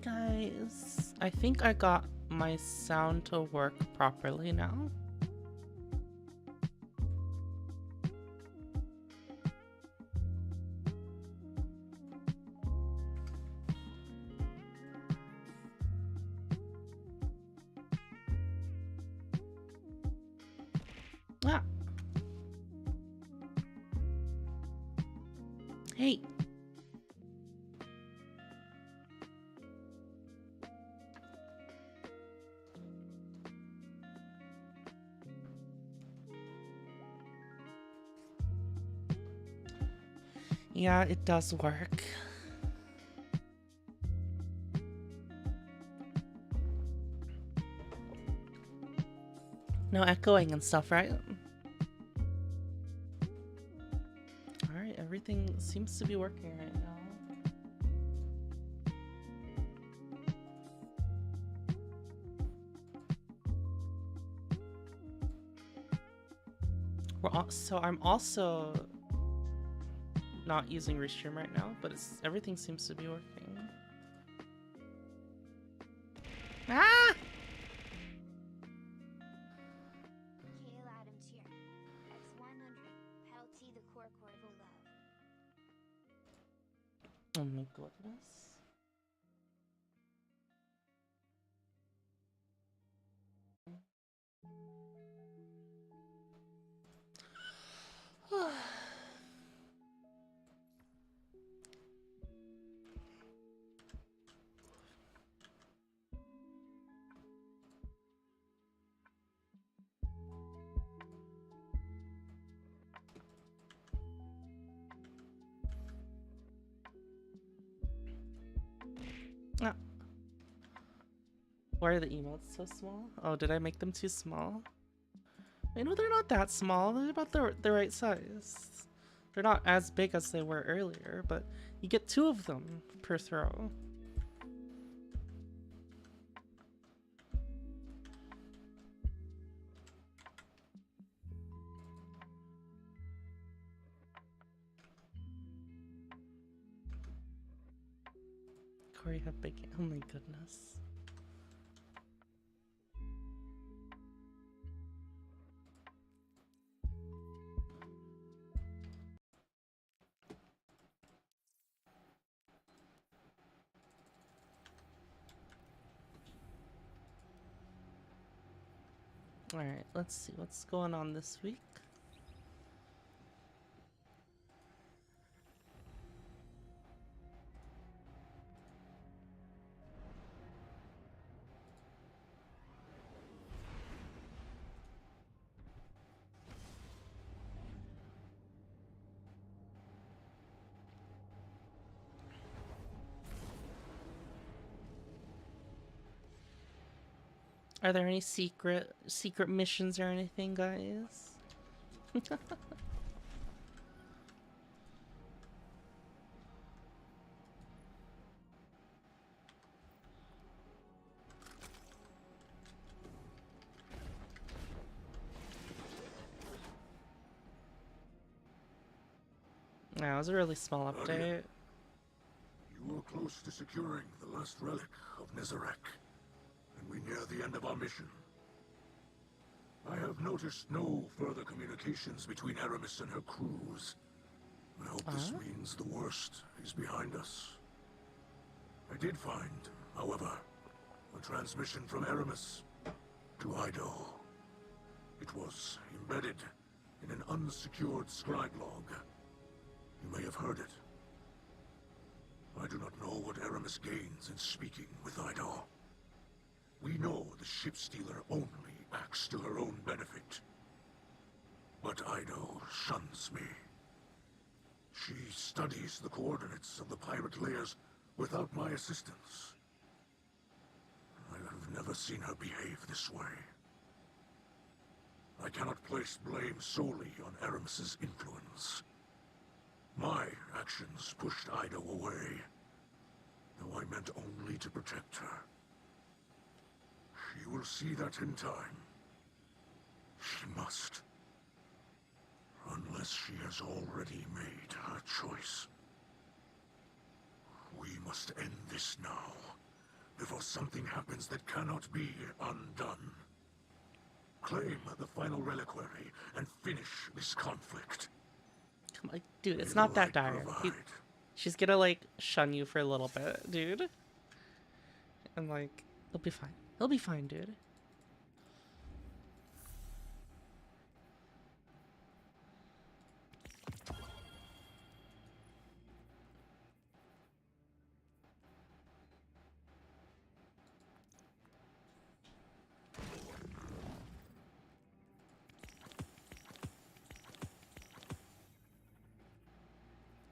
guys, I think I got my sound to work properly now. Ah. Hey. Yeah, it does work. No echoing and stuff, right? Alright, everything seems to be working right now. So I'm also not using Restream right now, but everything seems to be working. Ah! Oh my goodness. Ah. Why are the emotes so small? Oh, did I make them too small? I know they're not that small. They're about the right size. They're not as big as they were earlier, but you get 2 of them per throw. Corey have big. Oh my goodness. Alright, let's see what's going on this week. Are there any secret missions or anything, guys? Yeah, it was a really small update. You were close to securing the last relic of Nezarek, and we near the end of our mission. I have noticed no further communications between Aramis and her crews. I hope this means the worst is behind us. I did find, however, a transmission from Aramis to Ido. It was embedded in an unsecured scribe log. You may have heard it. I do not know what Aramis gains in speaking with Ido. We know the ship stealer only acts to her own benefit. But Ido shuns me. She studies the coordinates of the pirate layers without my assistance. I have never seen her behave this way. I cannot place blame solely on Aramis's influence. My actions pushed Ido away, though I meant only to protect her. She will see that in time. She must. Unless she has already made her choice. We must end this now, before something happens that cannot be undone. Claim the final reliquary and finish this conflict. Come on, dude, it's May not the that light dire. provide. She's gonna, like, shun you for a little bit, dude. And, like, he'll be fine. He'll be fine, dude.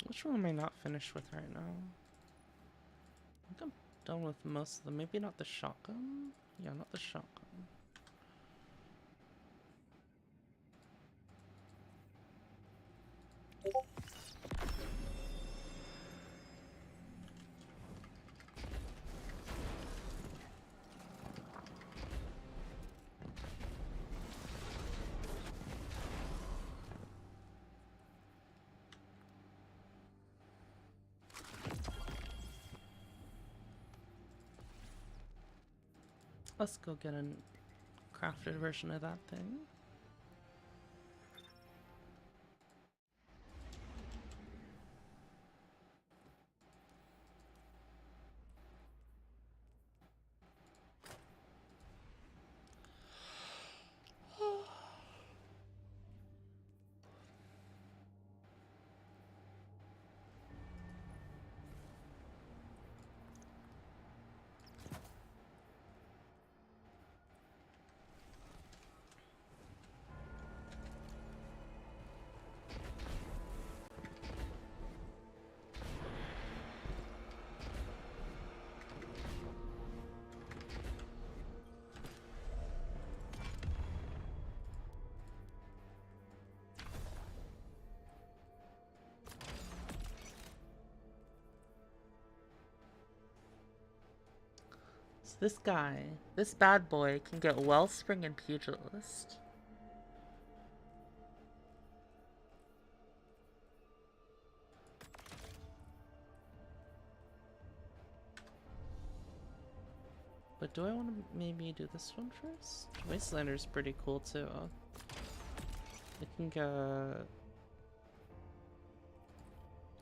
Which one am I not finished with right now? I think I'm done with most of them. Maybe not the shotgun? Yeah, not the shotgun. Let's go get a crafted version of that thing. So this guy, this bad boy, can get Wellspring and Pugilist. But do I want to maybe do this one first? Wastelander's pretty cool too. It can get... You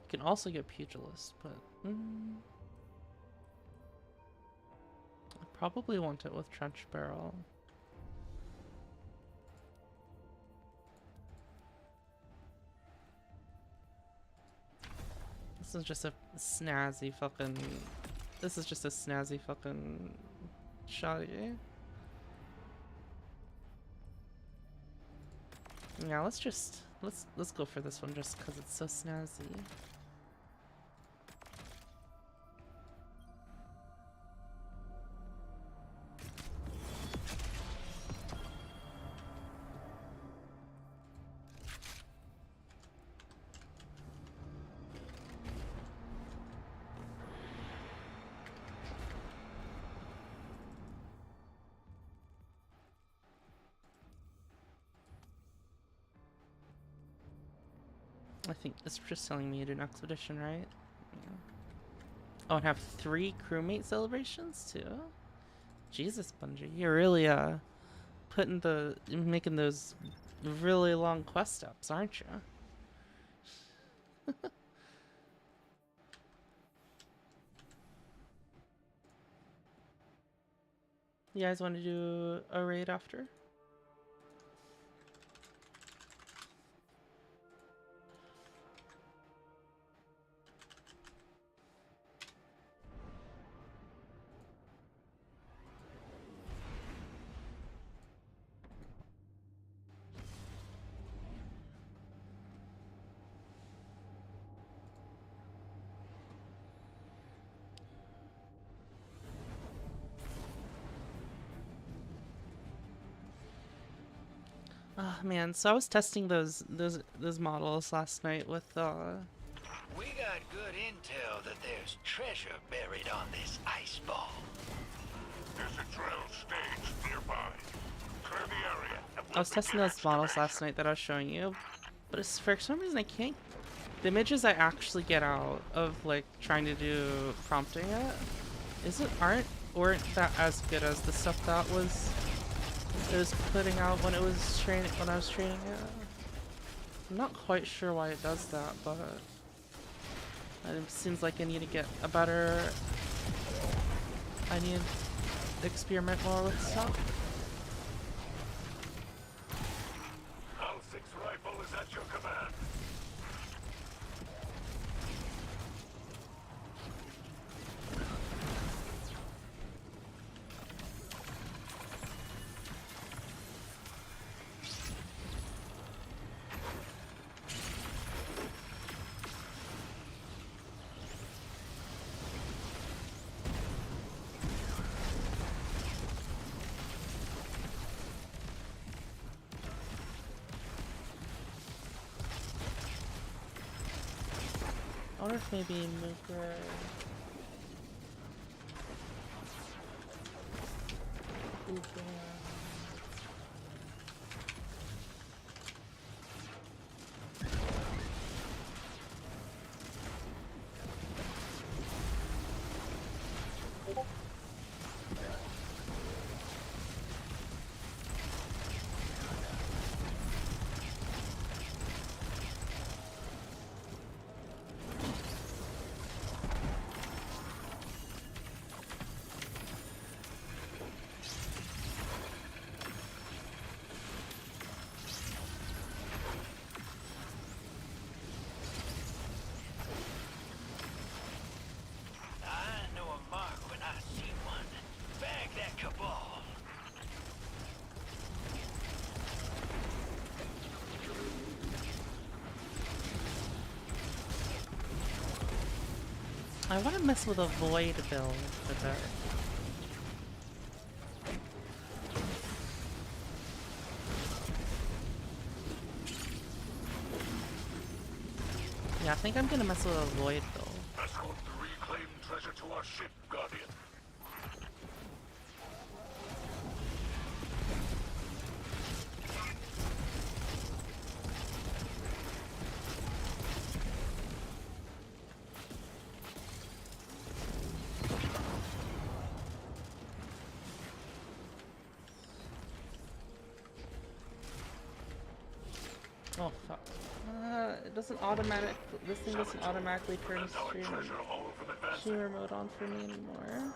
can also get Pugilist, but... I probably want it with Trench Barrel. This is just a snazzy fucking... This is just a snazzy fucking... shotty. Yeah, let's go for this one just because it's so snazzy. I think it's just telling me to do an expedition, right? Yeah. Oh, and have 3 crewmate celebrations too? Jesus, Bungie, you're really making those really long quest steps, aren't you? You guys want to do a raid after? Oh man, so I was testing those models last night with We got good intel that there's treasure buried on this ice ball. There's a drill stage nearby. Clear the area. I was testing those models last night that I was showing you, but it's, for some reason I can't. The images I actually get out of like trying to do prompting it aren't weren't that as good as the stuff that it was putting out when I was training it. I'm not quite sure why it does that, but it seems like I need to get a better. I need to experiment more with stuff. L6 rifle is at your command. I wonder if maybe Mooker. I want to mess with a void build for that. Yeah, I think I'm gonna mess with a void build. Escort the reclaimed treasure to our ship, Guardian. Oh fuck. It doesn't this thing doesn't automatically turn streamer mode on for me anymore.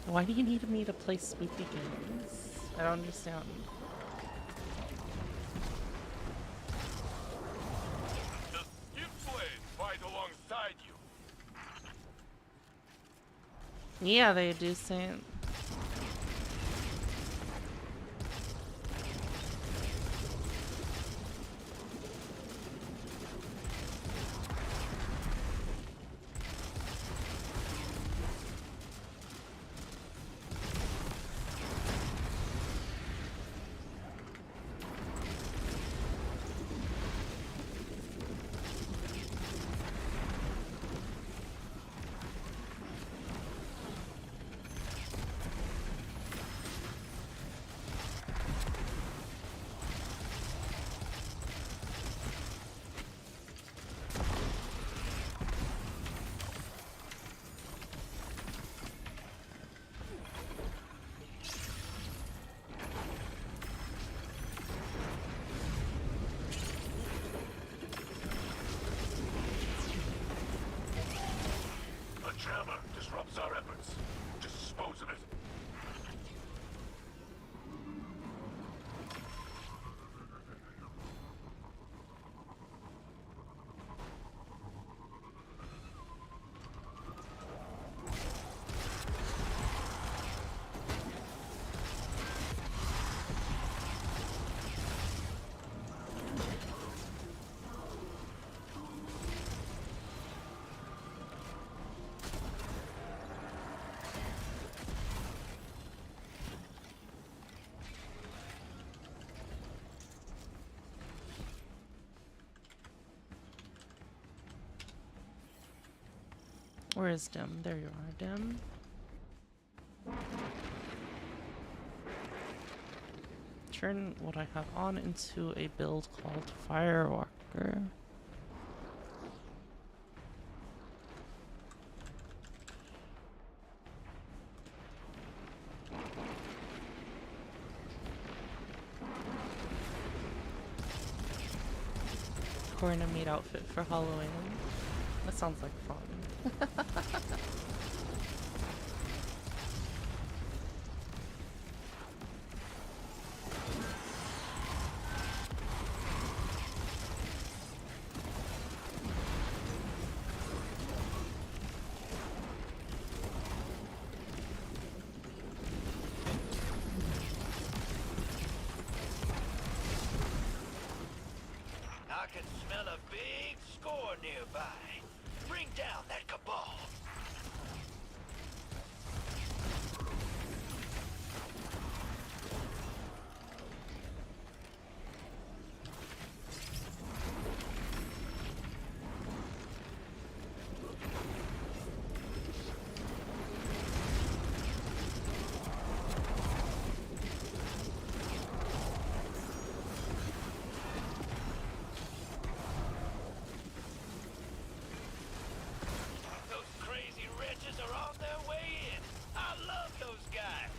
Why do you need me to play spoopy games? I don't understand. The Skipblade fight alongside you. Yeah, they do say. Jammer disrupts our efforts. Dispose of it. Where is Dim? There you are, Dim. Turn what I have on into a build called Firewalker. Corner meat outfit for Halloween. That sounds like fun. I can smell a big score nearby. Bring down that cabal. Those crazy wretches are on their way in. I love those guys.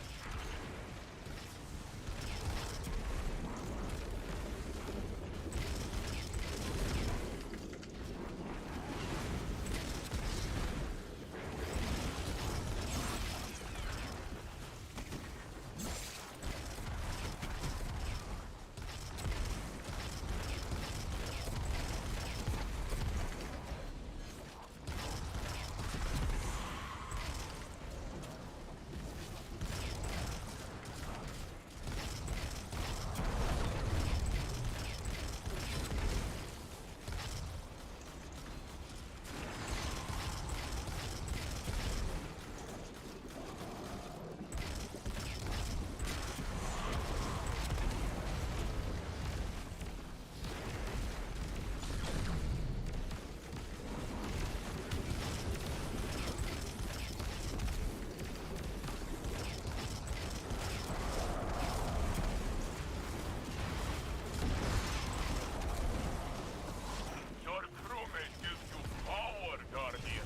Your crewmate gives you power, Guardian.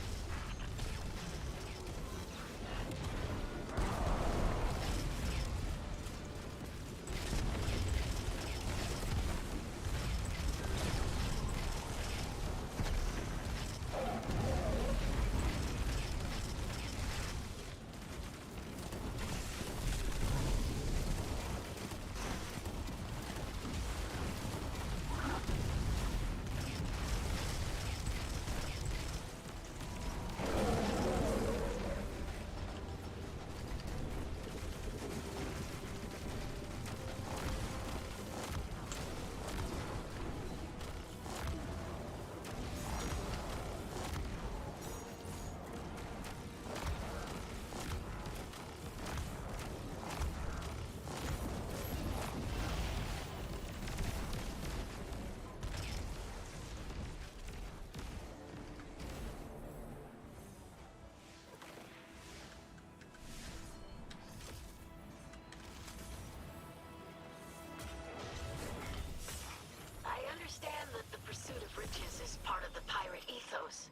I understand that the pursuit of riches is part of the pirate ethos.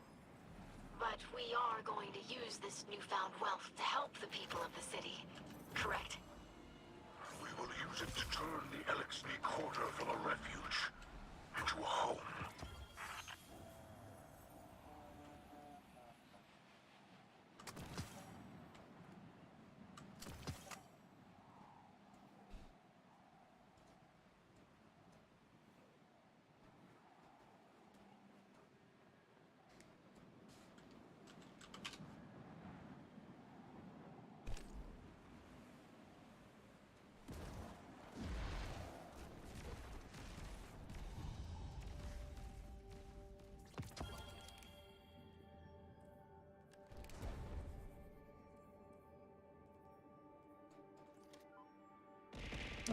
But we are going to use this newfound wealth to help the people of the city, correct? We will use it to turn the Elixir Quarter from a refuge into a home.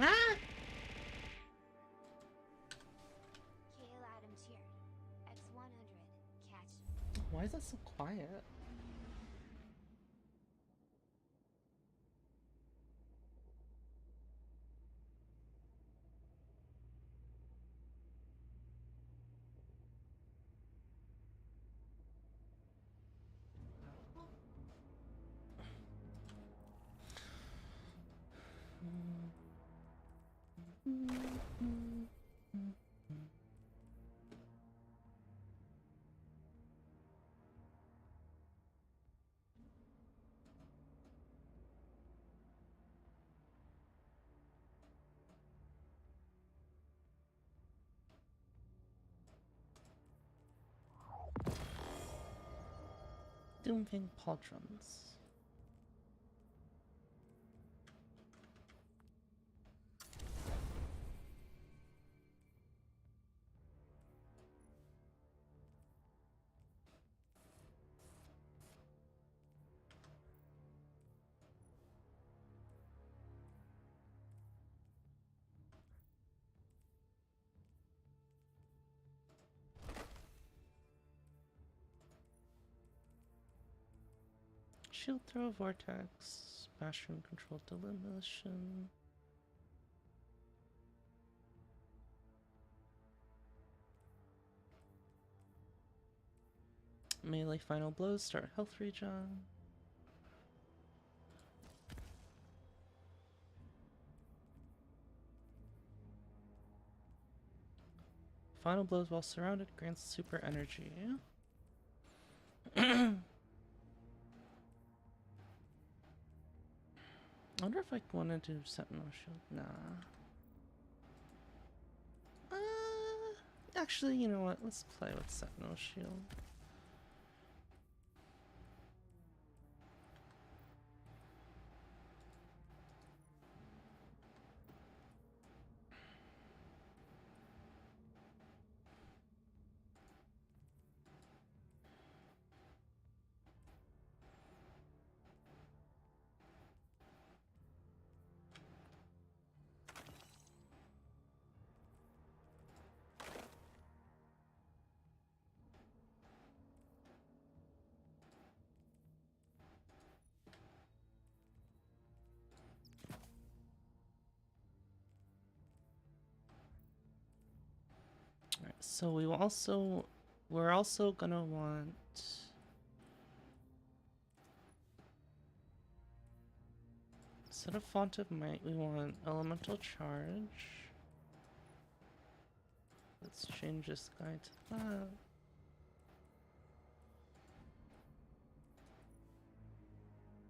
Ah! Kale Adams here. X100. Catch. Why is it so quiet? Doomking pauldrons. Shield throw, vortex, bastion control, demolition. Melee final blows, start health regen. Final blows while surrounded grants super energy. I wonder if I want to do Sentinel Shield. Nah. Actually, you know what? Let's play with Sentinel Shield. Alright, so we're also gonna want instead of Font of Might, we want Elemental Charge. Let's change this guy to that.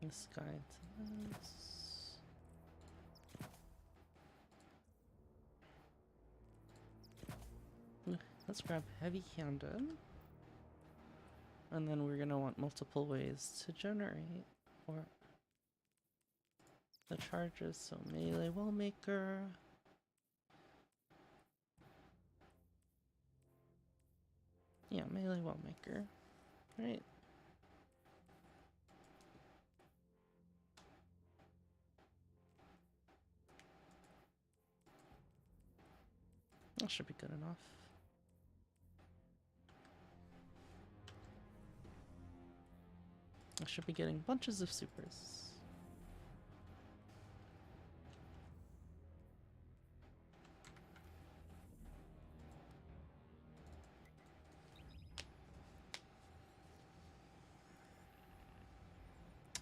This guy to this. Let's grab heavy-handed. And then we're gonna want multiple ways to generate or the charges, so melee wellmaker. Yeah, melee wellmaker. Right. That should be good enough. I should be getting bunches of supers.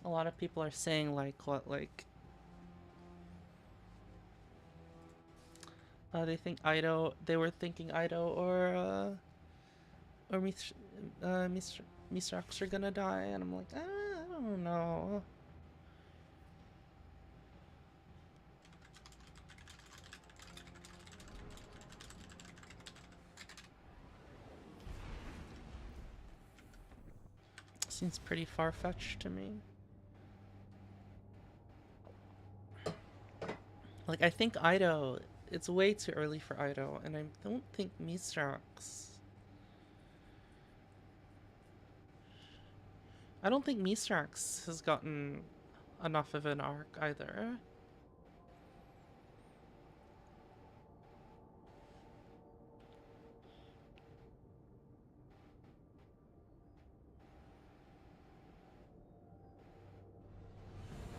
A lot of people are saying they think they were thinking Ido or Misrax are gonna die, and I'm like, I don't know. Seems pretty far-fetched to me. Like, I think Ido, it's way too early for Ido, and I don't think Misrax. I don't think Misrax has gotten enough of an arc either.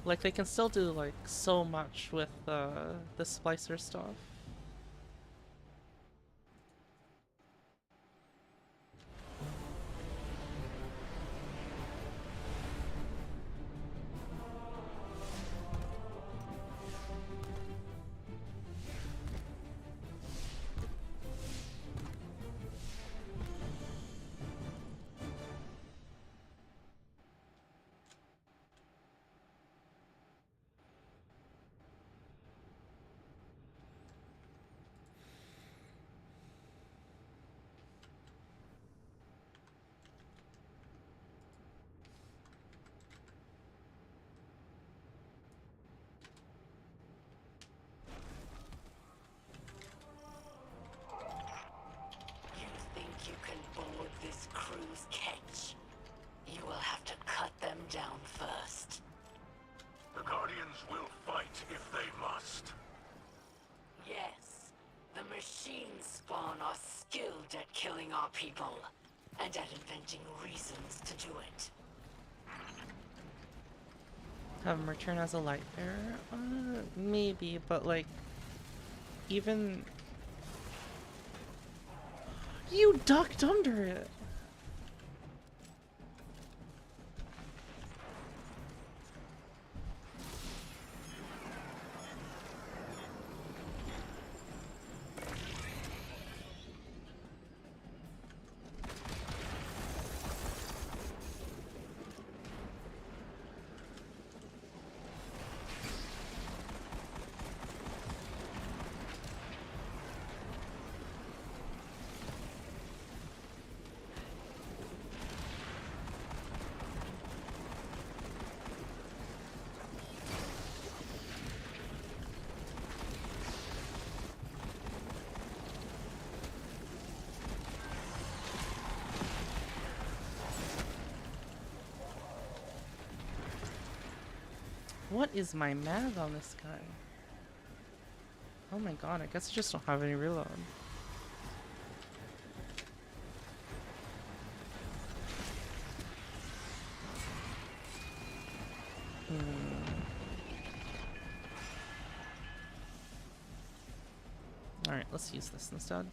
Like, they can still do, like, so much with the splicer stuff. our people, and at inventing reasons to do it. Have him return as a light bearer? Maybe, but like, even... You ducked under it! What is my mag on this guy? Oh my god, I guess I just don't have any reload. Alright, let's use this instead.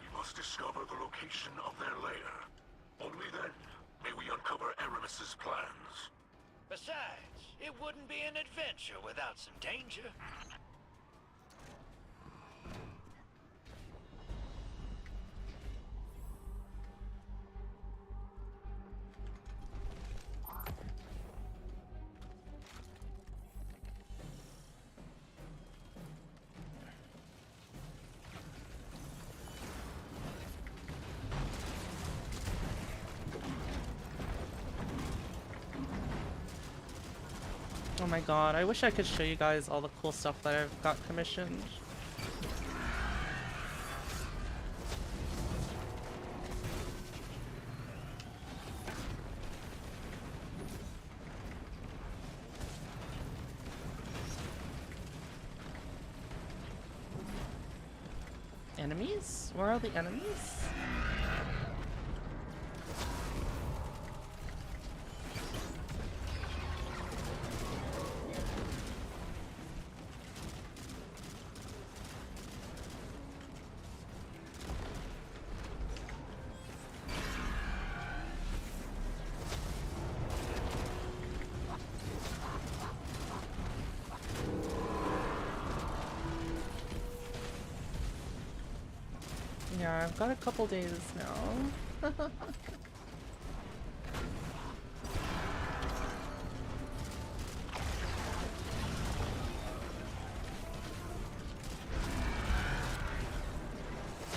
We must discover the location of their lair. Only then may we uncover Aramis's plans. Besides, it wouldn't be an adventure without some danger. Oh my god, I wish I could show you guys all the cool stuff that I've got commissioned. Enemies? Where are the enemies? Yeah, I've got a couple days now.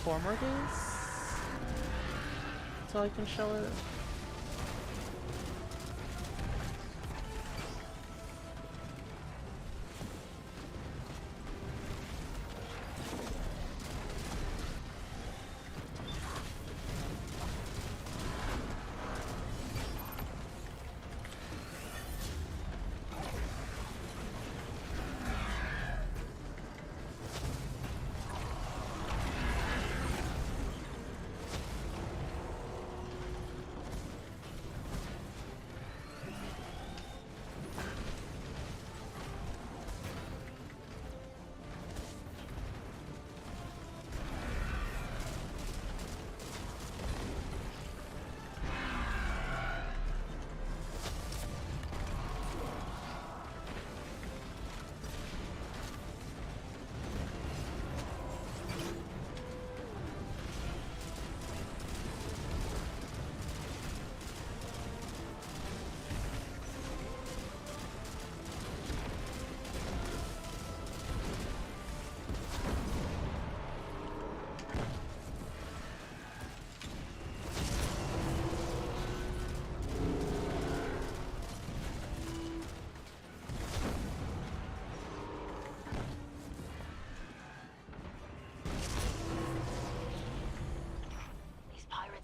Four more days until I can show it.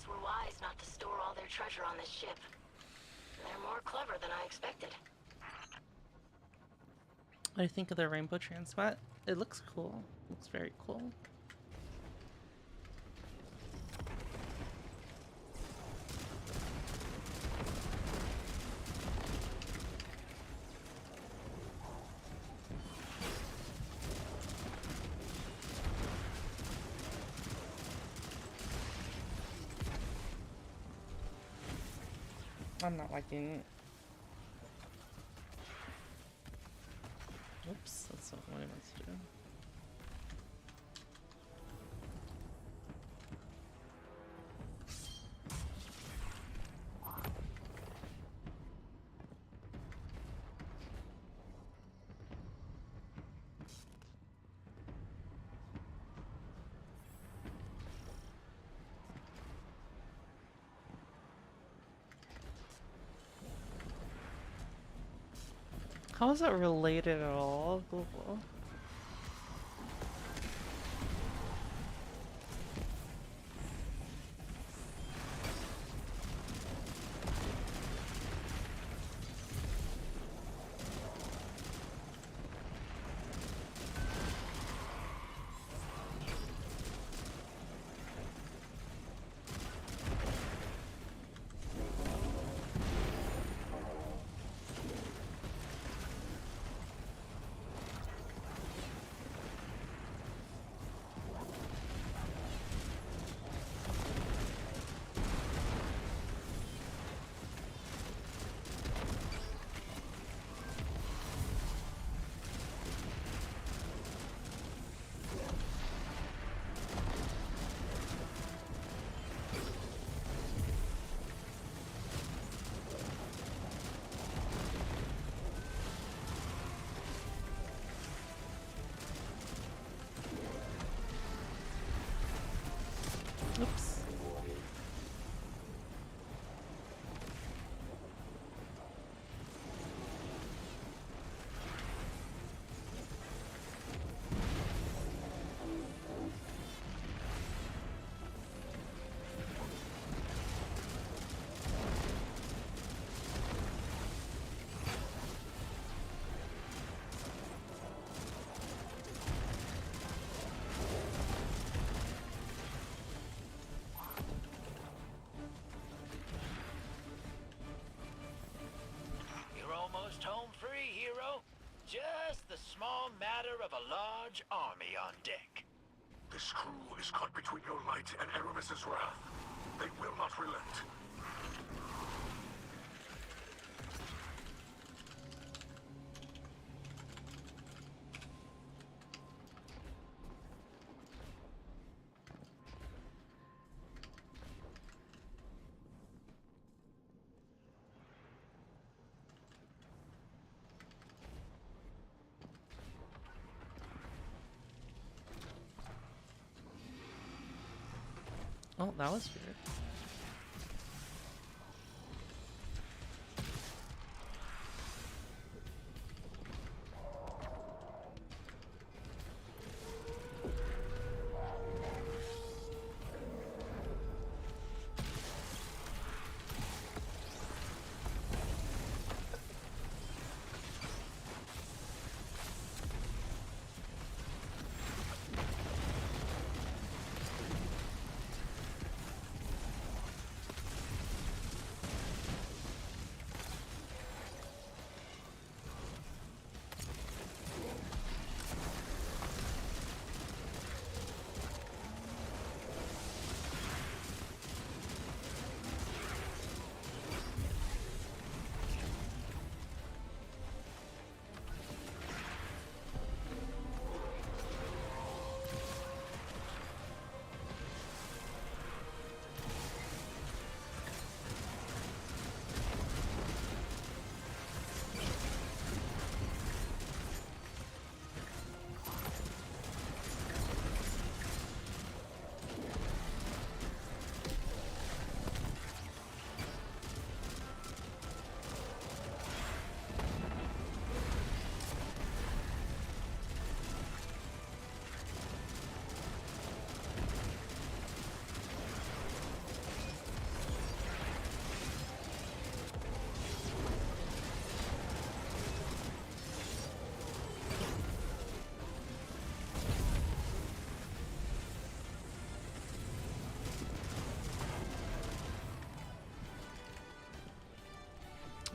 pirates were wise not to store all their treasure on this ship. They're more clever than I expected. What do you think of the rainbow transmat? It looks cool. Looks very cool. I'm not liking it. Oops, that's not what I meant to do. How is that related at all? Google. Oops. You're almost home free, hero. Just the small matter of a large army on deck. This crew is caught between your light and Aramis's wrath. They will not relent. Oh, that was weird.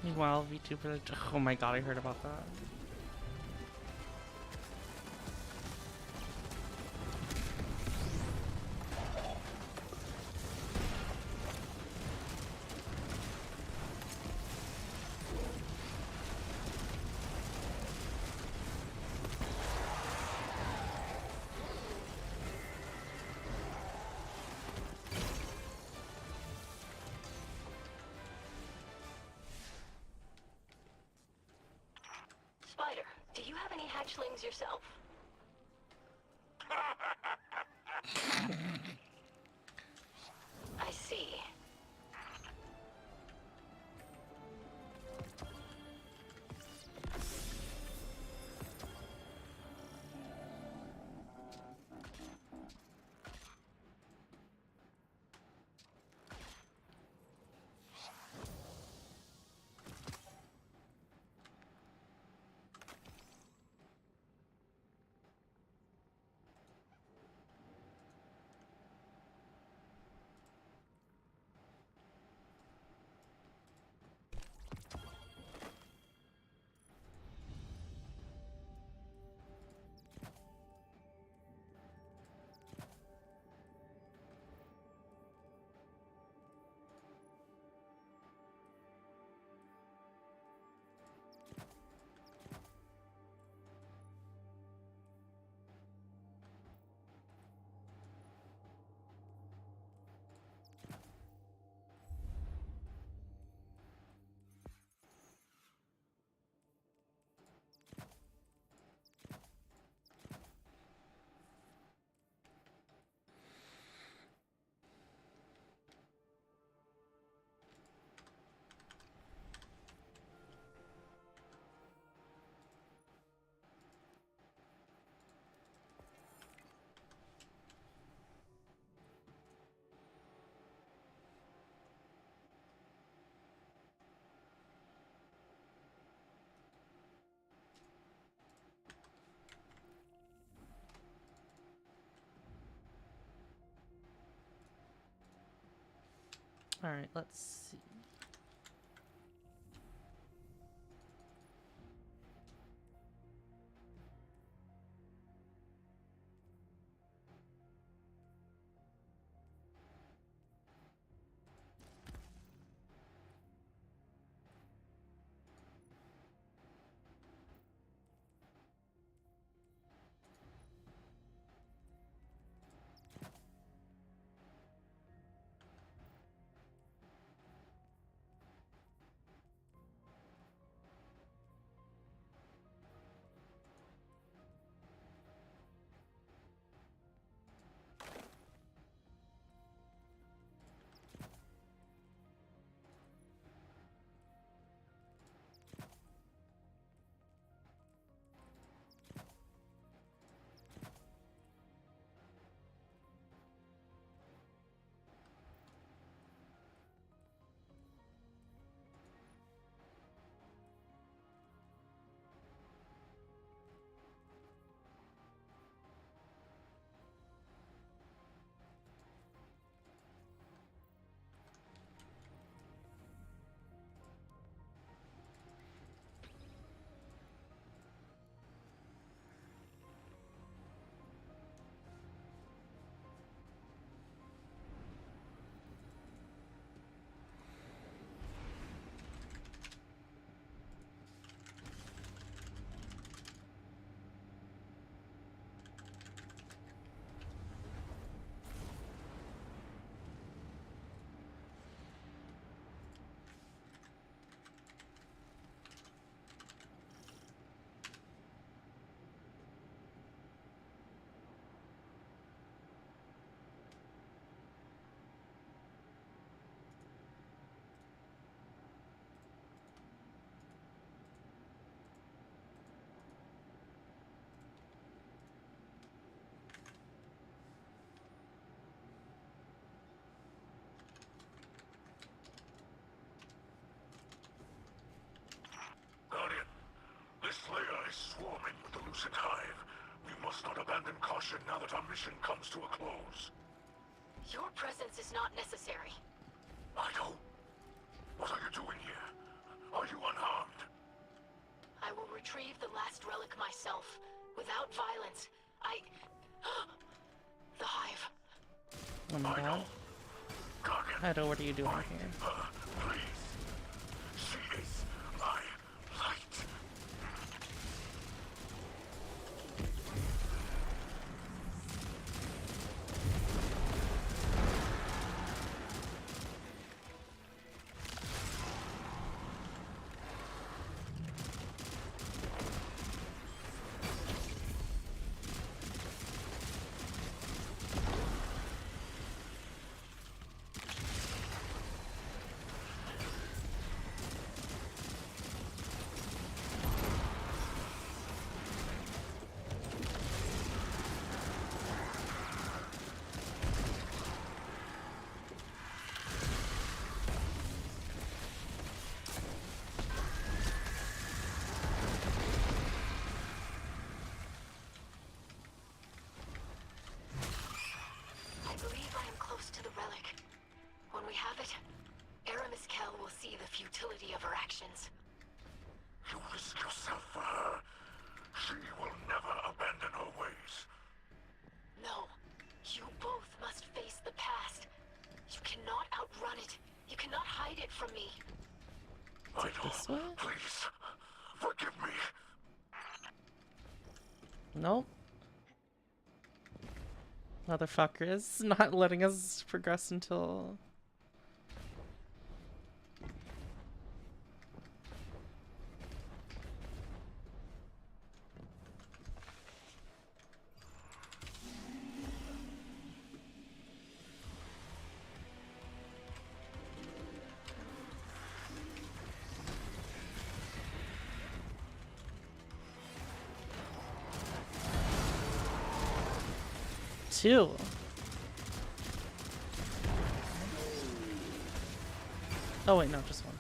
Meanwhile, VTuber. Oh my god, I heard about that. Spider, do you have any hatchlings yourself? I see. Alright, let's see. Guardian, this layer is swarming with the Lucent Hive. We must not abandon caution now that our mission comes to a close. Your presence is not necessary. I know. What are you doing here? Are you Oh my god. Gargan, Ido, what are you doing here? please. She is my light. I believe I am close to the relic. When we have it, Aramis Kell will see the futility of her actions. You risk yourself for her. She will never abandon her ways. No, you both must face the past. You cannot outrun it. You cannot hide it from me. This way? Please, forgive me. Nope. Motherfucker is not letting us progress until... Two. Oh wait, no, just one.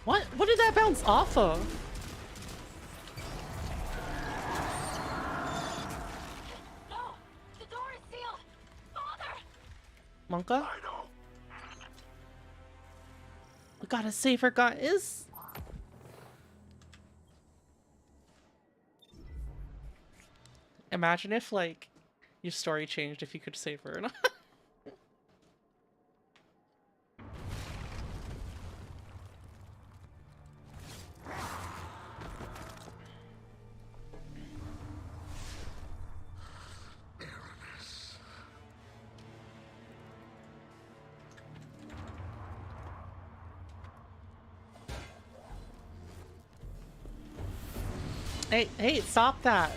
What? What did that bounce off of? No! The door is sealed! Father! Monka? I know. We gotta save her, guys. Imagine if, like, your story changed if you could save her or not. Aramis. Hey, hey, stop that!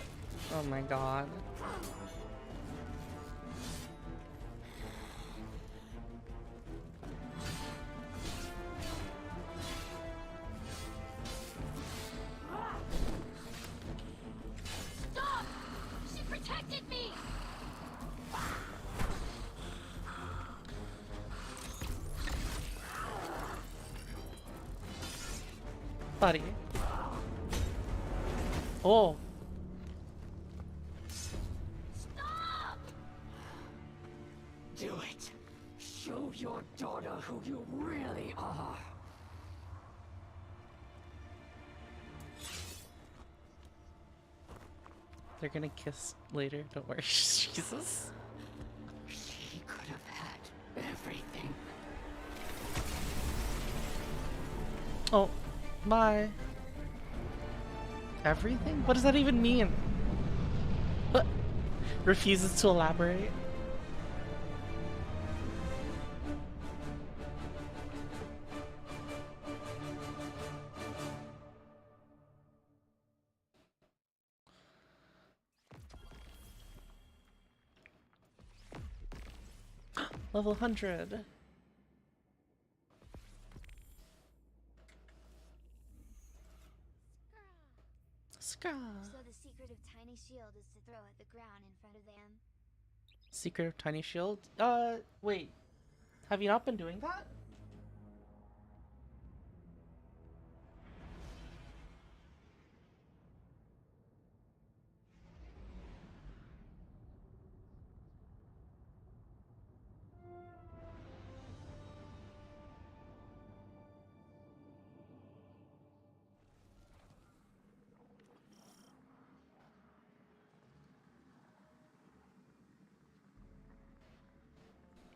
Oh my god. Stop! She protected me! Buddy. Oh. Stop! Do it. Show your daughter who you really are. They're gonna kiss later, don't worry. Jesus. She could have had everything. Oh, bye. Everything? What does that even mean? What? Refuses to elaborate. Level 100. Ska. So the secret of Tiny Shield is to throw at the ground in front of them. Secret of Tiny Shield? Wait. Have you not been doing that?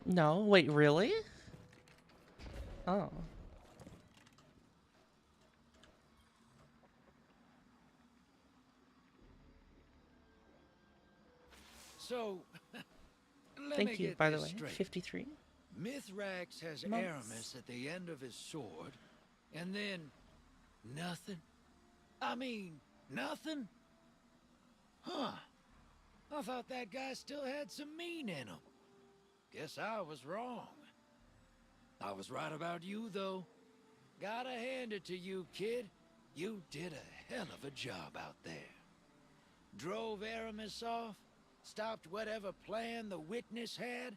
No. Wait, really? Oh. So, let me Thank you, get by the this way. straight. 53. Mithrax has Months. Aramis at the end of his sword, and then nothing? I mean, nothing? Huh. I thought that guy still had some mean in him. Guess I was wrong. I was right about you, though. Gotta hand it to you, kid. You did a hell of a job out there. Drove Aramis off, stopped whatever plan the witness had,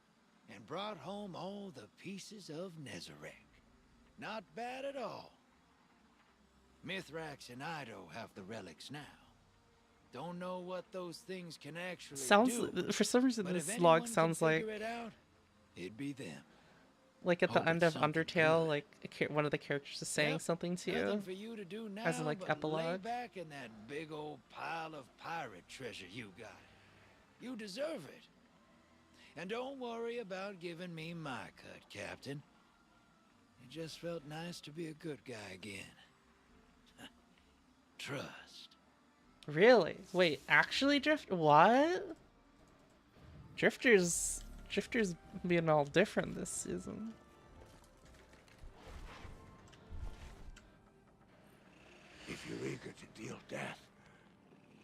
and brought home all the pieces of Nezarec. Not bad at all. Mithrax and Ido have the relics now. Don't know what those things can actually do. For some reason, but if this anyone log can sounds like figure it out, it'd be them. like at the Hope end it's of something Undertale, good. like one of the characters is saying Yep, something to nothing you. for you to do now as in, like, but epilogue. lay back in that big old pile of pirate treasure you got. You deserve it. And don't worry about giving me my cut, Captain. It just felt nice to be a good guy again. Trust. Really? Wait, actually what? Drifters being all different this season. If you're eager to deal death,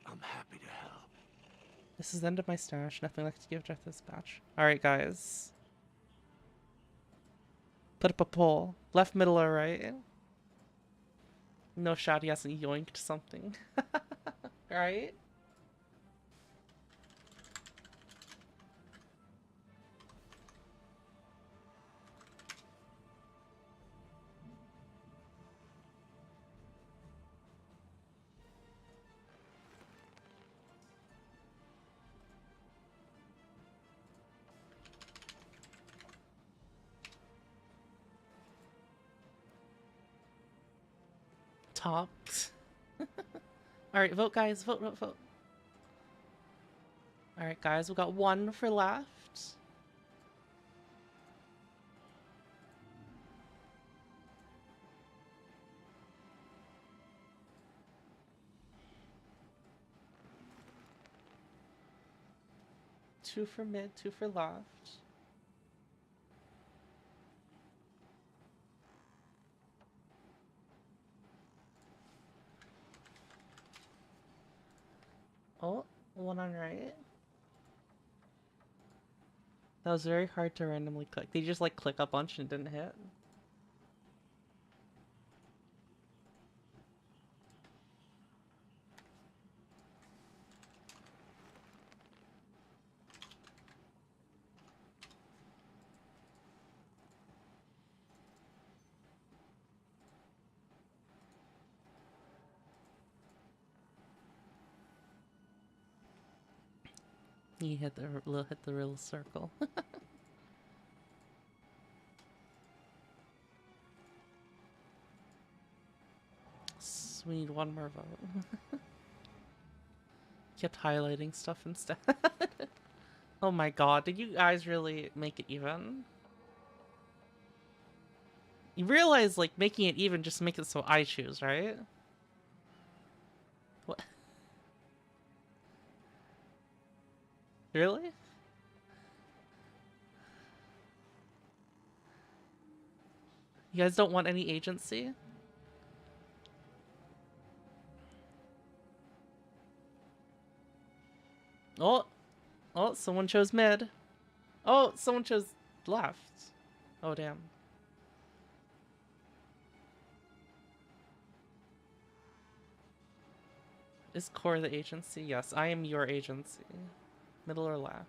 I'm happy to help. This is the end of my stash. Nothing left to give Death this batch. Alright, guys. Put up a poll. Left, middle, or right? No shot he hasn't yoinked something. Right? Tops. Alright, vote, guys. Vote, vote, vote. Alright, guys. We got one for left. Two for mid, two for left. Oh, one on right. That was very hard to randomly click. They just like click a bunch and didn't hit. You hit the real circle. We need one more vote. Kept highlighting stuff instead. Oh my god, did you guys really make it even? You realize, like, making it even just make it so I choose, right? What? Really? You guys don't want any agency? Oh! Oh, someone chose mid. Oh, someone chose left. Oh, damn. Is core the agency? Yes, I am your agency. Middle or left?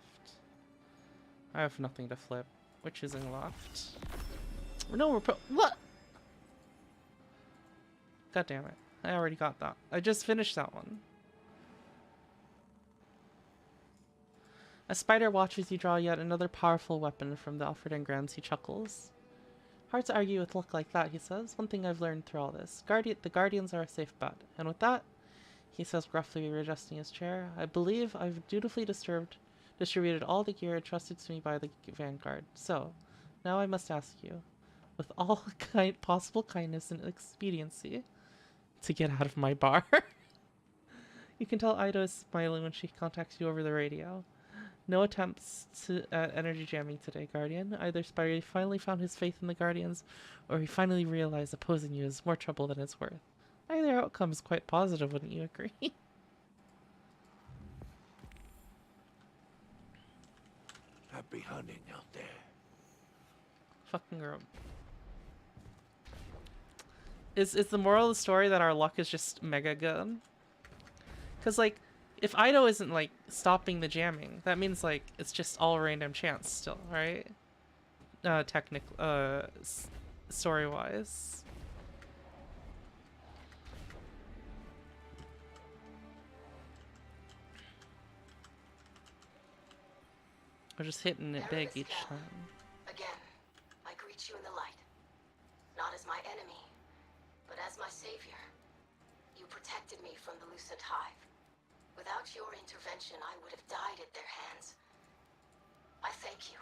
I have nothing to flip. We're choosing left. No, we're what? God damn it. I already got that. I just finished that one. A spider watches you draw yet another powerful weapon from the Alfred engrams. He chuckles. Hard to argue with luck like that, he says. One thing I've learned through all this. The Guardians are a safe bet. And with that, he says gruffly, readjusting his chair, I believe I've dutifully distributed all the gear entrusted to me by the Vanguard. So, now I must ask you, with all possible kindness and expediency, to get out of my bar. You can tell Ida is smiling when she contacts you over the radio. No attempts at energy jamming today, Guardian. Either Spidey finally found his faith in the Guardians, or he finally realized opposing you is more trouble than it's worth. Either outcome is quite positive, wouldn't you agree? Happy hunting out there. Fucking girl. Is the moral of the story that our luck is just mega good? Because, like, if Ido isn't, like, stopping the jamming, that means, like, it's just all random chance still, right? Story-wise. We're just hitting it big each time. Again, I greet you in the light. Not as my enemy, but as my savior. You protected me from the Lucent Hive. Without your intervention, I would have died at their hands. I thank you.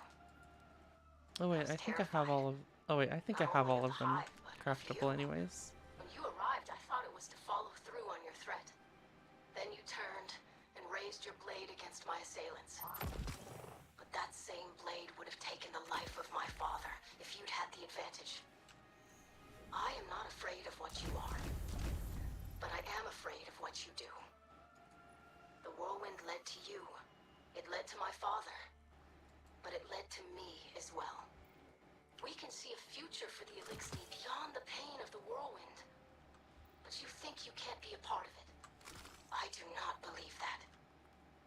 Oh wait, I think I have all of... Oh wait, I think I have all of them craftable anyways. When you arrived, I thought it was to follow through on your threat. Then you turned and raised your blade against my assailants. But that same blade would have taken the life of my father if you'd had the advantage. I am not afraid of what you are, but I am afraid of what you do. The whirlwind led to you. It led to my father. But it led to me as well. We can see a future for the Elixir beyond the pain of the whirlwind. But you think you can't be a part of it. I do not believe that.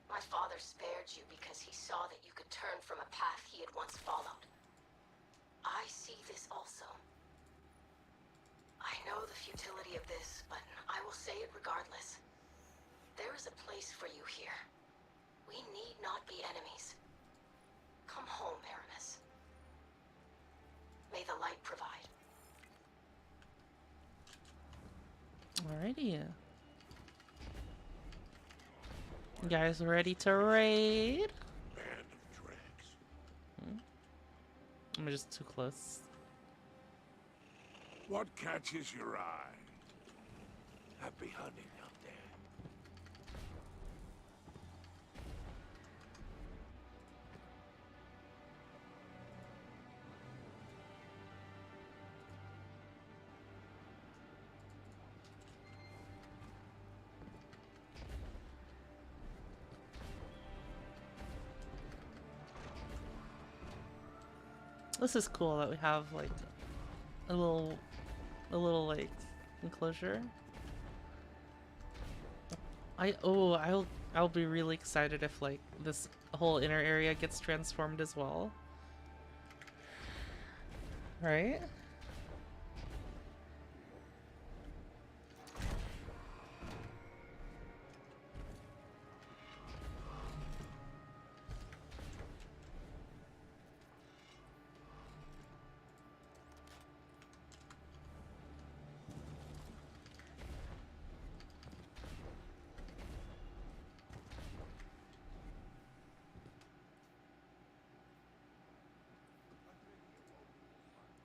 My father spared you because he saw that you could turn from a path he had once followed. I see this also. I know the futility of this, but I will say it regardless. There is a place for you here. We need not be enemies. Come home, Aramis. May the light provide. Alrighty. You guys ready to raid? Band of dregs. I'm just too close. What catches your eye? Happy hunting out there. This is cool that we have like a little like enclosure. I'll be really excited if like this whole inner area gets transformed as well. Right?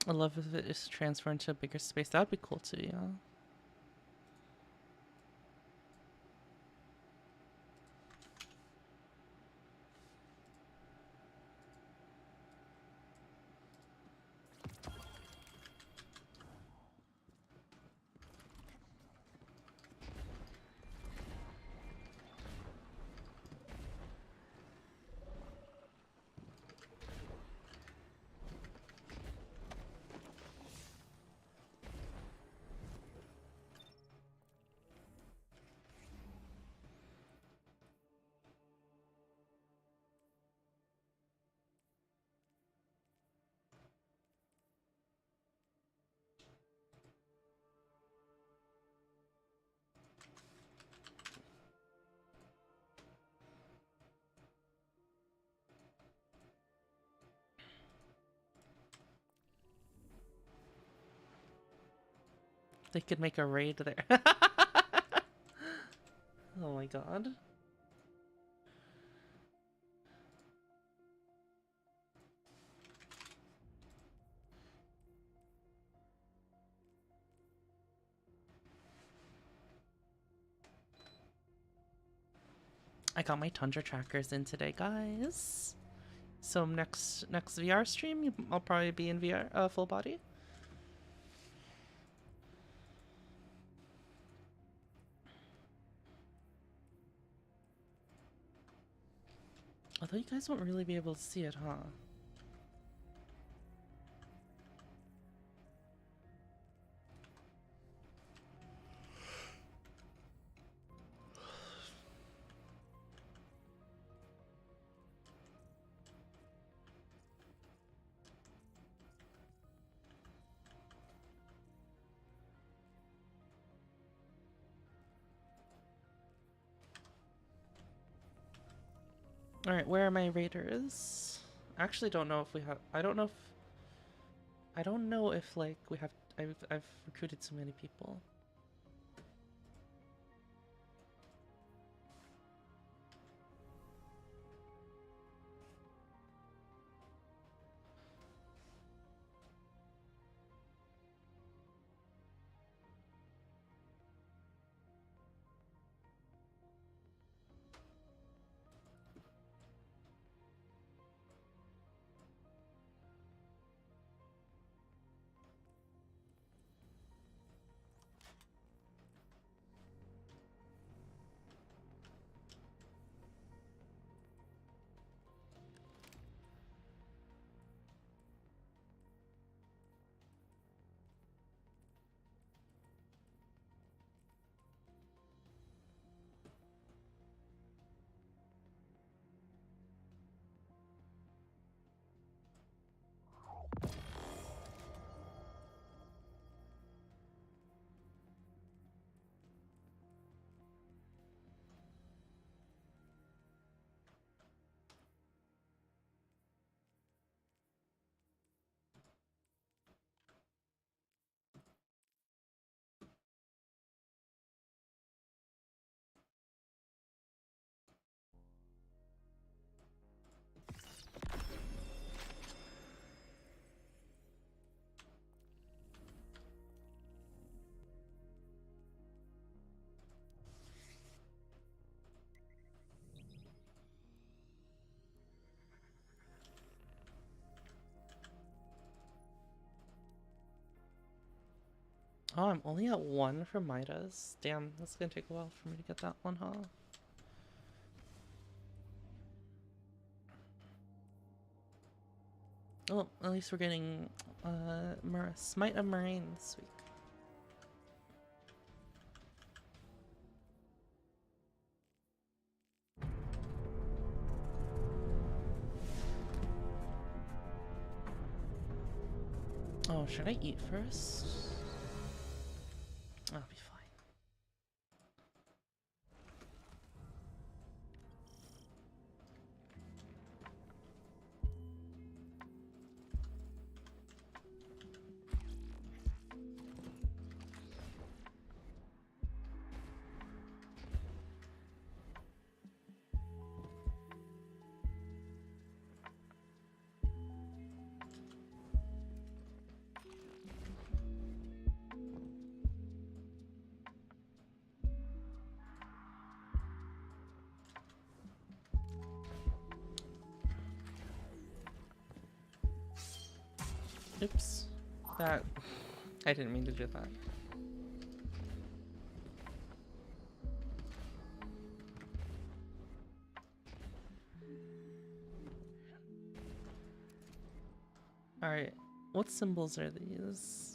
I love if it is transferred into a bigger space. That'd be cool too, yeah. They could make a raid there. Oh my god. I got my Tundra trackers in today, guys. So next VR stream, I'll probably be in VR full body. Although you guys won't really be able to see it, huh? Alright, where are my raiders? I actually don't know if we have... I don't know if like we have... I've recruited so many people. Oh, I'm only at 1 for Midas. Damn, that's gonna take a while for me to get that one, huh? Oh, at least we're getting Smite of Moraine this week. Oh, should I eat first? I'll be fine. Oops. That... I didn't mean to do that. Alright, what symbols are these?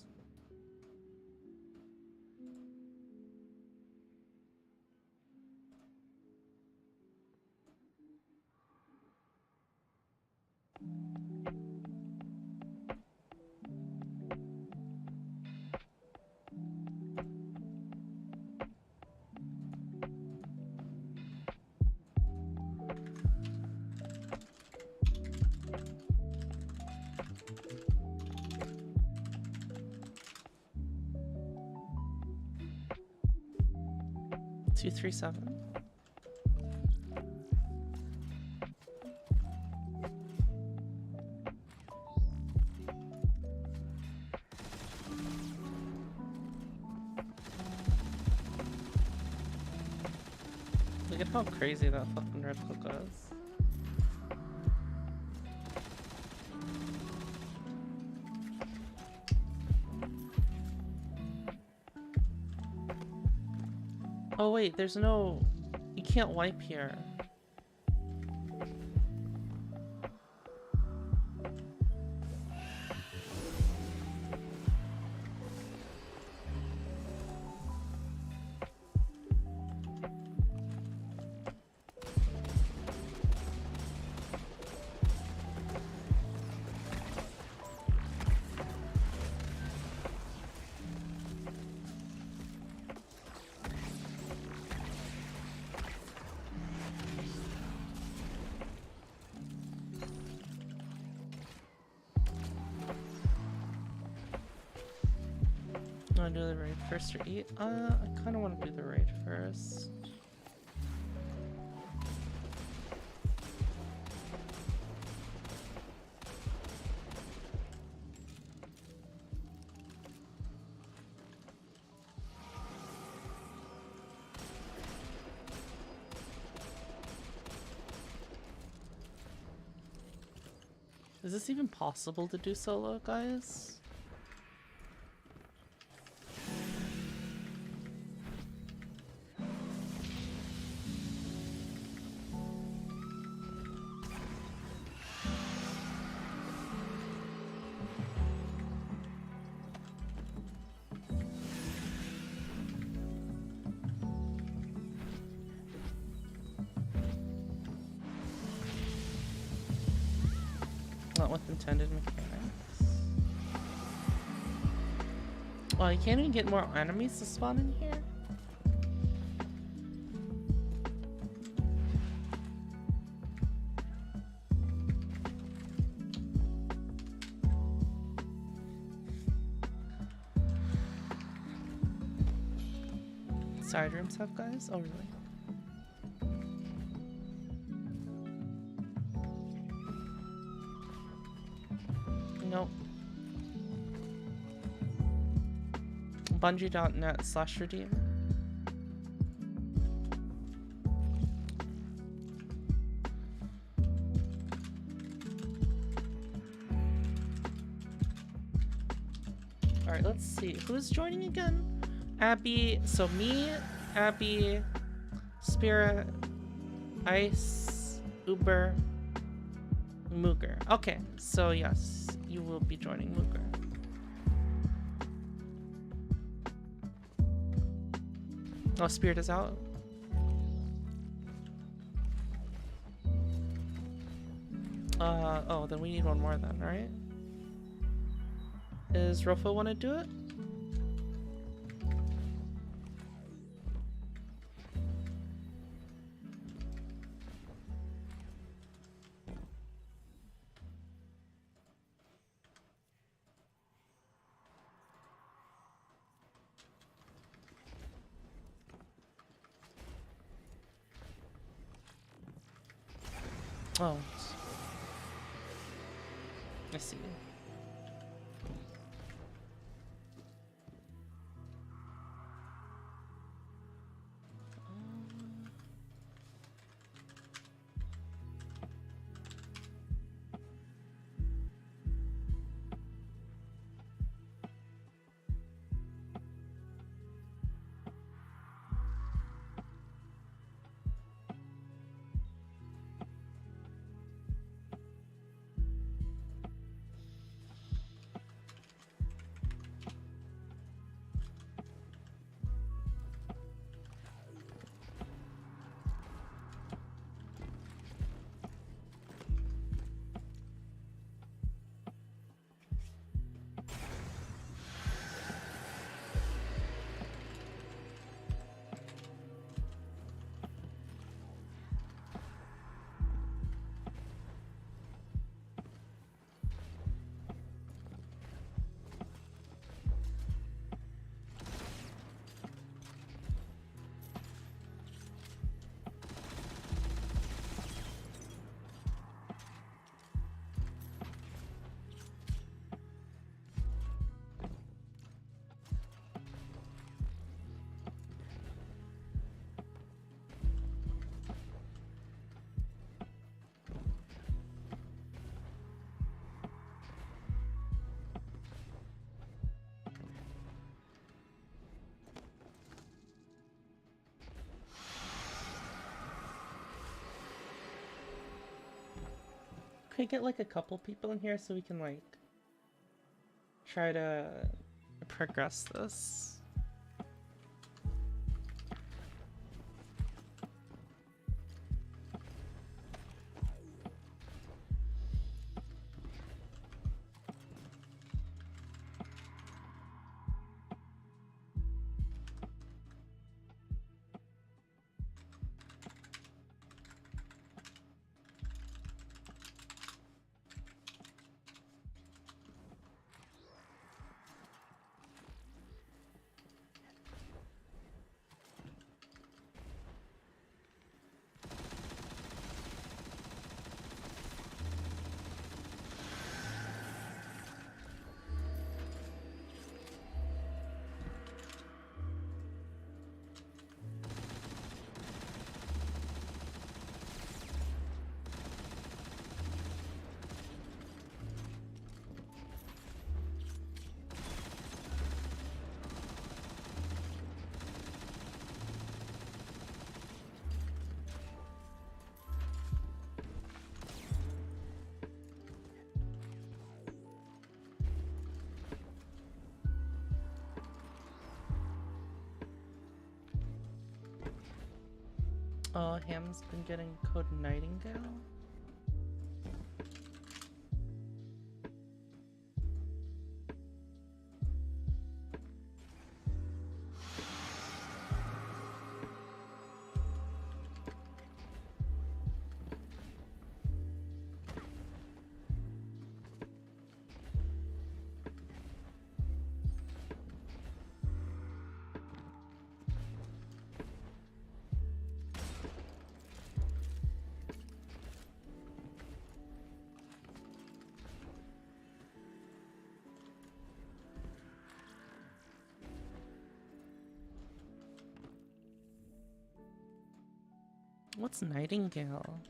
Two, three, seven. Look at how crazy that fucking red hook is. Oh wait, there's no... You can't wipe here. Want to do the raid first or eat? I kind of want to do the raid first. Is this even possible to do solo, guys? Not with intended mechanics. Well, you can't even get more enemies to spawn in here? Side rooms have guys? Oh, really? Nope. Bungie.net/redeem. Alright, let's see. Who's joining again? Abby. So me, Abby, Spirit, Ice, Uber, Mooger. Okay, so yes, you will be joining Mooger. Oh, Spirit is out. Oh, then we need one more then, right? Does Rofo want to do it? Oh. I see. Can we get like a couple people in here so we can like try to progress this? Oh, Ham's been getting Code Nightingale? What's Nightingale?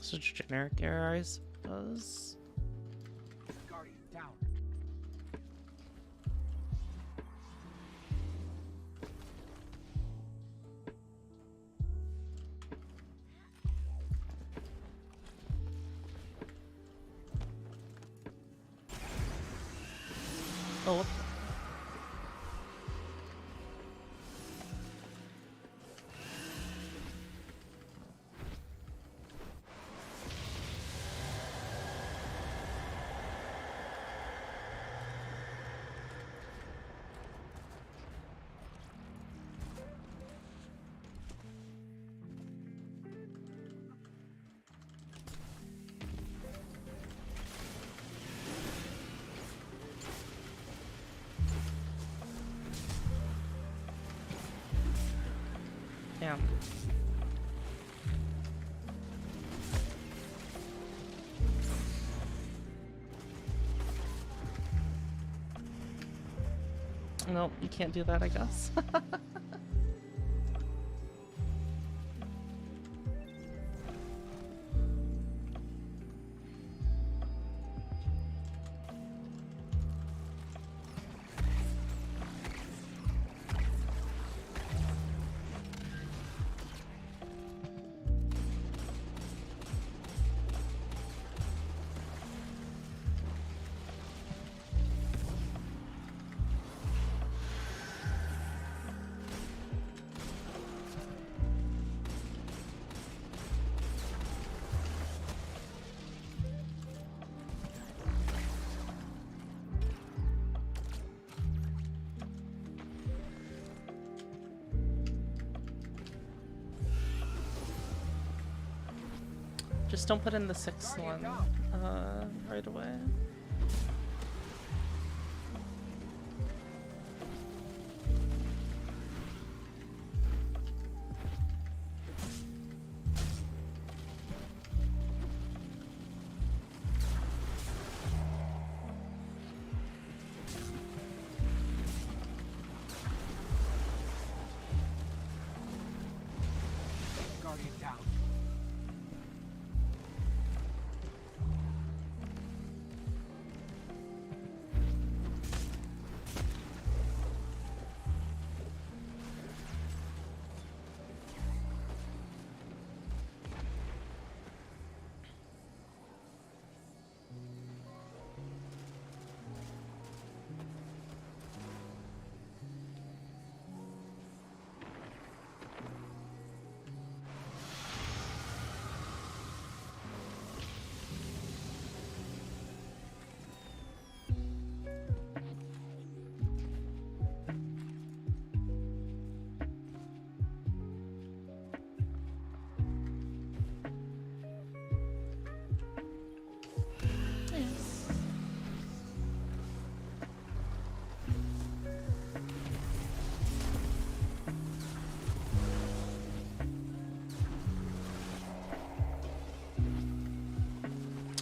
Such generic error, I suppose. Guardian down. Oh, what the? Damn. No, you can't do that, I guess. Just don't put in the 6th one right away. Guardian down. Nice.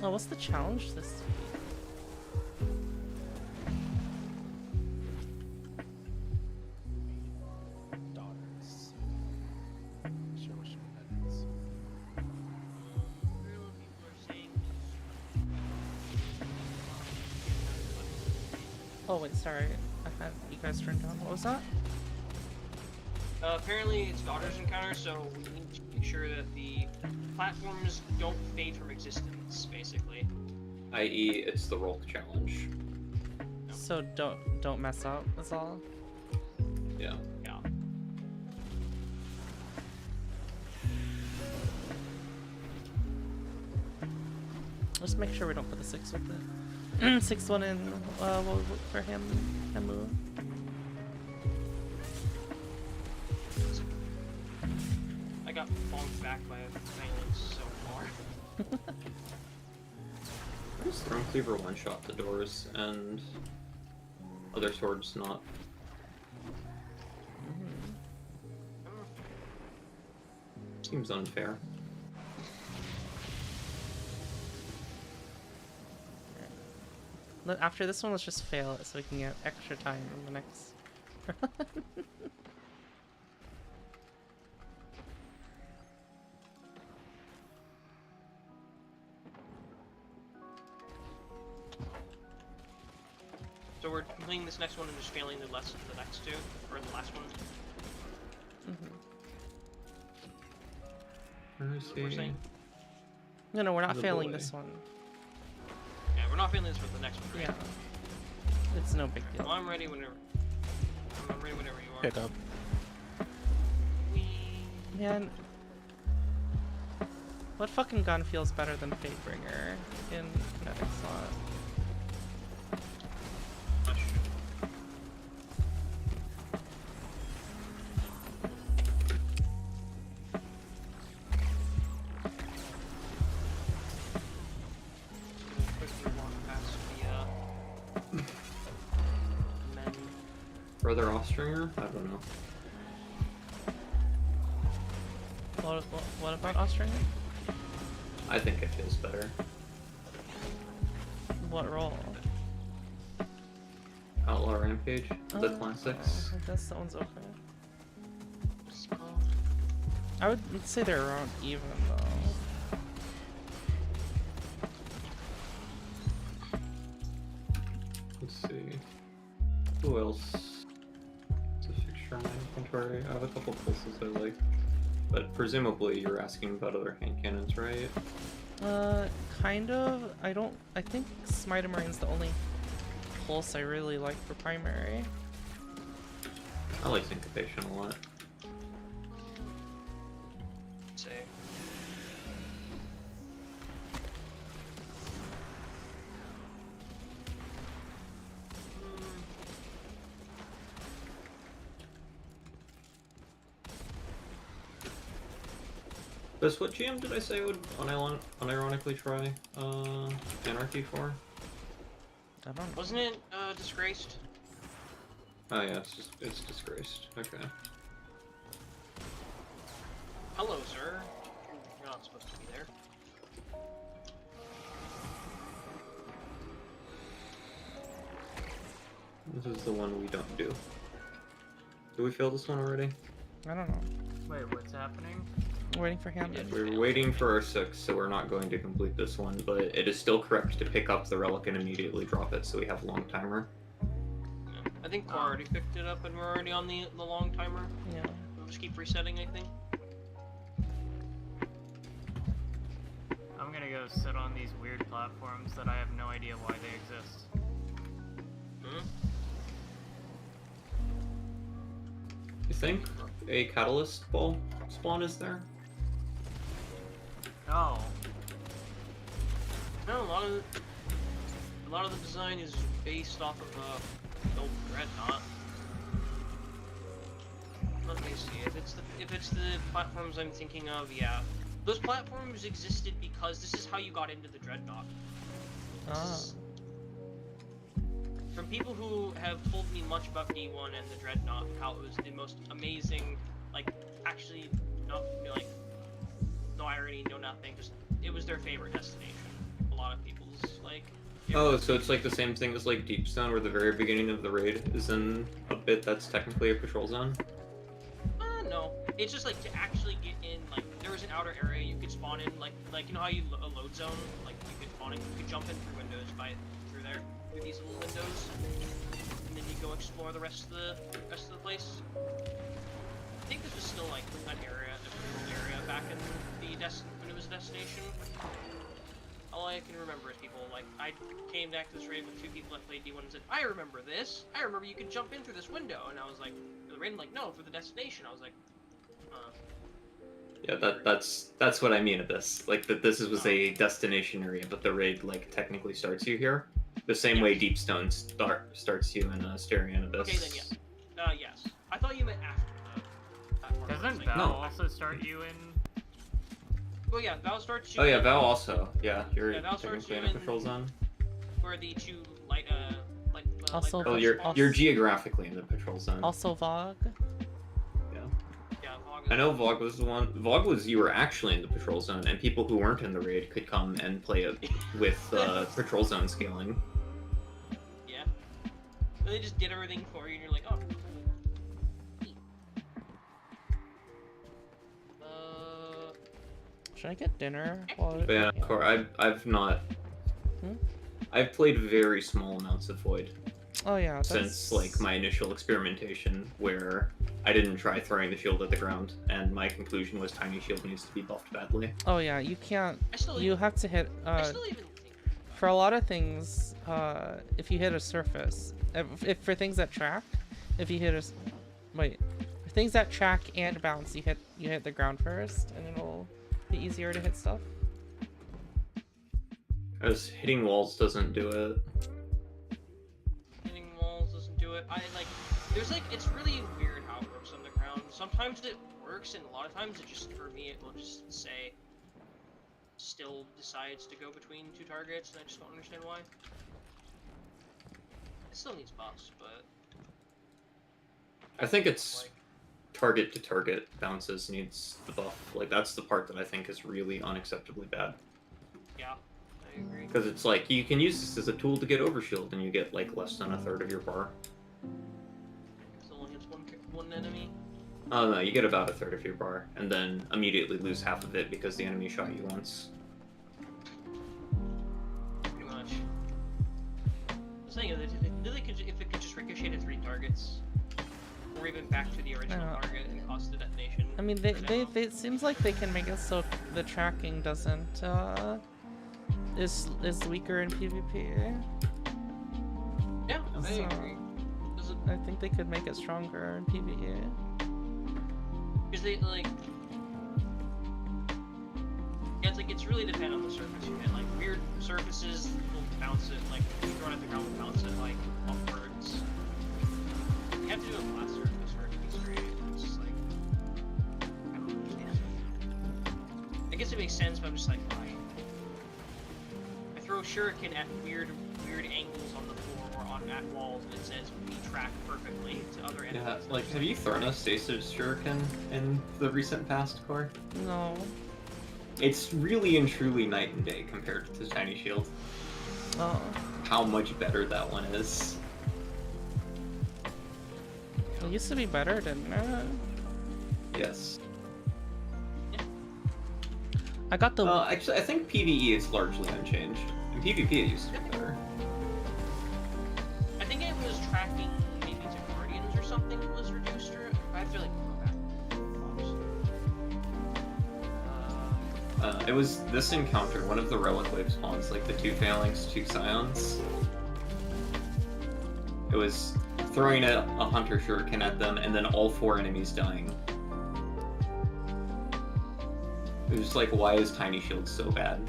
Oh, what's the challenge this week? Daughters. Sure what that is. Oh wait, sorry. I had you guys turned on. What was that? Apparently it's Daughter's Encounter, so we need to make sure that the platforms don't fade from existence, basically. I.e., it's the roll challenge. So don't mess up. That's all. Yeah. Yeah. Just make sure we don't put the 6th with it. 6th one in for him. Hemu. I got bonked back by violence so far. Does Throne Cleaver one-shot the doors and other swords not? Seems unfair. After this one, let's just fail it so we can get extra time in the next. So we're completing this next one and just failing the next two, or the last one. Where is Is what we're he? saying? No, we're not The failing boy. this one. Yeah, we're not failing this for the next one, right? Yeah. It's no big deal. Well, I'm ready whenever. I'm ready whenever you are. Pick up. Whee! Man, what fucking gun feels better than Fatebringer in kinetic slot? Quickly walk past the men. Brother Austringer? I don't know. What about Austringer? I think it feels better. What role? Outlaw Rampage, the Oh, classics. I guess that one's okay. Skull. I would say they're around even though. Let's see. Who else? It's a fixture in my inventory. I have a couple pulses I like. But presumably you're asking about other hand cannons, right? Kind of. I think Smiter Marine's the only pulse I really like for primary. I like Syncopation a lot. Say. That's what GM did I say I would unironically try Anarchy for? I don't know. Wasn't it disgraced? Oh yeah, it's disgraced. Okay. Hello, sir. You're not supposed to be there. This is the one we don't do. Do we fail this one already? I don't know. Wait, what's happening? I'm waiting for Hammond. We're waiting for our 6, so we're not going to complete this one, but it is still correct to pick up the relic and immediately drop it, so we have a long timer. I think we already picked it up and we're already on the long timer. Yeah. We'll just keep resetting, I think. I'm gonna go sit on these weird platforms that I have no idea why they exist. Hmm? You think a catalyst ball spawn is there? Oh. No, a lot of the design is based off of the old Dreadnought. Let me see if it's the platforms I'm thinking of. Yeah, those platforms existed because this is how you got into the Dreadnought. From people who have told me much about D1 and the Dreadnought, how it was the most amazing, like, actually, not, like, no irony, no nothing, just, it was their favorite destination. A lot of people's, like... Oh, so it's like the same thing as like Deepstone, where the very beginning of the raid is in a bit that's technically a patrol zone? No. It's just, like, to actually get in, like, there was an outer area you could spawn in, like you know how you, a load zone? Like, you could spawn in, you could jump in through windows through there. These little windows, and then you go explore the rest of the place. I think this was still like an area, a patrol area back in the when it was a destination. All I can remember is people like I came back to this raid with 2 people that played D1 and said, "I remember this. I remember you can jump in through this window." And I was like, the raid like, "No, for the destination." I was like, Yeah, that's what I mean of this. Like that this was a destination area, but the raid like technically starts you here. The same way Deepstone starts you in Styrian Abyss. Okay, then yes. Yes. I thought you meant after the Doesn't Val also start you in? Oh yeah, Val starts you. Oh yeah, Val also. Yeah, you're Val technically in a patrol zone. Where the 2 Also, Oh, you're geographically in the patrol zone. Also Vogue. Yeah, I know Vogue was the one. Vogue was you were actually in the patrol zone, and people who weren't in the raid could come and play it with patrol zone scaling. Yeah. And they just did everything for you, and you're like, oh. Should I get dinner? But yeah, Cor, I've not. I've played very small amounts of Void. Oh yeah. Since like my initial experimentation, where I didn't try throwing the shield at the ground, and my conclusion was tiny shield needs to be buffed badly. Oh yeah, you can't. You have to hit. For a lot of things, if you hit a surface, if for things that track, if you hit a for things that track and bounce, you hit the ground first, and it'll be easier to hit stuff. As hitting walls doesn't do it. Hitting walls doesn't do it. It's really weird how it works on the ground. Sometimes it works, and a lot of times it just, for me, it will just say, still decides to go between 2 targets, and I just don't understand why. It still needs buffs, but... I think it's target to target bounces needs the buff. Like, that's the part that I think is really unacceptably bad. Yeah, I agree. Because it's like, you can use this as a tool to get overshield, and you get, like, less than a third of your bar. It only hits one enemy? Oh no, you get about a third of your bar, and then immediately lose half of it because the enemy shot you once. Pretty much. I was saying, if it could just ricochet to 3 targets, or even back to the original target and cause the detonation. I mean, it seems like they can make it so the tracking doesn't is weaker in PvP. Yeah, I agree. I think they could make it stronger in PvE. Because they like, yeah, it's really dependent on the surface you hit. Like weird surfaces will bounce it, like if you throw it at the ground, will bounce it like upwards. You have to do a flat surface for it to be straight. It's just like, I don't understand. guess it makes sense, but I'm just like, why? I throw a shuriken at weird angles on the floor or at walls, and it says we track perfectly to other enemies. Yeah, like, have you thrown a stasis shuriken in the recent past, Core? No. It's really and truly night and day compared to Tiny Shield. Oh. How much better that one is. It used to be better, didn't it? Yes. I got the. Actually, I think PvE is largely unchanged. In PvP, it used to be better. I think it was tracking maybe to Guardians or something. It was reduced, or I have to like go back. It was this encounter. One of the relic wave spawns, like the 2 phalanx, 2 scions. It was throwing a hunter shuriken at them, and then all 4 enemies dying. It was just like, why is Tiny Shield so bad?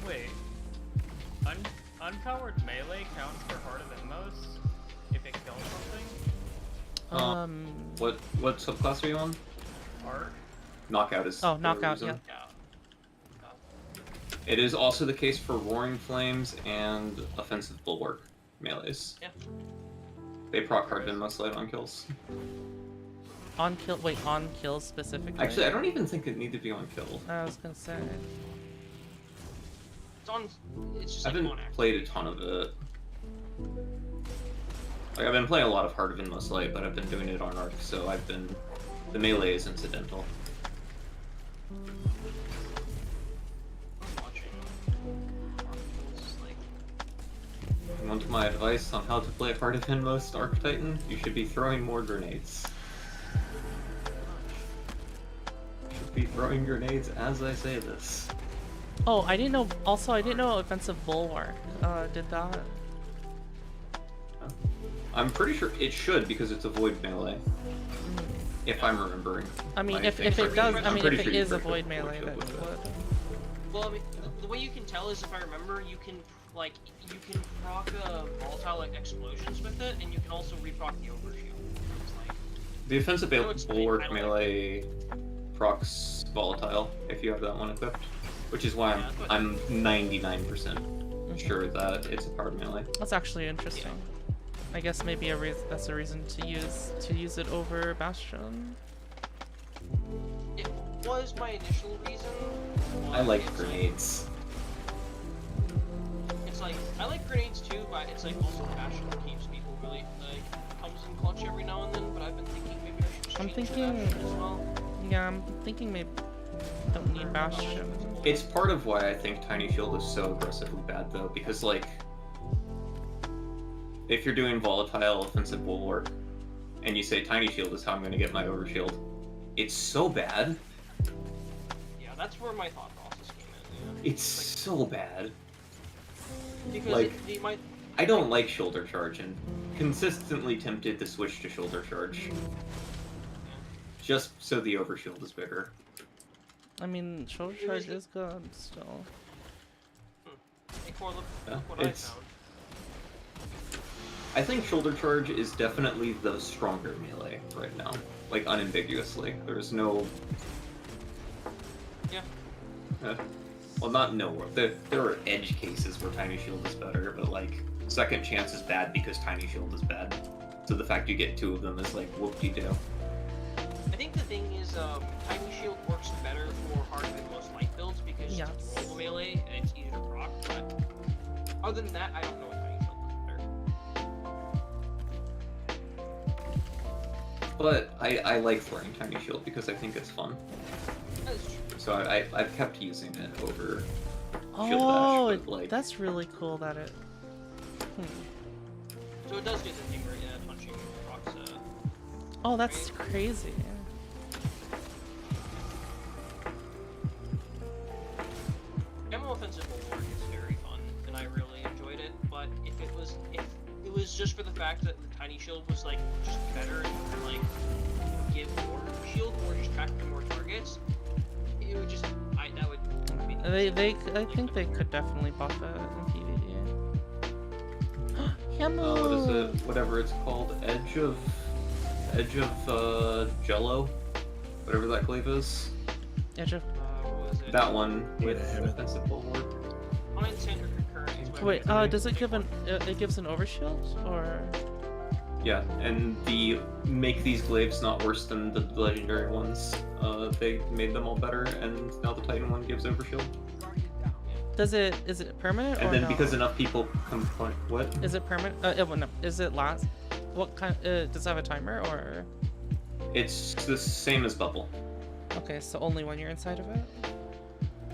Wait. Unpowered melee counts for Heart of Inmost if it kills something? What subclass are you on? Art? Knockout is. Oh, the knockout, reason. yeah. It is also the case for Roaring Flames and Offensive Bulwark melees. Yeah. They proc hard and most light on kills. On kill. Wait, on kills specifically? Actually, I don't even think it needed to be on kill. I was gonna say. It's on. It's just I like haven't on act. played a ton of it. Like, I've been playing a lot of Heart of Inmost Light, but I've been doing it on Arc, so I've been... The melee is incidental. I'm watching. Like, You want my advice on how to play Heart of Inmost Arc Titan? You should be throwing more grenades. You should be throwing grenades as I say this. Oh, I didn't know. Also, I didn't know Offensive Bulwark did that. I'm pretty sure it should because it's a void melee. If I'm remembering. I mean, my if things it does, correctly. I I'm mean, pretty if sure it you is a correctly void melee, would then with it it. would. well, I mean, the way you can tell is if I remember, you can proc volatile like explosions with it, and you can also reproc the overshield. It's like, The offensive I know it's bulwark kinda like- melee procs volatile if you have that one equipped, which is why I'm 99% sure that it's a powered melee. That's actually interesting. I guess maybe that's a reason to use it over Bastion. it was my initial reason. I like it's grenades. It's like I like grenades too, but it's like also Bastion keeps people really like comes in clutch every now and then. But I've been thinking maybe I should I'm change to thinking- Bastion as well. Yeah, I'm thinking maybe don't need Bastion. It's part of why I think Tiny Shield is so aggressively bad though, because like if you're doing volatile offensive bulwark and you say Tiny Shield is how I'm gonna get my overshield, it's so bad. Yeah, that's where my thought process came in. Yeah. It's so bad. Because like- they might. I don't like shoulder charge and consistently tempted to switch to shoulder charge. Just so the overshield is bigger. I mean, shoulder charge is good still. Look Yeah, what it's- I found. I think shoulder charge is definitely the stronger melee right now. Like, unambiguously. There's no... Yeah. Well, not no. There are edge cases where Tiny Shield is better, but like, second chance is bad because Tiny Shield is bad. So the fact you get 2 of them is like, whoop-de-doo. I think the thing is, Tiny Shield works better for harder than most light builds because Yes. it's a roll melee and it's easier to proc. But other than that, I don't know what Tiny Shield does better. But I like throwing Tiny Shield because I think it's fun. That is true. So I've kept using it over Shield Oh, Dash, but like... that's really cool that it. So it does do the thing where punching procs. Oh, that's crazy. Ammo offensive bulwark is very fun, and I really enjoyed it. But if it was just for the fact that the Tiny Shield was like just better and like give more shield or just track to more targets, it would just that would. I think they could definitely buff it in PvE. Hemu! what is it? Whatever it's called. edge of Jello, whatever that glaive is. Edge of. What was it? That one Wait with a minute. offensive bulwark. Unintent or concurrent. is what I Wait, mean. does it give an it gives an overshield or? Yeah, and the make these glaives not worse than the legendary ones. They made them all better, and now the Titan one gives overshield. Is it permanent And or then no? because enough people complain, what? Is it permanent? Well, no. Is it last? What kind? Does it have a timer or? It's the same as bubble. Okay, so only when you're inside of it.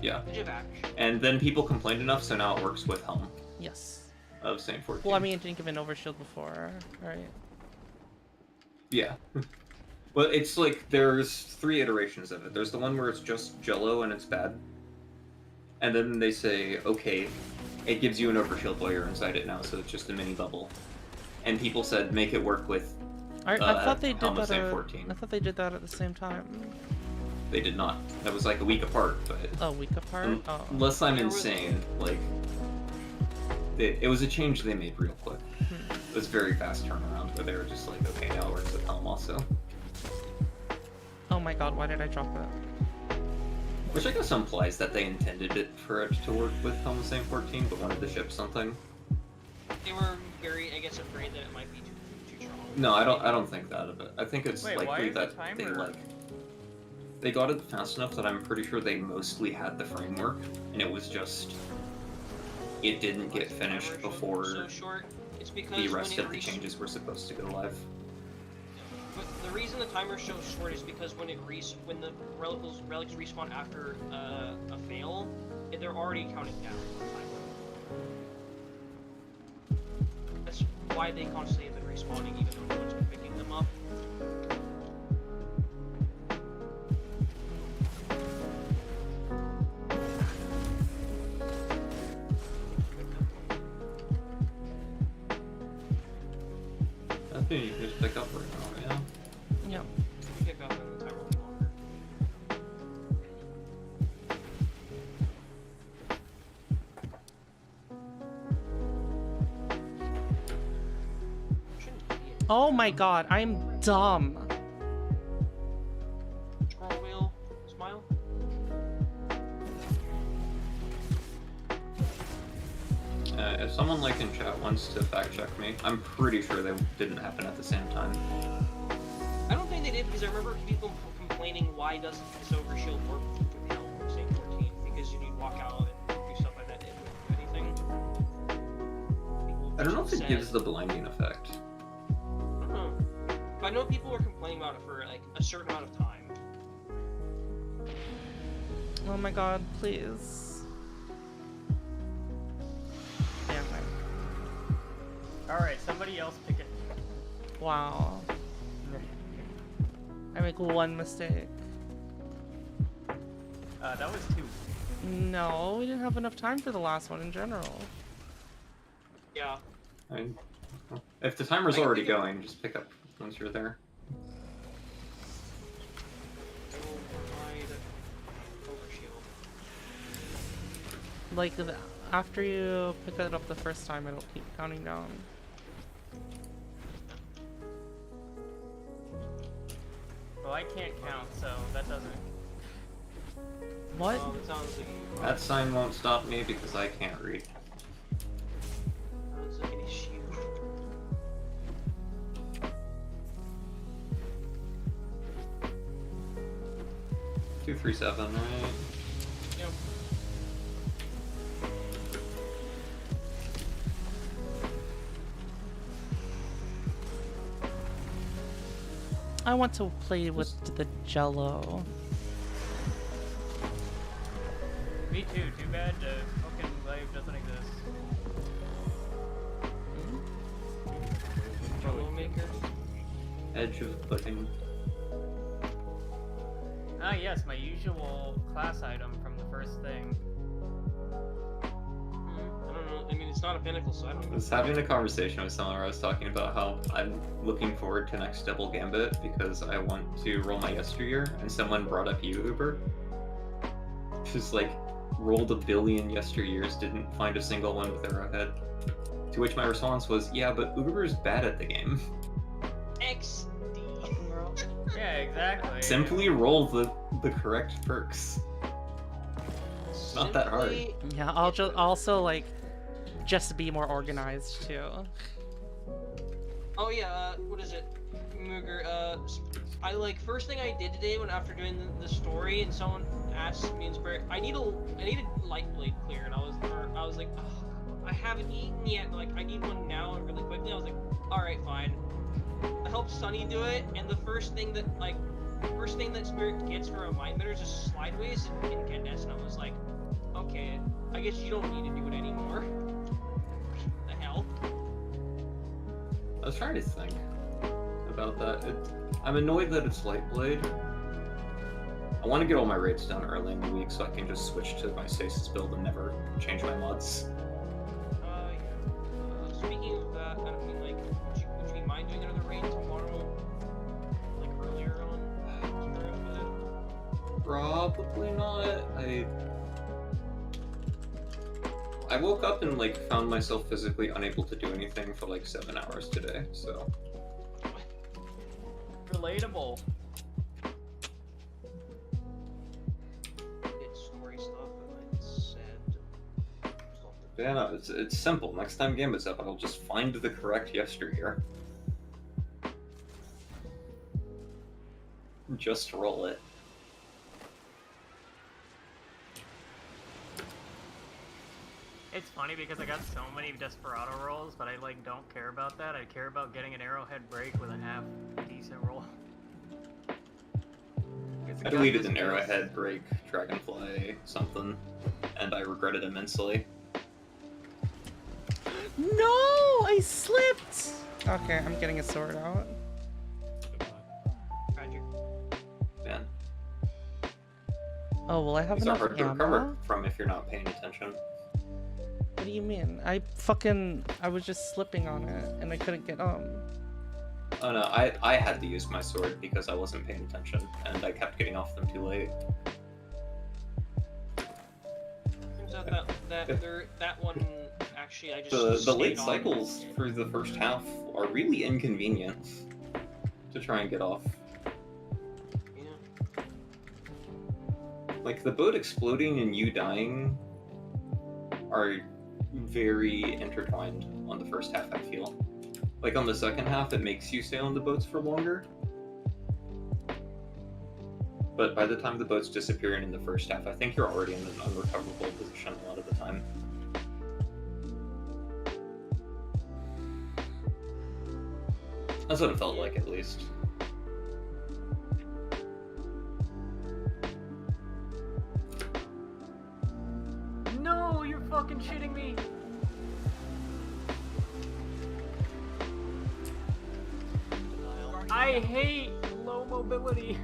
Yeah, Edge of action. and then people complained enough, so now it works with Helm Yes. of Saint 14. Well, I mean, it didn't give an overshield before, right? Yeah. Well, it's like there's 3 iterations of it. There's the one where it's just Jello and it's bad. And then they say, okay, it gives you an overshield while you're inside it now, so it's just a mini bubble. And people said, make it work with I thought they did Helm of that. Saint 14. I thought they did that at the same time. They did not. That was like a week apart, but A week apart. Oh. unless I'm There was- insane, like it was a change they made real quick. Hmm. It was very fast turnaround, where they were just like, okay, now it works with Helm also. Oh my God! Why did I drop it? Which I guess implies that they intended it for it to work with Helm of Saint 14, but wanted to ship something. They were very, I guess, afraid that it might be too strong. No, I don't think that of it. I think it's Wait, why likely is the that they timer- they got it fast enough that I'm pretty sure they mostly had the framework, and it was just it didn't get finished before So short. It's because the when rest it of the changes were supposed to go live. But the reason the timer is so short is because when when the relics respawn after a fail, they're already counting down the timer. That's why they constantly have been respawning, even though no one's been picking them up. I think you can just pick up right now, yeah. Yeah. Pick up and the timer will be longer. Shouldn't be it. Oh my God! I'm dumb. Scroll wheel, smile. If someone like in chat wants to fact check me, I'm pretty sure they didn't happen at the same time. I don't think they did because I remember people complaining why doesn't this overshield work with the Helm of Saint 14 because you need to walk out and do stuff like that. It wouldn't do anything. People I don't know if it said- gives the blinding effect. I don't know. But I know people were complaining about it for like a certain amount of time. Oh my God! Please. Damn it. Alright, somebody else pick it. Wow. I make one mistake. That was 2. No, we didn't have enough time for the last one in general. Yeah. If the timer's I can already pick up- going, just pick up once you're there. I will provide overshield. Like after you pick it up the first time, it'll keep counting down. Well, I can't count, so that doesn't. What? That sounds like That sign won't stop me because I can't read. sounds like an issue. 237, right? Yep. I want to play with the Jello. Me too, too bad the fucking glaive doesn't exist. Jello maker. Edge of pudding. Ah yes, my usual class item from the first thing. I don't know. I mean, it's not a pinnacle, so I don't I know. was having a conversation with someone where I was talking about how I'm looking forward to next double gambit because I want to roll my yesteryear, and someone brought up Uber. Just like rolled a billion yesteryears, didn't find a single one with Arrowhead. To which my response was, yeah, but Uber's bad at the game. XD. Exactly. Simply roll the correct perks. It's not that hard. Simply- Yeah, I'll just also like just be more organized too. Oh yeah, what is it? Mooger, I like first thing I did today when after doing the story and someone asked me in spirit, I need a light blade clear, and I was like, oh, I haven't eaten yet. Like I need one now and really quickly. I was like, all right, fine. I helped Sunny do it, and the first thing that Spirit gets for a mind bender is just slideways and incandescent. And I was like, okay, I guess you don't need to do it anymore. The hell. I was trying to think about that. I'm annoyed that it's Lightblade. I want to get all my raids done early in the week so I can just switch to my stasis build and never change my mods. Yeah. Speaking of that, I don't mean like, would you mind doing another raid tomorrow? Like earlier on? Probably not. I woke up and like found myself physically unable to do anything for like 7 hours today, so. Relatable. It's story stuff and it's sad. Yeah, no, it's simple. Next time Gambit's up, I'll just find the correct yesteryear. Just roll it. It's funny because I got so many Desperado rolls, but I like don't care about that. I care about getting an arrowhead break with a half decent roll. I deleted an arrowhead break, dragonfly, something, and I regret it immensely. No, I slipped. Okay, I'm getting a sword out. Roger. Man, Oh, will I have these are enough hard to ammo? recover from if you're not paying attention. What do you mean? I was just slipping on it and I couldn't get Oh no, I had to use my sword because I wasn't paying attention, and I kept getting off them too late. Turns out that one actually I just The late stayed on. cycles for the first half are really inconvenient to try and get off. Yeah. Like the boat exploding and you dying are very intertwined on the first half, I feel. Like on the second half, it makes you stay on the boats for longer. But by the time the boats disappear in the first half, I think you're already in an unrecoverable position a lot of the time. That's what it felt like, at least. No, you're fucking shitting me. I hate low mobility.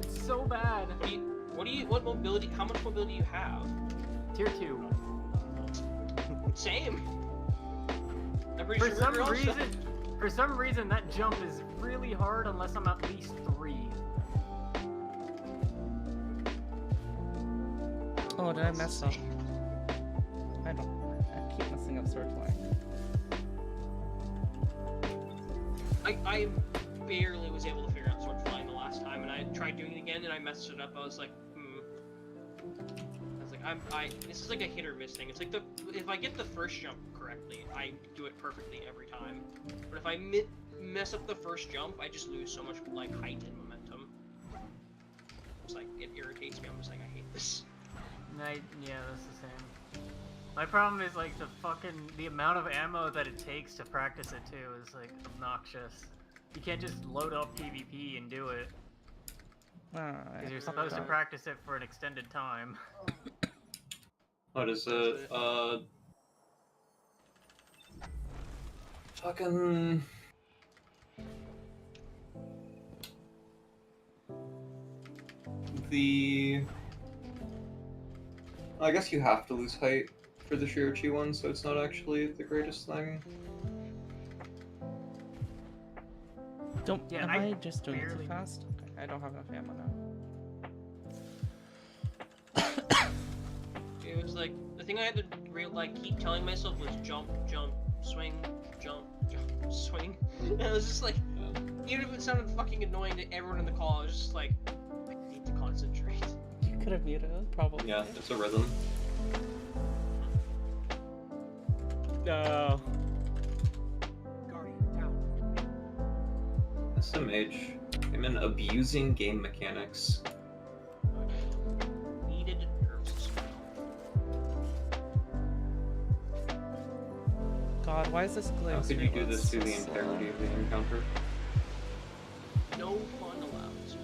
It's so bad. What mobility? How much mobility do you have? Tier 2. Same. I'm pretty For sure some we're all reason, for some reason, that jump is really hard unless I'm at least 3. Oh, did I mess up? I keep messing up sword flying. I barely was able to figure out sword flying the last time, and I tried doing it again, and I messed it up. I was like, I was like, this is like a hit or miss thing. It's like if I get the first jump correctly, I do it perfectly every time. But if I mess up the first jump, I just lose so much like height and momentum. It's like it irritates me. I'm just like, I hate this. Yeah, that's the same. My problem is like the amount of ammo that it takes to practice it too is like obnoxious. You can't just load up PvP and do it. Because you're supposed to practice it for an extended time. What is it? Fucking... I guess you have to lose height for the Shiraichi one, so it's not actually the greatest thing. Am I just doing it too fast? Okay, I don't have enough ammo now. It was like the thing I had to keep telling myself was jump, jump, swing, jump, jump, swing. And I was just like, even if it sounded fucking annoying to everyone in the call, I was just like, I need to concentrate. You could have muted, probably. Yeah, it's a rhythm. No. SMH. I'm in abusing game mechanics. Needed nerves as well. God, why is this glitch? How could you do this through the entirety of the encounter? No fun allowed, Smile.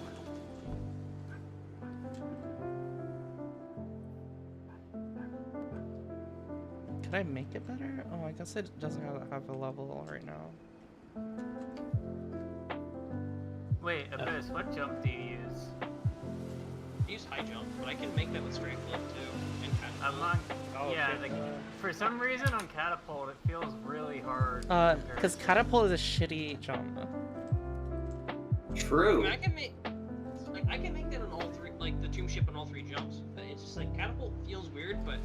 Can I make it better? Oh, I guess it doesn't have a level right now. Wait, Abyss, what jump do you use? I use high jump, but I can make that with straight flip too. And I'm on. Yeah, like, for some reason on catapult it feels really hard. Because catapult is a shitty jump. True. I can make that on all three, like the tomb ship on all three jumps. But it's just like catapult feels weird, but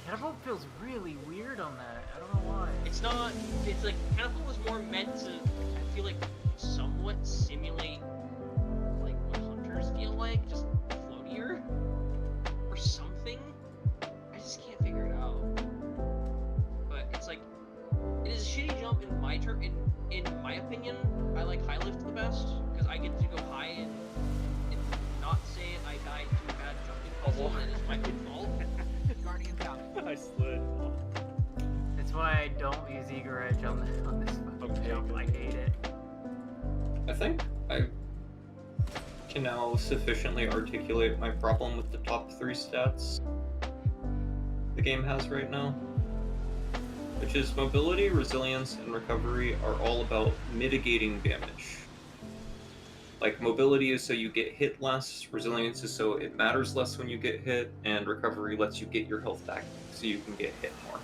Catapult feels really weird on that. I don't know why. it's not. It's like catapult was more meant to, I feel like, somewhat simulate like what hunters feel like, just floatier or something. I just can't figure it out. But it's like it is a shitty jump in my in my opinion. I like high lift the best because I get to go high and not say I died to a bad jumping puzzle and it's my own fault. Guardian down. I slid. That's why I don't use Eager Edge on this fucking jump. I hate it. I think I can now sufficiently articulate my problem with the top 3 stats the game has right now. Which is mobility, resilience, and recovery are all about mitigating damage. Like, mobility is so you get hit less, resilience is so it matters less when you get hit, and recovery lets you get your health back so you can get hit more.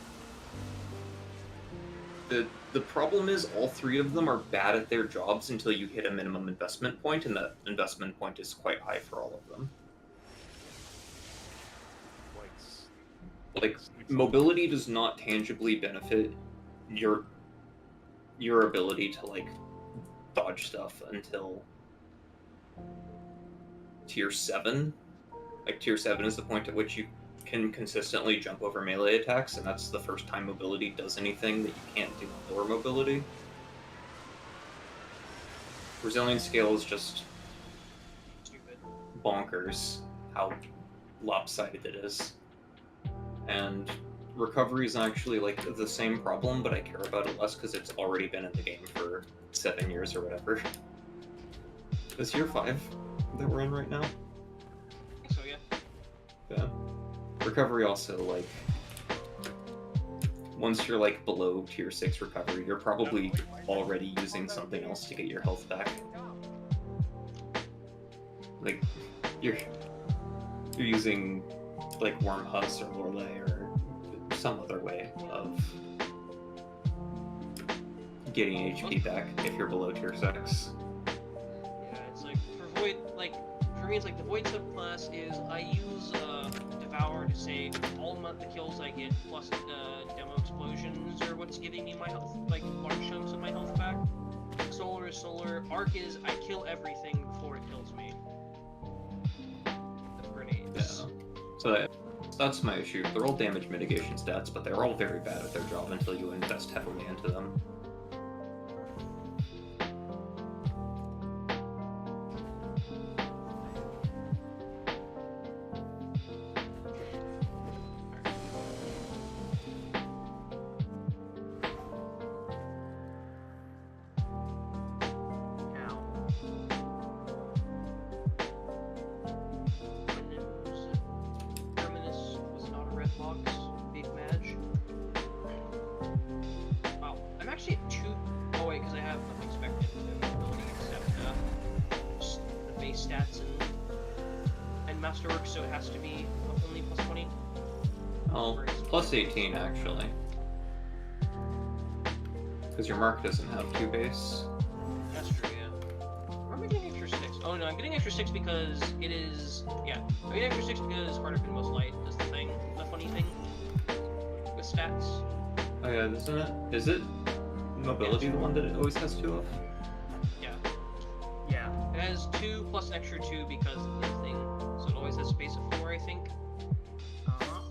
The problem is all 3 of them are bad at their jobs until you hit a minimum investment point, and that investment point is quite high for all of them. Like, mobility does not tangibly benefit your ability to, like, dodge stuff until tier 7. Like, tier 7 is the point at which you can consistently jump over melee attacks, and that's the first time mobility does anything that you can't do with lower mobility. Resilience scale is just Stupid. bonkers how lopsided it is. And recovery is actually like the same problem, but I care about it less because it's already been in the game for 7 years or whatever. Is year 5 that we're in right now? I think so, yeah. Yeah. Recovery also, like, once you're like below tier 6 recovery, you're probably already using something else to get your health back. Like, you're using like Worm Husk or Lorelei or some other way of getting HP back if you're below tier 6. Yeah, it's like for Void, like for me, it's like the Void subclass is I use Devour to save all the kills I get plus demo explosions or what's giving me my health, like large chunks of my health back. Solar is solar. Arc is I kill everything before it kills me. The grenades. Yeah. So that's my issue. They're all damage mitigation stats, but they're all very bad at their job until you invest heavily into them. Terminus was not a red box. Big Madge. Wow, I'm actually at 2. Oh wait, because I have unexpected ability except just the base stats and Masterwork, so it has to be only plus 20. Oh, plus 18 actually. Because your mark doesn't have 2 base. That's true, yeah. Or am I getting extra 6? Oh no, I'm getting extra 6 because it is. Yeah, I'm getting extra 6 because Harder than Most Light is the thing, the funny thing with stats. Oh yeah, isn't it? Is it mobility the one that it always has 2 of? Yeah. says 2 plus extra 2 because of the thing. So it always has space of 4, I think. Uh-huh.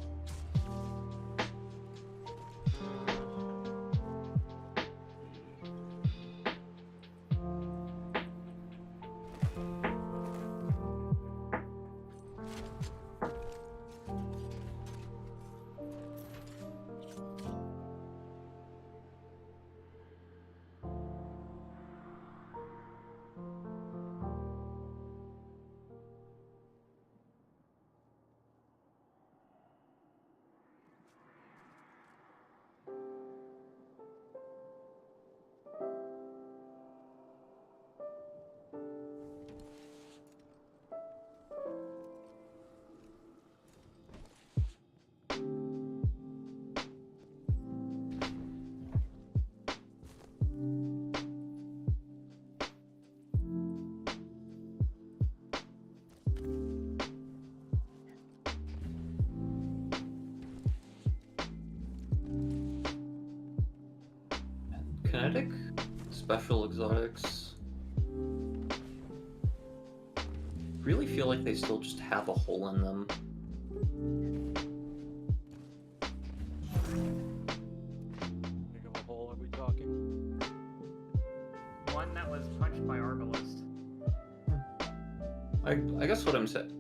Kinetic? Special exotics. Really feel like they still just have a hole in them. Big of a hole are we talking? One that was punched by Arbalest. I guess what I'm saying,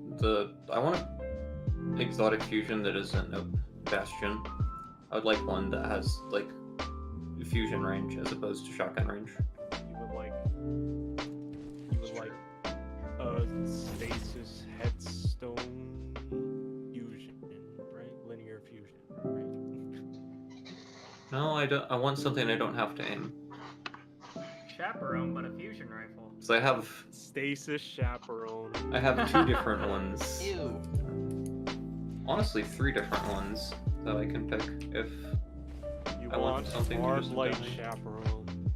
I want an exotic fusion that isn't a bastion. I would like one that has like fusion range as opposed to shotgun range. You would like stasis headstone fusion, right? Linear fusion, right? No, I don't. I want something I don't have to aim. Chaperone, but a fusion rifle. So I have Stasis chaperone. 2 different ones. Ew. Honestly, 3 different ones that I can pick if You I want want something to hard just light die. chaperone.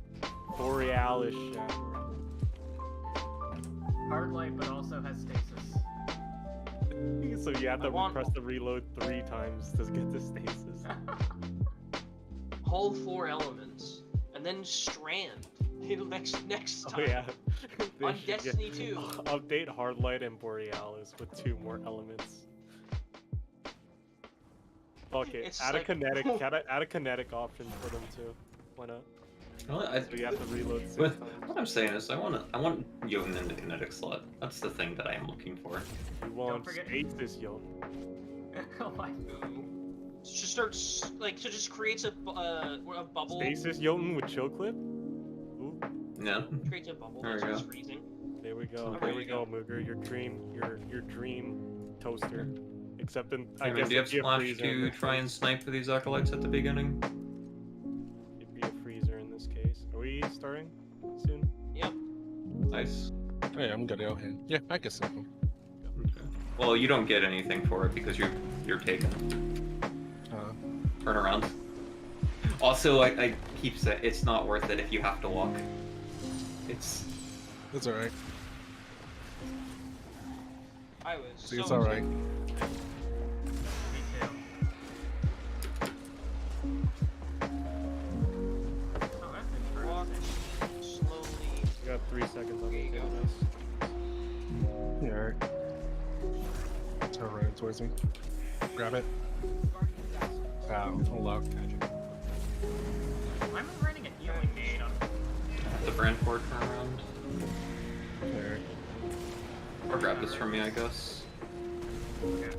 Borealis chaperone. Hard light, but also has stasis. So you have to I want- press the reload 3 times to get the stasis. Hold 4 elements. And then strand. next Oh time. yeah. They On should get- Destiny 2. Update Hardlight and Borealis with 2 more elements. Okay, It's add like- a kinetic, add a kinetic option for them too. Why not? Well, So you have to reload 6 what times. I'm saying is I want Jotun in the kinetic slot. That's the thing that I am looking for. You want forget- Stasis Jotun. Oh my. Just starts like so just creates a bubble. Stasis Jotun with chill clip? Ooh, No. Creates a bubble There that we starts go. freezing. there we go. Oh, There there we you go, go. Mooger. Your dream toaster. Except in, I I mean, guess do you have it'd be a Splash freezer in to this try and case. snipe these acolytes at the beginning? It'd be a freezer in this case. Are we starting soon? Yep. Nice. Hey, I'm good. Okay. Yeah, I guess so. Okay. Well, you don't get anything for it because you're taken. Turn around. Also, I keep saying it's not worth it if you have to walk. It's It's alright. I was. See, so it's alright. Me too. Oh, that's Walk interesting. slowly. You got 3 seconds on There you this. go. Yeah, alright. Turn right towards me. Grab it. Hold up. Why am I running a healing gate on? the brand port turn around. Alright. Or grab this from me, I guess. Okay.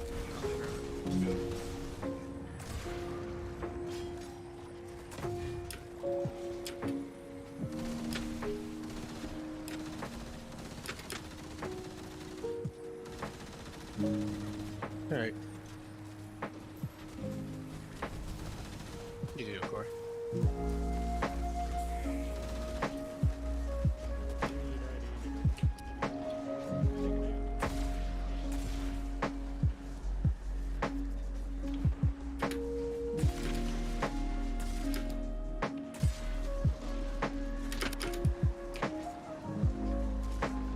Alright. You do, Corey.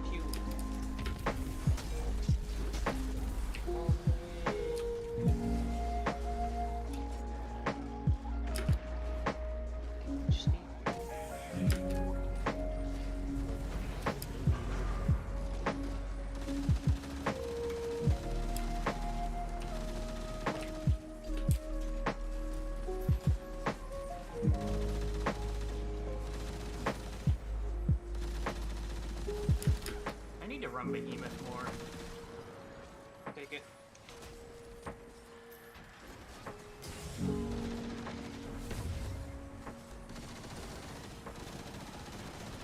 Cute.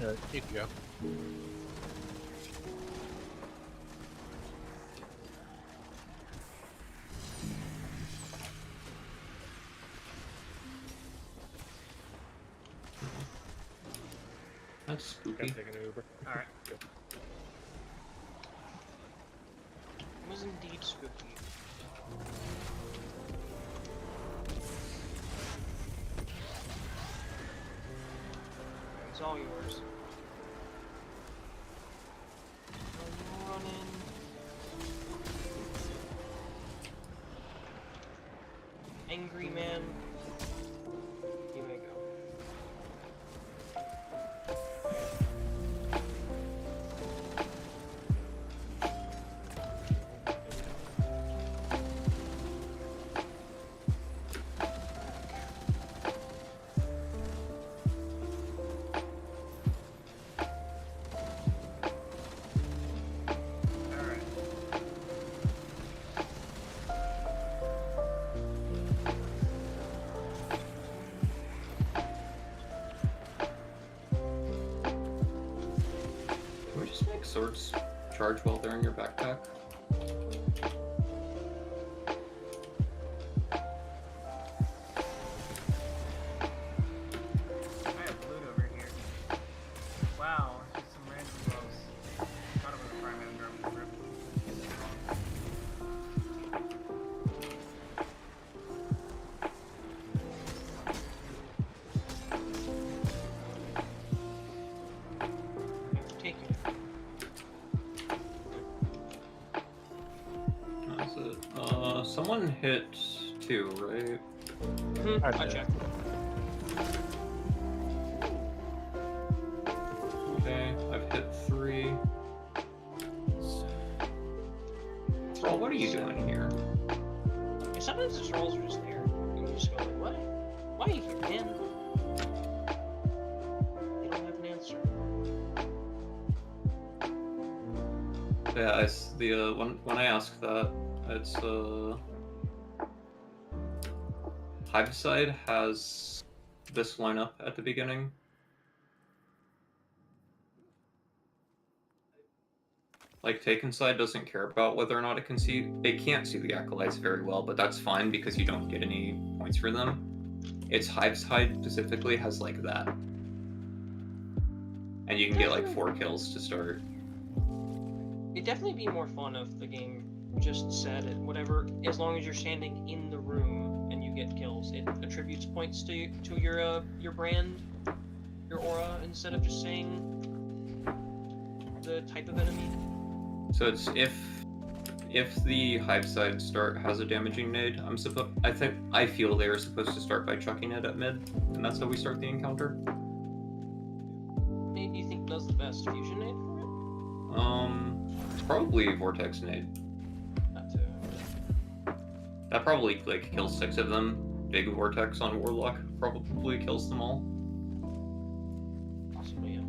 Here you go. That's spooky. I'm taking an Uber. Alright. It was indeed spooky. It's all yours. I'm running. Angry man. You may go. Alright. Can we just make swords charge while they're in your backpack? I have loot over here. Wow, just some random gloves. Thought it was a primary drum grip. Take it. That's it. Someone hit 2, right? I I did. checked. Okay, I've hit 3. Well, what are you doing here? Yeah, sometimes the trolls are just there. And you just go like, what? Why are you here, man? They don't have an answer. Yeah, when I ask that, it's Hiveside has this lineup at the beginning. Like Taken Side doesn't care about whether or not it can see. It can't see the acolytes very well, but that's fine because you don't get any points for them. It's Hiveside specifically has like that, and you can get like 4 kills to start. It'd definitely be more fun if the game just said it, whatever, as long as you're standing in the room and you get kills, it attributes points to your brand, your aura, instead of just saying the type of enemy. So it's if the Hiveside start has a damaging nade, I feel they are supposed to start by chucking it at mid, and that's how we start the encounter. Maybe you think does the best fusion nade for it? It's probably Vortex nade. Not to. That probably like kills 6 of them. Big Vortex on Warlock probably kills them all. Possibly, yeah.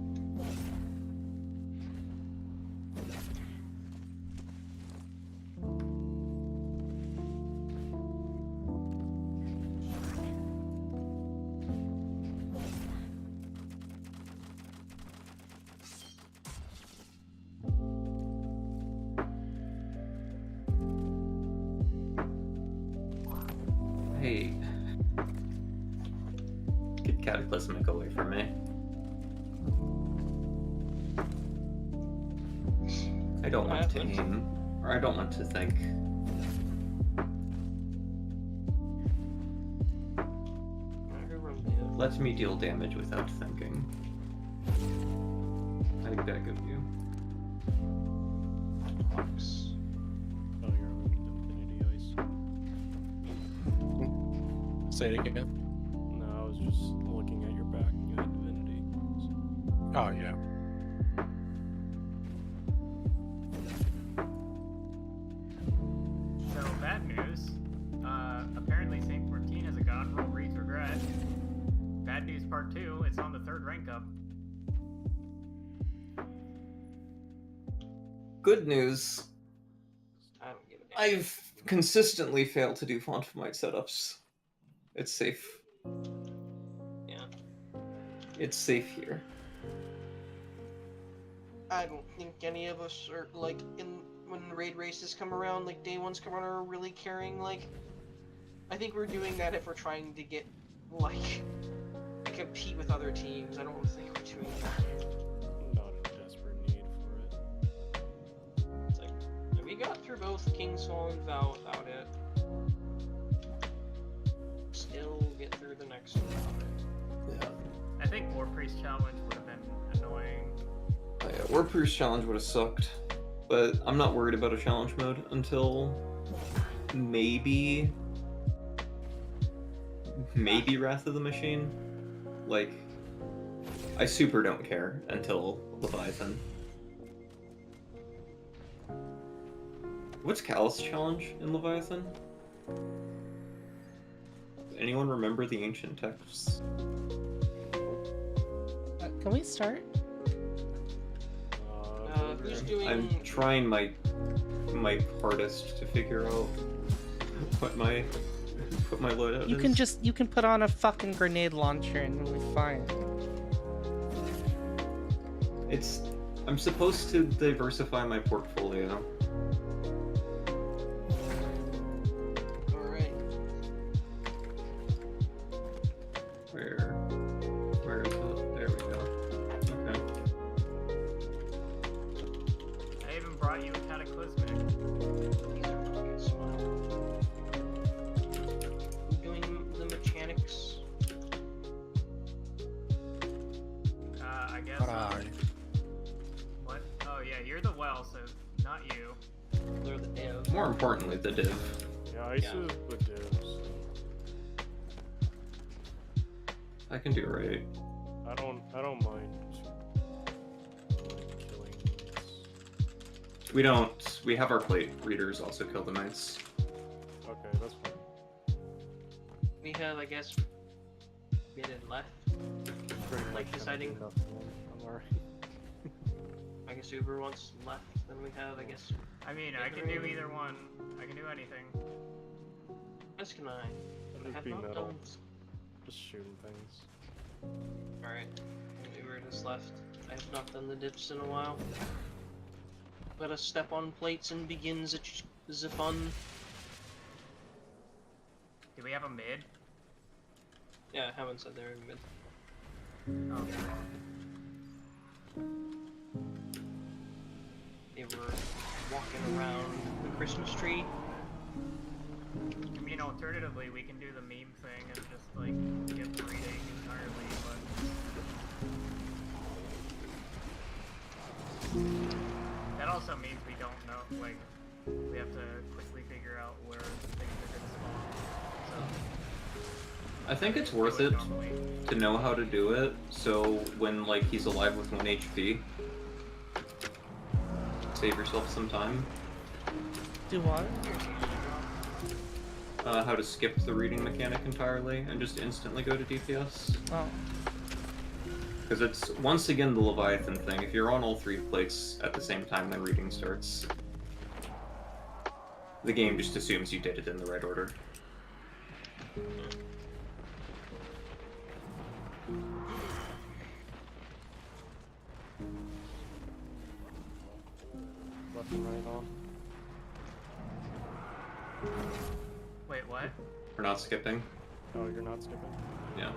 Hey. Get Cataclysmic away from me. I don't want to aim, or I don't want to think. Let me deal damage without thinking. I beg of you. Box. Oh, you're on Infinity Ice. Say it again. No, I was just looking at your back and you had Divinity. Oh yeah. So, bad news. Apparently St. 14 has a god roll breeds regret. Bad news part 2, it's on the 3rd rank up. Good news. I don't give a damn. I've consistently failed to do Font of Might setups. It's safe. Yeah. It's safe here. I don't think any of us are like when raid races come around, like day ones come around, are really caring. Like, I think we're doing that if we're trying to get like compete with other teams. I don't think we're doing that. Not in desperate need for it. It's like we got through both King's Fall and Vow without it. Still get through the next one without it. Yeah. I think War Priest Challenge would have been annoying. Oh, yeah, War Priest Challenge would have sucked. But I'm not worried about a challenge mode until maybe Wrath of the Machine. Like, I super don't care until Leviathan. What's Callous Challenge in Leviathan? Does anyone remember the ancient texts? Can we start? Who's doing? I'm trying my hardest to figure out what my loadout You is. can put on a fucking grenade launcher and we'll be fine. I'm supposed to diversify my portfolio. Alright. Where is it? There we go. Okay. I even brought you a Cataclysmic. These are fucking small. I'm doing the mechanics. I guess. Alright. What? Oh yeah, you're the well, so not you. They're the div. More importantly, the div. Yeah, I used to with divs. I can do it right. I don't mind like, killing these. We have our plate readers also kill the knights. Okay, that's fine. We have, I guess, mid and left. Pretty Like much deciding- enough for them. I'm alright. I guess Uber wants left. Then we have, I guess. I mean, I can do either one. I can do anything. As can I. I'll I just have be not metal. done. Just shooting things. Alright. Uber is left. I have not done the dips in a while. Let us step on plates and begin the fun. Do we have a mid? Yeah, I haven't said they're in mid. Okay. They were walking around the Christmas tree. I mean, alternatively, we can do the meme thing and just like get breeding entirely, but that also means we don't know. Like, we have to quickly figure out where things are gonna spawn. So I think it's worth it to know how to do it, so when like he's alive with 1 HP, save yourself some time. Do what? How to skip the reading mechanic entirely and just instantly go to DPS. Oh. Because it's, once again, the Leviathan thing. If you're on all 3 plates at the same time when reading starts, the game just assumes you did it in the right order. Left and right on. wait, what? We're not skipping. Oh, you're not skipping? Yeah.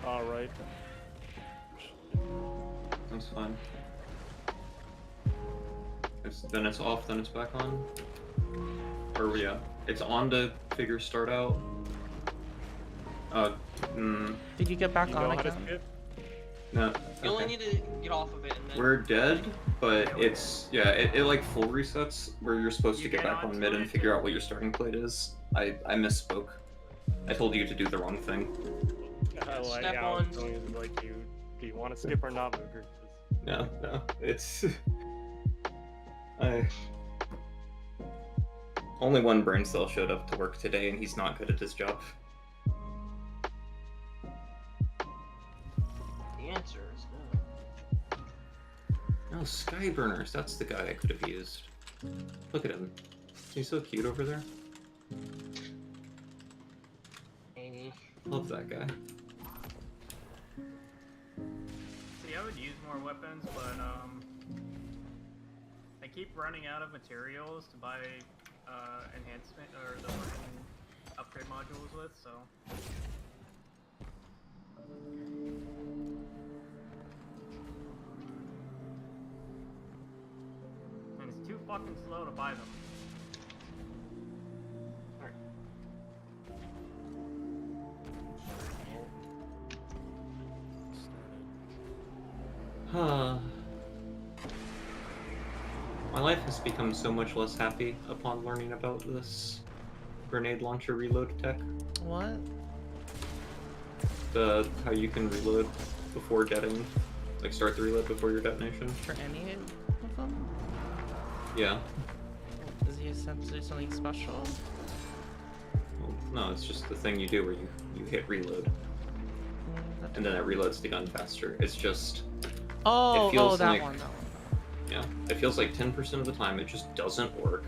Alright. That's fine. Then it's off, then it's back on. Or yeah, it's on to figure start out. Did you get back You on know how to again? skip? No. You only Okay. need to get off of it and then. We're dead, but it's, yeah, it like full resets where you're supposed You to get get back on onto mid and it figure and- out what your starting plate is. I misspoke. I told you to do the wrong thing. Like, Step yeah, I on. was going to, like, do you want to skip or not, Mooger? No, it's... Only one brain cell showed up to work today and he's not good at his job. The answer is no. No, Skyburners, that's the guy I could have used. Look at him. He's so cute over there. Maybe. Love that guy. See, I would use more weapons, but I keep running out of materials to buy enhancement or the fucking upgrade modules with, so. And it's too fucking slow to buy them. Huh. My life has become so much less happy upon learning about this grenade launcher reload tech. What? How you can reload before getting, like start the reload before your detonation. For any of them? Yeah. Is he essentially something special? Well, no, it's just the thing you do where you hit reload. And then it reloads the gun faster. It's just... Oh, it feels that like, one. Yeah, it feels like 10% of the time it just doesn't work.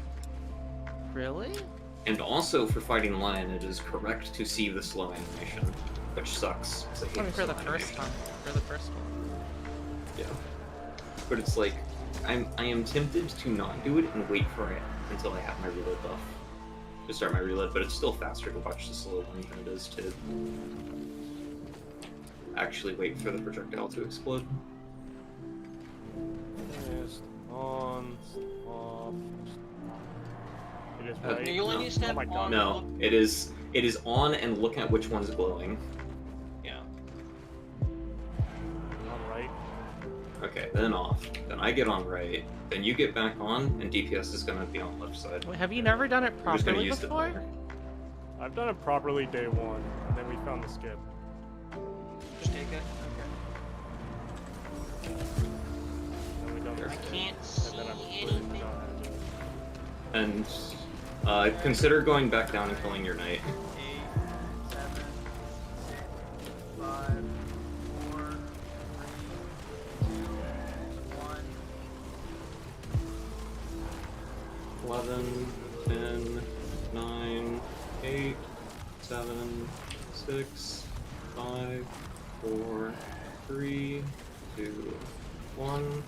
Really? And also for fighting Lion, it is correct to see the slow animation, which sucks. 'Cause I hate I mean, for the slow first animation. time. For the first one. Yeah. But it's like, I am tempted to not do it and wait for it until I have my reload buff to start my reload, but it's still faster to watch the slow one than it is to actually wait for the projectile to explode. Yes, on, off. It is Uh, right. You only need to step Oh my god. on. No, it is on and look at which one's glowing. Yeah. On right. Okay, then off. Then I get on right. Then you get back on, and DPS is gonna be on left side. Wait, have you never done it We're just gonna properly use the before? timer. I've done it properly day one, and then we found the skip. Just take it. Then we done the I skip, can't and see then I'm anything. And consider going back down and killing your knight. 8, 7, 6, 5, 4, 3, 2, 1. 11, 10, 9, 8, 7, 6, 5, 4, 3, 2, 1.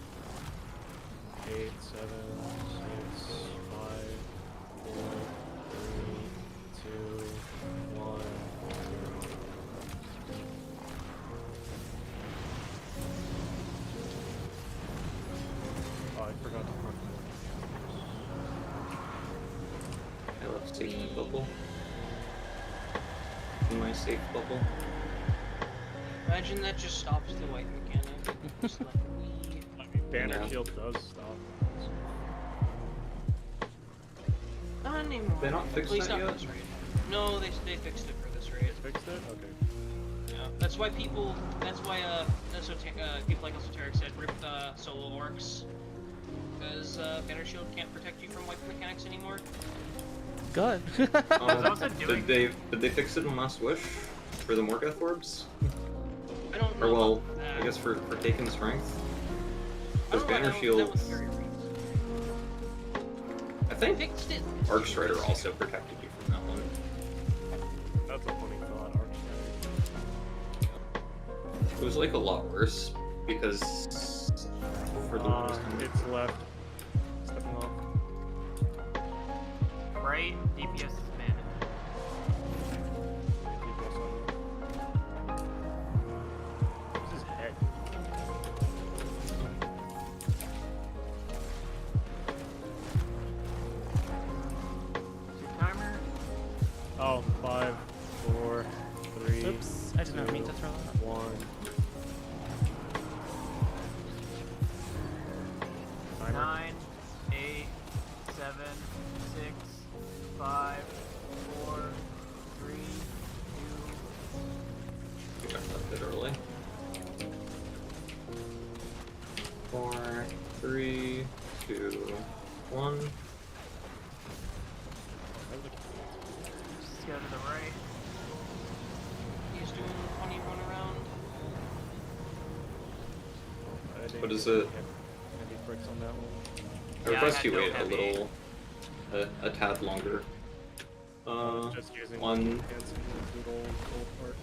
8, 7, 6, 5, 4, 3, 2, 1. Oh, I forgot to mark I left safety bubble. In my safe bubble. Imagine that just stops the white mechanic. Just like we. I mean, banner Yeah. shield does stop. Not anymore. They not At fixed least that not for yet? this raid. No, they fixed it for this raid. Fixed it? Okay. Yeah. That's why people. That's why people like Esoteric said rip solo orcs. Because Banner Shield can't protect you from white mechanics anymore. Good. Did they fix it in Last Wish for the Morgoth orbs? I don't know. Or well, about that. I guess for taking strength. I Because don't know Banner about that Shield, with Fury Rings. I think Fixed it. Arcstrider also protected you from that one. That's a funny thought, Archfighter. It was like a lot worse because for the It's left. Stepping off. Right, DPS is managed. DPS on. What's his head? Timer. Oh, 5, 4, 3. Oops, I did not mean to throw that up. 1. Timer. 9, 8, 7, 6, 5, 4, 3, 2. You got that bit early. 4, 3, 2, 1. Just go to the right. He's doing the funny run around. What is it? Heavy bricks on that one. I Yeah, I request had you no wait heavy. a little, a tad longer. Just using one. hands and do the old part.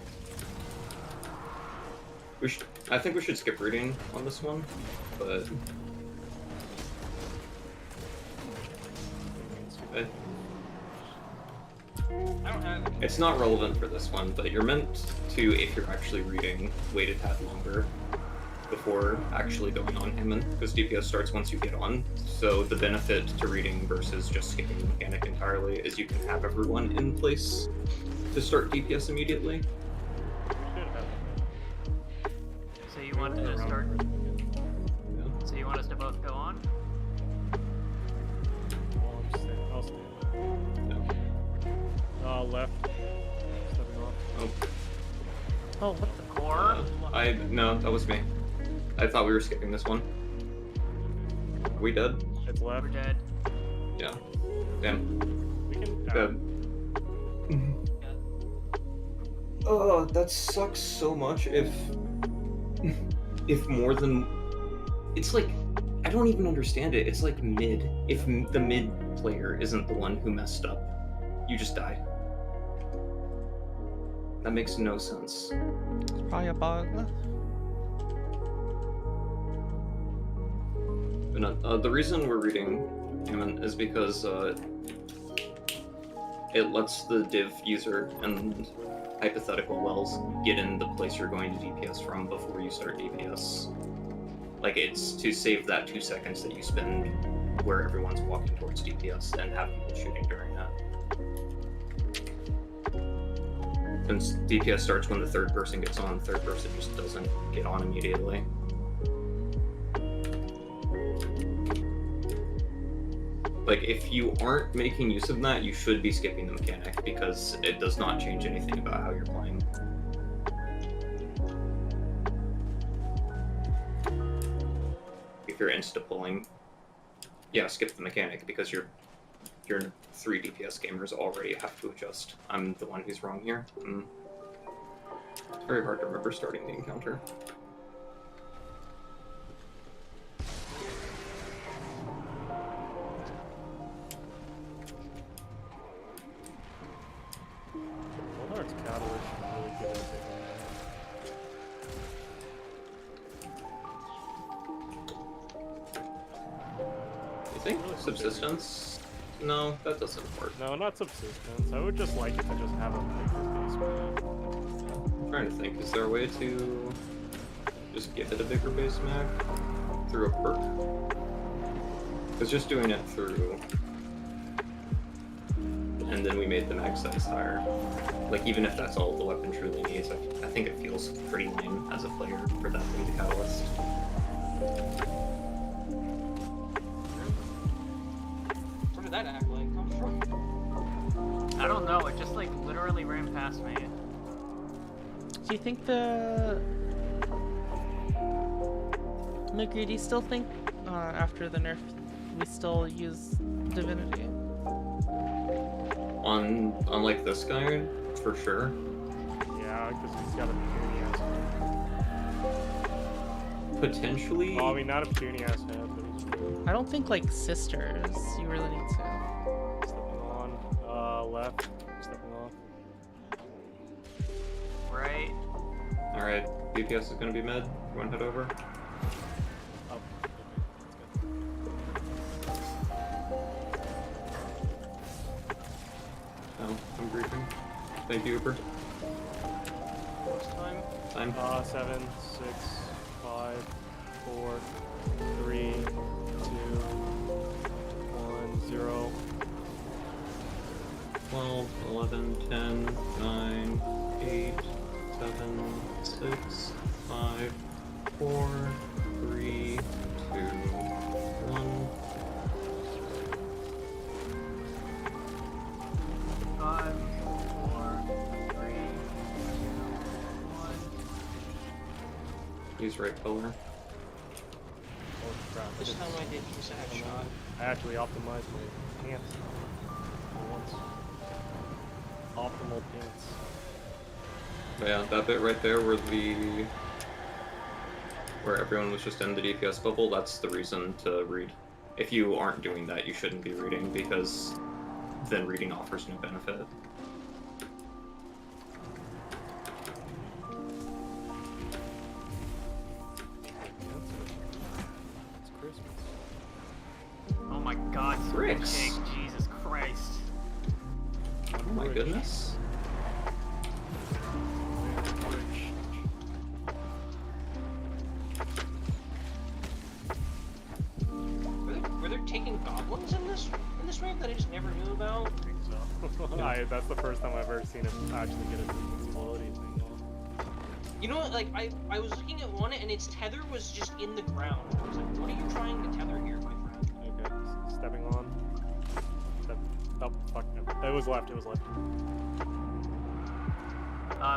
I think we should skip reading on this one, but I don't have it. it's not relevant for this one. But you're meant to, if you're actually reading, wait a tad longer before actually going on Hammond, because DPS starts once you get on. So the benefit to reading versus just skipping the mechanic entirely is you can have everyone in place to start DPS immediately. So you want to start? So you want us to both go on? I'll stay. Left. Stepping off. Oh, what the? Core? No, that was me. I thought we were skipping this one. Are we dead? It's left. We're dead. Yeah. Damn. We can. Dead. Oh, that sucks so much if more than... It's like, I don't even understand it. It's like mid. If the mid player isn't the one who messed up, you just die. That makes no sense. It's probably a bug. But no, the reason we're reading Hammond is because it lets the div user and hypothetical wells get in the place you're going to DPS from before you start DPS. Like, it's to save that 2 seconds that you spend where everyone's walking towards DPS and have people shooting during that. Since DPS starts when the third person gets on, the third person just doesn't get on immediately. Like, if you aren't making use of that, you should be skipping the mechanic, because it does not change anything about how you're playing. If you're insta-pulling, yeah, skip the mechanic, because your 3 DPS gamers already have to adjust. I'm the one who's wrong here. It's very hard to remember starting the encounter. Waldart's Catalyst is really good at it. You think subsistence? No, that doesn't work. No, not subsistence. I would just like it to just have a bigger base map. I'm trying to think, is there a way to just give it a bigger base mag through a perk? Because just doing it through, and then we made the mag size higher. Like, even if that's all the weapon truly needs, I think it feels pretty lame as a player for that to be the catalyst. Where did that acolyte come from? I don't know, it just like literally ran past me. Do you think the McGreedy still think after the nerf we still use divinity? On like this guy, for sure. Yeah, because he's got a puny ass head. Potentially. Well, I mean, not a puny ass head, but he's I don't think like sisters you really need to. stepping on. Left. Stepping off. Right. Alright, DPS is gonna be mid. Everyone head over. Up. Oh, I'm griefing. Thank you, Uber. What's time? Time. 7, 6, 5, 4, 3, 2, 1, 0. 12, 11, 10, 9, 8, 7, 6, 5, 4, 3, 2, 1. 5, 4, 3, 2, 1. Use right color. Oh crap. This time I did use that shot. I actually optimized my pants. For once. Optimal pants. But yeah, that bit right there where everyone was just in the DPS bubble, that's the reason to read. If you aren't doing that, you shouldn't be reading, because then reading offers no benefit. God, Bricks. Jake, Jesus Christ. Oh my goodness. Were there taking goblins in this raid that I just never knew about? I think so. That's the first time I've ever seen him actually get a invincibility thing off. You know what? Like I was looking at one and its tether was just in the ground. I was like, what are you trying to tether here, my friend? Okay, stepping on. Oh, fuck. No. It was left. It was left.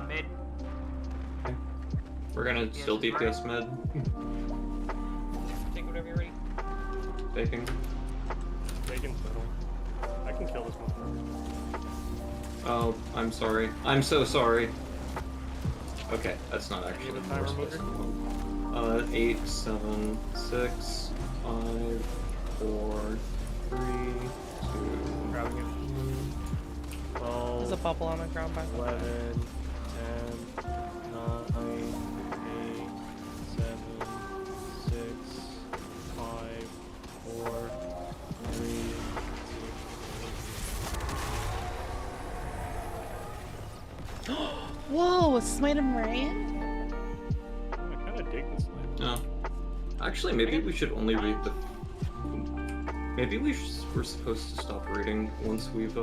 Mid. We're gonna still DPS mid. Take whatever you're ready. Taking. Bacon's middle. I can kill this one. Oh, I'm sorry. I'm so sorry. Okay, that's not actually the the timer worst mover? 8, 7, 6, 5, 4, 3, 2, Grabbing it. 12, There's a bubble on the ground by the way. 11, 10, 9, 8, 7, 6, 5, 4, 3, 2, Whoa, smite him right? I kind of dig this line. No. Actually, maybe we should only read the... Maybe we're supposed to stop reading once we've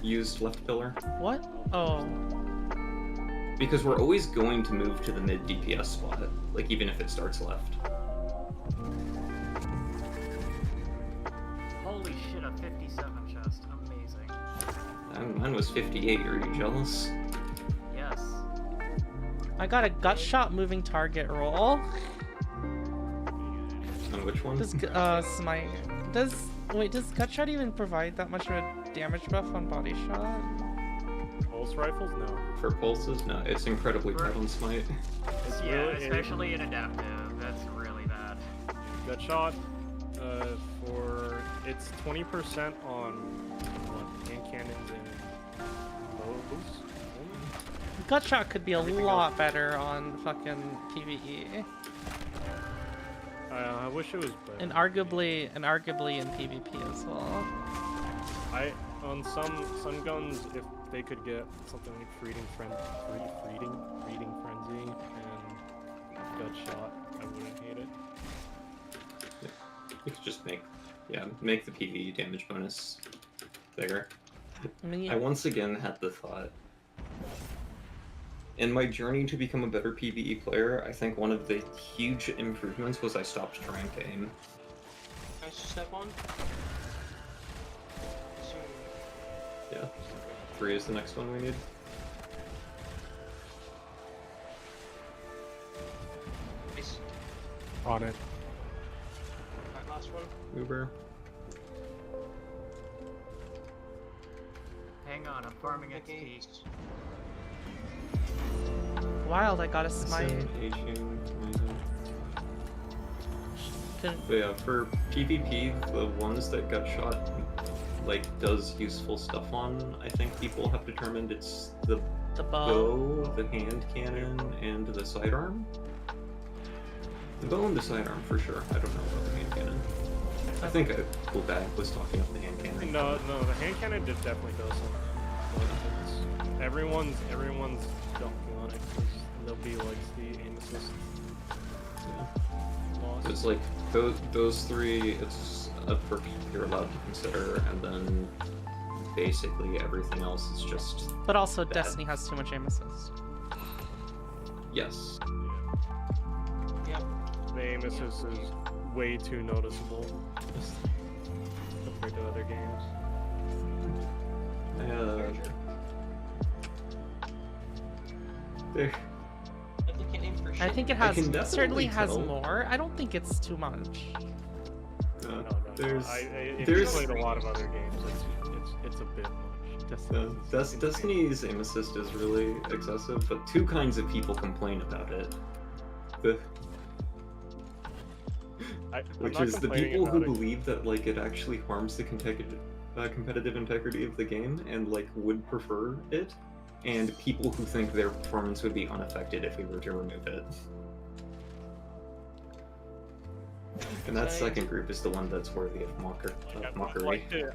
used left pillar. What? Oh. Because we're always going to move to the mid DPS spot, like even if it starts left. Holy shit, a 57 chest. Amazing. Mine was 58, are you jealous? Yes. I got a gut shot moving target roll. On which one? Does smite does gut shot even provide that much of a damage buff on body shot? Pulse rifles? No. For pulses? No, it's incredibly bad on smite. It's Yeah, really, especially in adaptive. That's really bad. Gut shot, for it's 20% on what, hand cannons and bows. Gut shot could be a lot better on fucking PvE. I wish it was better. And arguably in PvP as well. On some guns, if they could get something like feeding frenzy and gut shot, I wouldn't hate it. Yeah. You could just make the PvE damage bonus bigger. I mean, I once again had the thought. In my journey to become a better PvE player, I think one of the huge improvements was I stopped trying to aim. Nice step on. Yeah. 3 is the next one we need. Nice. On it. Alright, last one. Uber. Hang on, I'm farming XP. Wild, I got a smite. But yeah, for PvP, the ones that gut shot does useful stuff on, I think people have determined it's the bow, the hand cannon, and the sidearm. The bow and the sidearm for sure. I don't know about the hand cannon. I think a cool guy was talking up the hand cannon. No, the hand cannon definitely does something. Everyone's dunking on it because nobody likes the aim assist. Yeah. It's like those 3. It's a perk you're allowed to consider, and then basically everything else is just. But also, bad. Destiny has too much aim assist. Yes. Yep. The aim assist is way too noticeable compared to other games. There. I think it has it certainly has more. I don't think it's too much. No. There's If you played a lot of other games, it's a bit much. Destiny's aim assist is really excessive, but 2 kinds of people complain about it. Which is the people who believe that it actually harms the competitive integrity of the game and would prefer it, and people who think their performance would be unaffected if we were to remove it. And that second group is the one that's worthy of mockery.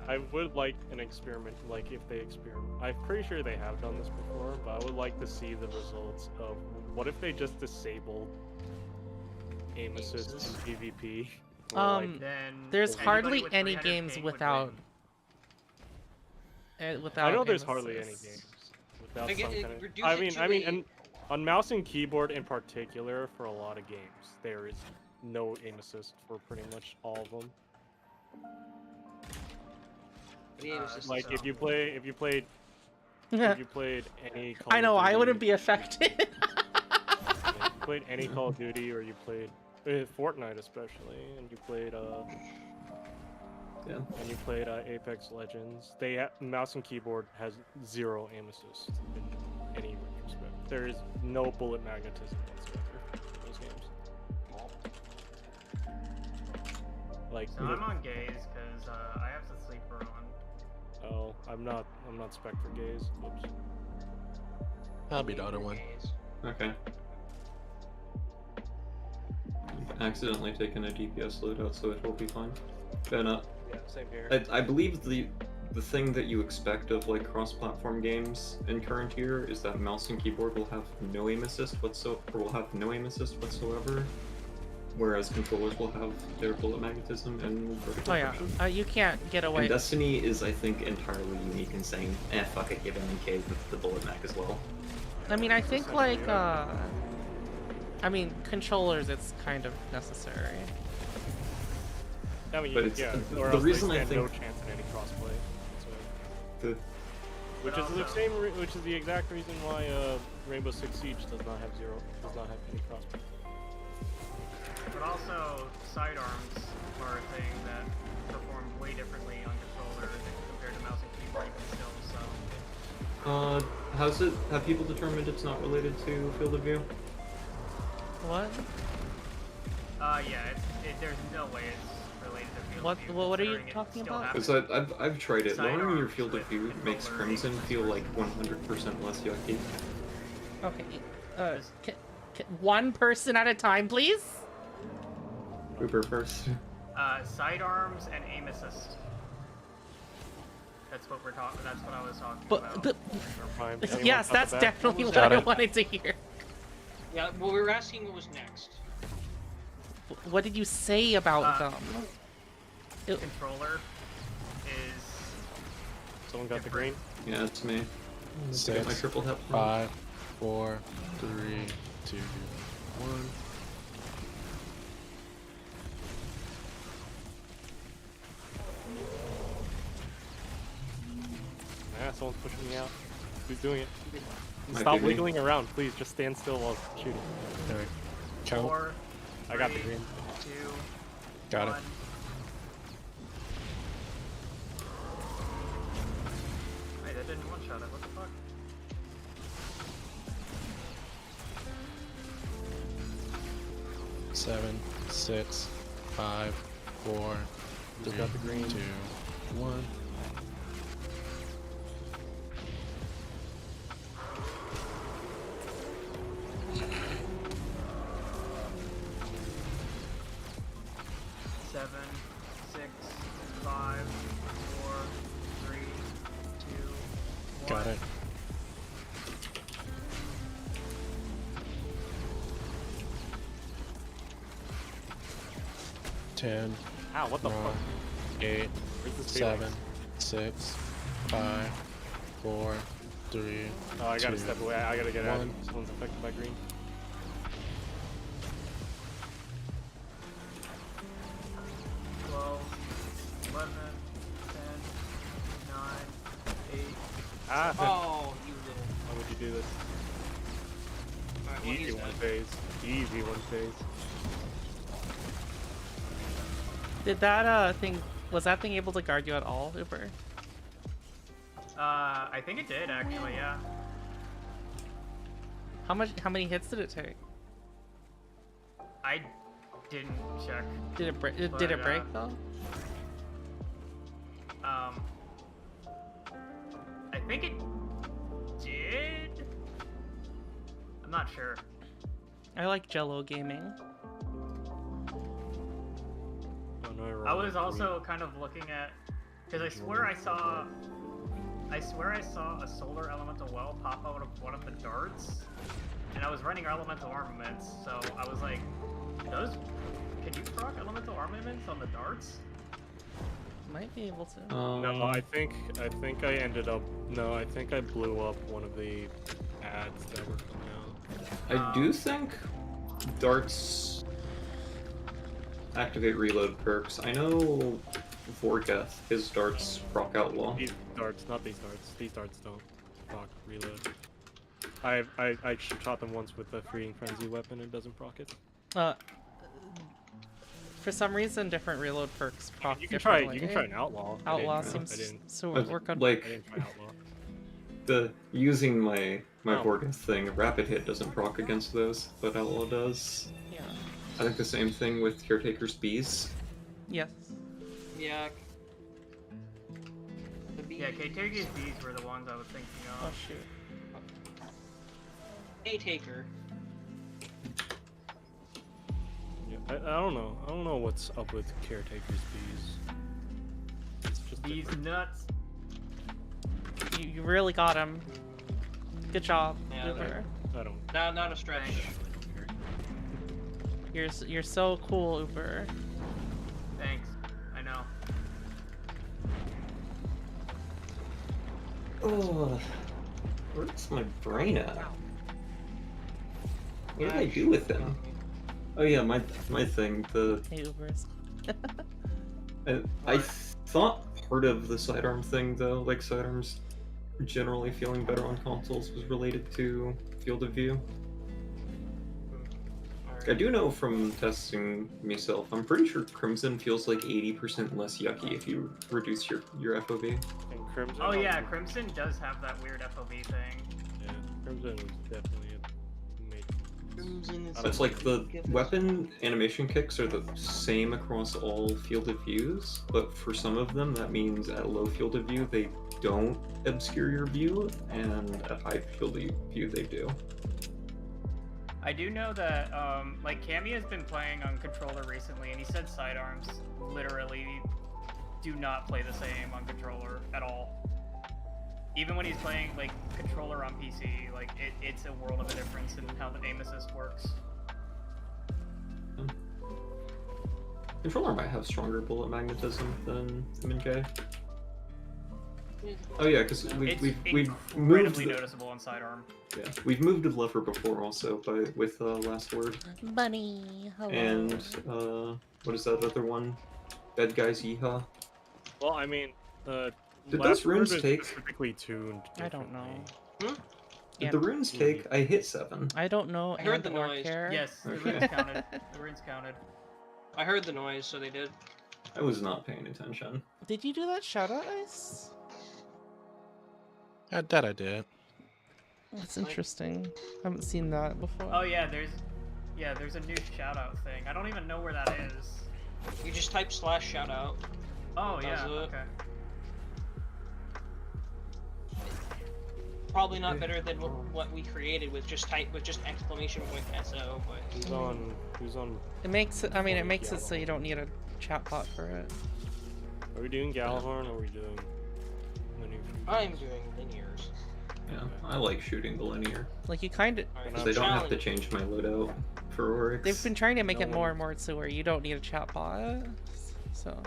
I would like an experiment, like if they experiment. I'm pretty sure they have done this before, but I would like to see the results of what if they just disabled aim assist in PvP. Then there's anybody hardly with any 300 games ping would without. Without. I know aim there's hardly any assist. games without Again, some it kind of. reduces I it mean, to I mean, a- and on mouse and keyboard in particular, for a lot of games, there is no aim assist for pretty much all of them. The aim assist Like is if you played any Call I know of I Duty, wouldn't be affected. if you played any Call of Duty or you played Fortnite especially, and you played Apex Legends, mouse and keyboard has zero aim assist in any retrospect. There is no bullet magnetism whatsoever in those games. Like, So I'm on gaze because I have the sleeper on. oh, I'm not spec for gaze. Oops. I'll be the other one. Okay. I've accidentally taken a DPS loadout, so it will be fine. Fair enough. Yeah, same here. I believe the thing that you expect of like cross-platform games in current year is that mouse and keyboard will have no aim assist whatsoever, whereas controllers will have their bullet magnetism and vertical Oh yeah, friction. you can't get away. And Destiny is, I think, entirely unique in saying, fuck it, give MK with the bullet mag as well. I mean, I think like I mean, controllers, it's kind of necessary. I mean, But it's- yeah, the or else reason they I stand no think- chance in any crossplay. The Which is the exact reason why Rainbow Six Siege does not have any crossplay. But also, sidearms are a thing that perform way differently on controller compared to mouse and keyboard even still, so... have people determined it's not related to field of view? What? Yeah, there's no way it's related to field What? of view. What are you considering it talking still about? happens. Because I've tried it. Lowering your Sidearms field of with view makes controller Crimson feel like 100% less yucky. Okay. One person at a time, please. Uber first. Sidearms and aim assist. That's what we're talking. That's what I was talking But about. yes, that's definitely what I wanted to hear. Yeah, well, we were asking what was next. What did you say about them? Controller is. Someone got the green? Yeah, it's me. Let's get my 6, triple hit. 5, 4, 3, 2, 1. Yeah, someone's pushing me out. Who's doing it? Might Stop be me. wiggling around, please. Just stand still while shooting. There. Count. 4, I got the 3, green. 2, Got it. 1. Wait, that didn't one-shot it. What the fuck? Seven, 6, 5, 4, Just 3, got the green. 2, 1. Seven, 6, 5, 4, 3, 2, 1. Got it. Ten. Ow, what the fuck? 8, Where's the 7, 6, 5, 4, 3. Oh, I gotta 2, step away. I gotta get out. 1. Someone's affected by green. 12, 11, 10, 9, 8. Ah! Oh, you little. Why would you do this? Alright, well, Easy he's one dead. phase. Easy one phase. Did that was that thing able to guard you at all, Uber? I think it did actually, yeah. How many hits did it take? I didn't check. Did it break? But, Did it break though? I think it did. I'm not sure. I like Jello gaming. I was also kind of looking at, because I swear I saw a solar elemental well pop out of one of the darts, and I was running elemental armaments, so I was like, can you proc elemental armaments on the darts? Might be able to. No, I think I ended up. No, I think I blew up one of the ads that were coming out. I do think darts activate reload perks. I know Vorgeth, his darts proc outlaw. These darts, not these darts. These darts don't proc reload. I shot them once with the freeing frenzy weapon. It doesn't proc it. For some reason, different reload perks proc You can try. differently. You can try an outlaw. Outlaw seems so work on. Like I didn't try outlaw. using my Oh. Vorgeth thing, rapid hit doesn't proc against those, but outlaw does. Yeah. I think the same thing with Caretaker's Bees. Yes. Yeah. The bee. Yeah, K-Taker's bees were the ones I was thinking Oh of. shoot. A taker. Yeah, I don't know. I don't know what's up with Caretaker's Bees. It's just Bees different. nuts. You really got him. Good job, Yeah, Uber. I don't. Not a stretch. You're so cool, Uber. Thanks. I know. Oh, where's my brain at? What did I do with him? Oh yeah, my thing. Hey, Ubers. I thought part of the sidearm thing though, like sidearms generally feeling better on consoles, was related to field of view. I do know from testing myself, I'm pretty sure Crimson feels like 80% less yucky if you reduce your FOV. And Crimson. Oh yeah, Crimson does have that weird FOV thing. Yeah, Crimson was definitely a major. Crimson is It's like the weapon animation kicks are the same across all field of views, but for some of them that means at low field of view they don't obscure your view, and at high field of view they do. I do know that, like, Cammy has been playing on controller recently, and he said sidearms literally do not play the same on controller at all. Even when he's playing, like, controller on PC, like, it's a world of a difference in how the aim assist works. Controller might have stronger bullet magnetism than MK. Oh yeah, because we've moved incredibly noticeable on sidearm. Yeah, we've moved the lever before also with Last Word. Bunny, hello. And what is that other one? Bad Guys Yeehaw. Well, I mean, Did Last those Word runes is take? specifically tuned. I don't know. differently. Did the runes take? I hit 7. I don't know. I heard and the or noise. care. Yes, the Okay. runes counted. The runes counted. I heard the noise, so they did. I was not paying attention. Did you do that shout out, Ice? That I did. That's interesting. I haven't seen that before. Oh yeah, there's a new shout out thing. I don't even know where that is. You just type /shoutout. Oh Does yeah, it? okay. Probably not better than what we created with just exclamation point SO, but Who's on? It makes it. I mean, it makes it so you don't need a chatbot for it. Are we doing Galahorn or are we doing linear? I'm doing linears. Yeah, I like shooting the linear. Like you kind of. Alright, Because I don't have to change my loadout for Oryx. They've been trying to make No it more one- and more so where you don't need a chatbot. So.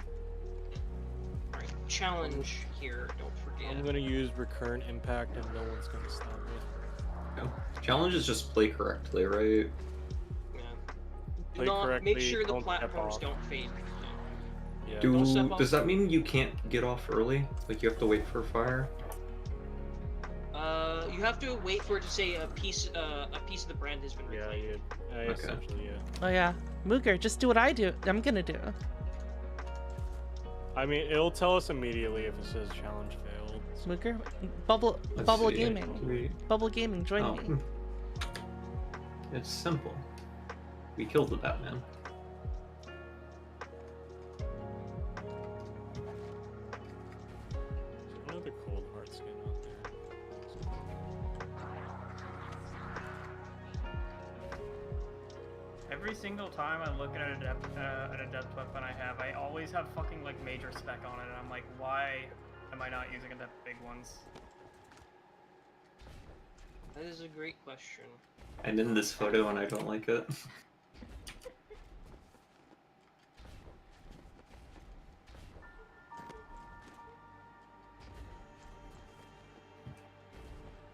Alright, challenge here, don't forget. I'm gonna use recurrent impact and no one's gonna stop me. Yeah. Challenge is just play correctly, right? Yeah. Play Make correctly, sure the don't step platforms off. don't fade. Yeah. Don't step off. Does that mean you can't get off early? Like you have to wait for fire? You have to wait for it to say a piece of the brand has been Yeah, reclaimed. essentially, yeah. Oh yeah, Mooger, just do what I do. I'm gonna do. I mean, it'll tell us immediately if it says challenge failed. Mooger, Bubble Let's see. Gaming, Bubble Gaming, join Oh. me. It's simple. We killed the Batman. There's another cold heart skin out there. Every single time I look at an adept weapon I have, I always have fucking like major spec on it, and I'm like, why am I not using the big ones? That is a great question. I'm in this photo and I don't like it.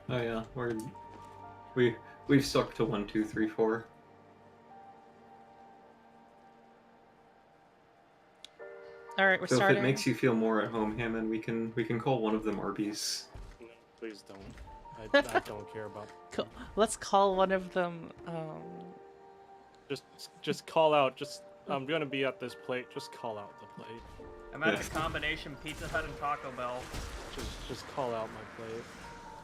Oh yeah, we've stuck to 1, 2, 3, 4. All right, we're So starting. if it makes you feel more at home, Hammond, we can call one of them Arby's. No, please don't. I don't care about. Let's call one of them. Just call out. I'm gonna be at this plate. Just call out the plate. I'm at the combination Pizza Hut and Taco Bell. Just call out my plate.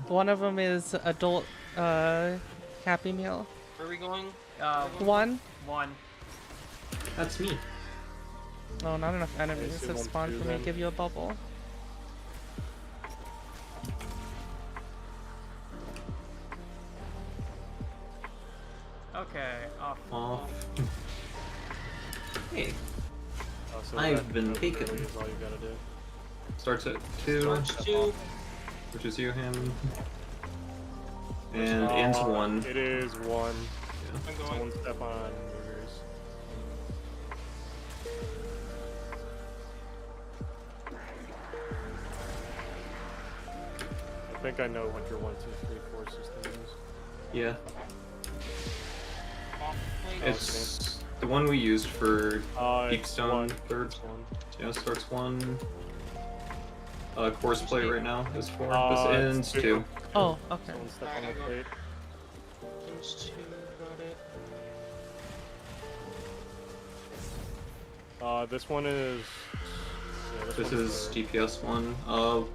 One of them is adult Happy Meal. Where are we going? One. That's me. Oh, not enough enemies have spawned for me to give you a bubble. Okay, Off. Hey. Oh, so I've been taken. Is all you gotta do. Starts at 2. Starts 2. Which is you, Hammond. And ends 1. It is 1. Yeah. I'm going. Someone step on movers. I think I know what your 1, 2, 3, 4 system is. Yeah. Off plate. It's the one we used for Deepstone It's 3rd. one. Yeah, starts 1. Course play right now is 4. It's This ends 2. Oh, okay. Someone step on the plate. Ends 2, got it. This one is. Yeah, This one's is third. DPS 1.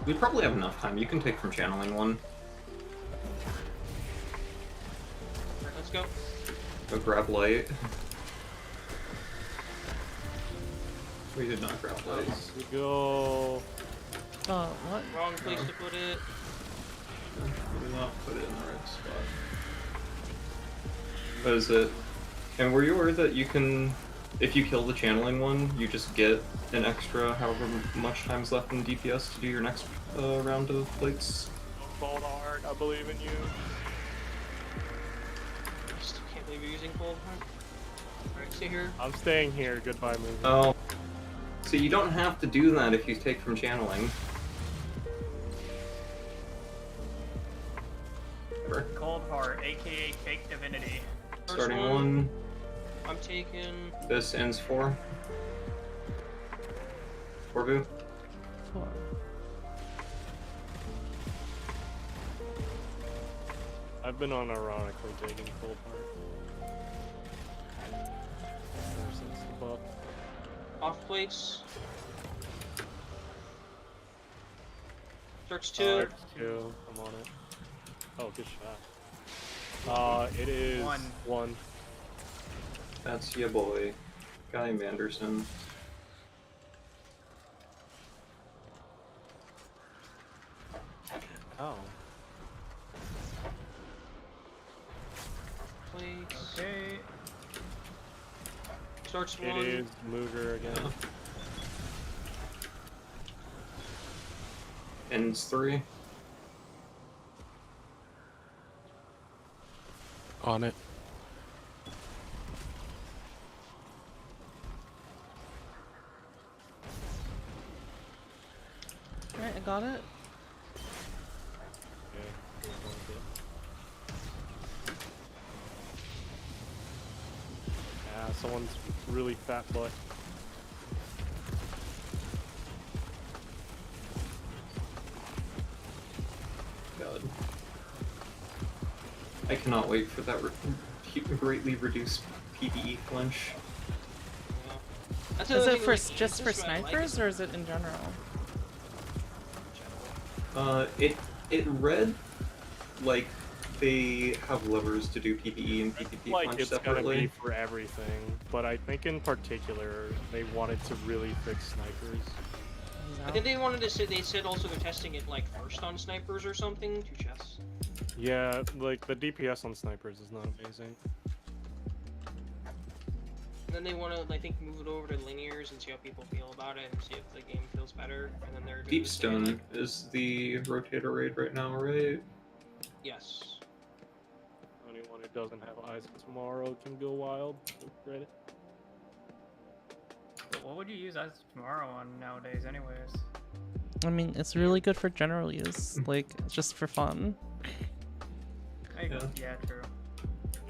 We probably have enough time. You can take from channeling 1. Alright, let's go. Go grab light. We did not grab light. We go. What? Wrong place to put it. We did not put it in the right spot. What is it? And were you aware that you can, if you kill the channeling one, you just get an extra however much time's left in DPS to do your next round of plates? Cold hard, I believe in you. I still can't believe you're using cold heart. Alright, stay here. I'm staying here. Goodbye, movie. Oh. So you don't have to do that if you take from channeling. Cold Heart, aka Fake Divinity. Starting 1. I'm taking. This ends 4. 4 boo. 4. I've been unironically taking cold heart. Ever since the buff. Off plates. Starts 2. Starts 2. I'm on it. Oh, good shot. It is 1. That's ya boy. Guy Manderson. Oh. Plates. Okay. Starts 1. It is Mooger again. Ends 3. On it. Alright, I got it. Yeah, someone's really fat butt. God. I cannot wait for that greatly reduced PvE flinch. That's Is another it thing, for like, just for that's what I like snipers or is it in general? It read like they have levers to do PvE and PvP Like flinch it's gonna separately. be for everything, but I think in particular they wanted to really fix snipers. I think they wanted to say, they said also they're testing it like first on snipers or something. 2 chests. Yeah, like the DPS on snipers is not amazing. And then they want to, I think, move it over to linears and see how people feel about it and see if the game feels better. And then they're gonna Deep say, Stone like, is the rotator raid right now, right? yes. Anyone who doesn't have Eyes of Tomorrow can go wild. Reddit. What would you use as tomorrow on nowadays, anyways? I mean, it's really good for general use, like just for fun. Yeah, true.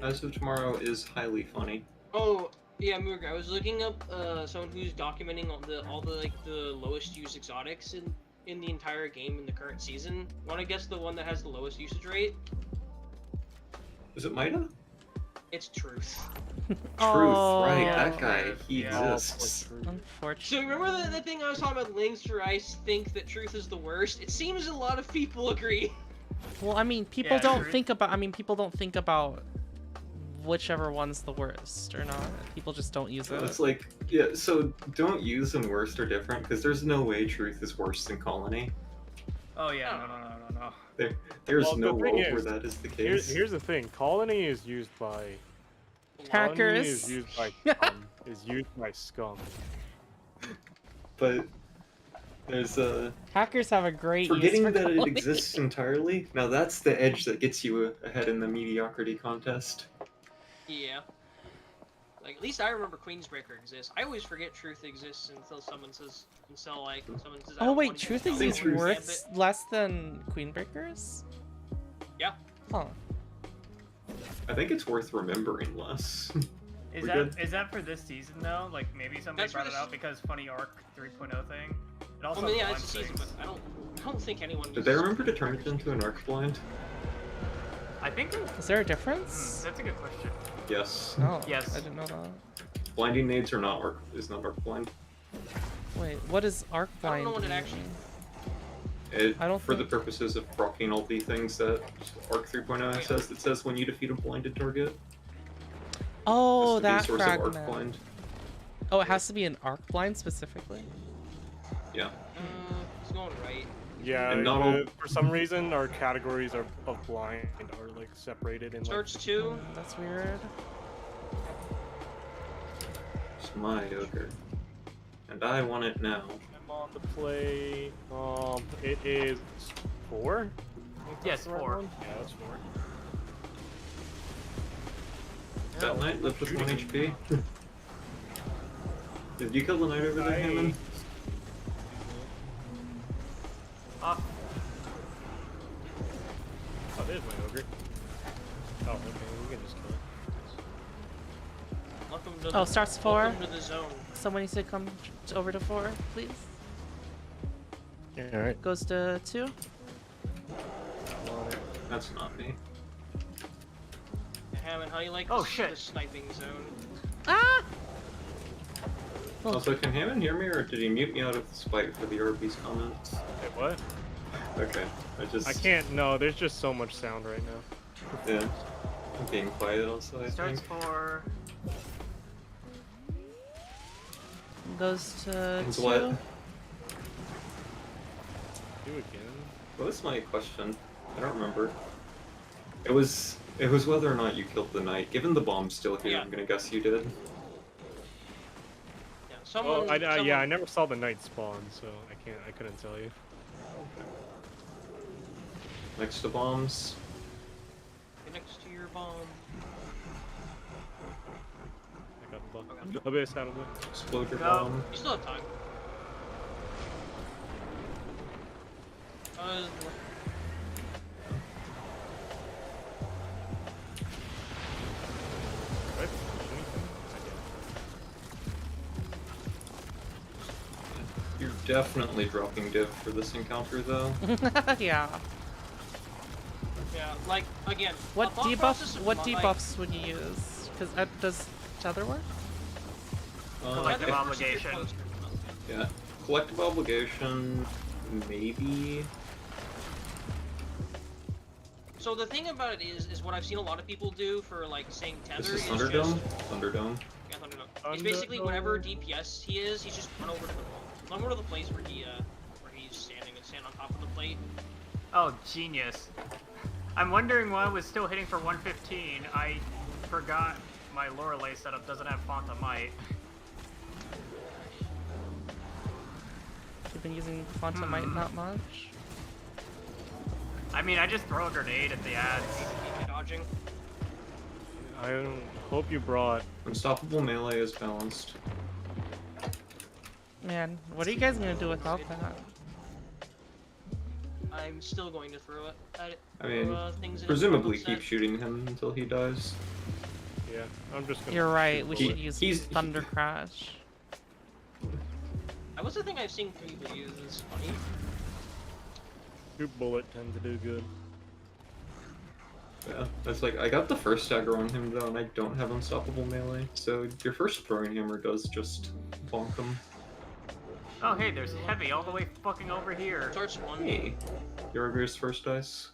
Eyes of Tomorrow is highly funny. Oh, yeah, Moog, I was looking up someone who's documenting all the like the lowest used exotics in the entire game in the current season. Want to guess the one that has the lowest usage rate? Is it Mida? It's Truth. Truth, Oh, right? yeah, That guy, Truth, he yeah. exists. So Unfortunately. remember the thing I was talking about, links where I think that Truth is the worst? It seems a lot of people agree. Well, I mean, people Yeah, don't true. think about. I mean, people don't think about whichever one's the worst or not. People just don't use it. It's like, yeah, so don't use and worst are different, because there's no way Truth is worse than Colony. Oh yeah, no. There's Well, no the thing world where is, that is the case. Here's the thing. Colony is used by Hackers. Colony is used by scum. But there's Hackers have a great forgetting use for that it Colony. exists entirely. Now that's the edge that gets you ahead in the mediocrity contest. Yeah. Like, at least I remember Queensbreaker exists. I always forget Truth exists until someone says, someone says, I Oh don't wait, want to Truth use exists Gambit. worth less than Queenbreakers? Yeah. Huh. I think it's worth remembering less. Is We're that for this season though? Like maybe somebody That's for brought it this- out because funny arc 3.0 thing. It also I mean, yeah, blinds it's a season, things. but I don't think anyone. Did they remember to turn it into an arc blind? I think. Is there a difference? That's a good question. Yes. Oh, Yes. I didn't know that. Blinding nades are not arc blind. Wait, what is arc I blind? don't know what it mean? It, I don't for the think- purposes of proccing all the things that Arc 3.0 says, it says when you defeat a blinded target. Oh, has to be a that source of arc fragment. blind. Oh, it has to be an arc blind specifically. Yeah. It's going right. Yeah, And not all- for some reason our categories of blind are like separated in like, Starts 2. That's weird. It's my ogre. And I want it now. I'm on the play. It is 4. Yes, 4. Yeah, that's 4. That knight lived with 1 HP. Did you kill the knight over there, Hammond? Up. Oh, there's my ogre. Oh, okay, we can just kill it. Welcome to Oh, starts 4. Welcome to the zone. Someone needs to come over to 4, please. Yeah, alright. Goes to 2. That's not me. Hammond, how do you like Oh, the, shit. the sniping zone? Ah! Also, can Hammond hear me, or did he mute me out of spite for the RB's comments? Wait, what? Okay, I can't. No, there's just so much sound right now. Yeah. I'm being quiet also, I Starts think. 4. Goes to It's 2. what? Do again. What was my question? I don't remember. It was whether or not you killed the knight. Given the bomb's still here, Yeah. I'm gonna guess you did. Yeah, someone. Yeah, I never saw the knight spawn, so I couldn't tell you. Next to bombs. Get next to your bomb. I got the abyss out of it. Explode your Go. bomb. You still have time. What? You're definitely dropping div for this encounter, though. Yeah. Yeah, like again. What the thought process debuff? of What like, debuffs would you use? Because does Tether work? Collective Tether obligation. versus your Yeah. Collective obligation, maybe. So the thing about it is what I've seen a lot of people do for like saying tether This is is Thunderdome? just Thunderdome. yeah, Thunderdome. He's basically whenever DPS he is, he's just run over to the run over to the place where he's standing and stand on top of the plate. Oh, genius. I'm wondering why I was still hitting for 115. I forgot my Lorelei setup doesn't have Font of Might. You've been using Font of Might not much. I mean, I just throw a grenade at the ads. Dodging. I hope you brought. Unstoppable melee is balanced. Man, what are you guys gonna do without that? I'm still going to throw it at it. I mean, things in presumably set. keep shooting him until he dies. Yeah, I'm just gonna. You're right. We shoot should bullet. use Thunder Crash. That was the thing I've seen people use. It's funny. Shoot bullet tend to do good. Yeah, that's like, I got the first dagger on him though, and I don't have unstoppable melee, so your first throwing hammer does just bonk him. Oh, hey, there's heavy all the way fucking over here. Starts one. Hey, Yorgur's first dice.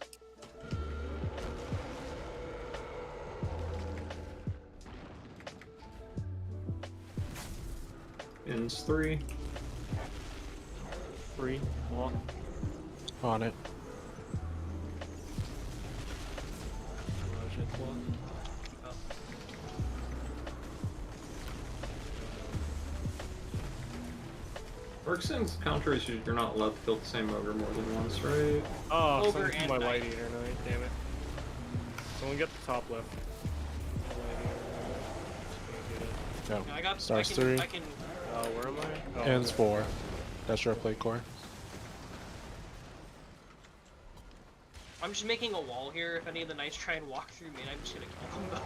Ends 3. 3. Walk. On it. Bergson's counter is you're not allowed to kill the same ogre more than once, right? Oh, Ogre someone took and my knight. light eater knight, damn it. Someone get the top left. No. I got. Stars I can, 3. I can. Where am I? Oh, Ends 4. That's your plate core. I'm just making a wall here. If any of the knights try and walk through me, I'm just gonna kill them.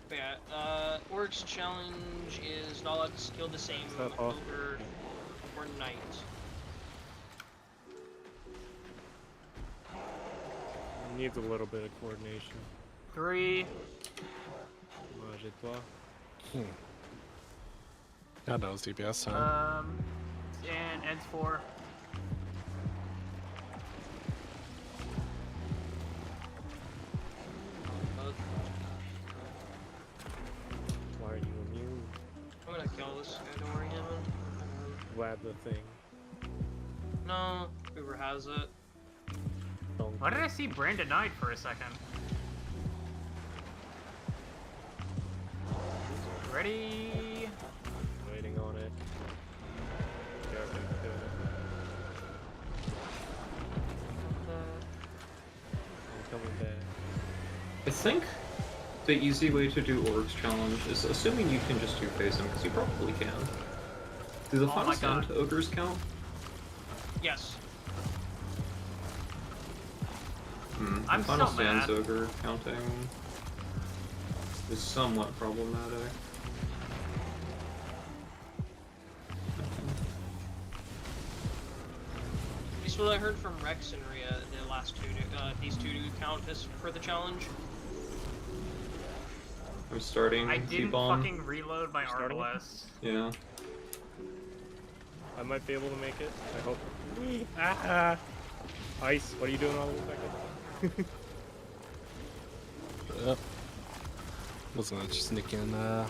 But yeah, Orc's challenge is not allowed to kill the same that off? ogre or knight. Needs a little bit of coordination. 3. God knows DPS time. And ends 4. Why are you immune? I'm gonna kill this guy. Don't worry, Hammond. Glad the thing. No, Uber has it. Don't. Why did I see Brandon Knight for a second? Ready? Waiting on it. Yeah, I think do I'm coming back. I think the easy way to do Orc's challenge is assuming you can just two-phase him, because you probably can. Do the Oh final my stand God. ogres count? Yes. The I'm final so stands mad. ogre counting is somewhat problematic. This is what I heard from Rex and Rhea. The last two, these two do count as for the challenge. I'm starting I didn't T-bomb. fucking reload my Starting? Arbalest. Yeah. I might be able to make it. I hope. Ah! Ice, what are you doing all the way back up? Yep. Was gonna just sneak in the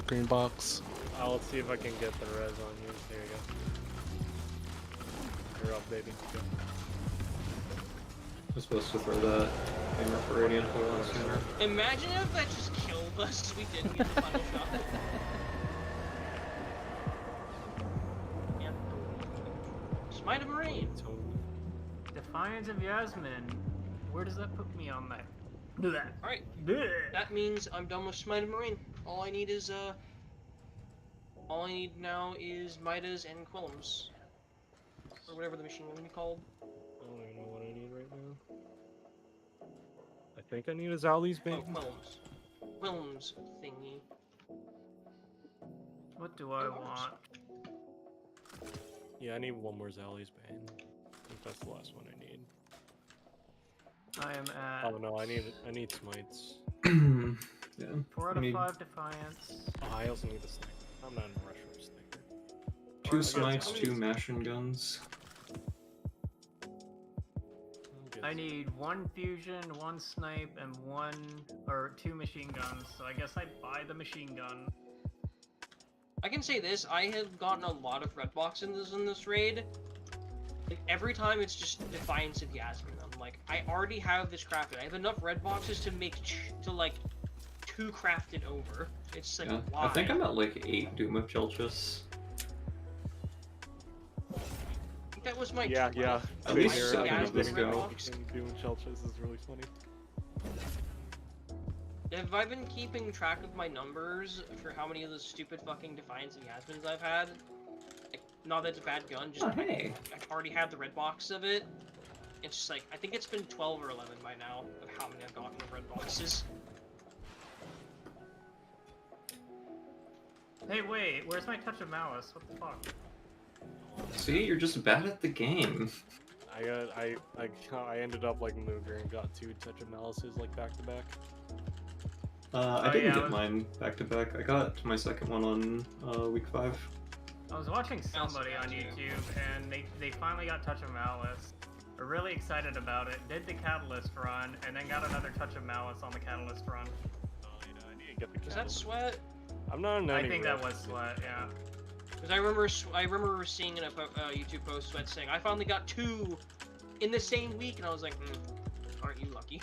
green box. I'll see if I can get the res on you. There you go. You're up, baby. Go. I'm supposed to throw that hammer for Radiant Foil on sooner. Imagine if that just killed us. We didn't get the final shot. Yeah. Smite of Marine. Defiance of Yasmin. Where does that put me on that? Alright. That means I'm done with Smite of Marine. All I need is, all I need now is Midas and Quillums. Or whatever the machine will be called. I don't even know what I need right now. I think I need a Zali's Oh, bane. Quillums. Quillums thingy. What do I want? Yeah, I need one more Zali's bane. I think that's the last one I need. I am at Oh no, I need smites. Yeah. 4 out I of need 5 Defiance. Oh, I also need the sniper. I'm not in a rush for a sniper. 2 smites, 2 machine guns. I need 1 fusion, 1 snipe, and 2 machine guns. So I guess I'd buy the machine gun. I can say this, I have gotten a lot of red boxes in this raid. Like, every time it's just Defiance and Yasmin. I'm like, I already have this crafted. I have enough red boxes to make to 2 crafted over. It's like, Yeah, why? I think I'm at like 8 Doom of Jelchus. I think that was my Yeah. At least Defiance 7 and of us Yasmin red go. box. Doom Chelchus is really funny. Have I been keeping track of my numbers for how many of those stupid fucking Defiance and Yasmins I've had? Like, not that it's a bad gun, just Oh, hey. I already have the red box of it. It's just like, I think it's been 12 or 11 by now of how many I've gotten of red boxes. Hey, wait, where's my touch of malice? What the fuck? See, you're just bad at the game. I ended up like Mooger and got 2 Touch of Malices like back to back. I didn't get mine back to back. I got my second one on week 5. I was watching somebody on YouTube, and they finally got Touch of Malice. We're really excited about it. Did the Catalyst run, and then got another Touch of Malice on the Catalyst run. Oh yeah, I didn't get the. Was that Sweat? I'm not in any I think that rush. was Sweat, yeah. Because I remember seeing in a YouTube post Sweat saying, I finally got 2 in the same week, and I was like, aren't you lucky?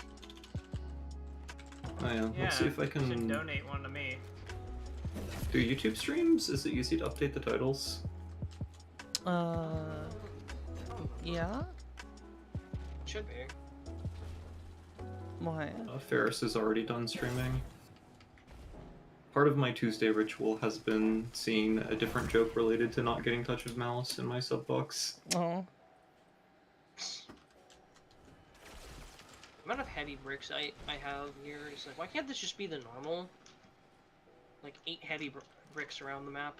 Oh yeah, let's see if I You should can donate one to me. do YouTube streams. Is it easy to update the titles? Yeah? Should be. Why? Ferris is already done streaming. Part of my Tuesday ritual has been seeing a different joke related to not getting Touch of Malice in my sub box. Oh. The amount of heavy bricks I have here is like, why can't this just be the normal? Like 8 heavy bricks around the map.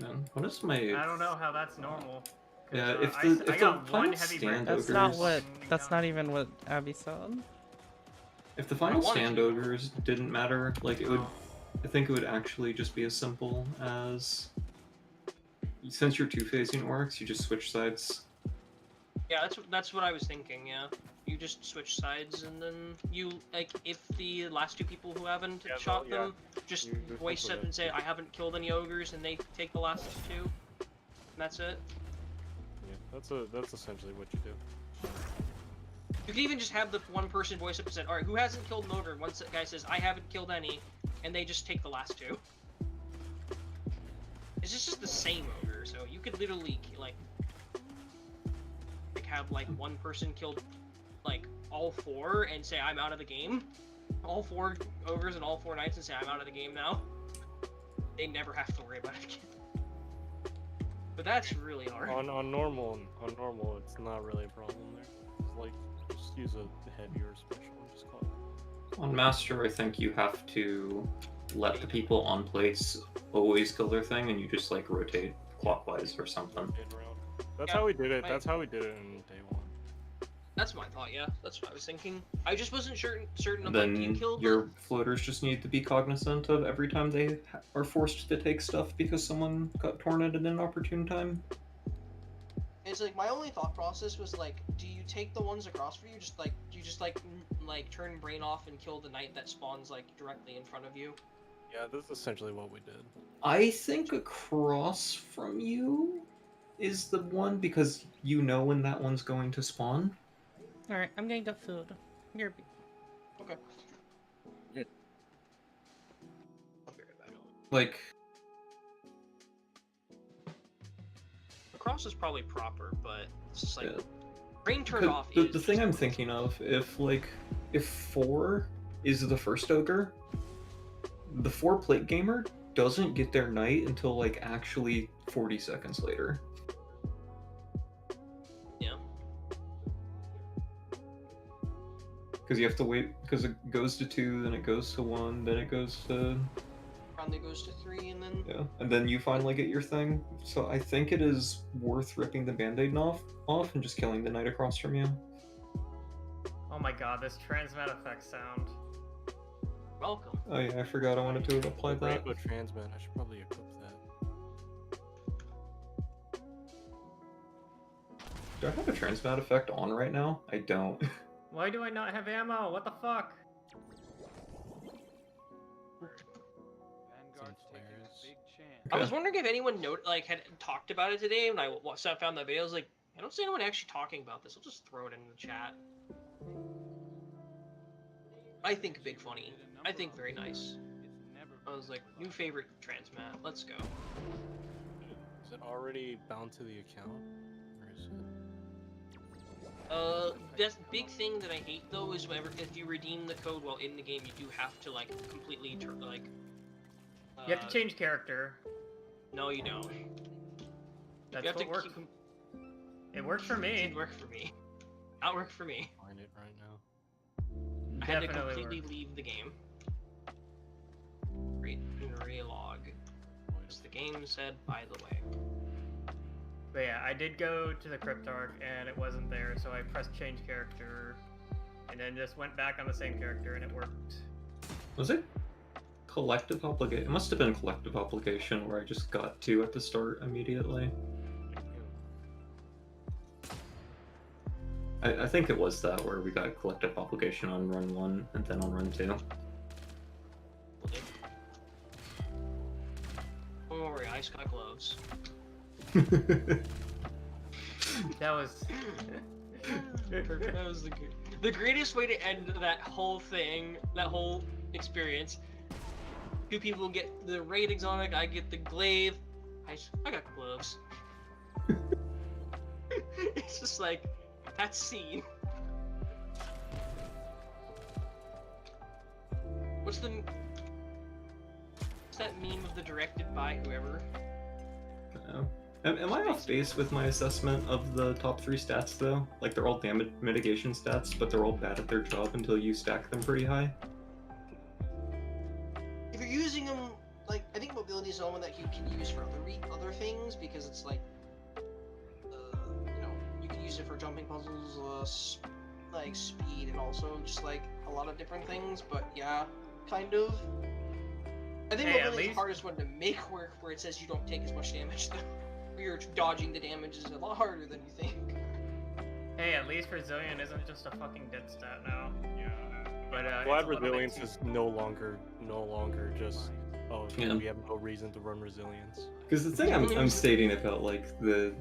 Man, what is my... I don't know how that's normal. Yeah, if I the got final one heavy brick. stand That's ogres... not what. That's not even what Abby said. If the final wanted stand to. ogres didn't matter, like it would... I think it would actually just be as simple as... Since your 2-phasing works, you just switch sides. Yeah, that's what I was thinking, yeah. You just switch sides, and then you, like, if the last 2 people who haven't shot them, just You voice flip up it. and say, I haven't killed any ogres, and they take the last 2. And that's it. Yeah, that's essentially what you do. You can even just have the one person voice up and say, alright, who hasn't killed an ogre? Once that guy says, I haven't killed any, and they just take the last 2. It's just the same ogre, so you could literally, like have, like, one person killed, like, all 4 and say, I'm out of the game. All 4 ogres and all 4 knights and say, I'm out of the game now. They never have to worry about it again. But that's really hard. On normal, it's not really a problem there. It's like, just use a heavier special and just call it. On Master, I think you have to let the people on plates always kill their thing, and you just, like, rotate clockwise or something. That's Yeah, how we did it. right. That's how we did it in day 1. That's my thought, yeah. That's what I was thinking. I just wasn't certain of, like, do you Then kill your floaters just need to be cognizant of every time they are forced to take stuff because someone got torn at an inopportune time. It's like, my only thought process was like, do you take the ones across for you? Do you just turn brain off and kill the knight that spawns like directly in front of you? Yeah, this is essentially what we did. I think across from you is the one because you know when that one's going to spawn. Alright, I'm gonna get food. Here. Okay. Like, Across is probably proper, but it's just like, yeah. brain turned off The is thing just I'm worse. thinking of, if 4 is the first ogre, the 4 plate gamer doesn't get their knight until like actually 40 seconds later. Yeah. Because you have to wait, because it goes to 2, then it goes to 1, then it goes to... Finally goes to 3, and then... Yeah, and then you finally get your thing. So I think it is worth ripping the band-aid off and just killing the knight across from you. Oh my god, this transmat effect sound. Welcome. Oh yeah, I forgot I wanted to apply that. Rainbow Transmit, I should probably equip that. Do I have a transmat effect on right now? I don't. Why do I not have ammo? What the fuck? I was wondering if anyone had talked about it today. When I found that video, I was like, I don't see anyone actually talking about this. I'll just throw it in the chat. I think big funny. I think very nice. I was like, new favorite transmat. Let's go. Is it already bound to the account? Or is it? That's big thing that I hate though is whenever if you redeem the code while in the game, you do have to like completely you have to change character. No, you don't. That's you have what to worked. It worked for me. It worked for me. Not work for me. Find it right now. I had to Definitely completely worked. leave the game. Relog. As the game said, by the way. But yeah, I did go to the Cryptarch and it wasn't there, so I pressed change character, and then just went back on the same character and it worked. Was it collective obligation? It must have been collective obligation where I just got to at the start immediately. I think it was that where we got collective obligation on run 1 and then on run 2. Don't worry, I just got gloves. That was That was the greatest way to end that whole thing, that whole experience. Two people get the raid exotic, I get the glaive. I got gloves. It's just like that scene. What's that meme of the directed by whoever? Am I off base with my assessment of the top 3 stats though? Like they're all damage mitigation stats, but they're all bad at their job until you stack them pretty high? If you're using them, like, I think mobility is one that you can use for other things, because it's like, you know, you can use it for jumping puzzles, like speed, and also just like a lot of different things, but yeah, kind of. I think mobility is the hardest one to make work, where it says you don't take as much damage, though. You're dodging the damage is a lot harder than you think. Hey, at least Resilient isn't just a fucking dead stat now. Yeah. But Glad Resilience is no longer just we have no reason to run Resilience. Because the thing I'm stating about like the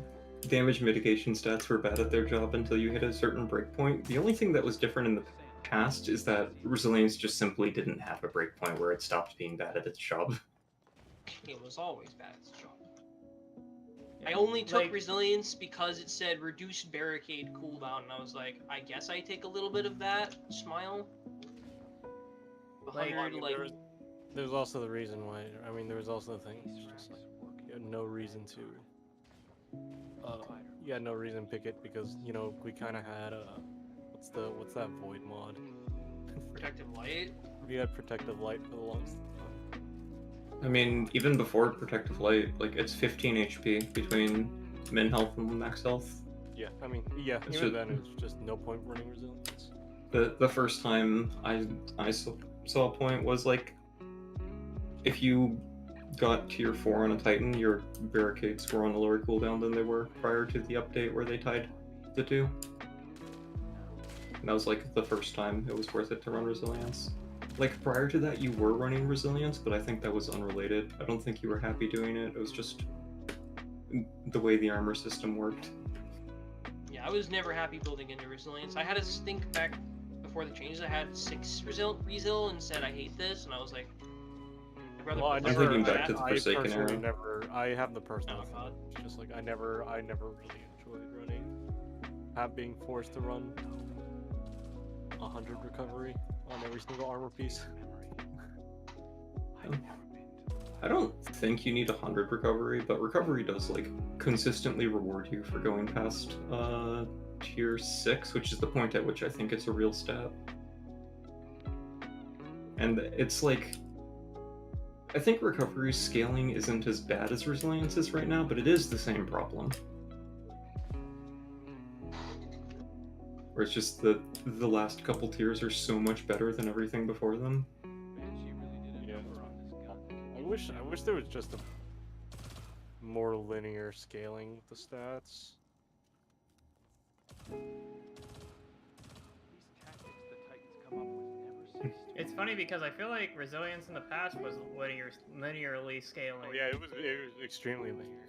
damage mitigation stats were bad at their job until you hit a certain breakpoint. The only thing that was different in the past is that Resilience just simply didn't have a breakpoint where it stopped being bad at its job. It was always bad at its job. I only took Resilience because it said reduced barricade cooldown, and I was like, I guess I take a little bit of that. Smile. There's also the reason why. I mean, there was also the thing. It's just like you had no reason to. You had no reason to pick it because we kind of had what's that void mod? Protective light. We had protective light for the longest time. I mean, even before Protective Light, like, it's 15 HP between min health and max health. Yeah, I mean, yeah, even then it's just no point running Resilience. The first time I saw a point was, like, if you got tier 4 on a Titan, your barricades were on a lower cooldown than they were prior to the update where they tied the two. And that was, like, the first time it was worth it to run Resilience. Like, prior to that, you were running Resilience, but I think that was unrelated. I don't think you were happy doing it. It was just the way the armor system worked. Yeah, I was never happy building into Resilience. I had to think back before the changes. I had 6 Resil and said, I hate this, and I was like, I'm thinking back to the Forsaken era. I have the personal thought. It's just like, I never really enjoyed running. Being forced to run 100 recovery on every single armor piece. I don't think you need 100 recovery, but recovery does like consistently reward you for going past tier 6, which is the point at which I think it's a real stat. And it's like, I think recovery scaling isn't as bad as Resilience is right now, but it is the same problem. Where it's just that the last couple tiers are so much better than everything before them. Yeah. I wish there was just a more linear scaling with the stats. These tactics the Titans come up with never It's funny because I feel like resilience in the past was linearly scaling. Oh yeah, it was extremely linear.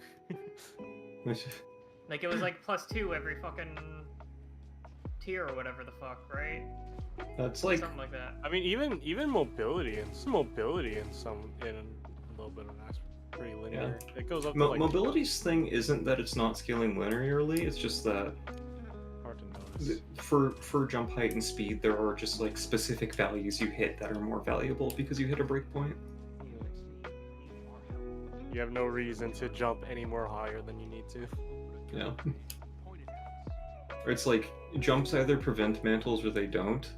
Like it was like +2 every fucking tier or whatever the fuck, right? It's like Something like that. I mean, even mobility in a little bit of that's pretty linear. It goes up to like mobility's thing isn't that it's not scaling linearly. It's just that hard to notice. For jump height and speed, there are just like specific values you hit that are more valuable because you hit a breakpoint. You have no reason to jump any more higher than you need to. Yeah. Or it's like jumps either prevent mantles or they don't.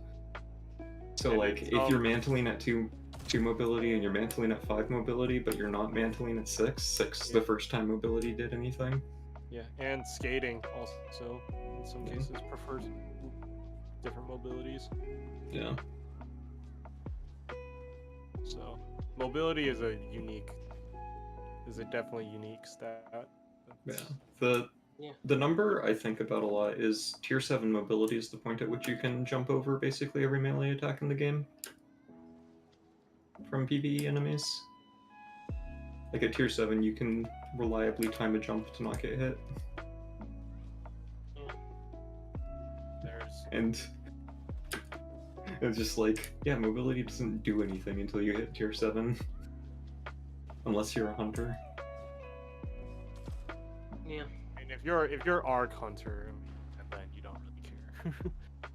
So like if you're mantling at 2 mobility and you're mantling at 5 mobility, but you're not mantling at 6 the first time mobility did anything. Yeah, and skating also in some cases prefers different mobilities. Yeah. So mobility is a definitely unique stat. The number I think about a lot is tier 7 mobility is the point at which you can jump over basically every melee attack in the game from PvE enemies. Like at tier 7 you can reliably time a jump to not get hit. And it's just like, yeah, mobility doesn't do anything until you hit tier 7. Unless you're a hunter. Yeah. And if you're Arc Hunter, then you don't really care.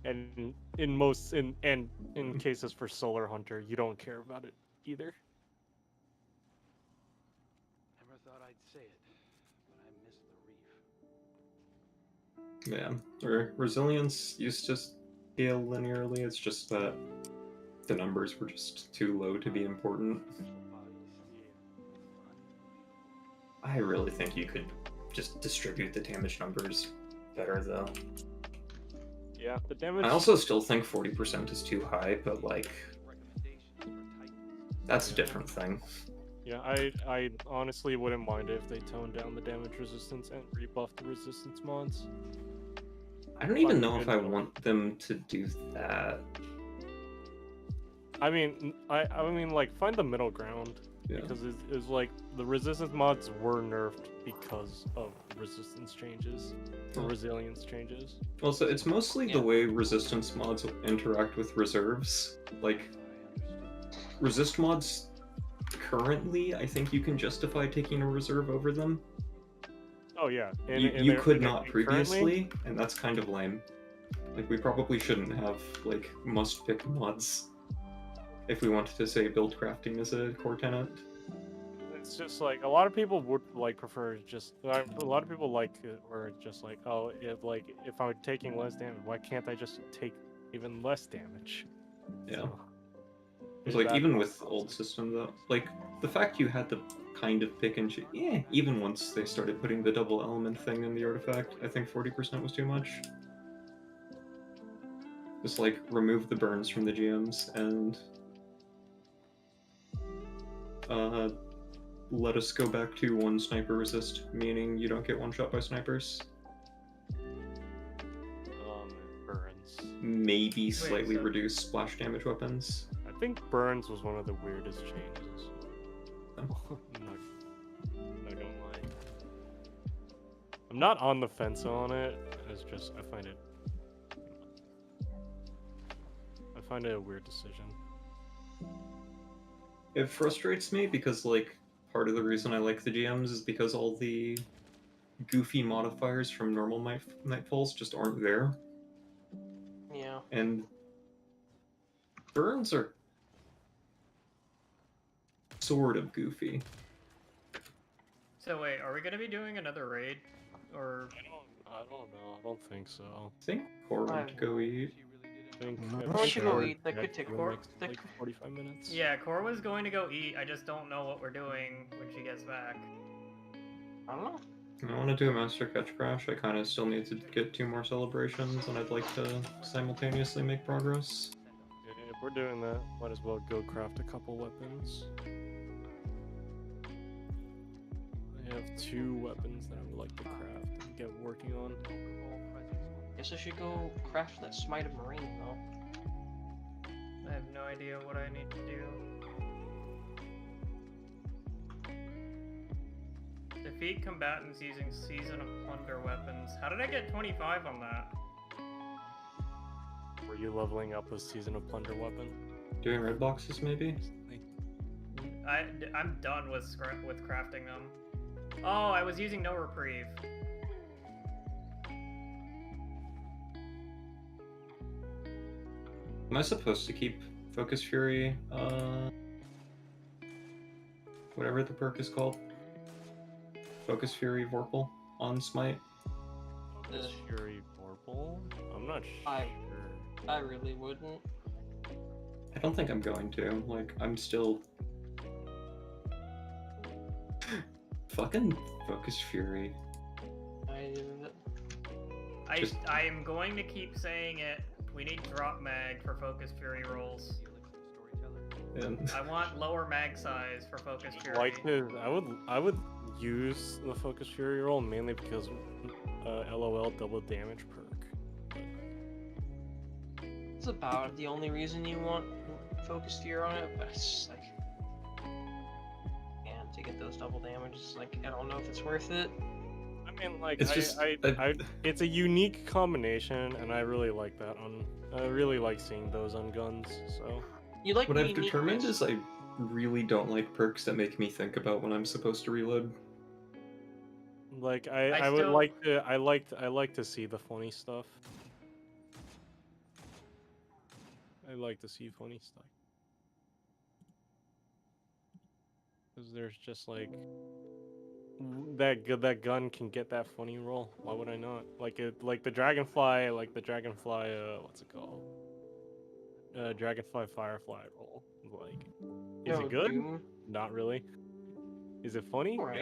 And in cases for Solar Hunter, you don't care about it either. Never thought I'd say it, but I miss the reef. Yeah. Or resilience used to scale linearly, it's just that the numbers were just too low to be important. I really think you could just distribute the damage numbers better though. Yeah, the damage. I also still think 40% is too high, but like that's a different thing. Yeah, I honestly wouldn't mind it if they toned down the damage resistance and rebuffed the resistance mods. I don't even know if I want them to do that. I mean, I mean, like, find the middle ground. Yeah. Because it's like the resistance mods were nerfed because of resistance changes or resilience changes. Also, it's mostly the way resistance mods interact with reserves. Like, resist mods currently, I think you can justify taking a reserve over them. Oh yeah, You could not previously, and that's kind of lame. Like, we probably shouldn't have like must-pick mods if we wanted to say build crafting as a core tenet. It's just like a lot of people would like prefer just a lot of people like or just like, oh, if I'm taking less damage, why can't I just take even less damage? Yeah. So, it's like even with old system though, like the fact you had to kind of pick and choose, even once they started putting the double element thing in the artifact, I think 40% was too much. Just like remove the burns from the GMs and let us go back to 1 sniper resist, meaning you don't get one shot by snipers. burns. Maybe slightly reduce splash damage weapons. I think burns was one of the weirdest changes. I'm not gonna lie. I'm not on the fence on it. It's just I find it a weird decision. It frustrates me because, like, part of the reason I like the GMs is because all the goofy modifiers from normal Nightfalls just aren't there. Yeah. And burns are sort of goofy. So wait, are we gonna be doing another raid, or? I don't know. I don't think so. I think Core went to go eat. Why don't you go eat? That could take like 45 minutes. Yeah, Cor was going to go eat. I just don't know what we're doing when she gets back. I don't know. I want to do a Master Catch Crash. I kind of still need to get 2 more celebrations, and I'd like to simultaneously make progress. Yeah, if we're doing that, might as well go craft a couple weapons. I have 2 weapons that I would like to craft and get working on. Guess I should go craft that Smite of Marine, though. I have no idea what I need to do. Defeat combatants using Season of Plunder weapons. How did I get 25 on that? Were you leveling up a Season of Plunder weapon? Doing red boxes, maybe? I'm done with crafting them. Oh, I was using no reprieve. Am I supposed to keep Focus Fury, whatever the perk is called? Focus Fury Vorpal on Smite? Focus Fury Vorpal? I'm not sure. I really wouldn't. I don't think I'm going to. Like, I'm still... Fucking Focus Fury. I am going to keep saying it. We need drop mag for Focus Fury rolls. And I want lower mag size for Focus Fury. Like I would use the Focus Fury roll mainly because LOL double damage perk. It's about the only reason you want Focus Fury on it, but it's just like, man, to get those double damages, like, I don't know if it's worth it. I mean, like, It's just- it's a unique combination, and I really like that I really like seeing those on guns. So You like what the I've determined uniqueness. is I really don't like perks that make me think about when I'm supposed to reload. like I I would still- like to I like to see the funny stuff. I like to see funny stuff. Because there's just like that gun can get that funny roll. Why would I not? Like the dragonfly, what's it called? Dragonfly Firefly roll. Like, is No, it good? Doom. Not really. Is it funny? Alright.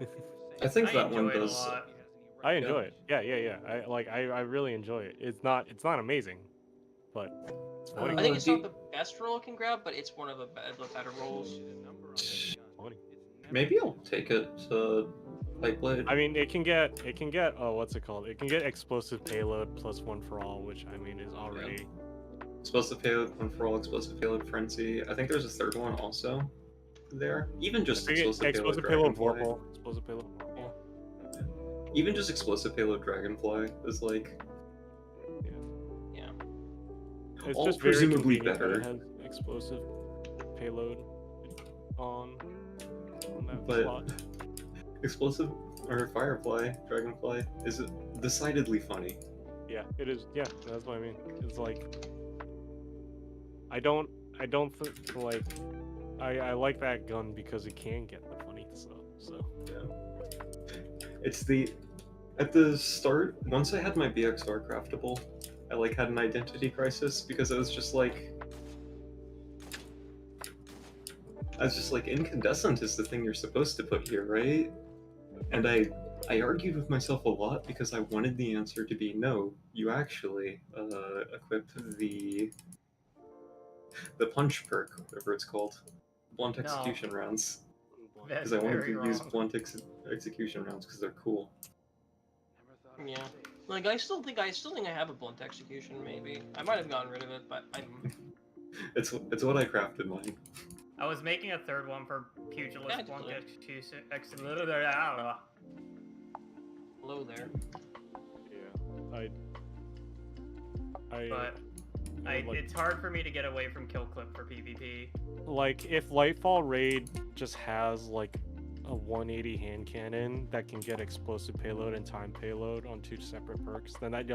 Yeah. I think I that one enjoy it a does. lot. I enjoy it. Yeah. I really enjoy it. It's not amazing, but it's funny. I think it's do- not the best roll it can grab, but it's one of the better rolls. Funny. Maybe I'll take it to Pikeblade. I mean, it can get what's it called? It can get explosive payload plus one for all, which I mean is already Explosive Payload, One for All, Explosive Payload Frenzy. I think there's a third one also there. Even just explosive payload Vorpal. Explosive payload Vorpal. Even just Explosive Payload Dragonfly is like Yeah. It's all just very presumably convenient that it better. has explosive payload on that But slot. Explosive or Firefly Dragonfly is decidedly funny. Yeah, it is. Yeah, that's what I mean. It's like I don't like I like that gun because it can get the funny stuff. So It's at the start, once I had my BXR craftable, I like had an identity crisis because I was just like incandescent is the thing you're supposed to put here, right? And I argued with myself a lot because I wanted the answer to be no, you actually equip the punch perk, whatever it's called. Blunt No. execution rounds. That's Because I wanted very to use wrong. blunt execution rounds because they're cool. Yeah. Like, I still think I have a blunt execution, maybe. I might have gotten rid of it, but It's what I crafted mine. I was making a third one for Pugilist Yeah, Blunt totally. Hello there. yeah, But like, it's hard for me to get away from kill clip for PvP. like if Lightfall Raid just has like a 180 hand cannon that can get explosive payload and time payload on two separate perks, then I'm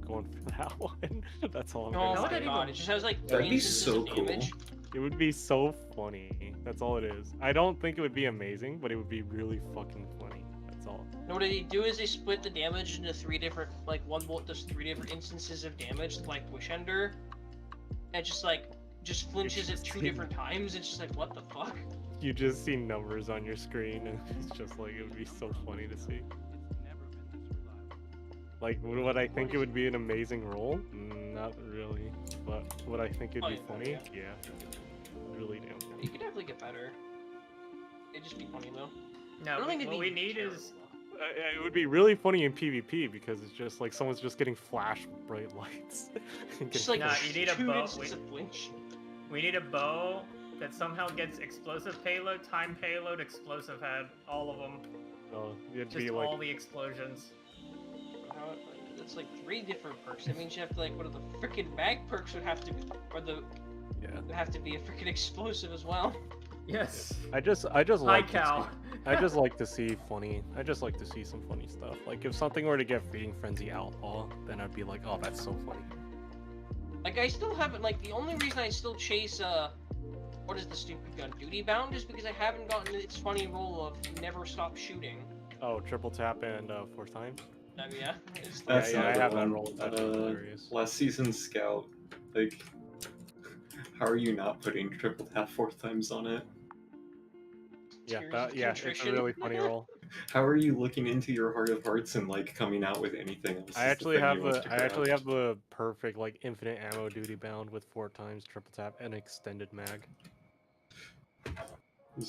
going for that one. That's all I'm Oh gonna my say. god, it just has like That'd 3 be instances so of cool. damage. It would be so funny. That's all it is. I don't think it would be amazing, but it would be really fucking funny. That's all. And what they do is they split the damage into 3 different, like, one bolt does 3 different instances of damage, like Wishender. And just flinches at 2 different times. It's just like, what the fuck? You just see numbers on your screen, and it's just like it would be so funny to see. Like, would I think it would be an amazing roll? Not really. But would I think it'd Oh, be yeah, funny? yeah. Yeah. Really damn funny. You could definitely get better. It'd just be funny though. No, I don't think it'd what be we need terrible. is It would be really funny in PvP because it's just like someone's just getting flash bright lights. Just like Nah, you need a 2 bow. instances of flinch. We need a bow that somehow gets explosive payload, time payload, explosive head, all of them. Oh, it'd Just be like all the explosions. It's like 3 different perks. That means you have to like one of the freaking mag perks would have to be, or the would have to be a freaking explosive as well. Yes. I just Hi, like Cal. To see, I just like to see funny. I just like to see some funny stuff. Like if something were to get Feeding Frenzy Outlaw, then I'd be like, oh, that's so funny. Like I still haven't like the only reason I still chase what is the stupid gun? Duty Bound is because I haven't gotten its funny roll of never stop shooting. Oh, triple tap and 4 times. Yeah. It's That's yeah, I another have one. that roll. That's hilarious. Last season's Scout, like, how are you not putting triple tap 4 times on it? Yeah, Tears of yeah, it's a contrition. really funny roll. How are you looking into your heart of hearts and like coming out with anything else? I actually have the perfect like infinite ammo Duty Bound with 4 times triple tap and extended mag.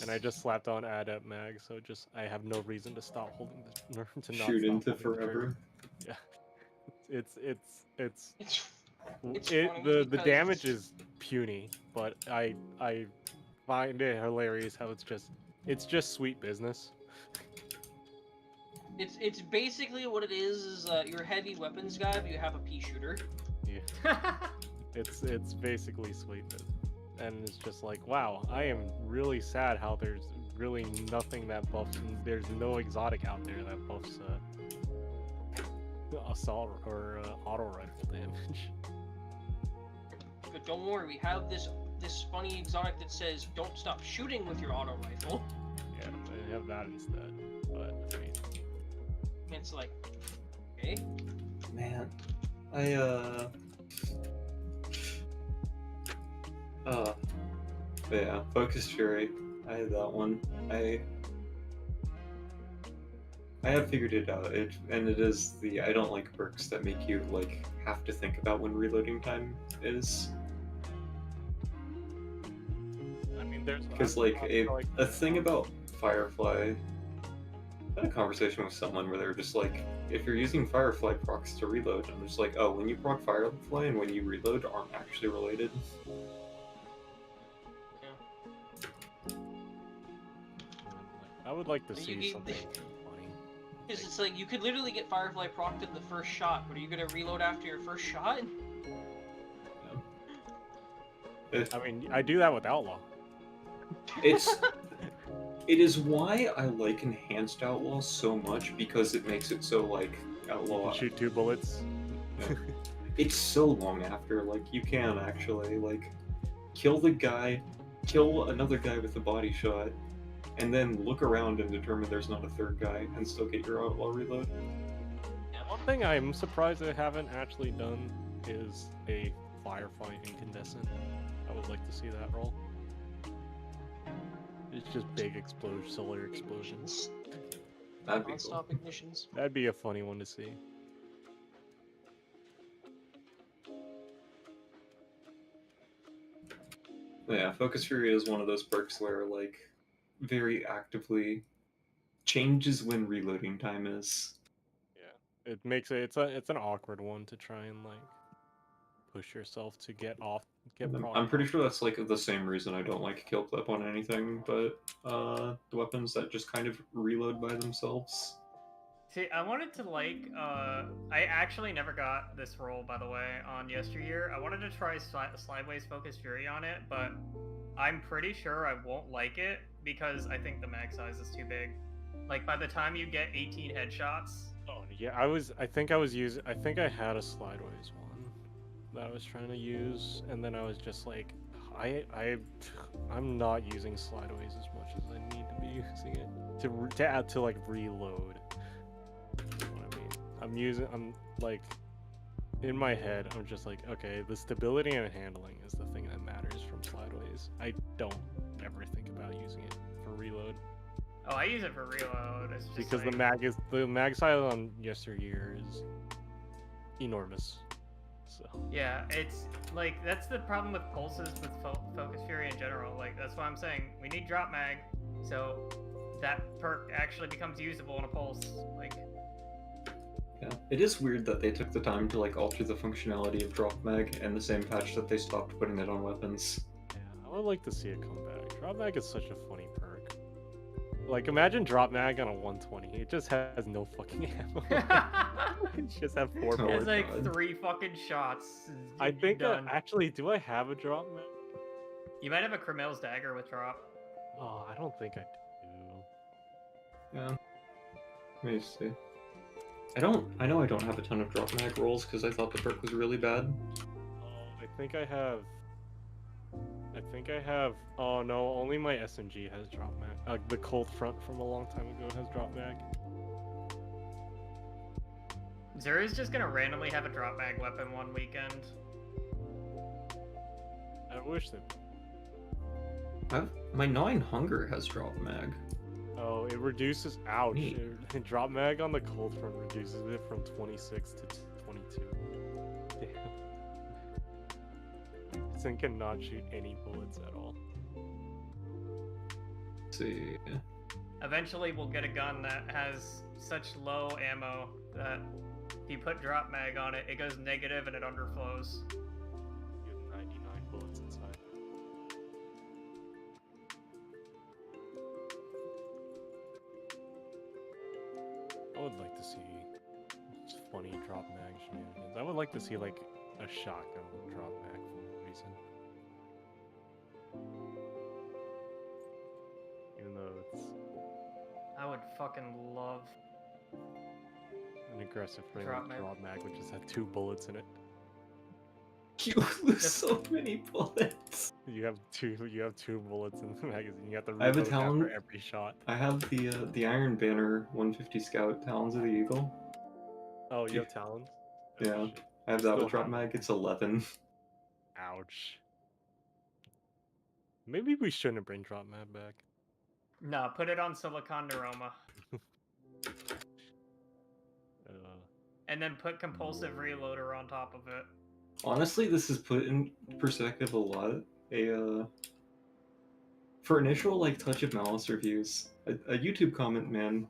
And I just slapped on adept mag, so just I have no reason to stop holding the to not shoot stop into holding the trigger. forever. Yeah, it's funny the damage is puny, but I find it hilarious how it's just sweet business. It's basically what it is you're a heavy weapons guy, but you have a pea shooter. Yeah, it's basically sweet business. And it's just like, wow, I am really sad how there's really nothing that buffs, and there's no exotic out there that buffs assault or auto rifle damage. But don't worry, we have this funny exotic that says don't stop shooting with your auto rifle. Yeah, I have that instead. But I mean, it's like, okay. Man, yeah, Focus Fury. I had that one. I have figured it out. And it is the I don't like perks that make you like have to think about when reloading time is. I mean, there's Because like a thing about Firefly. I had a conversation with someone where they were just like, if you're using Firefly procs to reload, I'm just like, oh, when you proc Firefly and when you reload aren't actually related. I would like to You see need- something funny. Because it's like you could literally get Firefly procced in the first shot, but are you gonna reload after your first shot? I mean, I do that with Outlaw. It is why I like Enhanced Outlaw so much, because it makes it so like Outlaw. You shoot 2 bullets. Yeah. It's so long after, like you can actually like kill the guy, kill another guy with a body shot, and then look around and determine there's not a third guy and still get your Outlaw reload. One thing I'm surprised they haven't actually done is a Firefly Incandescent. I would like to see that roll. It's just big solar explosions. That'd be cool. Non-stop ignitions. That'd be a funny one to see. Yeah, Focus Fury is one of those perks where like very actively changes when reloading time is. Yeah, it makes it. It's an awkward one to try and like push yourself to get off. I'm pretty sure that's like the same reason I don't like kill clip on anything, but the weapons that just kind of reload by themselves. See, I wanted to like, I actually never got this roll, by the way, on Yesteryear. I wanted to try Slideways Focus Fury on it, but I'm pretty sure I won't like it because I think the mag size is too big. Like, by the time you get 18 headshots... Oh, yeah, I think I had a Slideways one that I was trying to use, and then I was just like, I'm not using Slideways as much as I need to be using it to add to like reload. You know what I mean? I'm like, in my head, I'm just like, okay, the stability and handling is the thing that matters from Slideways. I don't ever think about using it for reload. Oh, I use it for reload. It's just Because like... the mag size on Yesteryear is enormous. So yeah, it's like that's the problem with pulses with Focus Fury in general. Like that's why I'm saying we need drop mag, so that perk actually becomes usable in a pulse. Like, yeah, it is weird that they took the time to like alter the functionality of drop mag in the same patch that they stopped putting it on weapons. would like to see it come back. Drop mag is such a funny perk. Like, imagine drop mag on a 120. It just has no fucking ammo. It just have 4 It's bullets. like 3 fucking shots. I think done. actually, do I have a drop mag? You might have a Cremel's dagger with drop. Oh, I don't think I do. Yeah. Let me see. I know I don't have a ton of drop mag rolls because I thought the perk was really bad. Oh, I think I have. Oh no, only my SMG has drop mag. The Cold Front from a long time ago has drop mag. Zuri's just gonna randomly have a drop mag weapon one weekend. I wish that. My 9 hunger has drop mag. Oh, it reduces. Ouch! Neat. Drop mag on the Cold Front reduces it from 26 to 22. Damn. This thing cannot shoot any bullets at all. Let's see. Eventually we'll get a gun that has such low ammo that if you put drop mag on it, it goes negative and it underflows. You have 99 bullets inside. I would like to see funny drop mag shenanigans. I would like to see like a shotgun with drop mag for no reason. Even though it's I would fucking love an aggressive frame Drop with mag. drop mag, which just had 2 bullets in it. You lose so many bullets. You have two bullets in the magazine. You have to I have a reload talent. after every shot. I have the Iron Banner 150 Scout Talons of the Eagle. Oh, you have talons? Oh, Yeah, shit. I have that Still with drop have- mag. It's 11. Ouch. Maybe we shouldn't bring drop mag back. no, put it on Silicon Neuroma. And then put compulsive reloader on top of it. Honestly, this is put in perspective a lot. For initial like Touch of Malice reviews, a YouTube comment man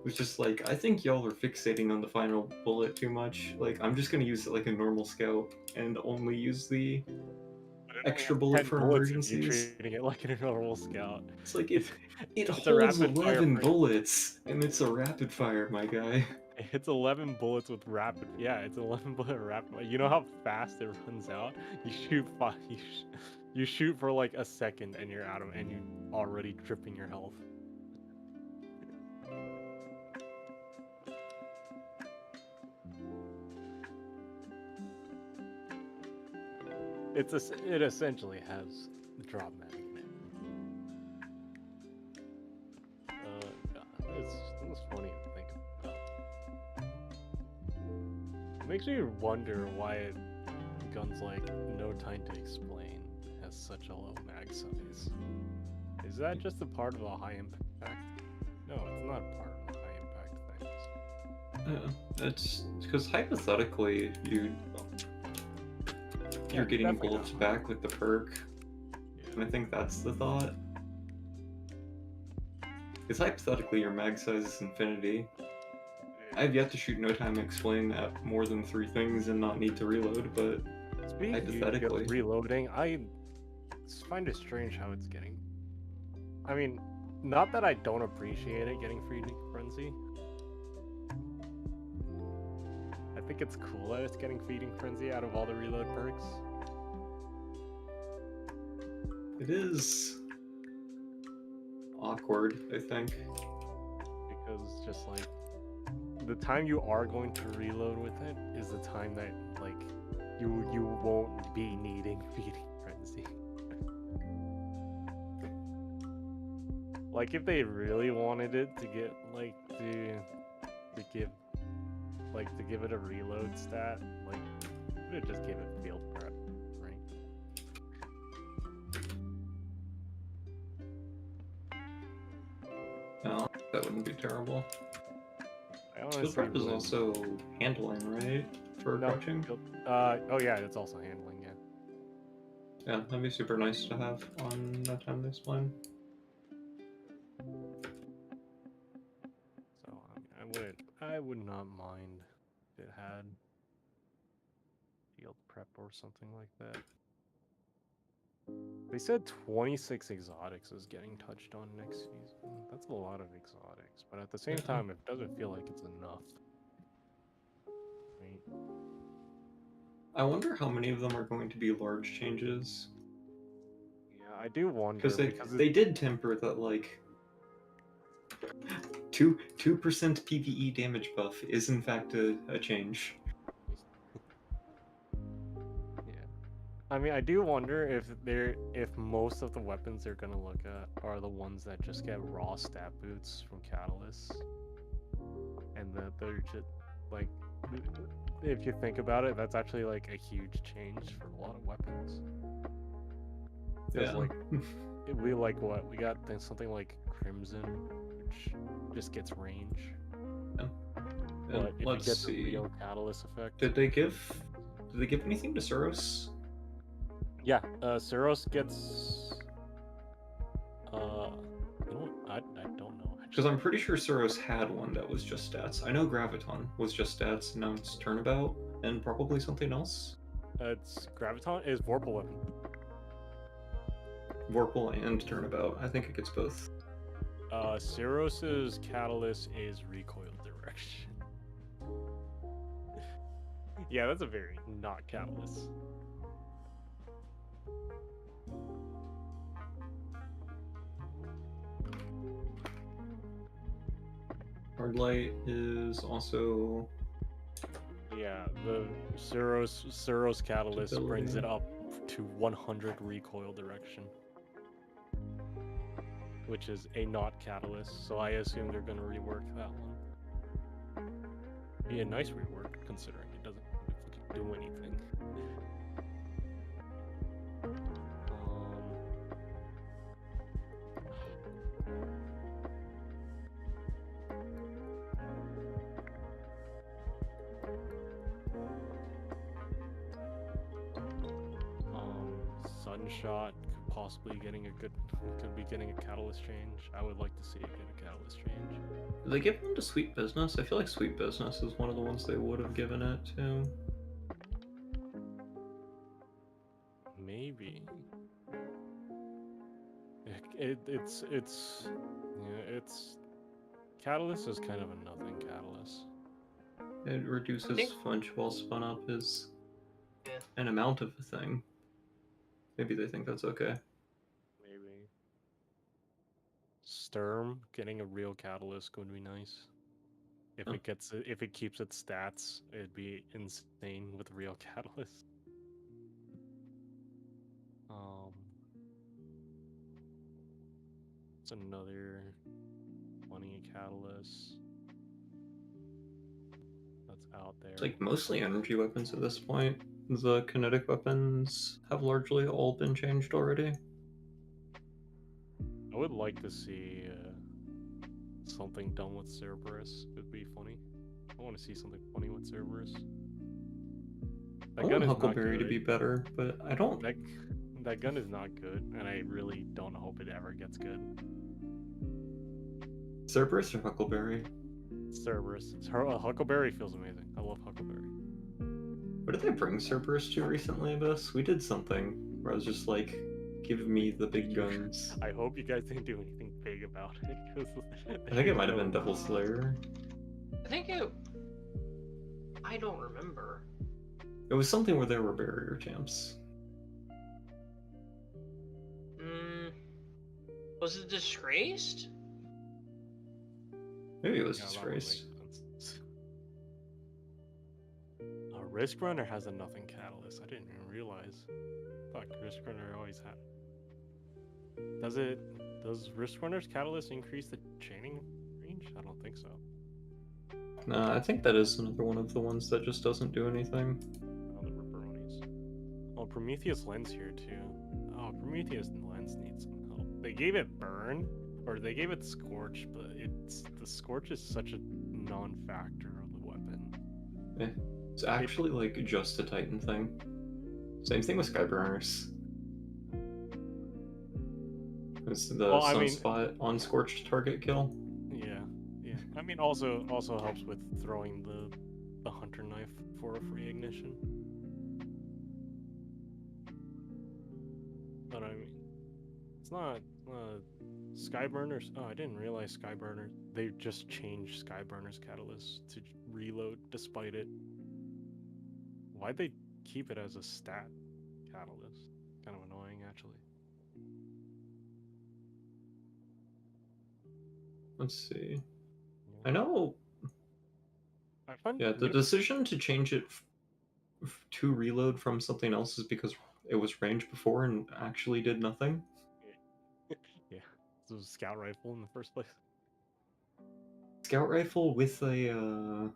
was just like, I think y'all are fixating on the final bullet too much. Like, I'm just gonna use it like a normal scout and only use the extra bullet for 10 bullets if emergencies. you're treating it like a normal scout. It's like it It's a holds rapid fire 11 frame. bullets, and it's a rapid fire, my guy. It's 11 bullets with rapid. Yeah, it's 11 bullet rapid. You know how fast it runs out? You shoot you shoot for like a second and you're out of, and you already tripping your health. It essentially has drop mag. It's funny to think about. It makes me wonder why guns like No Time to Explain has such a low mag size. Is that just a part of a high impact? No, it's not a part of high impact things. Yeah, it's because hypothetically you're Yeah, getting definitely bullets not. back with the perk, Yeah. and I think that's the thought. Because hypothetically your mag size is infinity. I have yet to shoot No Time to Explain at more than 3 things and not need to reload, but Speaking hypothetically. of reloading, I find it strange how it's getting. I mean, not that I don't appreciate it getting Feeding Frenzy. I think it's cool that it's getting Feeding Frenzy out of all the reload perks. it is awkward, I think. Because just like the time you are going to reload with it is the time that like you won't be needing Feeding Frenzy. Like if they really wanted it to get like to give it a reload stat, like would just give it field prep, right? No, that wouldn't be terrible. I Field honestly prep is would- also handling, right? For No, approaching? oh yeah, it's also handling, yeah. Yeah, that'd be super nice to have on No Time to Explain. So I would not mind if it had field prep or something like that. They said 26 exotics is getting touched on next season. That's a lot of exotics, but at the same time, it doesn't feel like it's enough. Right? I wonder how many of them are going to be large changes. Yeah, I do wonder Because because they did temper that like 2% PvE damage buff is in fact a change. Yeah. I mean, I do wonder if most of the weapons they're gonna look at are the ones that just get raw stat boots from Catalyst, and that they're just like, if you think about it, that's actually like a huge change for a lot of weapons. Because like, we like what we got something like Crimson, which just gets range. But if let's you get see. the real Catalyst effect, Did they give anything to Suros? yeah, Suros gets. You know what? I don't know. Because I'm pretty sure Suros had one that was just stats. I know Graviton was just stats, now it's Turnabout, and probably something else. It's Graviton is Vorpal weapon. Vorpal and Turnabout. I think it gets both. Cyros's Catalyst is recoil direction. Yeah, that's a very not Catalyst. Hard Light is also... Yeah, the Suros Catalyst brings it up to 100 recoil direction. Which is a not Catalyst, so I assume they're gonna rework that one. Be a nice rework, considering it doesn't do anything. Sunshot possibly getting could be getting a Catalyst change. I would like to see it get a Catalyst change. Did they give one to Sweet Business? I feel like Sweet Business is one of the ones they would have given it to. Maybe. It's Catalyst is kind of a nothing Catalyst. It reduces flinch while spun up is an amount of a thing. Maybe they think that's okay. Maybe. Sturm getting a real Catalyst would be nice. If it keeps its stats, it'd be insane with real Catalyst. It's another 20 Catalyst that's out there. It's like mostly energy weapons at this point. The kinetic weapons have largely all been changed already. I would like to see something done with Cerberus. It'd be funny. I want to see something funny with Cerberus. I want Huckleberry to be better, but I don't. That gun is not good, and I really don't hope it ever gets good. Cerberus or Huckleberry? Cerberus. Huckleberry feels amazing. I love Huckleberry. What did they bring Cerberus to recently, Abyss? We did something where I was just like, give me the big guns. I hope you guys didn't do anything big about it. I think it might have been Devil Slayer. I don't remember. It was something where there were barrier champs. Was it Disgraced? Maybe it was Disgraced. Risk Runner has a nothing Catalyst. I didn't even realize. I thought Risk Runner always had. Does Risk Runner's Catalyst increase the chaining range? I don't think so. No, I think that is another one of the ones that just doesn't do anything. Oh, the Ripperonis. Oh, Prometheus Lens here too. Oh, Prometheus Lens needs some help. They gave it Burn, or they gave it Scorch, but the Scorch is such a non-factor of the weapon. It's actually like just a Titan thing. Same thing with Skyburners. It's the sunspot on Scorched target kill. Yeah. I mean, also helps with throwing the Hunter Knife for a free ignition. But I mean, It's not Skyburners. Oh, I didn't realize Skyburner. They just changed Skyburner's catalyst to reload despite it. Why'd they keep it as a stat catalyst? Kind of annoying, actually. Let's see. I know. I find, Yeah, the decision to change it to reload from something else is because it was ranged before and actually did nothing. Yeah, it was a scout rifle in the first place. Scout rifle with a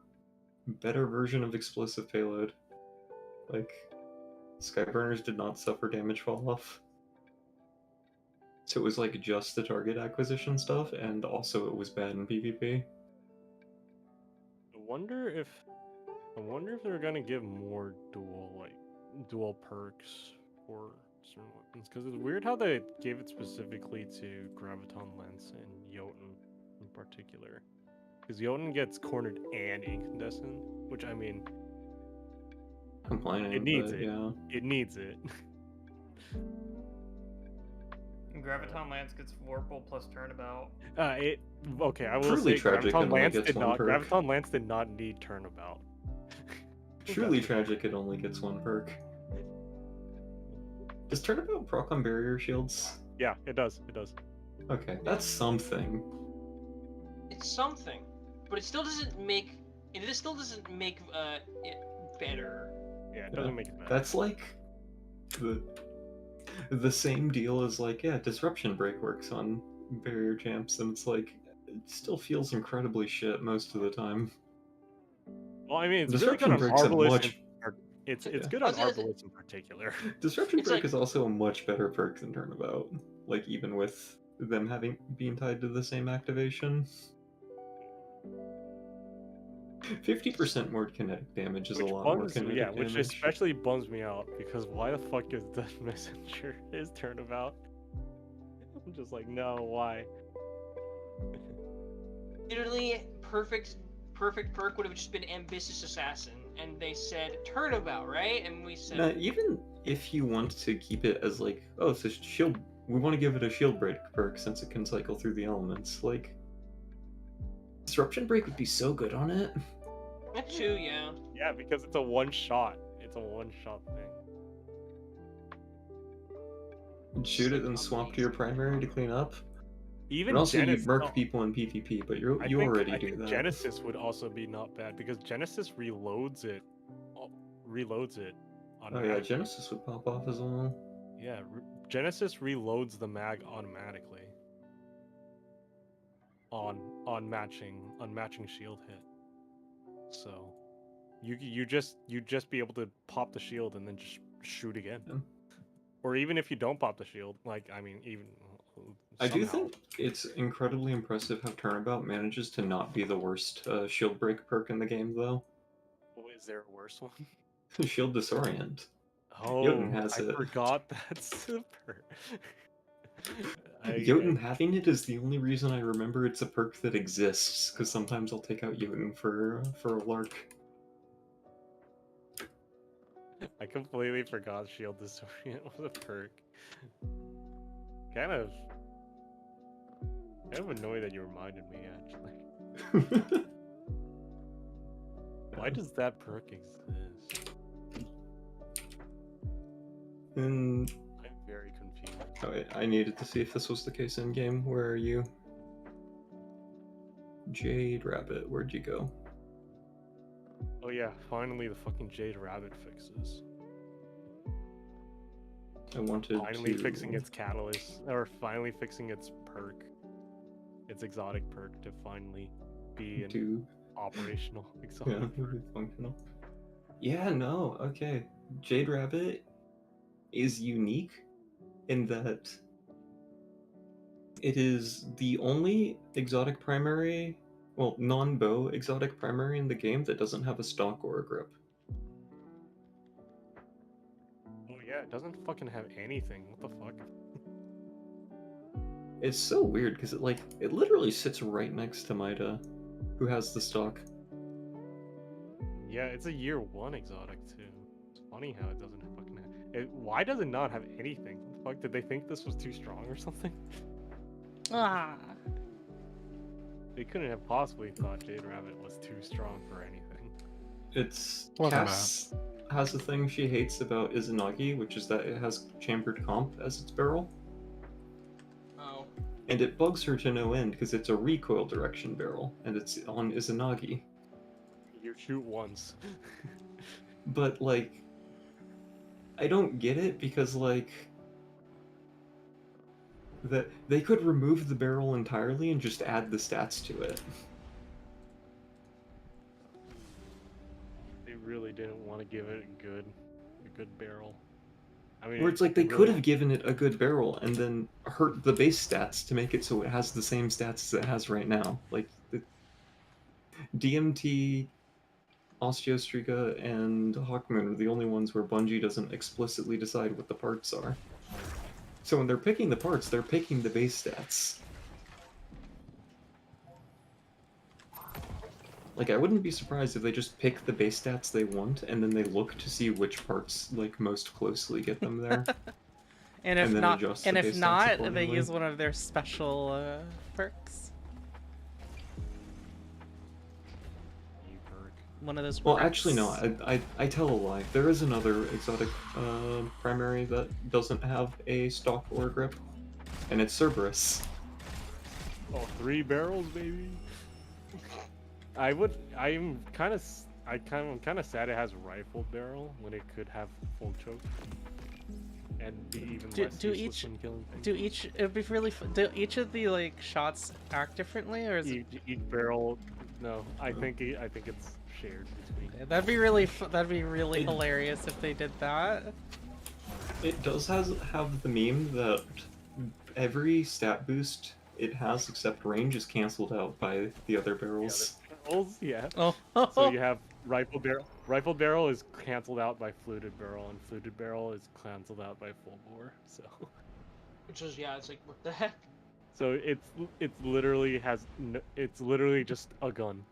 better version of explosive payload. Like, Skyburners did not suffer damage fall off. So it was like just the target acquisition stuff, and also it was bad in PvP. I wonder if they're gonna give more dual perks for certain weapons, because it's weird how they gave it specifically to Graviton Lens and Jotun in particular. Because Jotun gets cornered and incandescent, which I mean, Complaining, it needs but it. Yeah. It needs it. Graviton Lance gets Vorpal plus Turnabout. Okay, I will Truly say tragic Graviton only Lance gets did one not. perk. Graviton Lance did not need Turnabout. Truly tragic, it only gets one perk. Does Turnabout proc on barrier shields? Yeah, it does. It does. Okay, that's something. It's something, but it still doesn't make it better. Yeah, it doesn't make it better. That's like the same deal as like, yeah, disruption break works on barrier champs, and it's like it still feels incredibly shit most of the time. Well, I mean, it's disruption really good on breaks a Arbalest. much. It's Yeah. good on Arbalest in particular. Disruption It's break like- is also a much better perk than Turnabout. Like even with them being tied to the same activation. 50% more kinetic damage is a lot more kinetic damage. Which especially bums me out, because why the fuck is the messenger his Turnabout? I'm just like, no, why? Literally perfect perk would have just been Ambitious Assassin, and they said Turnabout, right? And we said Even if you want to keep it as like, oh, it's a shield, we want to give it a shield break perk since it can cycle through the elements. Like, disruption break would be so good on it. that too, yeah. Yeah, because it's a one shot. It's a one shot thing. Shoot it and swap to your primary to clean up. Even and also Genesis, you murk people in PvP, but you already I do think that. Genesis would also be not bad, because Genesis reloads it. Oh yeah, Genesis would pop off as well. Yeah, Genesis reloads the mag automatically on matching shield hit. So you just be able to pop the shield and then just shoot again. Yeah. Or even if you don't pop the shield, like I mean, even I do somehow. think it's incredibly impressive how Turnabout manages to not be the worst shield break perk in the game, though. Oh, is there a worse one? Shield Disorient. Oh, Jotun has I it. forgot that super. Jotun having it is the only reason I remember it's a perk that exists, because sometimes I'll take out Jotun for a lark. I completely forgot Shield Disorient was a perk. Kind of annoyed that you reminded me, actually. Why does that perk exist? And I'm very confused. oh, wait, I needed to see if this was the case in game. Where are you? Jade Rabbit, where'd you go? Oh yeah, finally the fucking Jade Rabbit fixes. I wanted Finally to... fixing its catalyst, or finally fixing its perk. Its exotic perk to finally be an operational exotic perk. Functional. Yeah, no, okay. Jade Rabbit is unique in that it is the only exotic primary, well, non-bow exotic primary in the game that doesn't have a stock or a grip. Oh yeah, it doesn't fucking have anything. What the fuck? It's so weird because it literally sits right next to Maida, who has the stock. Yeah, it's a year 1 exotic too. It's funny how it doesn't fucking have. Why does it not have anything? What fuck? Did they think this was too strong or something? Ah. They couldn't have possibly thought Jade Rabbit was too strong for anything. It's Well, they're Cass has a thing she hates about Izanagi, which is that it has chambered comp as its barrel. Oh. And it bugs her to no end because it's a recoil direction barrel, and it's on Izanagi. You shoot once. But, like, I don't get it because, like, they could remove the barrel entirely and just add the stats to it. They really didn't want to give it a good barrel. I mean, Where it's like they really could have given it a good barrel and then hurt the base stats to make it so it has the same stats as it has right now. Like, the DMT, Osteostriga, and Hawkmoon are the only ones where Bungie doesn't explicitly decide what the parts are. So when they're picking the parts, they're picking the base stats. Like, I wouldn't be surprised if they just pick the base stats they want, and then they look to see which parts, like, most closely get them there. And if then not, adjust and the if base stats not, they accordingly. use one of their special perks. One of those. Well, perks. actually, no. I tell a lie. There is another exotic primary that doesn't have a stock or a grip, and it's Cerberus. Oh, 3 barrels, baby. I'm kind of sad it has rifle barrel when it could have full choke. And be even less useless when killing things. It'd be really do each of the like shots act differently, or is each barrel? No, I think it's shared between. it? That'd be really hilarious if they did that. It does have the meme that every stat boost it has except range is cancelled out by the other barrels. Yeah. Oh. So you have rifle barrel. Rifle barrel is cancelled out by fluted barrel, and fluted barrel is cancelled out by full bore. So. Which is it's like what the heck. So it's literally it's literally just a gun.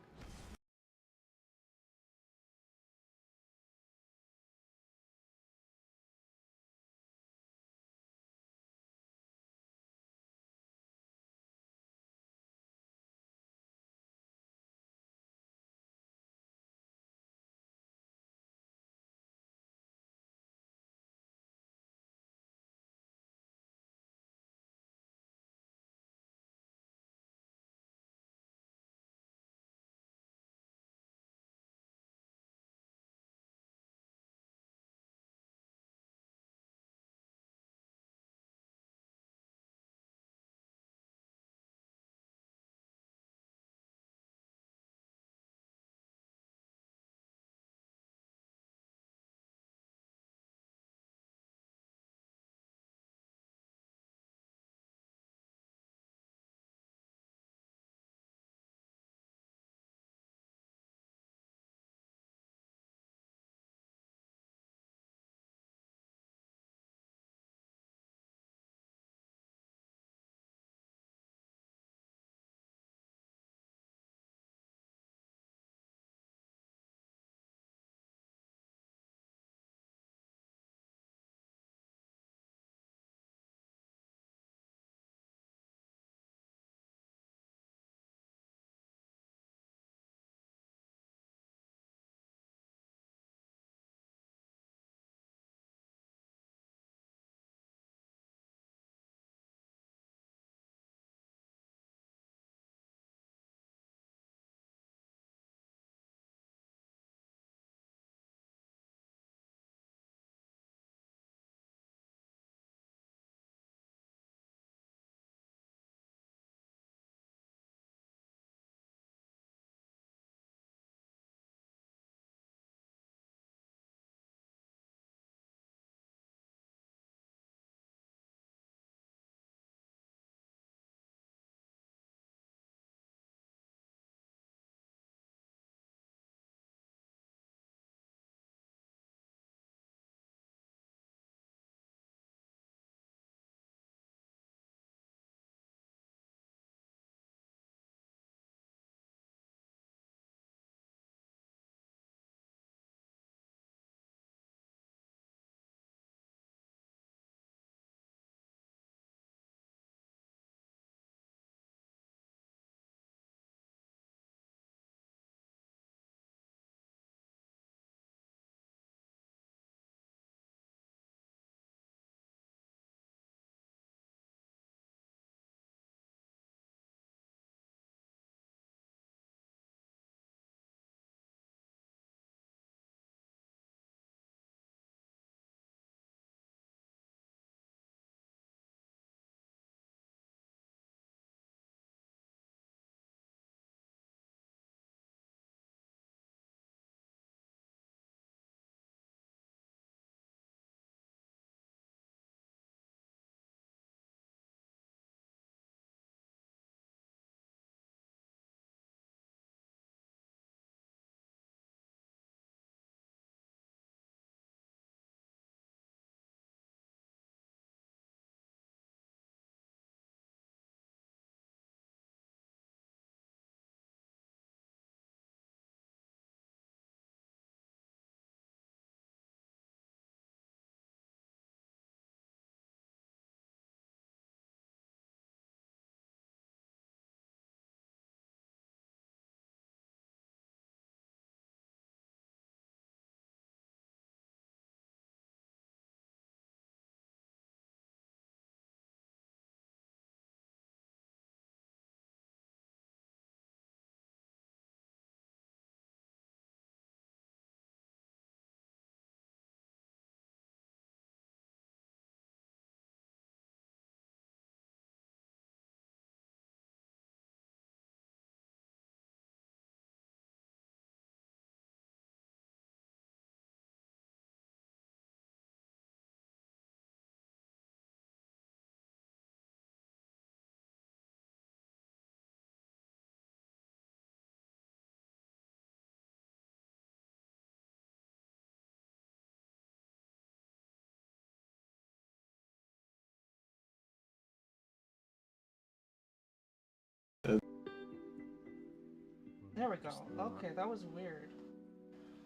There we go. Okay, that was weird.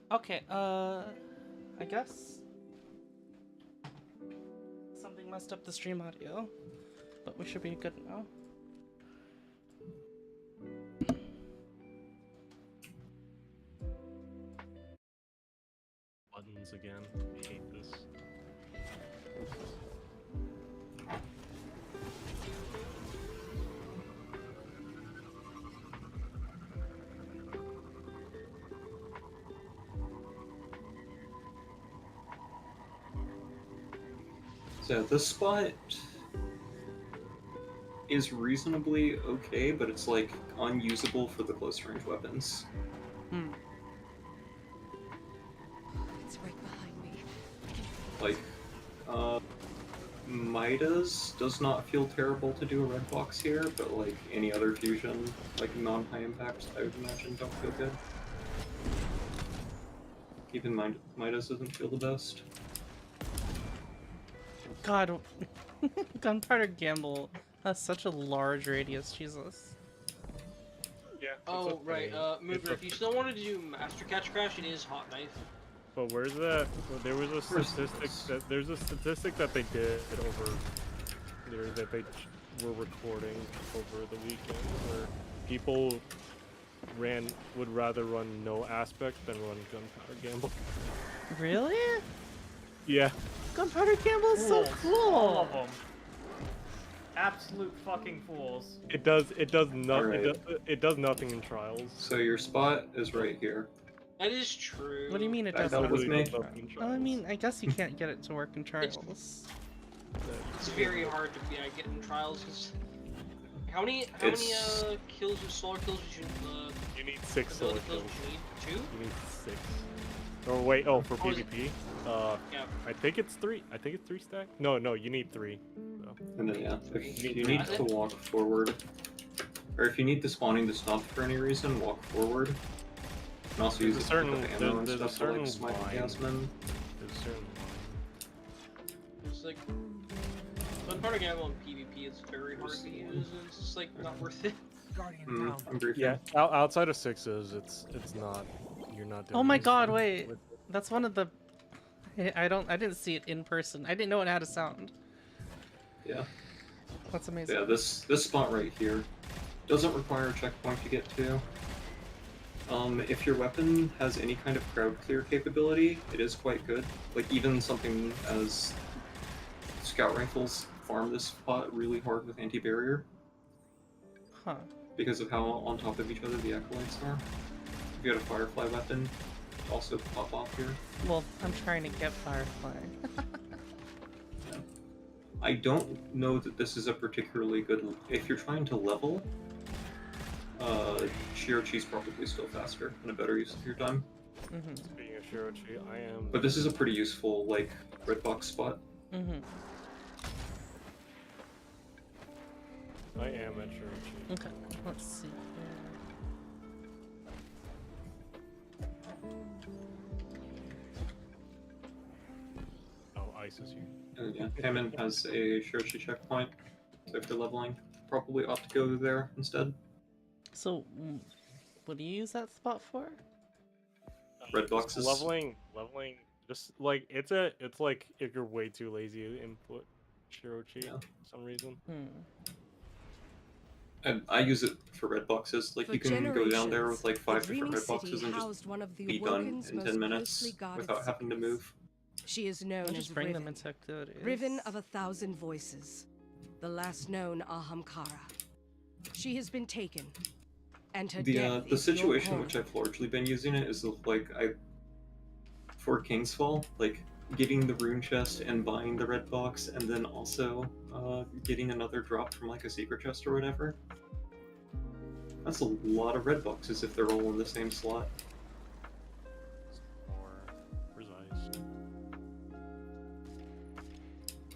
Okay, I guess something messed up the stream audio, but we should be good now. Buttons again. I hate this. So this spot is reasonably okay, but it's like unusable for the close range weapons. Hmm. It's right behind me. Like, Midas does not feel terrible to do a red box here, but like any other fusion, like non-high impact, I would imagine don't feel good. Keep in mind, Midas doesn't feel the best. God, Gunpowder Gamble has such a large radius, Jesus. Yeah. Oh, right, Mover, if you still wanted to do Master Catch Crash, it is Hot Knife. But where's that? Well, there was a statistic that there's a statistic that they did over there that they were recording over the weekend where people would rather run no aspect than run Gunpowder Gamble. Really? Yeah. Gunpowder Gamble is so Fools. cool! All of them. Absolute fucking fools. It does nothing. Alright. It does nothing in trials. So your spot is right here. That is true. What do you mean it Back doesn't up with work me. in trials? Well, I mean, I guess you can't get it to work in trials. It's very hard to get in trials because how many kills with solar kills would you You need 6 solar ability kills kills. would you need? 2? You need 6. Oh wait, oh for Oh, is it- PvP? Yeah. I think it's 3. I think it's 3 stack. No, you need 3. So. And then yeah, if You you need got to it? walk forward, or if you need the spawning to stop for any reason, walk forward. And also There's use a it to certain- pick up ammo and there's a stuff to like certain smite line. Gasman. There's a certain It's like Gunpowder Gamble in PvP is very hard to use. And it's just like not worth it. I'm briefing. Yeah, outside of 6s, it's not. You're not doing Oh my this god, with- wait. with- That's one of the... I didn't see it in person. I didn't know it had a sound. Yeah. That's amazing. Yeah, this spot right here doesn't require a checkpoint to get to. If your weapon has any kind of crowd clear capability, it is quite good. Like even something as scout rifles farm this spot really hard with anti-barrier Huh. because of how on top of each other the acolytes are. If you had a firefly weapon, it'd also pop off here. Well, I'm trying to get Firefly. I don't know that this is a particularly good. If you're trying to level, Shirochi's probably still faster and a better use of your time. Mm-hmm. Speaking of Shirochi, I am. But this is a pretty useful, like, red box spot. Mm-hmm. I am at Shirochi. Okay, let's see here. Oh, Ice is here. Yeah, Hammond has a Shirochi checkpoint, so if you're leveling, probably ought to go there instead. So, what do you use that spot for? Red Just boxes. Leveling. Just like it's like if you're way too lazy to input Shirochi for some reason. And I use it for red boxes. Like, For you can go down there with like 5 the different Dreaming red boxes City and housed just one of the be done Awoken's in most 10 minutes closely guarded without having to move. She is known I'll as just bring them Riven, into activities. Riven of 1,000 Voices, the last known Ahamkara. She has been taken, and her death The is your situation call. which I've largely been using it is like for King's Fall, like getting the rune chest and buying the red box, and then also getting another drop from like a secret chest or whatever. That's a lot of red boxes if they're all in the same slot. Where's Ice?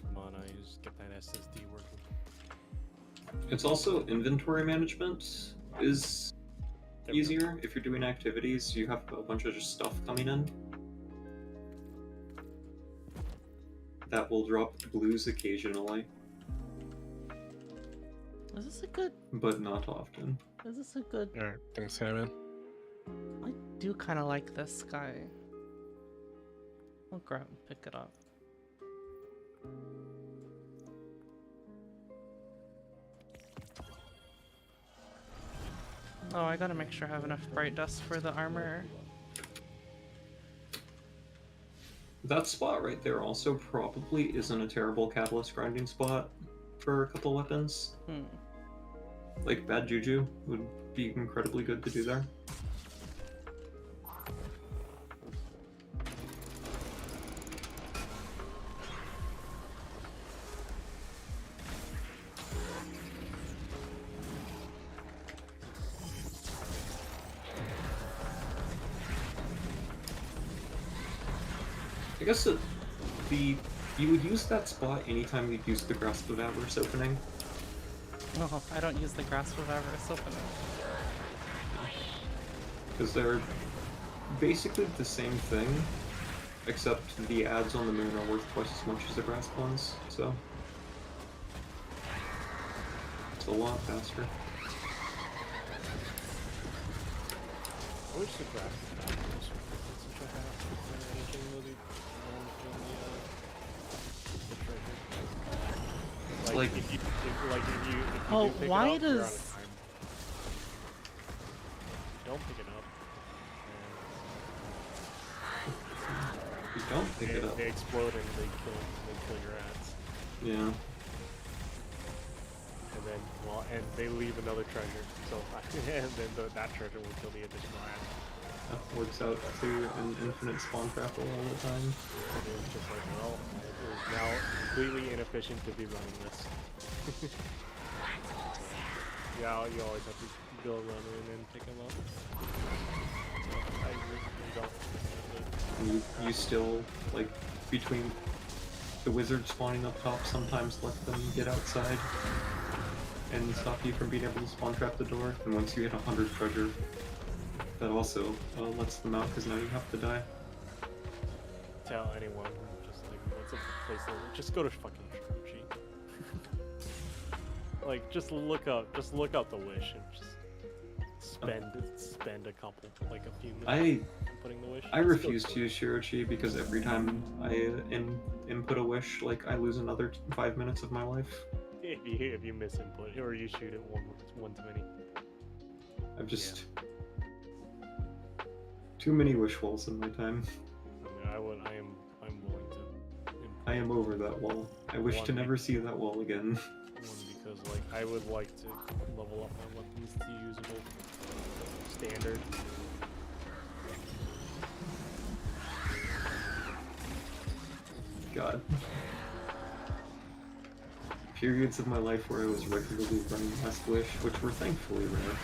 Come on, Ice, get that SSD working. It's also inventory management is easier if you're doing activities. You have a bunch of just stuff coming in. That will drop blues occasionally, Is this a good? but not often. Is this a good? Alright, thanks, Hammond. I do kind of like this guy. I'll grab and pick it up. Oh, I gotta make sure I have enough bright dust for the armor. That spot right there also probably isn't a terrible catalyst grinding spot for a couple weapons. Like bad juju would be incredibly good to do there. I guess you would use that spot anytime you'd use the Grasp of Avarice opening. Oh, I don't use the Grasp of Avarice opening. Because they're basically the same thing, except the ads on the moon are worth twice as much as the Grasp ones, so it's a lot faster. I wish the Grasp of Avarice was such a half for anything really the treasure. Like if you Oh, do pick why it up, you're does... out of time. Don't pick it up. You don't pick it up. They explode and they kill your ads. Yeah. And then, well, and they leave another treasure. So, and then that treasure will kill the additional ads. That works out to an infinite spawn trap all the time. And it's just like, well, it is now completely inefficient to be running this. Yeah, you always have to go run in and pick them up. So, I agree. You don't. And you still, like, between the wizards spawning up top, sometimes let them get outside and stop you from being able to spawn trap the door. And once you hit 100 treasure, that also lets them out because now you have to die. Tell anyone, just like, what's a place that just go to fucking Shruchi. Like, just look up the wish and just spend a couple, like a few minutes putting the wish. I refuse to use Shirochi because every time I input a wish, like, I lose another 5 minutes of my life. If you miss input or you shoot it one too many. I've just too many wish walls in my time. I mean, I'm willing to. I am over that wall. I wish to never see that wall again. One, because like I would like to level up my weapons to usable standard. God. Periods of my life where I was regularly running Last Wish, which were thankfully rare.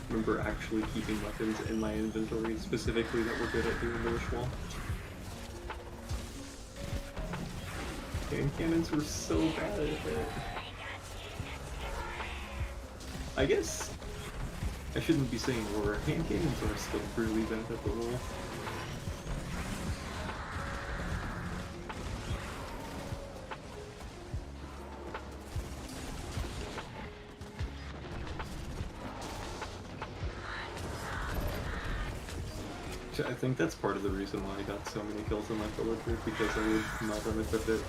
Remember actually keeping weapons in my inventory specifically that were good at doing the wish wall. Hand cannons were so bad at it. I guess I shouldn't be saying were. Hand cannons are still really bad at the role. I think that's part of the reason why I got so many kills in my forward group, because I would not unequip it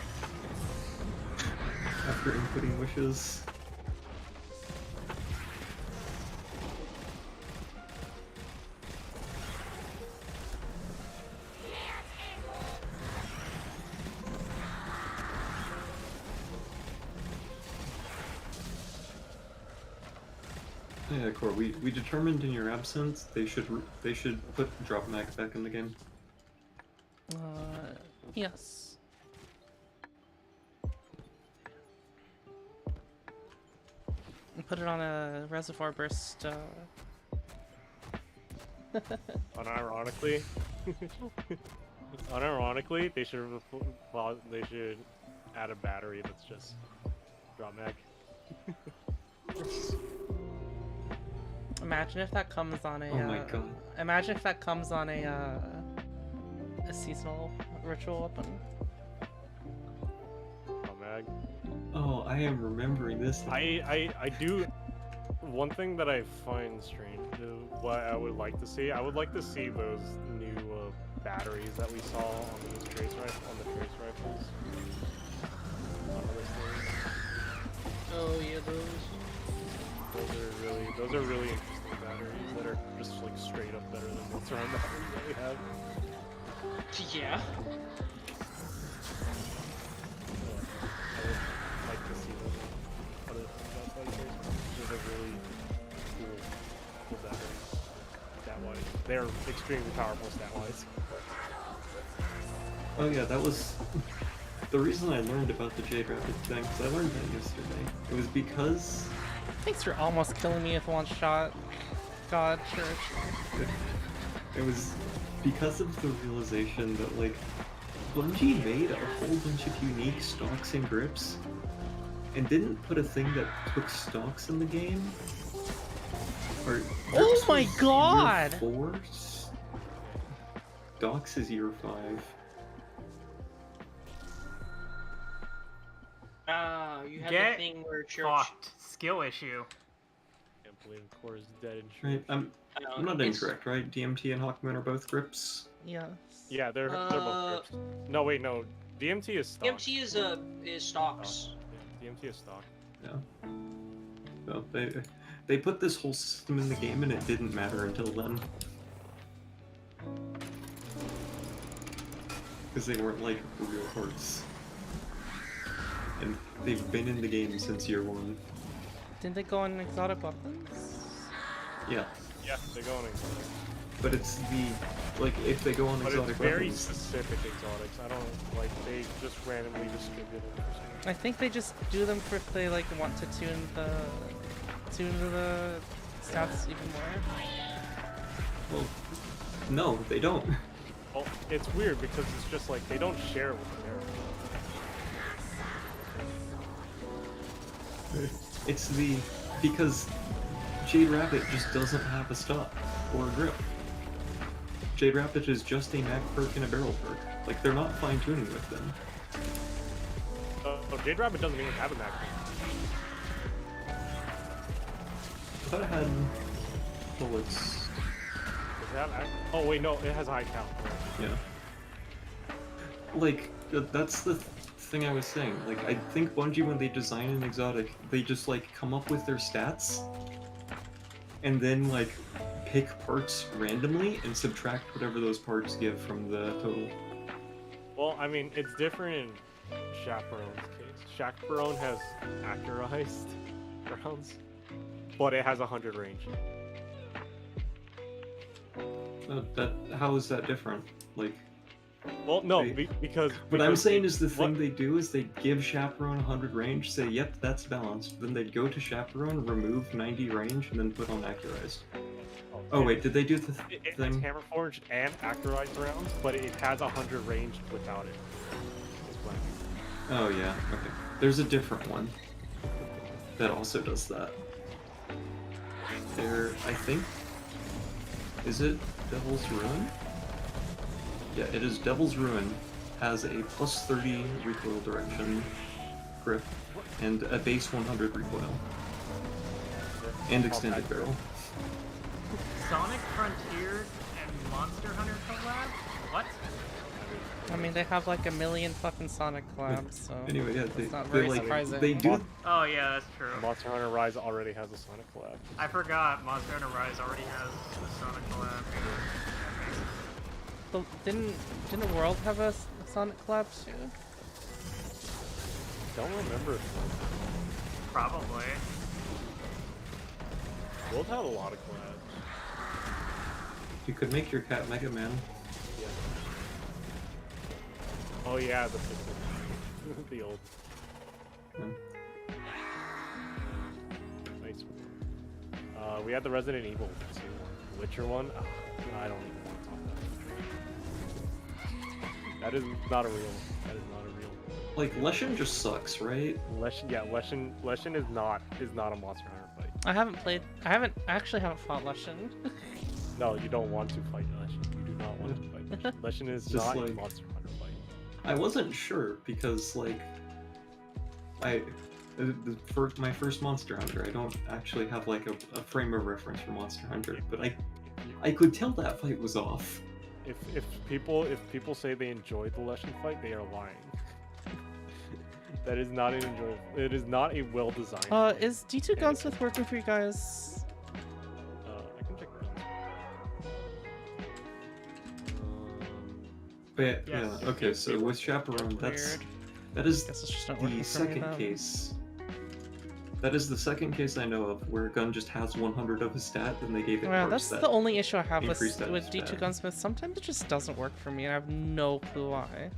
after inputting wishes. Yeah, Core, we determined in your absence they should put drop mag back in the game. Yes. Put it on a reservoir burst. Unironically, they should add a battery that's just drop mag. Imagine if that comes on a. Oh my god. Imagine if that comes on a seasonal ritual weapon. Drop mag. Oh, I am remembering this. I do. One thing that I find strange, what I would like to see. I would like to see those new batteries that we saw on the trace rifles. On those things. Oh yeah, Those are really interesting batteries that are just like straight up better than what's around batteries that we have. Yeah. I would like to see those other things outside of trace rifles. Those are really cool batteries. Stat-wise. They're extremely powerful stat-wise. Oh yeah, that was the reason I learned about the Jade Rapid thing, because I learned that yesterday. It was because... Thanks for almost killing me with one shot. God, church. It was because of the realization that, like, Bungie made a whole bunch of unique stocks and grips, and didn't put a thing that took stocks in the game. Or Oh my god! Year 4? Stocks is year 5. You had Get the thing where church. fucked. Skill issue. Can't believe Core is dead in Right, church. I'm not incorrect, right? DMT and Hawkman are both grips? Yeah. Yeah, they're both grips. No, wait, no. DMT is stock. DMT is stocks. Yeah, DMT is stock. Yeah. No, they put this whole system in the game and it didn't matter until then. Because they weren't like real parts. And they've been in the game since year 1. Didn't they go on exotic weapons? Yeah. Yeah, they go on exotic. But it's the, like, if they go on But exotic it's very weapons... specific exotics. I don't, like, they just randomly distribute them for some reason. I think they just do them for if they like want to tune the stats even more. Well, no, they don't. Well, it's weird because it's just like, they don't share with the narrative. It's the... because Jade Rabbit just doesn't have a stock or a grip. Jade Rabbit is just a mag perk and a barrel perk. Like, they're not fine-tuning with them. Oh, Jade Rabbit doesn't even have a mag perk. I thought it had bullets. Does it have oh wait, no, it has a high count. Yeah. Like, that's the thing I was saying. Like, I think Bungie, when they design an exotic, they just, like, come up with their stats, and then, like, pick parts randomly and subtract whatever those parts give from the total. Well, I mean, it's different in Chaperone's case. Chaperone has accurized rounds, but it has 100 range. How is that different? Like, well, no, because what I'm saying is the thing they do is they give Chaperone 100 range, say, yep, that's balanced. Then they'd go to Chaperone, remove 90 range, and then put on accurized. Oh wait, did they do the It thing? has hammer forged and accurized rounds, but it has 100 range without it. Is what I mean. Oh yeah, okay. There's a different one that also does that. There, I think... Is it Devil's Ruin? Yeah, it is Devil's Ruin. Has a plus 30 recoil direction grip and a base 100 recoil. And extended barrel. Sonic Frontiers and Monster Hunter collab? What? I mean, they have like a million fucking Sonic collabs, so Anyway, yeah, it's not very like, surprising. they do... Oh yeah, that's true. Monster Hunter Rise already has a Sonic collab. I forgot Monster Hunter Rise already has a Sonic collab. But didn't World have a Sonic collab too? Don't remember. Probably. World had a lot of collabs. You could make your cat Mega Man. Yeah. Oh yeah, the old. Nice. We had the Resident Evil 2 one. Witcher one. I don't even want to talk about that. That is not a real. That is not a real. Like, Leshen just sucks, right? Leshen, yeah, Leshen is not a Monster Hunter fight. I actually haven't fought Leshen. No, you don't want to fight Leshen. You do not want to fight Leshen. Leshen is Just not a like- Monster Hunter fight. I wasn't sure, because, like... My first Monster Hunter. I don't actually have like a frame of reference for Monster Hunter, but I could tell that fight was off. If people say they enjoyed the Leshen fight, they are lying. That is not an enjoyable. It is not a well designed. Is D2 Gunsmith working for you guys? I can check But yeah, okay. So with Chaperone, that is the second case. That is the second case I know of where a gun just has 100 of his stat, and they gave it. Yeah, that's the only issue I have with increase that D2 stat. Gunsmith. Sometimes it just doesn't work for me, and I have no clue why.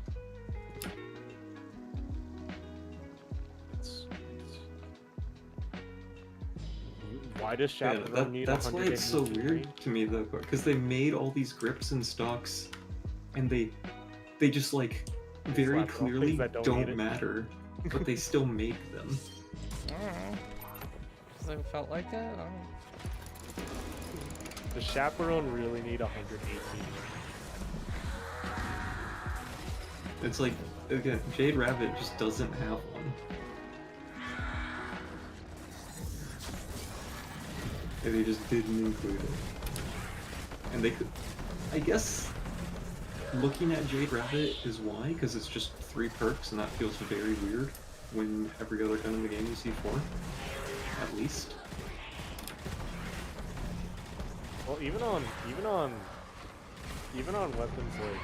Why does Chaperone need that's 100 why it's so HP? weird to me though, because they made all these grips and stocks, and they just like very slapped off clearly things that don't need don't it. matter, but they still make them. I don't know. Because I felt like it? I don't know. Does Chaperone really need 100 HP? It's like, again, Jade Rabbit just doesn't have one. And they just didn't include it. And they could, I guess, looking at Jade Rabbit is why, because it's just 3 perks, and that feels very weird when every other gun in the game you see 4, at least. Well, even on weapons like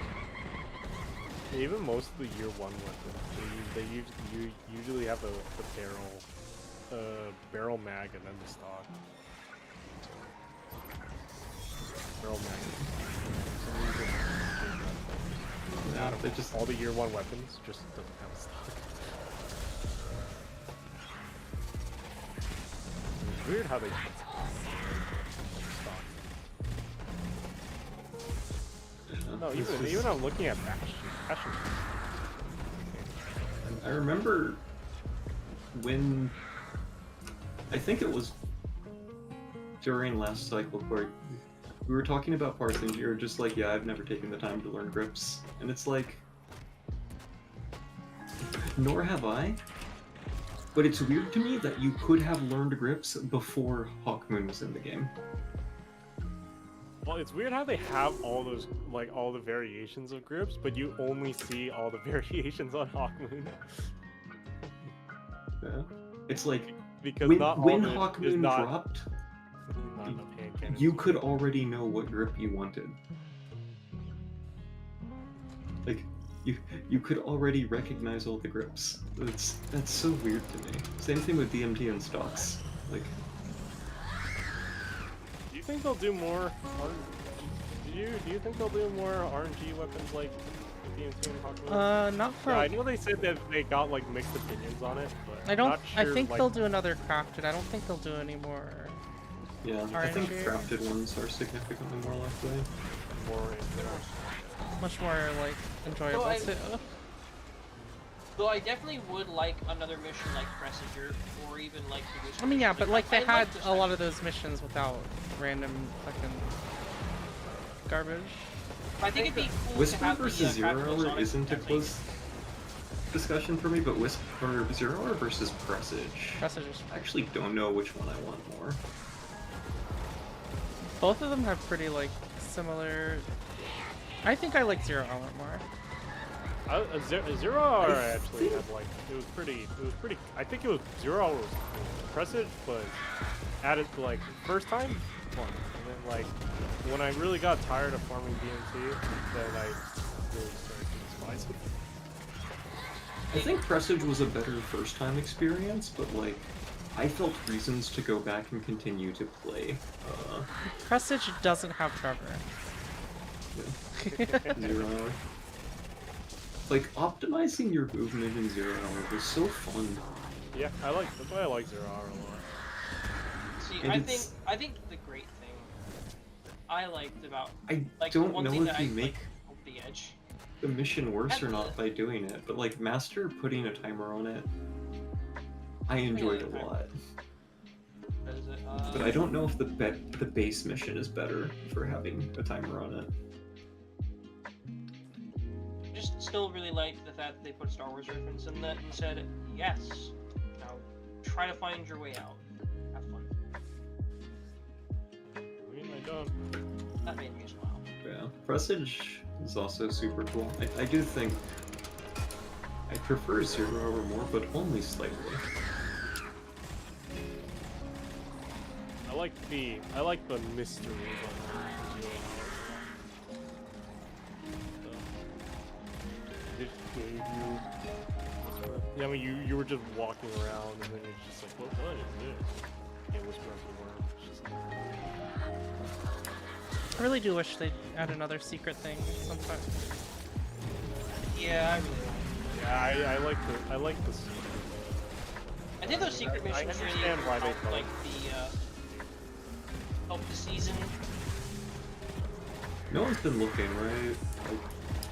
even most of the year 1 weapons, they usually have the barrel mag and then the stock. Barrel mag. Yeah, they just all the year 1 weapons just doesn't have a stock. It's weird how they stock. No, even I'm looking at Bastion. I remember when, I think it was during last cycle where we were talking about parsing, you were just like, yeah, I've never taken the time to learn grips. And it's like, nor have I. But it's weird to me that you could have learned grips before Hawkmoon was in the game. Well, it's weird how they have all those, like, all the variations of grips, but you only see all the variations on Hawkmoon. Yeah. It's like, because when not Hawkmoon dropped, not enough hand cannons. you could already know what grip you wanted. Like, you could already recognize all the grips. That's so weird to me. Same thing with DMT and stocks. Like, do you think they'll do more? Do you think they'll do more RNG weapons like DMT and Hawkmoon? Not for. Yeah, I know they said that they got like mixed opinions on it, but I don't. Not sure, I think like, they'll do another crafted. I don't think they'll do any more. yeah, I think crafted ones are significantly more likely. Much more like enjoyable too. Though I definitely would like another mission like Pressenger, or even like the Whisper. I mean, yeah, but like they I had this a lot of those missions without random fucking garbage. I think it'd be cool Whisper to have versus the, Zero Craft Hour Sonic isn't a close discussion for me, but Whisper Zero Hour versus Presage. Presage is I actually don't know which one I want more. Both of them have pretty like similar. I think I like Zero Hour more. Zero Hour actually had like it was pretty. I think it was Zero Hour was Presage was added to like first time fun, and then like when I really got tired of farming DMT, then I really started to despise it. I think Presage was a better first time experience, but like I felt reasons to go back and continue to play. Presage doesn't have Trevor. Zero Hour. Like optimizing your movement in Zero Hour was so fun. Yeah, that's why I like Zero Hour a lot. See, And I think the great thing I liked about I like don't one know thing if that you I make like, the edge. the mission worse or not by doing it, but like Master putting a timer on it, I enjoyed a lot. But I don't know if the base mission is better for having a timer on it. Just still really liked the fact that they put a Star Wars reference in that and said, yes, now try to find your way out. Have fun. I mean, I don't. That made me smile. Yeah, Presage is also super cool. I do think I prefer Zero over more, but only slightly. I like the mystery behind Zero. It gave you. Yeah, I mean, you were just walking around, and then you're just like, what is this? It was everywhere. It's just like, I really do wish they'd add another secret thing sometime. Yeah, I really like yeah, I like the. I think those secret I missions really understand why they help, like help the season. No one's been looking, right? Like,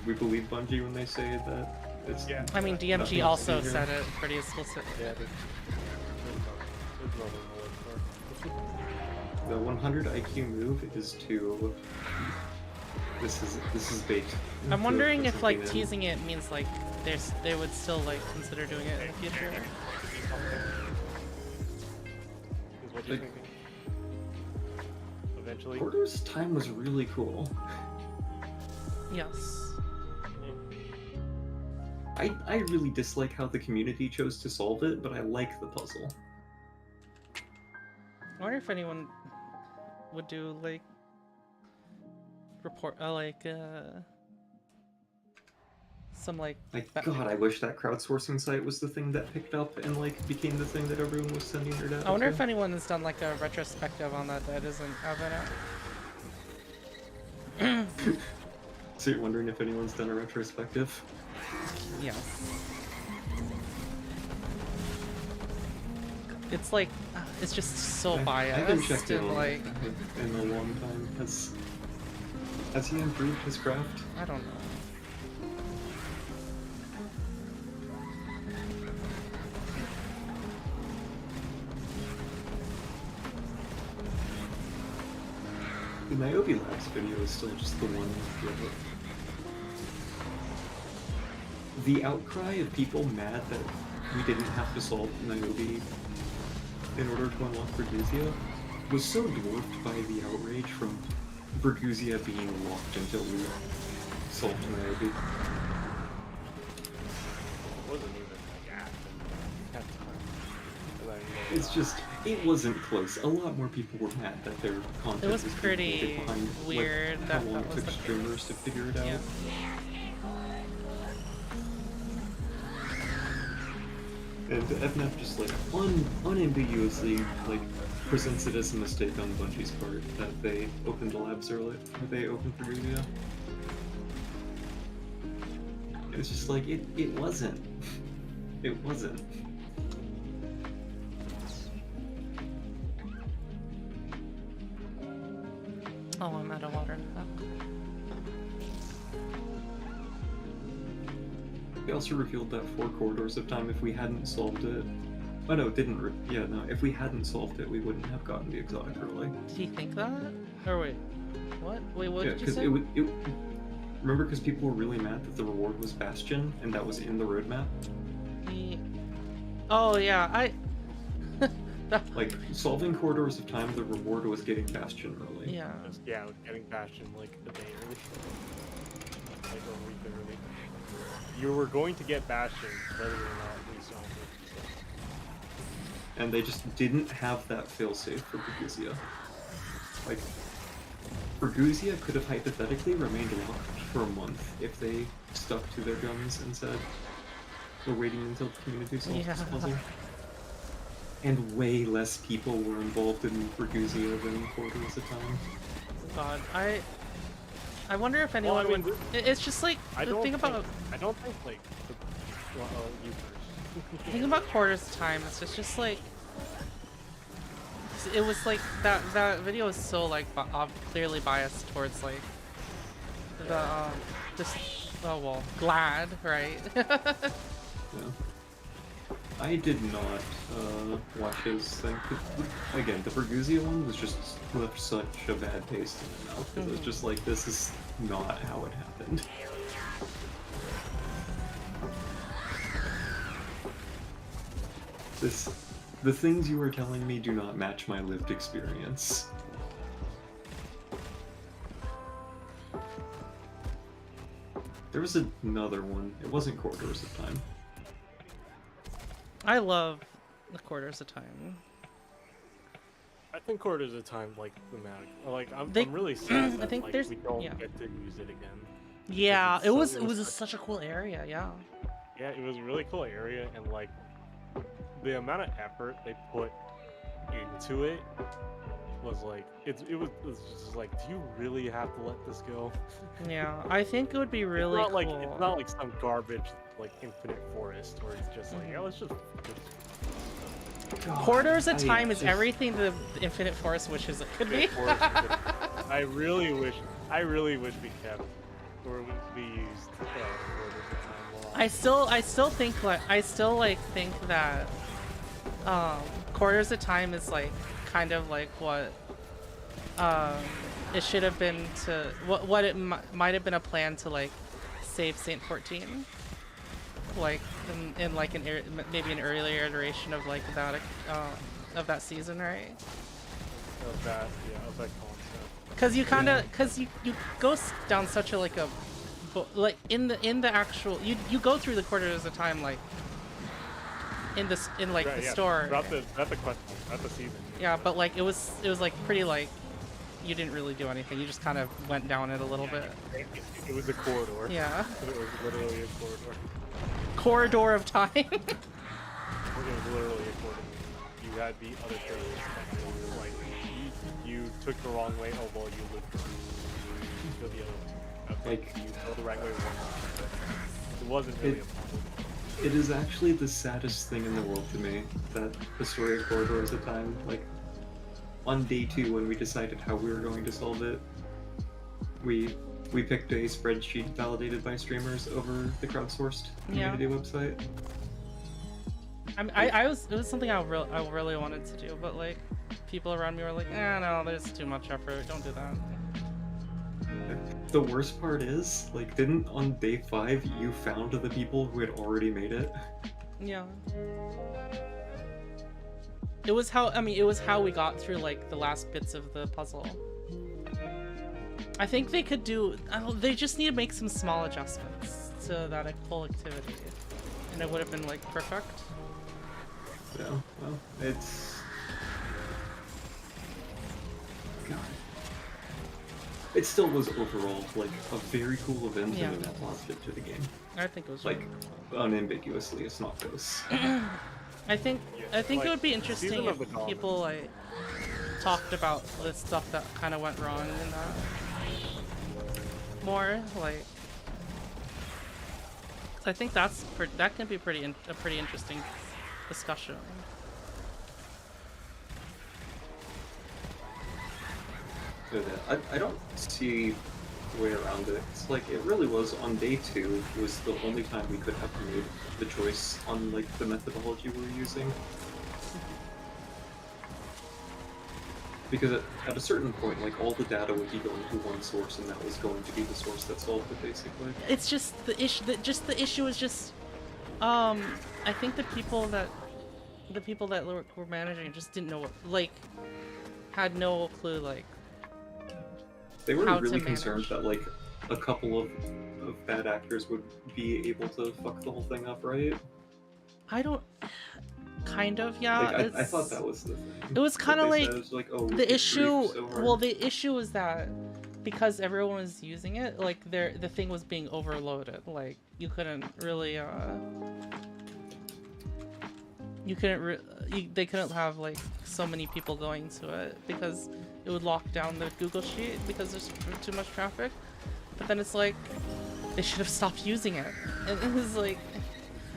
we believe Bungie when they say that it's. Yeah. I mean, nothing DMG to also see here. said it pretty explicitly. Yeah, there's nothing to look for. The 100 IQ move is to. This is baked. I'm wondering if like something in. teasing it means like they would still like consider doing it in the future. Is what you're Like- thinking? Eventually. Porter's time was really cool. Yes. I really dislike how the community chose to solve it, but I like the puzzle. I wonder if anyone would do like report some like God, I wish that crowdsourcing site was the thing that picked up and like became the thing that everyone was sending their data I wonder to. if anyone has done like a retrospective on that isn't out. So you're wondering if anyone's done a retrospective? Yes. It's like it's just so I haven't checked biased it and like in a long time. Has he improved his craft? I don't know. The Niobe Labs video is still just the one. The outcry of people mad that we didn't have to solve Niobe in order to unlock Berguzia was so dwarfed by the outrage from Berguzia being locked until we solved Niobe. It wasn't even like action at the time. It's just, it wasn't close. A lot more people were mad that their content It was being pretty created behind, weird like, that how long that it was took the streamers to figure it out. Yeah. And FNF just like unambiguously like presents it as a mistake on Bungie's part that they opened the labs early, or they opened Berguzia. It's just like it wasn't. It wasn't. Oh, I'm out of water now. They also revealed that 4 corridors of time if we hadn't solved it. Oh no, it didn't. Yeah, no. If we hadn't solved it, we wouldn't have gotten the exotic early. Did he think that? Or wait, what? Wait, what Yeah, did you because say? remember, because people were really mad that the reward was Bastion, and that was in the roadmap. Oh yeah, Like solving corridors of time, the reward was getting Bastion early. Yeah. Yeah, getting Bastion like a day early. Like a week early. You were going to get Bastion whether or not we solved it. And they just didn't have that failsafe for Berguzia. Like, Berguzia could have hypothetically remained locked for a month if they stuck to their guns and said, we're waiting until the community solves this puzzle. And way less people were involved in Berguzia than quarters at time. God, I wonder if anyone Well, I mean, would. It's just like I the don't thing think, about I don't think like well, you first. the thing about quarters time is it's just like it was like that video is so like clearly biased towards like the this glad, right? Yeah. I did not watch his thing. Again, the Berguzia one was just left such a bad taste in my mouth because it was just like, this is not how it happened. The things you are telling me do not match my lived experience. There was another one. It wasn't Corridors of Time. I love the Quarters of Time. I think Corridors of Time, like, thematic. Like, I'm really I sad that think like, there's- we don't yeah. get to use it again. Yeah, Because it it's was so- it was such a cool area. Yeah. Yeah, it was a really cool area, and like the amount of effort they put into it was like it was just like, do you really have to let this go? Yeah, I think it would be really it's not cool. like it's not like some garbage like Infinite Forest where it's just like, yeah, let's just. Quarters of I Time is just- everything the Infinite Forest wishes it could be. Infinite Forest is- I really wish we kept or we used Quarters of Time more. I still think think that Quarters of Time is like kind of like what it should have been to what it might have been a plan to like save Saint 14, like in like maybe an earlier iteration of like of that season, right? Of that concept. Because you kind of you go down such a like a like in the actual you go through the Quarters of Time like in the store. Throughout the quest, throughout the season. Yeah, but like it was like pretty like you didn't really do anything. You just kind of went down it a little bit. It was a corridor. Yeah. It was literally a corridor. Corridor of Time. It was literally a corridor. You had the other things that like you took the wrong way. Oh well, you lived through the other two. Okay, Like you go the right way once. It wasn't really a problem. It is actually the saddest thing in the world to me that the story of Corridors of Time, like, on day 2 when we decided how we were going to solve it, we picked a spreadsheet validated by streamers over the crowdsourced community website. it was something I really wanted to do, but like people around me were like, no, there's too much effort. Don't do that. The worst part is, like, didn't on day 5 you found the people who had already made it? Yeah. It was how we got through like the last bits of the puzzle. I think they could do. They just need to make some small adjustments to that whole activity, and it would have been like perfect. Yeah. Well, it's. God. It still was overall like a very cool event and a net positive to the game. I think it was like unambiguously it's not ghosts. I think like, it would be interesting Season of if the Goblins. people like talked about the stuff that kind of went wrong in that more. Like, 'cause I think that can be a pretty interesting discussion. So that I don't see a way around it. It's like it really was on day 2 was the only time we could have made the choice on like the methodology we were using. Because at a certain point, like all the data would be going to one source, and that was going to be the source that solved it, basically. It's just the issue. The issue is just, I think the people that were managing just didn't know what, like, had no clue, like. They were how really to concerned manage. that like a couple of bad actors would be able to fuck the whole thing up, right? I don't. Kind of, yeah. Like, I thought that was the thing. It was kind of What they like, said, it was like, oh, we the hit issue. grief so hard. Well, the issue is that because everyone was using it, like the thing was being overloaded. Like you couldn't really. They couldn't have like so many people going to it because it would lock down the Google Sheet because there's too much traffic. But then it's like they should have stopped using it, and it was like,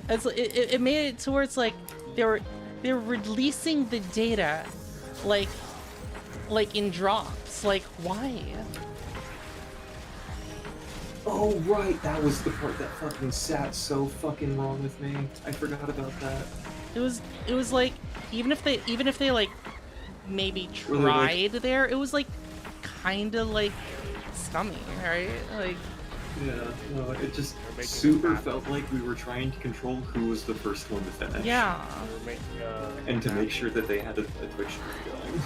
it made it towards like they were releasing the data like in drops. Like why? Oh right, that was the part that fucking sat so fucking wrong with me. I forgot about that. It was like even if they like maybe Were they, like- tried there, it was like kind of like scummy, right? Like Yeah, no, it just They're making super it happen. felt like we were trying to control who was the first one to finish. Yeah. We're making, And to make sure that they had a Twitch stream going.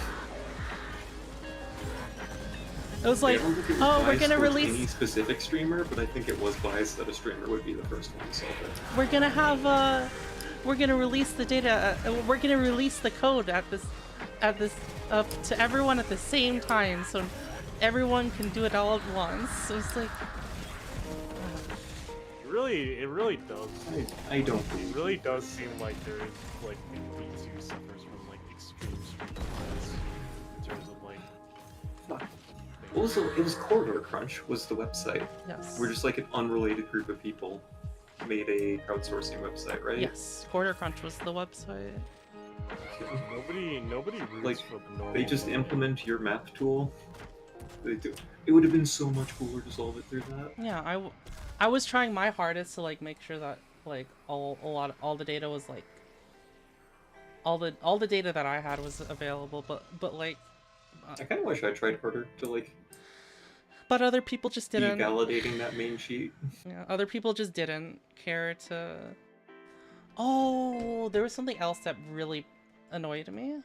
It was like, I don't think it was oh, we're biased gonna towards release. any specific streamer, but I think it was biased that a streamer would be the first one to solve it. We're gonna have we're gonna release the data. We're gonna release the code at this to everyone at the same time, so everyone can do it all at once. So it's like, It really does. I don't It believe really does seem like there is like B2 suffers from like extreme stream bias in terms of like. Also, it was Corridor Crunch was the website. yes. We're just like an unrelated group of people made a crowdsourcing website, right? Yes, Quarter Crunch was the website. Nobody roots Like, for the normal. they just implement your map tool. They do. It would have been so much cooler to solve it through that. Yeah, I was trying my hardest to like make sure that like all the data was like all the data that I had was available, but like. I kind of wish I tried harder to like But other people just be didn't. validating that main sheet. Yeah, other people just didn't care to. Oh, there was something else that really annoyed me.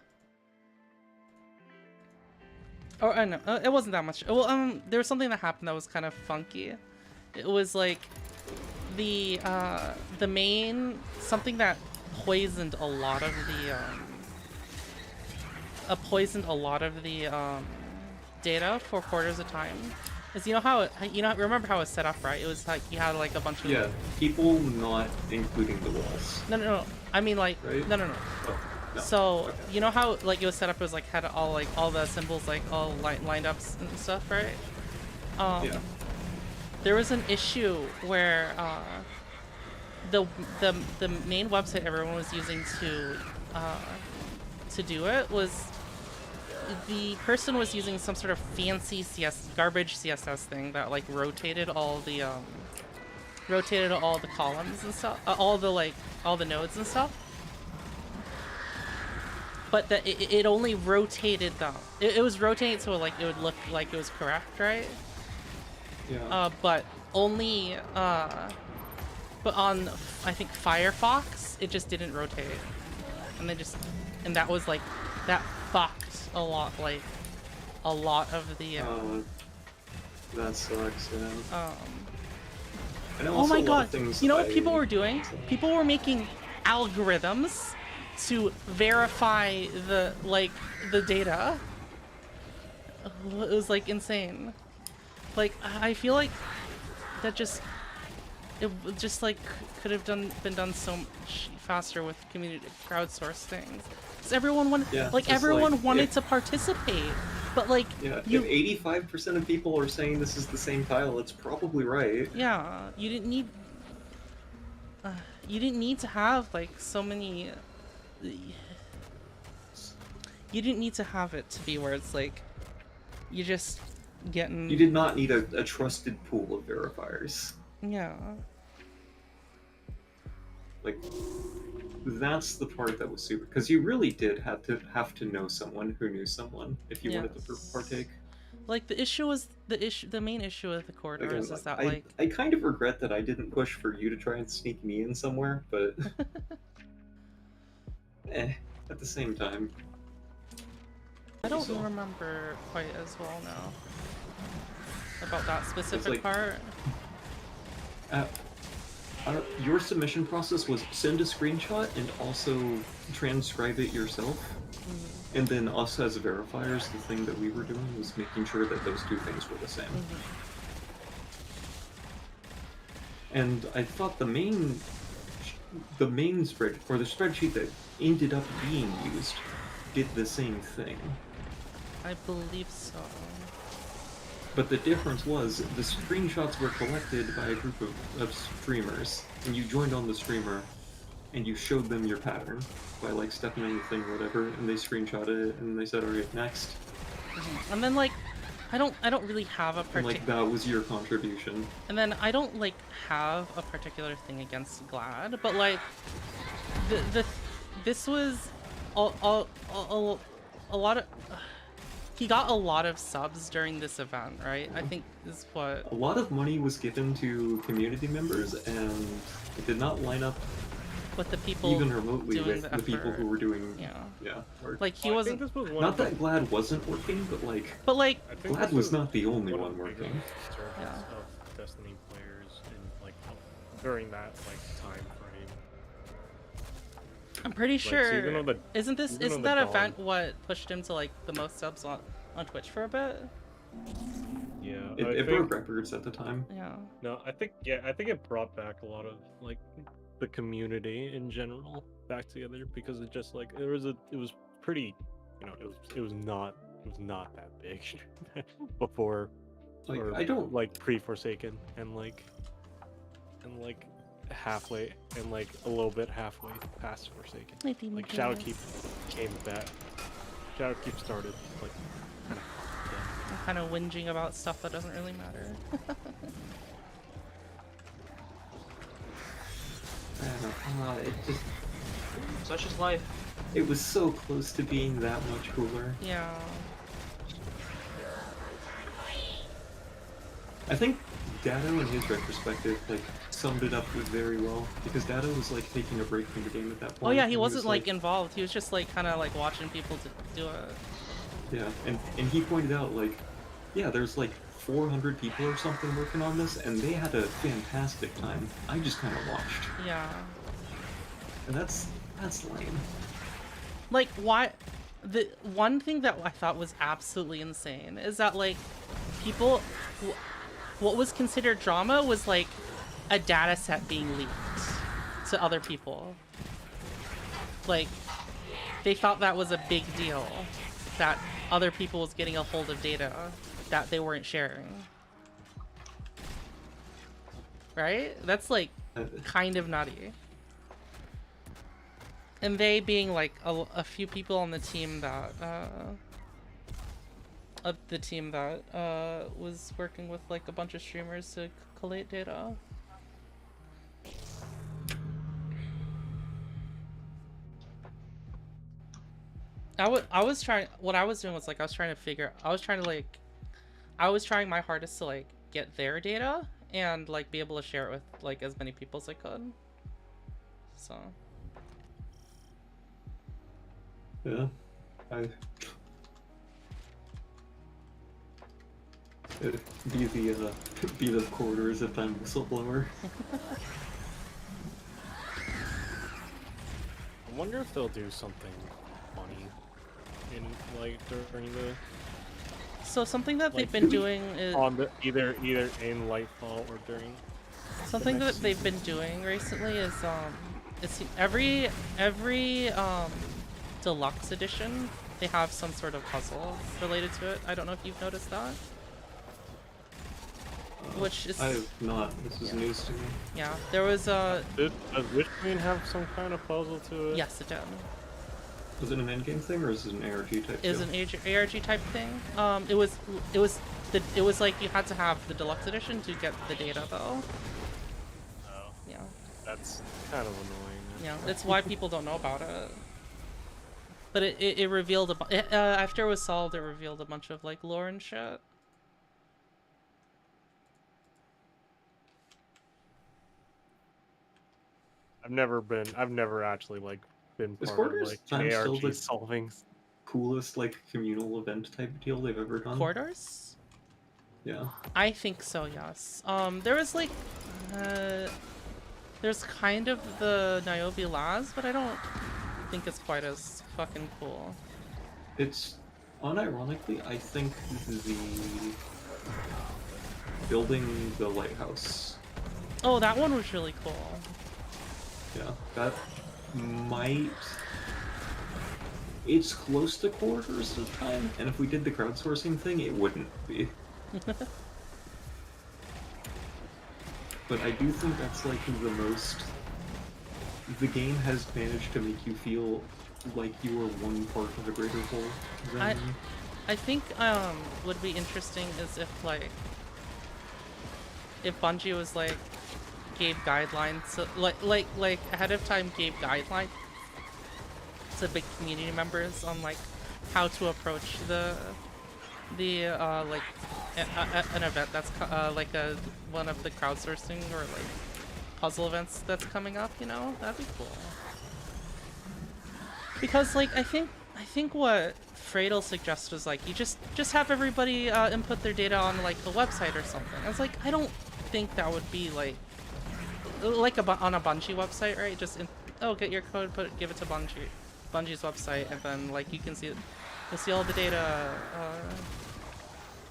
Or I know it wasn't that much. Well, there was something that happened that was kind of funky. It was like the main something that poisoned a lot of the data for quarters of time. Is remember how it was set up, right? It was like you had like a bunch of Yeah, people not including the walls. No. I mean like Right? no. Oh, no. So Okay. you know how like it was set up? It was like had all the symbols like all lined up and stuff, right? Yeah. There was an issue where the main website everyone was using to do it was the person was using some sort of fancy garbage CSS thing that like rotated all the columns and stuff, all the nodes and stuff. But that it only rotated them. It was rotating so like it would look like it was correct, right? Yeah. But only but on I think Firefox it just didn't rotate, and that was like that fucked a lot of the that sucks, yeah. And oh also my a lot god, of things you know what I- people were doing? People were making algorithms to verify the data. It was like insane. Like I feel like that could have been done so much faster with community crowdsource things. Because everyone wanted, Yeah, everyone wanted if- to participate, but like Yeah, you, if 85% of people are saying this is the same tile, it's probably right. yeah, you didn't need to have like so many. You didn't need to have it to be where it's like you just getting. You did not need a trusted pool of verifiers. Yeah. Like, that's the part that was super, because you really did have to know someone who knew someone if you wanted to partake. Like the main issue with the corridors Again, is that I kind of regret that I didn't push for you to try and sneak me in somewhere, but at the same time. I don't remember quite as well now about that specific like- part. Your submission process was send a screenshot and also transcribe it yourself. And then us as verifiers, the thing that we were doing was making sure that those two things were the same. And I thought the main spread, or the spreadsheet that ended up being used, did the same thing. I believe so. But the difference was the screenshots were collected by a group of streamers, and you joined on the streamer, and you showed them your pattern by like stepping on the thing or whatever, and they screenshotted it, and they said, "Alright, next." And then like, I don't really have a And particular. like that was your contribution. And then I don't like have a particular thing against Glad, but like, this was a lot of. he got a lot of subs during this event, right? I think is what. A lot of money was given to community members, and it did not line up with the people even remotely doing with the people who were doing work. Like he wasn't. Not that Glad wasn't working, but like Glad was not the only one working. Yeah. Of Destiny players in like during that like time frame. I'm pretty sure. So even though isn't the that dawn- event what pushed him to like the most subs on Twitch for a bit? Yeah, It broke records at the time. Yeah. No, I think it brought back a lot of like the community in general back together because it just like it was pretty, you know, it was not that big before Like, or I don't- like pre-Forsaken and like halfway and like a little bit halfway past Forsaken. Like Shadowkeep came back. Shadowkeep started like I'm kind of whinging about stuff that doesn't really matter. I don't know. It just. Such is life. It was so close to being that much cooler. Yeah. I think Dado in his retrospective like summed it up very well because Dado was like taking a break from the game at that point. Oh yeah, he and wasn't was, like involved. He was just like kind of like watching people do it. Yeah, and he pointed out like, yeah, there's like 400 people or something working on this, and they had a fantastic time. I just kind of watched. Yeah. And that's lame. Like, why? The one thing that I thought was absolutely insane is that, like, people. What was considered drama was, like, a data set being leaked to other people. Like, they thought that was a big deal. That other people was getting a hold of data that they weren't sharing. Right? That's, like, kind of nutty. And they being like a few people on the team that was working with like a bunch of streamers to collate data. I was trying. What I was doing was like I was trying my hardest to like get their data and like be able to share it with like as many people as I could. So. Yeah, be the quarters if I'm whistleblower. I wonder if they'll do something funny in like during the. So something that like, they've been doing is on the either in Lightfall or during. Something that they've been doing recently is it's every deluxe edition they have some sort of puzzle related to it. I don't know if you've noticed that. Which is I have not. This is news to me. Yeah, there was a. Does Witch Queen have some kind of puzzle to it? Yes, it did. Was it an endgame thing or is it an ARG type? It was an ARG type thing. It was like you had to have the deluxe edition to get the data though. Oh. Yeah. That's kind of annoying. Yeah, that's why people don't know about it. But it revealed after it was solved, it revealed a bunch of like lore and shit. I've never actually like been Is part of Corridors like Time still ARG the solving. coolest like communal event type deal they've ever done? Corridors? Yeah. I think so, yes. There was like, there's kind of the Niobe Laz, but I don't think it's quite as fucking cool. It's, unironically, I think the building the lighthouse. Oh, that one was really cool. Yeah, that might... It's close to Quarters of Time, and if we did the crowdsourcing thing, it wouldn't be. But I do think that's like the most... The game has managed to make you feel like you are one part of a greater whole. I think would be interesting is if like if Bungie was like gave guidelines, so, like ahead of time gave guidelines to big community members on like how to approach the the like an event that's like one of the crowdsourcing or like puzzle events that's coming up, you know, that'd be cool. Because like I think what Fradel suggests was like you just have everybody input their data on like the website or something. I was like, I don't think that would be like on a Bungie website, right? Just get your code, give it to Bungie's website, and then like you can see it. You'll see all the data.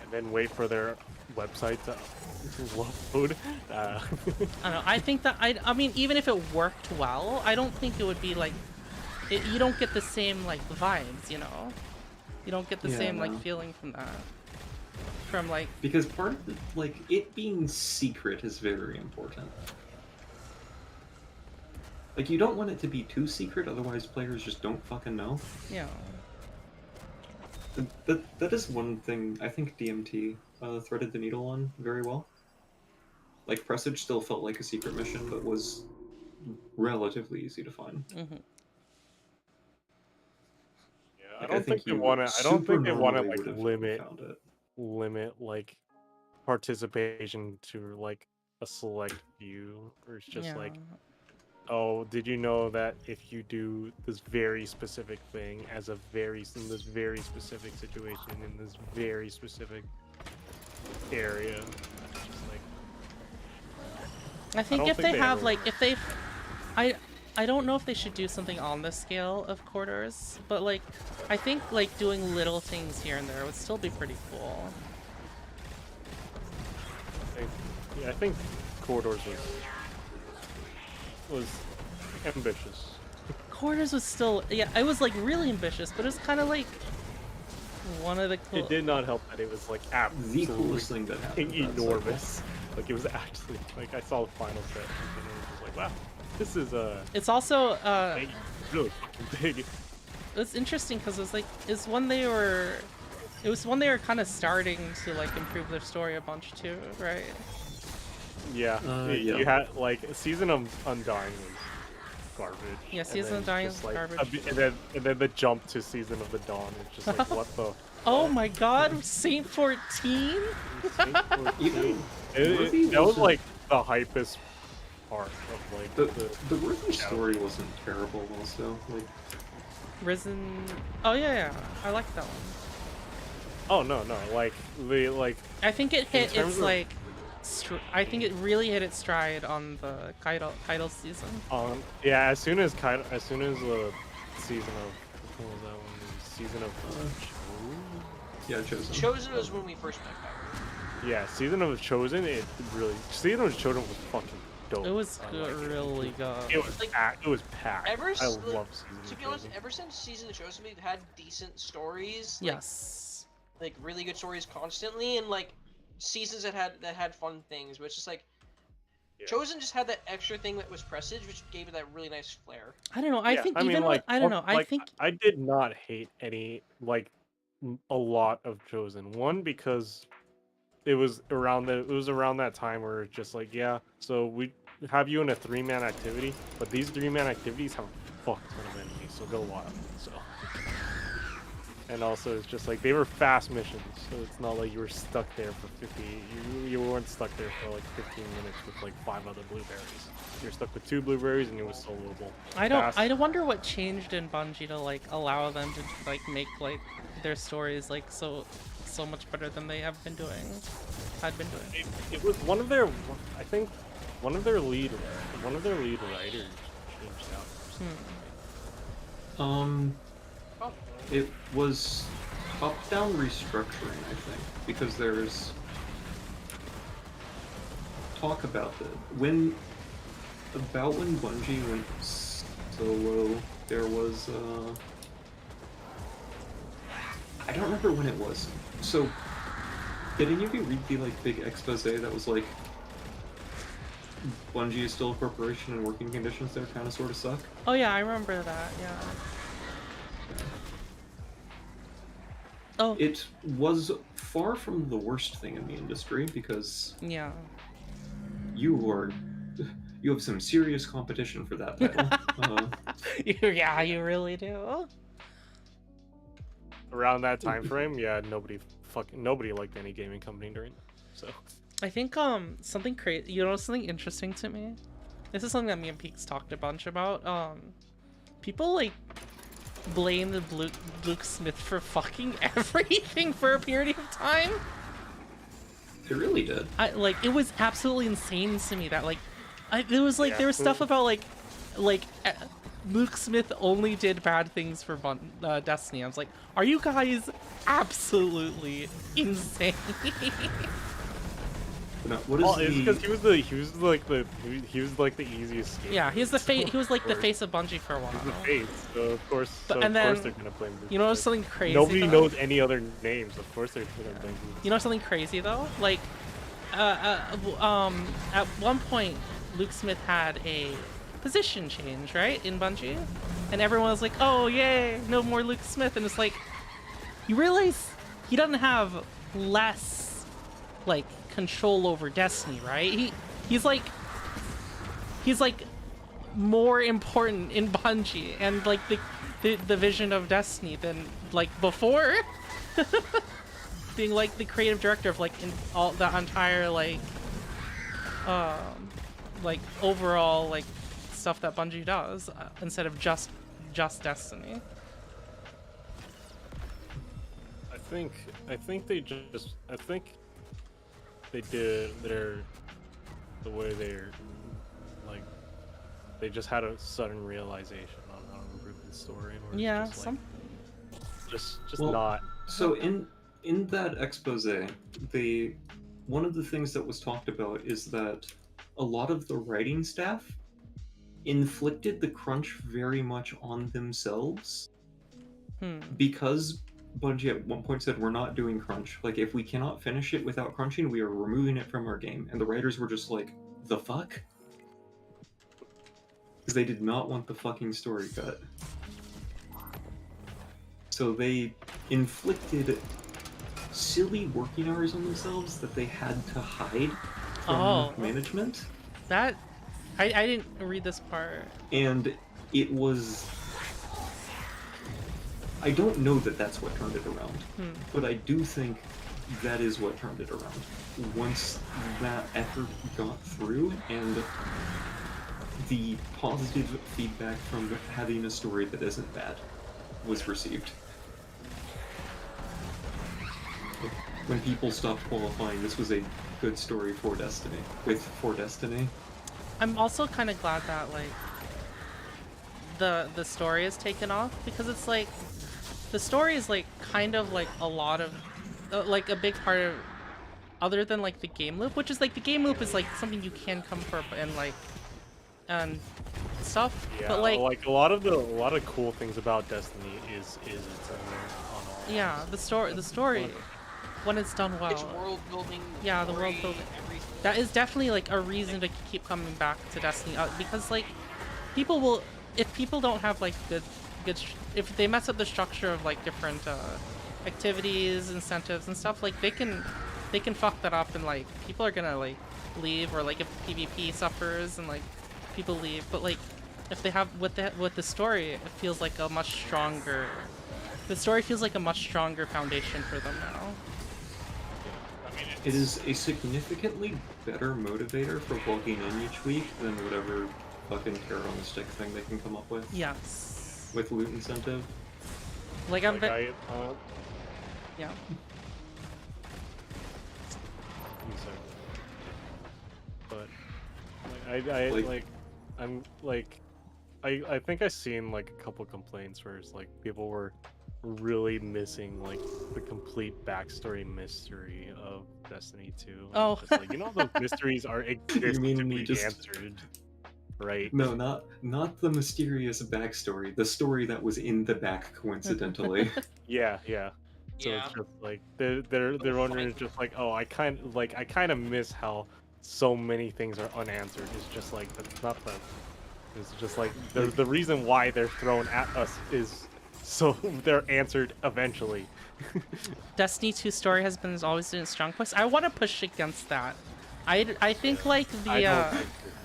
And then wait for their website to load. I don't know. I think that I mean, even if it worked well, I don't think it would be like. You don't get the same like vibes, you know. You don't get the same like feeling from that. From like. Because part of like it being secret is very important. Like you don't want it to be too secret, otherwise players just don't fucking know. Yeah. That is one thing I think DMT threaded the needle on very well. Like Presage still felt like a secret mission, but was relatively easy to find. Mm-hmm. Yeah, I don't think they want to. I don't think they want to like limit like participation to like a select few, or it's just like. Oh, did you know that if you do this very specific thing in this very specific situation in this very specific area, just like I think if they have like if they, I don't know if they should do something on the scale of quarters, but like I think like doing little things here and there would still be pretty cool. Yeah, I think corridors was ambitious. Quarters was still, yeah, I was like really ambitious, but it was kind of like one of the It did not help that it was like absolutely the coolest thing that happened. Enormous. Like it was actually like I saw the final set and it was like, wow, this is It's also really fucking big. It's interesting because it was like it was when they were kind of starting to like improve their story a bunch too, right? Yeah, you had like Season of Undying was garbage. Yeah, Season of Undying was garbage. And then the jump to Season of the Dawn is just like what the. Oh my God, Saint 14. Saint 14. That was like the hypest part of like the Worthy story wasn't terrible. Also, like Risen. Oh yeah, I like that one. Oh no, like I think it hit its like. I think it really hit its stride on the Kaido season. Yeah, as soon as the season of what was that one? Season of Chosen. Chosen was when we first met Kaido. Yeah, Season of Chosen. Season of Chosen was fucking dope. It was really good. It was it was packed. I love Season. To be honest, ever since Season of Chosen, we've had decent stories. Yes. Like really good stories constantly, and like. Seasons that had fun things, but it's just like Chosen just had that extra thing that was Presage, which gave it that really nice flair. I don't know. I think even like I don't know. I think I did not hate any a lot of Chosen. One because it was around that time where it's just like so we have you in a 3-man activity, but these 3-man activities have a fuck ton of enemies, so go wild. So. And also, it's just like they were fast missions, so it's not like you were stuck there for 50. You weren't stuck there for like 15 minutes with like 5 other blueberries. You're stuck with 2 blueberries, and it was soloable. I wonder what changed in Bungie to like allow them to like make like their stories like so much better than they had been doing. It was one of their, I think, one of their lead writers changed out. It was top-down restructuring, I think, because there's talk about when Bungie went solo, there was I don't remember when it was. So did any of you read the like big expose that was like Bungie is still a corporation and working conditions there kind of sort of suck? Oh yeah, I remember that. Yeah. Oh. It was far from the worst thing in the industry because you have some serious competition for that title. Yeah, you really do. Around that time frame, nobody fucking nobody liked any gaming company during that. So I think something crazy, something interesting to me. This is something that me and Peaks talked a bunch about. People like blame the Luke Smith for fucking everything for a period of time. It really did. It was absolutely insane to me that there was stuff about Luke Smith only did bad things for Destiny. I was like, are you guys absolutely insane? No, what is it's because he was like the easiest. Yeah, he was the face of Bungie for a while. He's the face, so of course, they're gonna blame. You know something crazy? Nobody knows any other names. Of course they're gonna blame. You know something crazy though? At one point, Luke Smith had a position change, right, in Bungie, and everyone was like, "Oh yay, no more Luke Smith," and it's like, you realize he doesn't have less control over Destiny, right? He's like more important in Bungie and the vision of Destiny than before. Being the creative director of in all the entire overall stuff that Bungie does instead of just Destiny. I think they did the way they just had a sudden realization on how to improve the story. And Yeah, just well, not. So in that expose, one of the things that was talked about is that a lot of the writing staff inflicted the crunch very much on themselves because Bungie at one point said, we're not doing crunch. If we cannot finish it without crunching, we are removing it from our game. And the writers were just like, the fuck? Because they did not want the fucking story cut. So they inflicted silly working hours on themselves that they had to hide from management. That... I didn't read this part. And it was... I don't know that that's what turned it around, but I do think that is what turned it around. Once that effort got through and the positive feedback from having a story that isn't bad was received. When people stopped qualifying, this was a good story for Destiny. For Destiny. I'm also kind of glad that the story is taken off, because it's the story is kind of a lot of a big part of, other than the game loop, which is the game loop is something you can come for and stuff. Yeah, but a lot of cool things about Destiny is its on all. Yeah, the story when it's done well. It's world building. Yeah, the world building. Everything. That is definitely a reason to keep coming back to Destiny, because people will, if people don't have good if they mess up the structure of different activities, incentives and stuff, they can fuck that up, and people are gonna leave, or if PvP suffers and people leave. But if they have with the story, it feels like a much stronger. The story feels like a much stronger foundation for them now. It is a significantly better motivator for logging in each week than whatever fucking carrot on the stick thing they can come up with. Yes. With loot incentive. Yeah. But I think I seen a couple complaints where it's people were really missing the complete backstory mystery of Destiny 2. Oh. Just, those mysteries are exist to be answered. Right. No, not the mysterious backstory. The story that was in the back, coincidentally. Yeah. So it's just they're wondering, just oh, I kind of miss how so many things are unanswered. It's just that's not the. It's just the reason why they're thrown at us is so they're answered eventually. Destiny 2 story has always been a strong point. I want to push against that. I think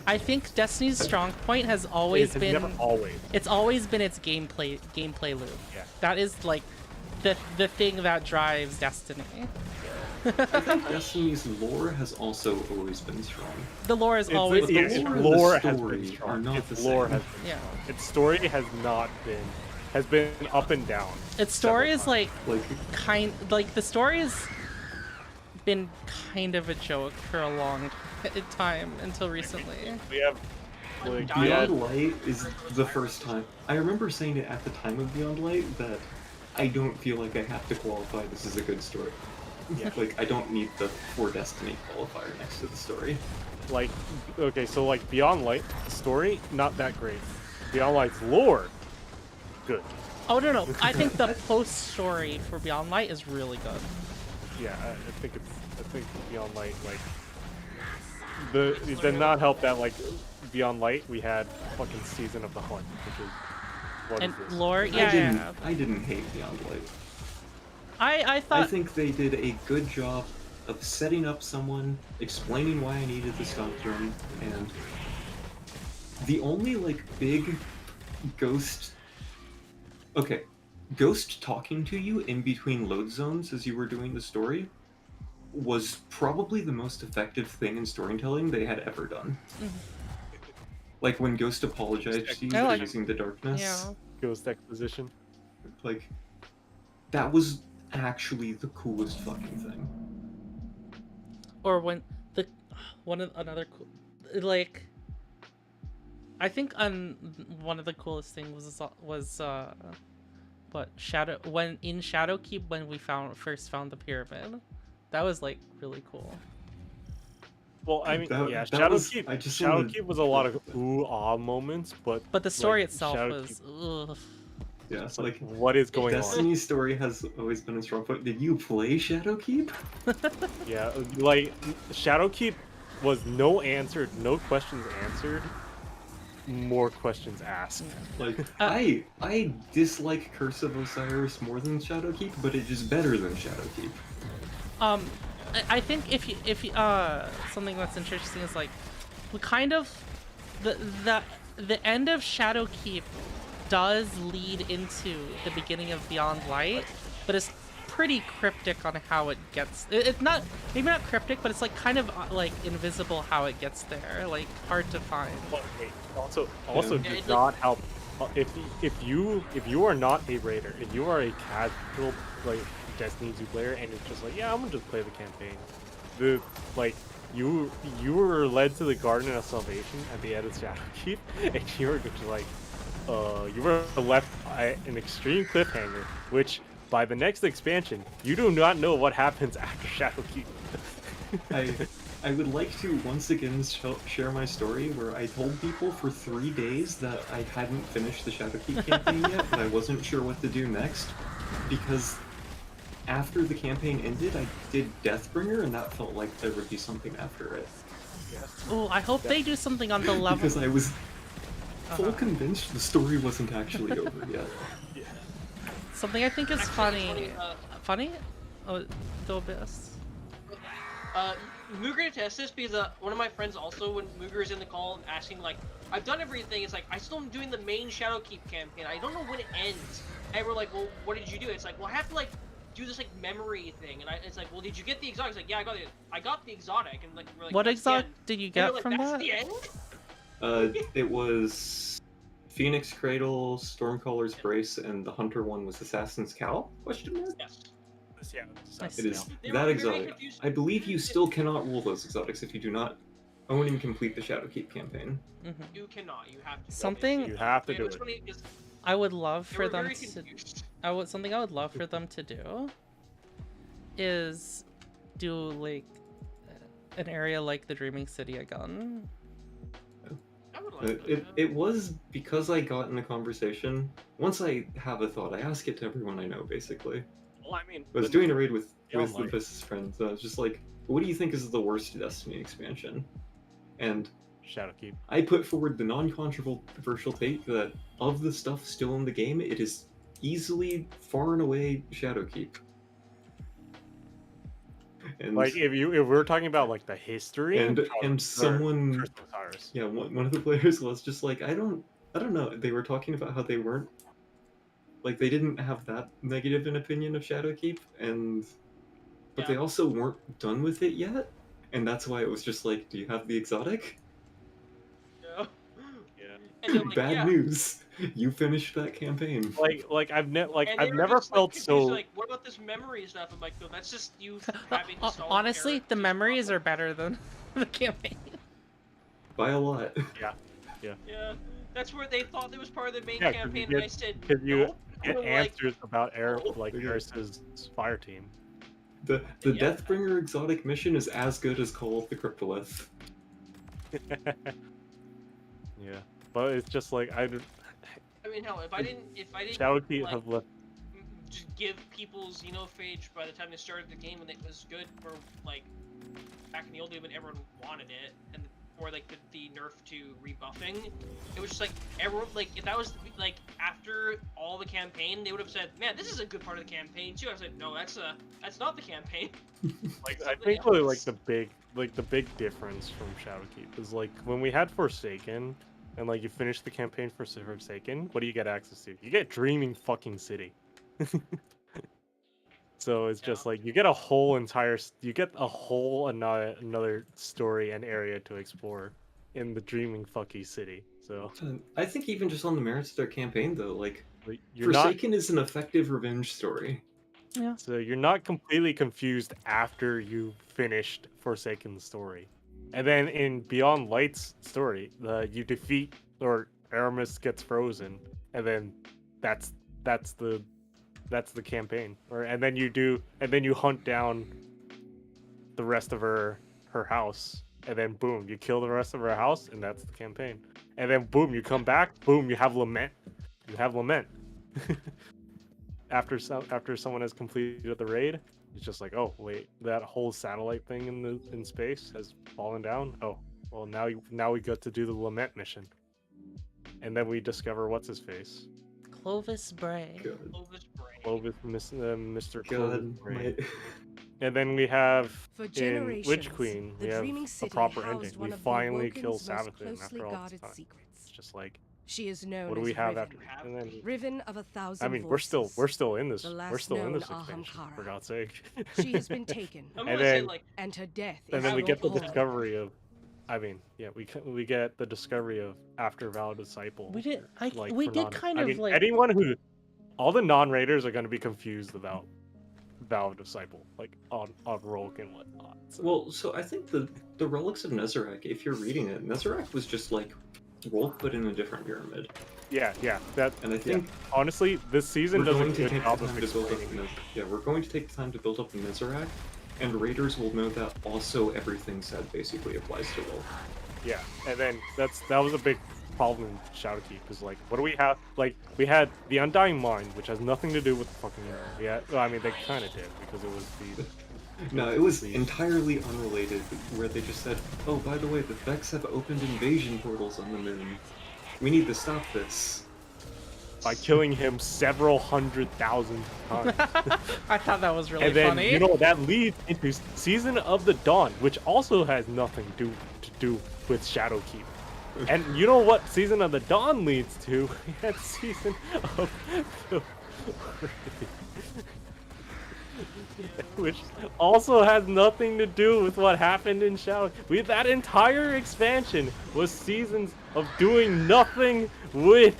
I think Destiny's strong point has always been. Never always. It's always been its gameplay loop. Yeah. That is the thing that drives Destiny. I think Destiny's lore has also always been strong. The lore is It's- always But the yeah, its lore and lore the has story been are strong. not Its the lore same. has been Yeah. strong. Its story has been up and down. Its story several is times. like the story has been kind of a joke for a long time until recently. We have like Beyond Light is the first time. I remember saying it at the time of Beyond Light that I don't feel like I have to qualify this is a good story. Yeah. Like, I don't need the For Destiny qualifier next to the story. like okay, so like Beyond Light, the story not that great. Beyond Light's lore, good. Oh no, I think the post story for Beyond Light is really good. Yeah, I think Beyond Light like it did not help that like Beyond Light we had fucking Season of the Hunt, which is what And is this? lore, yeah. I didn't hate Beyond Light. I thought I think they did a good job of setting up someone, explaining why I needed the Doctrine, and the only like big ghost talking to you in between load zones as you were doing the story was probably the most effective thing in storytelling they had ever done. Like when Ghost apologized to you for using the darkness. Yeah. Ghost exposition. Like, that was actually the coolest fucking thing. Or when another cool, like, I think one of the coolest things was what when in Shadowkeep when we first found the pyramid, that was like really cool. Well, I mean, Shadowkeep was a lot of ooh-ah moments, but the story like, itself Shadowkeep, was ugh. Yeah, it's like what is going on? Destiny's story has always been a strong point. Did you play Shadowkeep? Yeah, like Shadowkeep was no questions answered, more questions asked. Like I dislike Curse of Osiris more than Shadowkeep, but it is better than Shadowkeep. I think if you something that's interesting is like we kind of the end of Shadowkeep does lead into the beginning of Beyond Light, but it's pretty cryptic on how it gets. It's not maybe not cryptic, but it's like kind of like invisible how it gets there, like hard to find. But wait, also does not help if you are not a raider, if you are a casual like Destiny 2 player and it's just like, yeah, I'm gonna just play the campaign. You were led to the Garden of Salvation at the end of Shadowkeep, and you were just like, you were left at an extreme cliffhanger, which by the next expansion, you do not know what happens after Shadowkeep. I would like to once again share my story where I told people for 3 days that I hadn't finished the Shadowkeep campaign yet, but I wasn't sure what to do next, because after the campaign ended, I did Deathbringer, and that felt like there would be something after it. Oh, I hope they do something on the level. Because I was full convinced the story wasn't actually over yet. Something I think is funny. Funny? Oh, the Abyss. Mooger to test this because one of my friends also, when Mooger is in the call asking like, I've done everything, it's like, I still am doing the main Shadowkeep campaign, I don't know when it ends. And we're like, well, what did you do? It's like, well, I have to like do this like memory thing, and it's like, well, did you get the exotic? It's like, yeah, I got the exotic, and like, we're like, What that's the exotic end. did you And get we're like, from that's that? the end? It was Phoenix Cradle, Stormcaller's Brace, and the Hunter one was Assassin's Cowl? Question mark? Yes. I It is They that were very exotic. confused. I believe you still cannot roll those exotics if you do not own and complete the Shadowkeep campaign. You cannot. You have to. Something You have to And do what's it. funny is I would love they for were them very to. confused. Something I would love for them to do is do like an area like the Dreaming City again. I would like that. It was because I got in a conversation. Once I have a thought, I ask it to everyone I know, basically. Well, I mean, I was doing a raid with Yeah, the like- bestest friends. I was just like, what do you think is the worst Destiny expansion? And Shadowkeep. I put forward the non-controversial take that of the stuff still in the game, it is easily, far and away, Shadowkeep. And Like if we're talking about like the history and someone, Curse of Osiris. one of the players was just like, I don't know. They were talking about how they weren't like they didn't have that negative an opinion of Shadowkeep, but they also weren't done with it yet, and that's why it was just like, do you have the exotic? Yeah. Yeah. And they're like, Bad yeah. news. You finished that campaign. I've And I've they were never just, felt confused, so. like, what about this memory stuff? I'm like, no, that's just you having installed Honestly, the characters memories are better than the campaign. By a lot. Yeah. Yeah. Yeah, that's where they thought that was part of the main Yeah, campaign, you and I said get no. get I'm like, answers about no. Eris's fire team. The Deathbringer exotic mission is as good as Call of the Cryptolith. Yeah, but it's just like I mean, hell, if I didn't Shadowkeep like, have left. just give people Xenophage by the time they started the game, and it was good for like back in the old day when everyone wanted it, and or like the nerf to rebuffing, it was just like everyone, like if that was like after all the campaign, they would have said, man, this is a good part of the campaign too. I said, no, that's not the campaign. Like I think really like the big difference from Shadowkeep is like when we had Forsaken and like you finish the campaign for Forsaken, what do you get access to? You get Dreaming fucking City. So it's just like you get a whole another story and area to explore in the Dreaming fucking City. So I think even just on the merits of their campaign though, like you're Forsaken is an effective revenge story. Yeah. So you're not completely confused after you finished Forsaken's story. And then in Beyond Light's story, you defeat or Aramis gets frozen, and then that's the campaign. And then you hunt down the rest of her house, and then boom, you kill the rest of her house, and that's the campaign. And then boom, you come back, boom, you have Lament. After someone has completed the raid, it's just like, oh wait, that whole satellite thing in space has fallen down. Oh, well now we get to do the Lament mission, and then we discover what's his face. Clovis Bray. Mr. God, Clovis Bray. And then we have in Witch Queen, we have a proper ending. We finally kill Sabathin after all this time. It's just like, she is known what do as we have Riven. after? And then, Riven of 1,000 I mean, voices. we're still in this. The We're last still in this known expansion, Ahamkara. for God's sake. She has been taken. And then, and her death and is then we get the not discovery of. I mean, yeah, we get the discovery of After Vow Disciple. We did. Like, we for did non- kind I of mean, like. anyone who, all the non-raiders are going to be confused about Vow Disciple, like on Rogue and whatnot. So. Well, so I think the Relics of Nezarec, if you're reading it, Nezarec was just like Rogue but in a different pyramid. Yeah, that. And I think honestly, this season does a good job of explaining. We're going to take the time to build up Nezarec, and raiders will know that also everything said basically applies to Rogue. Yeah, and then that was a big problem in Shadowkeep, is like, what do we have? Like, we had the Undying Mind, which has nothing to do with the fucking well, I mean, they kind of did, because it was the... No, it was entirely unrelated, where they just said, oh, by the way, the Vex have opened invasion portals on the moon. We need to stop this. By killing him several 100,000 times. I thought that was really and then, funny. You know, that leads into Season of the Dawn, which also has nothing to do with Shadowkeep. And you know what Season of the Dawn leads to? We had Season of the which also has nothing to do with what happened in Shadow. That entire expansion was seasons of doing nothing with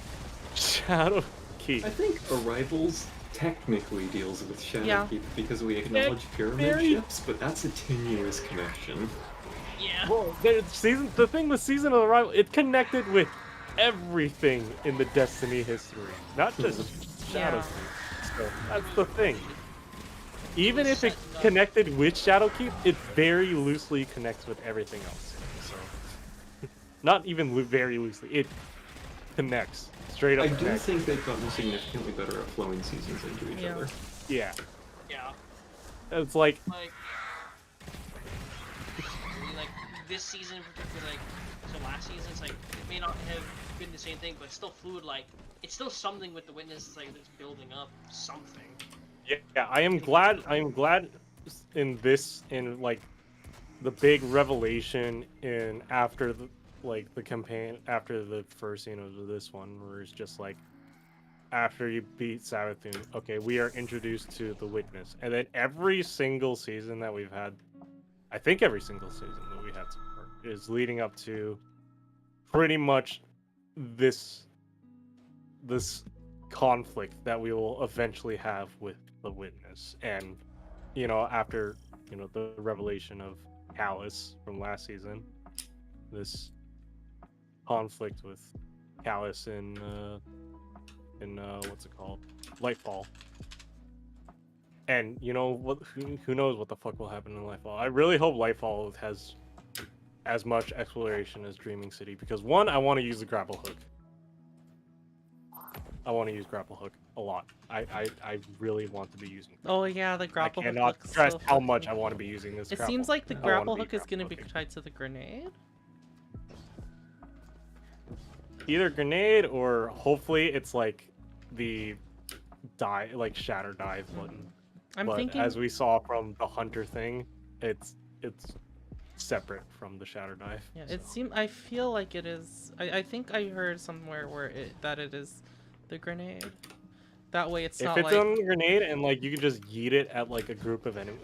Shadowkeep. I think Arrivals technically deals with Shadowkeep because we acknowledge pyramid very... ships, but that's a tenuous connection. Yeah. Well, the thing with Season of Arrival, it connected with everything in the Destiny history, not just Shadowkeep. So that's the thing. Even if it connected with Shadowkeep, it very loosely connects with everything else. So, not even very loosely, it connects straight up. I do think they've gotten significantly better at flowing seasons into each other. Yeah. Yeah. It's like this season, particularly, so last season, it's like it may not have been the same thing, but it's still fluid. Like it's still something with the witness, like that's building up something. Yeah, I am glad in like the big revelation in after the campaign, after the first scene of this one, where it's just like after you beat Savathun, okay, we are introduced to the Witness, and then every single season that we've had, I think every single season that we had so far, is leading up to pretty much this conflict that we will eventually have with the Witness. And after the revelation of Callus from last season, this conflict with Callus in what's it called, Lightfall. And who knows what the fuck will happen in Lightfall. I really hope Lightfall has as much exploration as Dreaming City, because one, I want to use the grapple hook. I want to use grapple hook a lot. I really want to be using it. Oh yeah, the grapple hook. I cannot looks stress so how fucking much I want to be using this. It grapple seems like the hook. I wanna grapple be hook is going to be grapple tied to the grenade. hooking. Either grenade, or hopefully it's like the shatter dive button. I'm But thinking, as we saw from the hunter thing, it's separate from the shatter dive. yeah, I feel like it is. I think I heard somewhere where that it is the grenade. That way it's If not it's like on the grenade and you can just yeet it at like a group of enemies,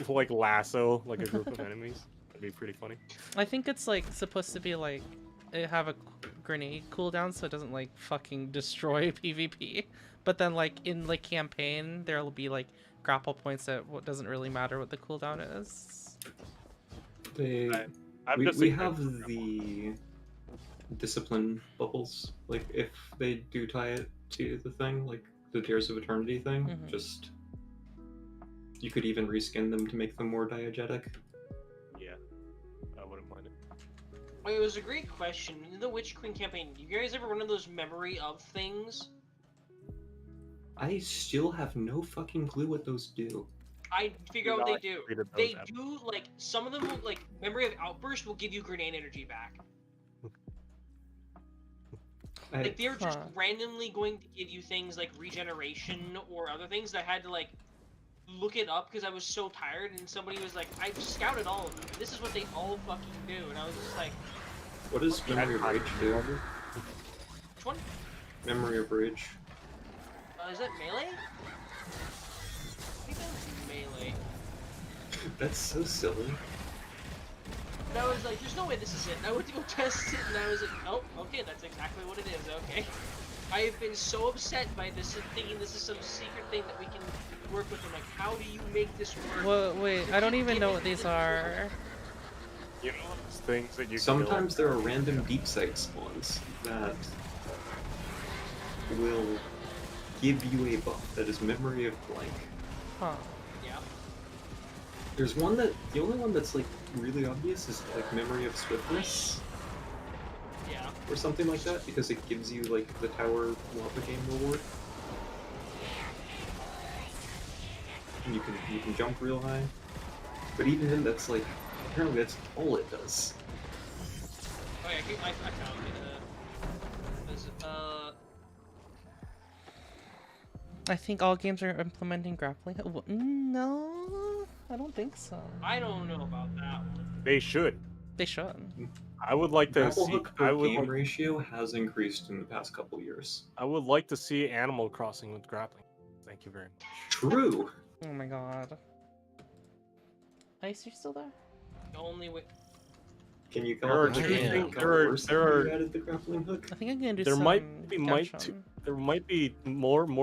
like lasso like a group of enemies, that'd be pretty funny. I think it's like supposed to be like it have a grenade cooldown so it doesn't like fucking destroy PvP. But then like in like campaign there'll be like grapple points that what doesn't really matter what the cooldown is. We have the discipline bubbles. Like if they do tie it to the thing, like the Tears of Eternity thing, just you could even reskin them to make them more diegetic. Yeah, I wouldn't mind it. Wait, it was a great question. In the Witch Queen campaign, you guys ever one of those memory of things? I still have no fucking clue what those do. I figure out what they do. Completed those They episodes. do, like, some of them will, like, Memory of Outburst will give you grenade energy back. Like, they're just randomly going to give you things like regeneration or other things that I had to, like, look it up because I was so tired, and somebody was like, I scouted all of them. This is what they all fucking do, and I was just like... What does Memory of Rage do? Which one? Memory of Rage. Is that melee? I think that's melee. That's so silly. And I was like, there's no way this is it. And I went to go test it, and I was like, oh, okay, that's exactly what it is, okay. I have been so upset by this, thinking this is some secret thing that we can work with. I'm like, how do you make this work? Well, wait, I don't even know what these are. You know those things that you Sometimes there are random deep sight spawns that will give you a buff that is Memory of Blank. Huh. Yeah. There's one that, the only one that's like really obvious is like Memory of Swiftness. Yeah. Or something like that, because it gives you like the Tower Lava Game reward. And you can jump real high. But even then, that's like, apparently that's all it does. Oh yeah, I found it. I think all games are implementing grappling. No, I don't think so. I don't know about that one. They should. They should. I would like to Grapple see. hook per game ratio has increased in the past couple years. I would like to see Animal Crossing with grappling. Thank you very much. True. Oh my god. Ice, you still there? The only way. Can you There are come two things. There are. added the grappling hook? I think I'm gonna do There some might be more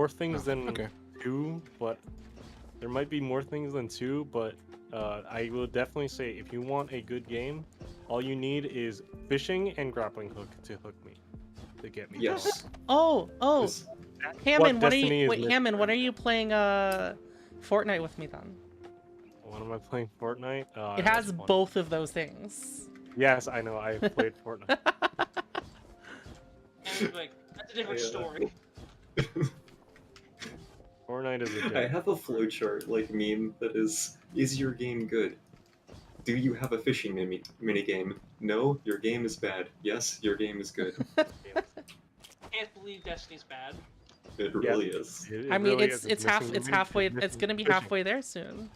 things than two, but there might be more things than two. But I will definitely say, if you want a good game, all you need is fishing and grappling hook to hook me, to get me. Yes. Oh, Hammond, what Destiny is wait, missing Hammond, when right are you playing Fortnite with me then? When am I playing Fortnite? It has both of those things. Yes, I know. I played Fortnite. And like, that's a different story. Fortnite is a I have a flowchart like meme that is your game good? Do you have a fishing mini game? No, your game is bad. Yes, your game is good. Can't believe Destiny's bad. It really is. I mean, it's halfway. It's gonna be halfway there soon.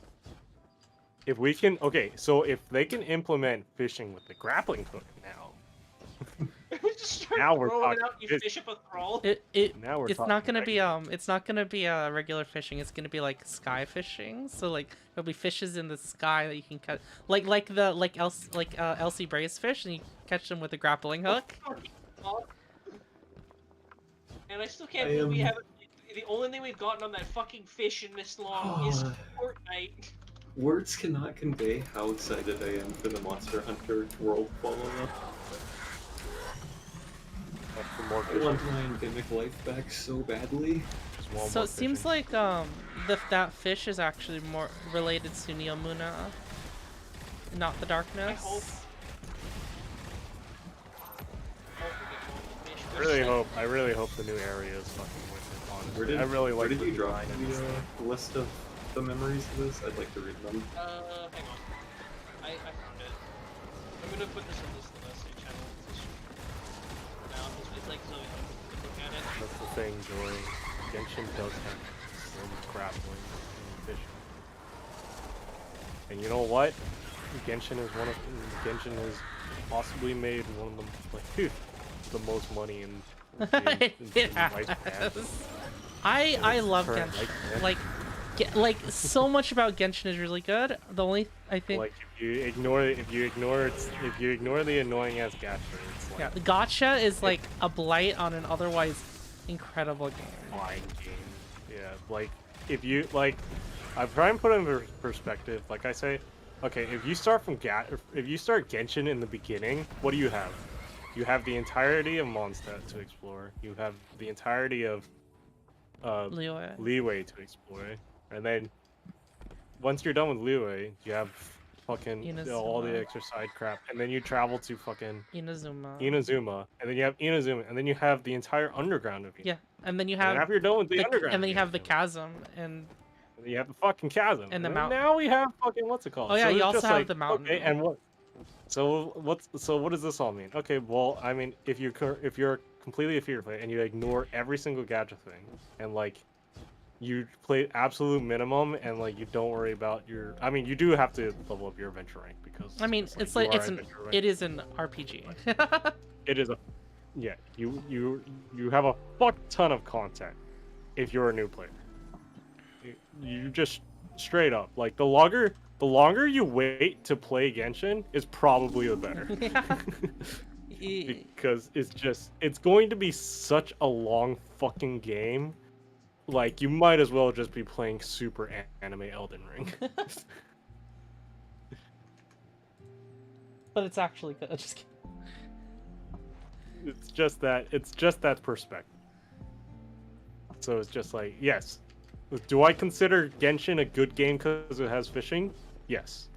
If we can, so if they can implement fishing with the grappling hook now, Just start Now we're throwing talking out, you fish. fish up a thrall. Now we're It's talking not gonna be regular. it's not gonna be regular fishing. It's gonna be like sky fishing. So like there'll be fishes in the sky that you can catch, like Elsie Bray's fish, and you catch them with a grappling hook. And I still can't I believe we am- haven't. The only thing we've gotten on that fucking fish in this long is Fortnite. Words cannot convey how excited I am for the Monster Hunter World follow-up. For more I fishing. want my endemic life back so badly. Just one So more it seems fishing. like that fish is actually more related to Neomuna, not the darkness. I really hope the new area is fucking worth it, honestly. Where did, I really where like did the you drop design and the list of the memories of this? I'd like to read them. Hang on. I found it. I'm gonna put this in this channel. Now, this is like so you can look at it. That's the thing, Joy. Genshin does have some grappling and fishing. And you know what? Genshin has possibly made one of them like the most money in life Yes. I love current Genshin. lifespan. Like so much about Genshin is really good. The only I think Like if you ignore the annoying ass gacha, it's like yeah, the gotcha is like a blight on an otherwise incredible game. fine game. Yeah, like if you like, I try and put it in perspective. Like I say, okay, if you start Genshin in the beginning, what do you have? You have the entirety of Mondstadt to explore. You have the entirety of Leeway to explore, and then once you're done with Leeway, you have fucking all the Inazuma. extra side crap, and then you travel to fucking Inazuma. and then you have Inazuma, and then you have the entire underground of Inazuma. Yeah, and then you And have then after you're done with the underground, and then you have the Inazuma, chasm and you have the fucking chasm, and the then mountain. now we have fucking what's it called? Oh yeah, So you it's also just have like, the mountain. Okay, and what? So what does this all mean? Okay, well, I mean, if you're completely a fear player and you ignore every single gadget thing, and like you play absolute minimum, and like you don't worry about your, I mean, you do have to level up your adventure rank because I mean, you are adventure rank. it is an RPG. It is a, yeah. You have a fuck ton of content if you're a new player. You just straight up like the longer you wait to play Genshin is probably the better. Because it's going to be such a long fucking game. Like you might as well just be playing Super Anime Elden Ring. But it's actually good. Just kidding. It's just that perspective. So it's just like, yes. Do I consider Genshin a good game because it has fishing? Yes.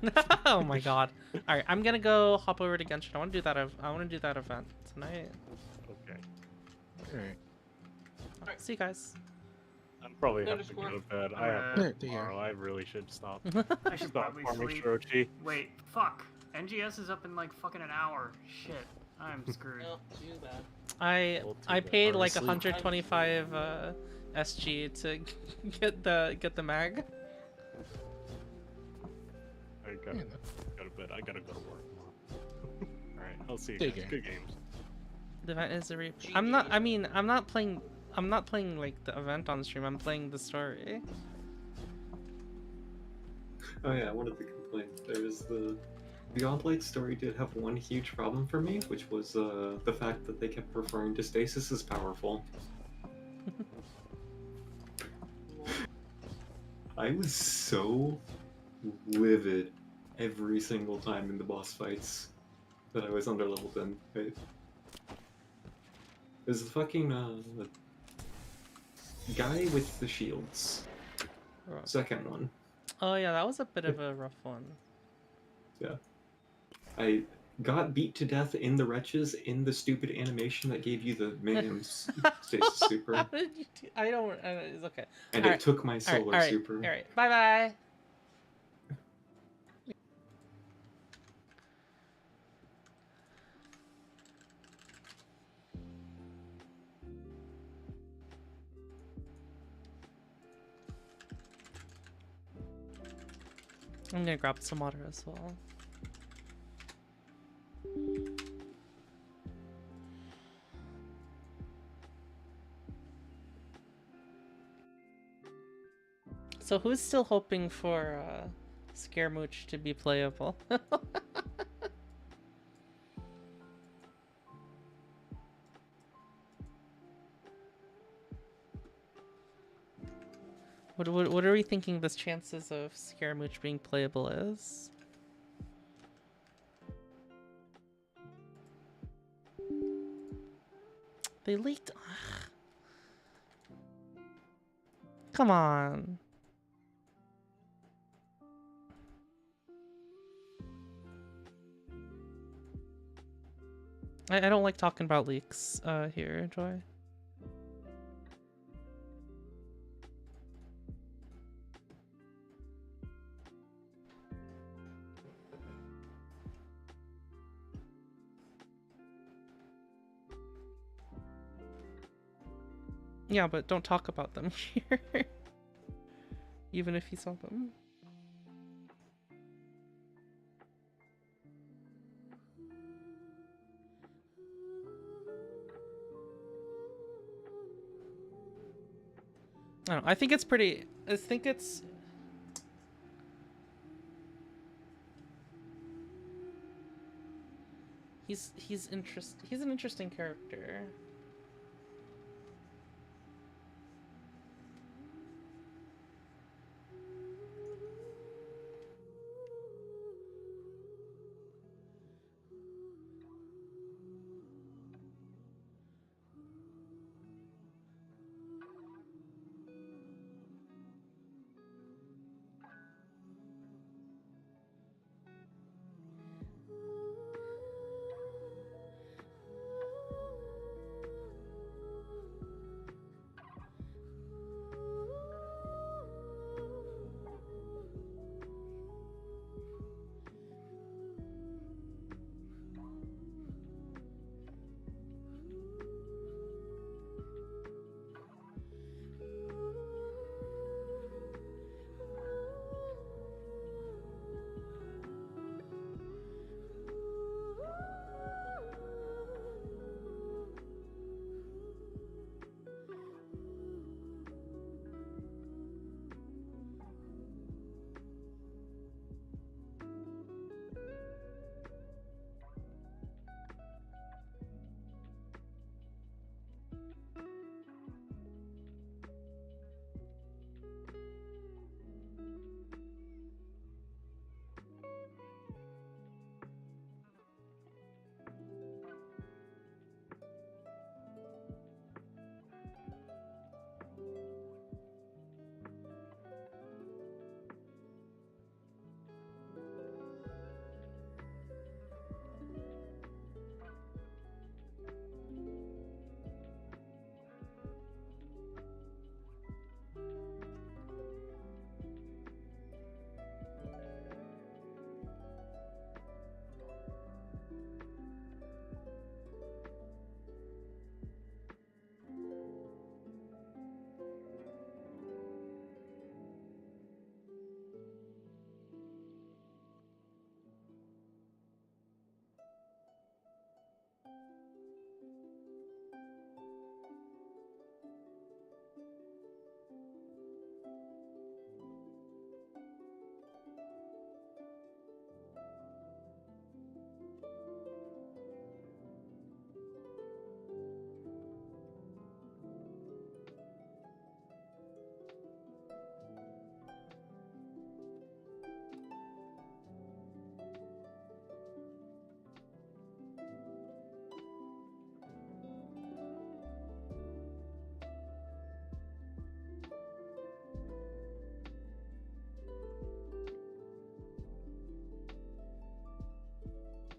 Oh my god. All right, I'm gonna go hop over to Genshin. I want to do that. I want to do that event tonight. Okay. All right, see you guys. I'm probably have to go to bed. I have Yeah. tomorrow. I really should stop. I should Stop probably farming sleep. Shorochi. Wait, fuck. NGS is up in like fucking an hour. Shit. I'm screwed. Well, too bad. I paid like Honestly. 125 SG to get the mag. I gotta go to bed. I gotta go to work tomorrow. Alright, I'll see you Take guys. care. Good games. The event is a I'm not. I mean, I'm not playing like the event on stream. I'm playing the story. Oh yeah, I wanted to complain. There's the Godlight story did have one huge problem for me, which was the fact that they kept referring to stasis as powerful. I was so livid every single time in the boss fights that I was underleveled in. Right? There's the fucking guy with the shields. Second one. Oh yeah, that was a bit of a rough one. Yeah. I got beat to death in the wretches in the stupid animation that gave you the Mayhem's stasis super. How did you do? I don't. It's okay. And All it right. took my All right, solar all right, super. All right. Bye bye. I'm gonna grab some water as well. So who's still hoping for Scaramouche to be playable? What are we thinking the chances of Scaramouche being playable is? They leaked. Ugh. Come on. I don't like talking about leaks here, Joy. Yeah, but don't talk about them here. Even if you saw them. I don't know. I think it's pretty. I think it's. He's He's an interesting character.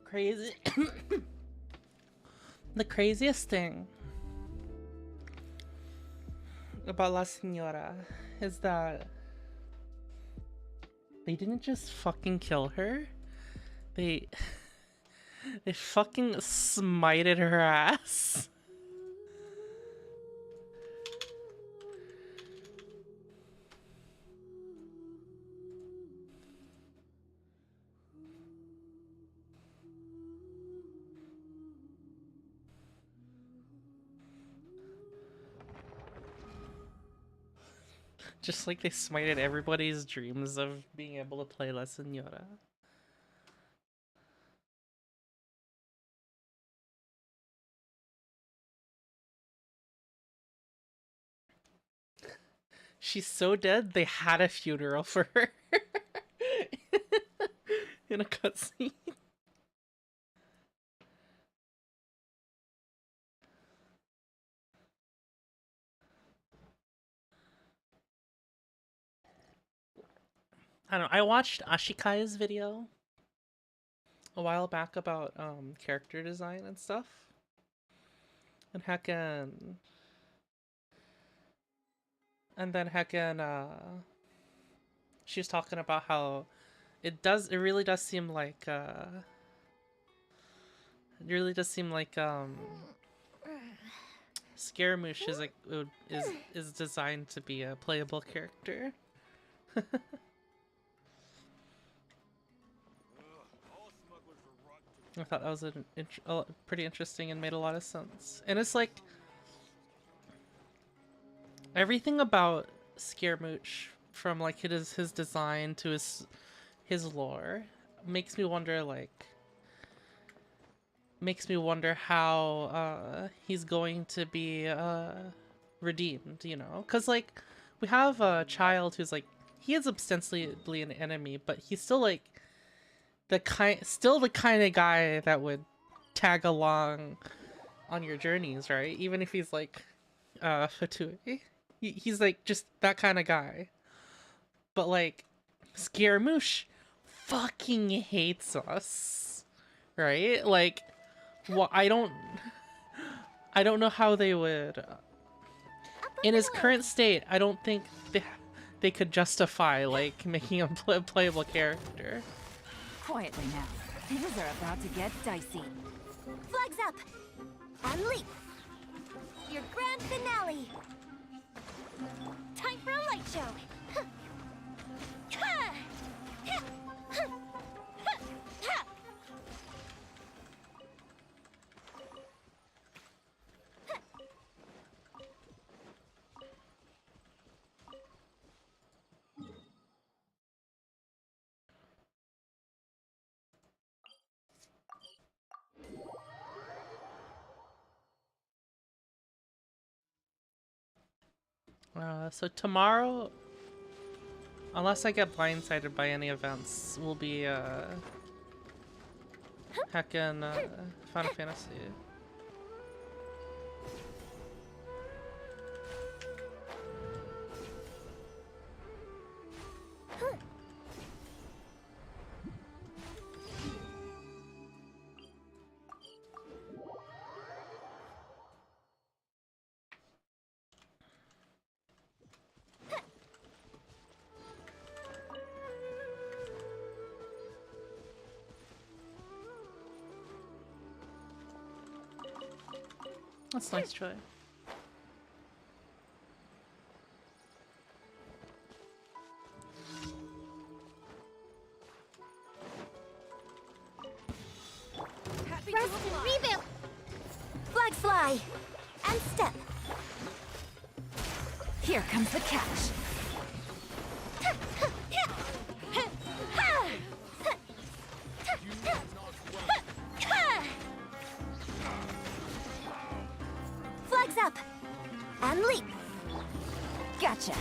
Crazy. The craziest thing about La Senora is that they didn't just fucking kill her. They they fucking smited her ass. Just like they smited everybody's dreams of being able to play La Senora. She's so dead, they had a funeral for her. In a cutscene. I don't know, I watched Ashikaya's video a while back about character design and stuff. And heckin' she was talking about how it really does seem like Scaramouche is like is designed to be a playable character. I thought that was pretty interesting and made a lot of sense. And it's like everything about Scaramouche, from like his design to his lore, makes me wonder how he's going to be redeemed, you know? Because like we have a child who's like, he is ostensibly an enemy, but he's still like the kind of guy that would tag along on your journeys, right? Even if he's like Fatui. He's like just that kind of guy. But like Scaramouche fucking hates us, right? Like, well, I don't know how they would in his current state. I don't think they could justify like making him a playable character. Quietly now. Things are about to get dicey. Flags up! And leap! Your grand finale! Time for a light show! So tomorrow, unless I get blindsided by any events, will be heckin' Final Fantasy. That's nice try. Rest and reboot! Flag fly! And step! Here comes the catch. Flags up! And leap! Gotcha.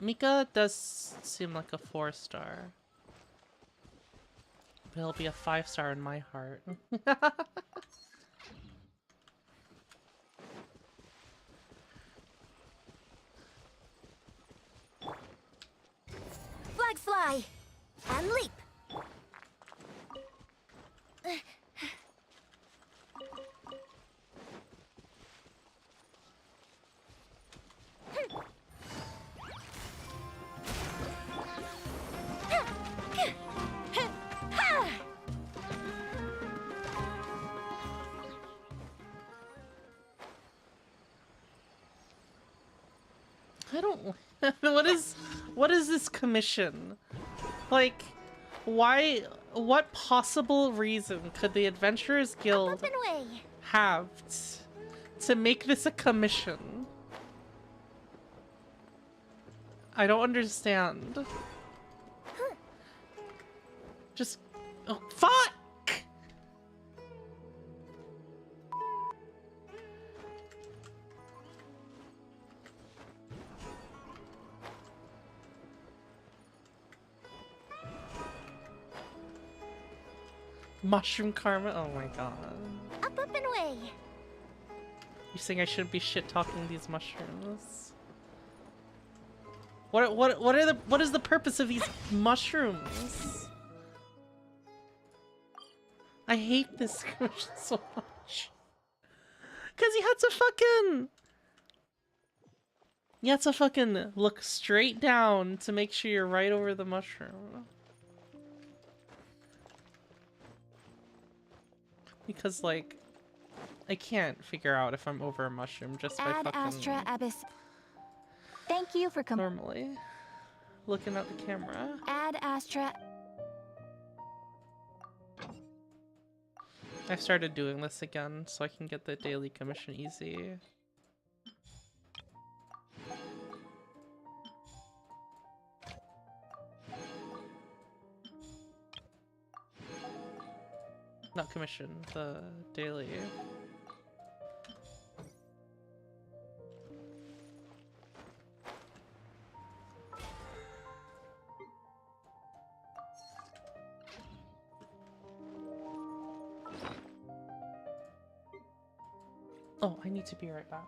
Mika does seem like a 4-star. But he'll be a 5-star in my heart. Flags fly! And leap! I don't. What is this commission? Like, why What possible reason could the Adventurers Guild have to make this a commission? I don't understand. Just... Oh, fuck! Mushroom karma? Oh my god. Up and away. You saying I shouldn't be shit-talking these mushrooms? What is the purpose of these mushrooms? I hate this commission so much. Cause you had to fucking look straight down to make sure you're right over the mushroom. Because like I can't figure out if I'm over a mushroom just by fucking Astra Abyss. Thank you for normally looking at the camera. Ad Astra. I've started doing this again so I can get the daily commission easy. Not commission, the daily. Oh, I need to be right back.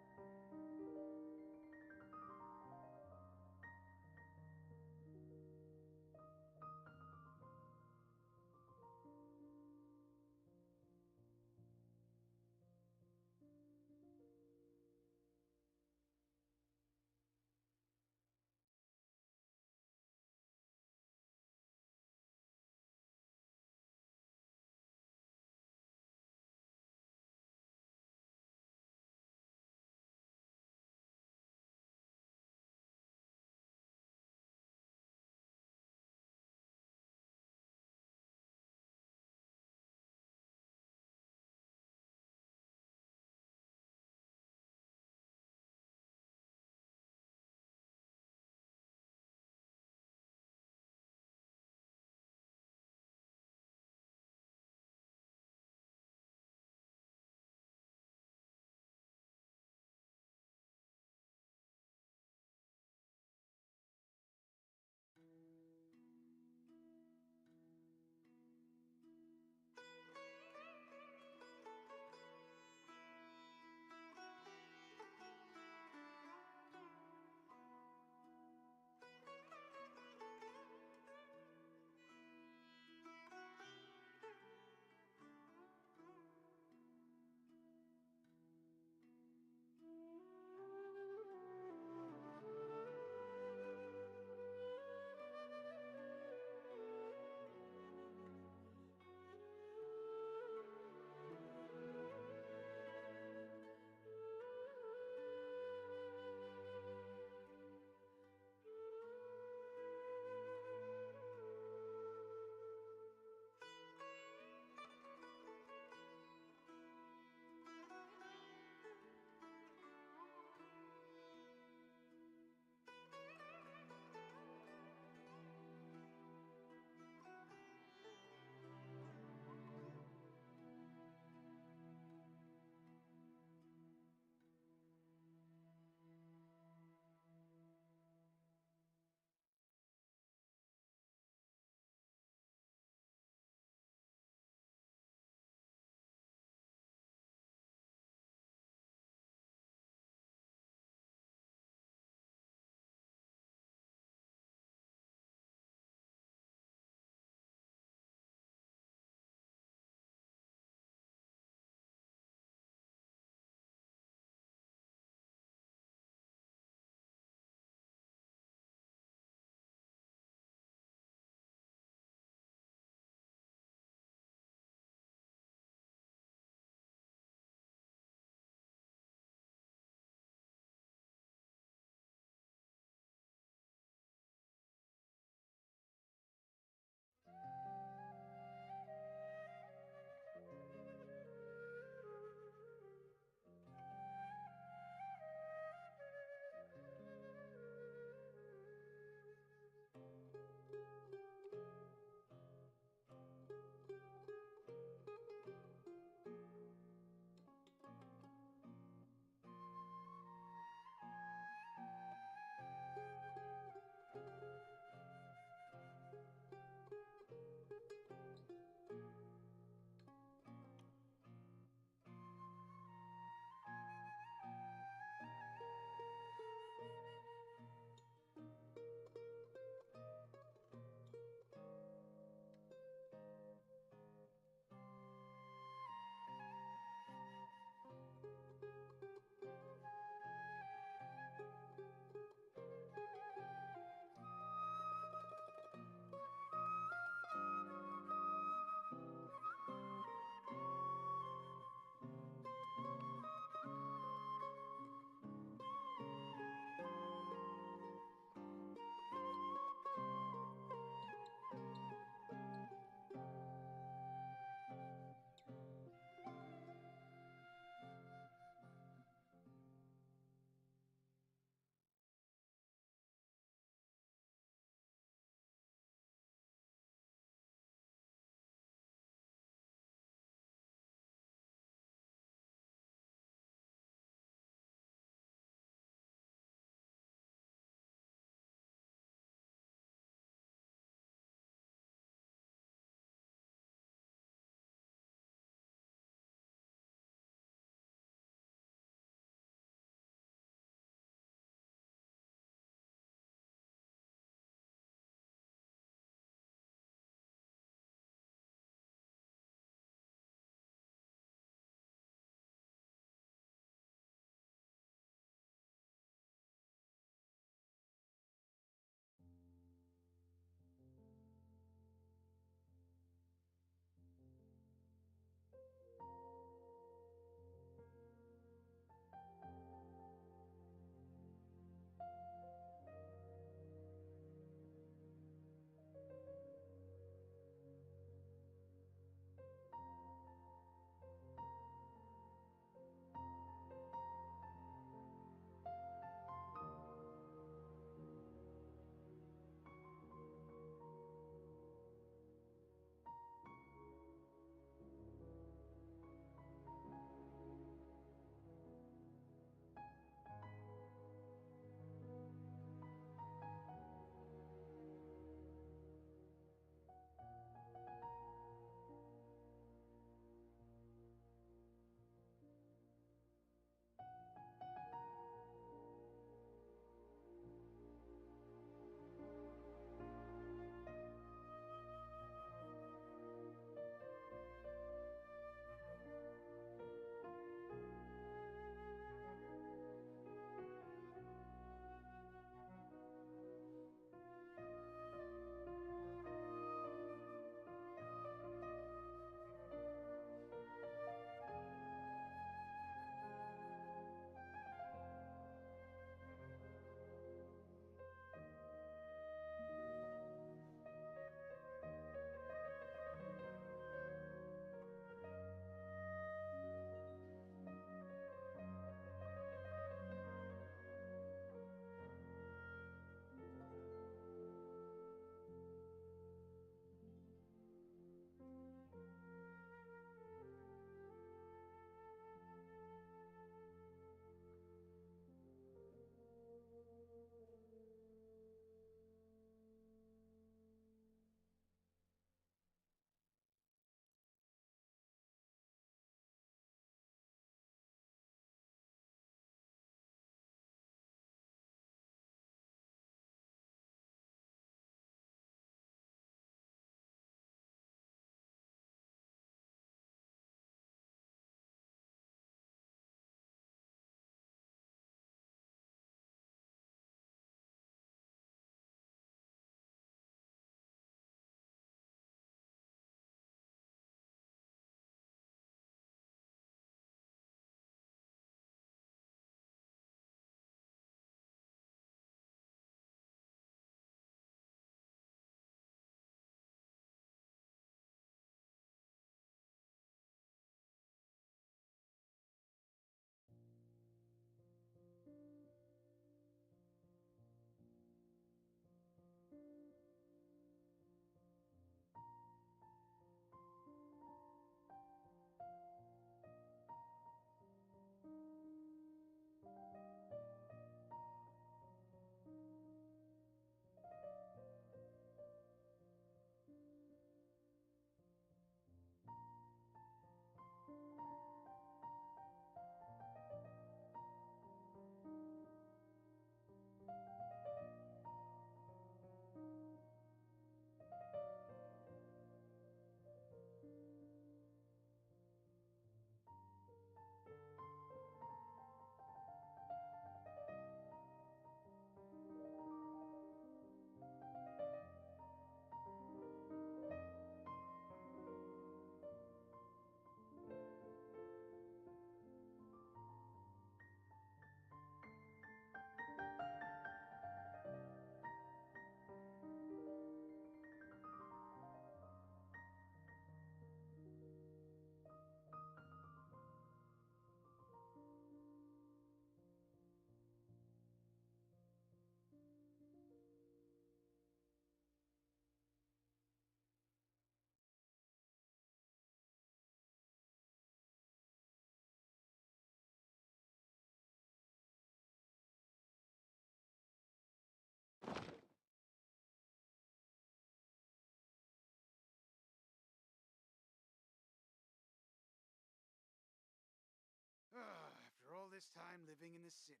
this time living in the city.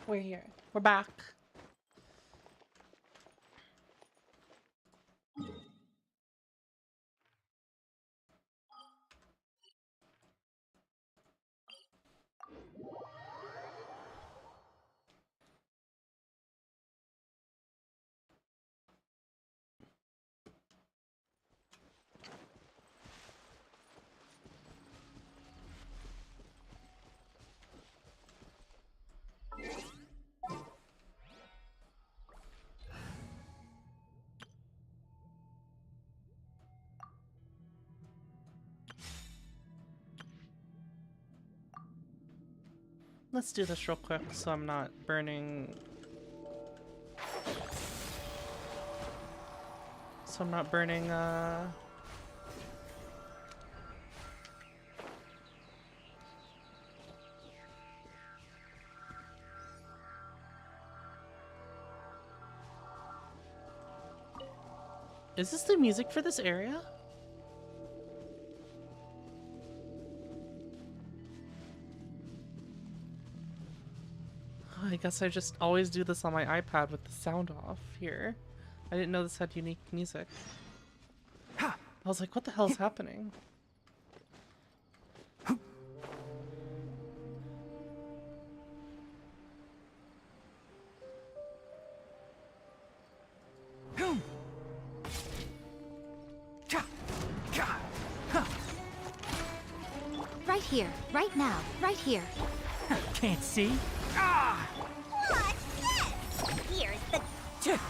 We're here. We're back. Let's do this real quick so I'm not burning. So I'm not burning, Is this the music for this area? I guess I just always do this on my iPad with the sound off here. I didn't know this had unique music. I was like, what the hell is happening? Right here, right now, right here. Can't see? What's this?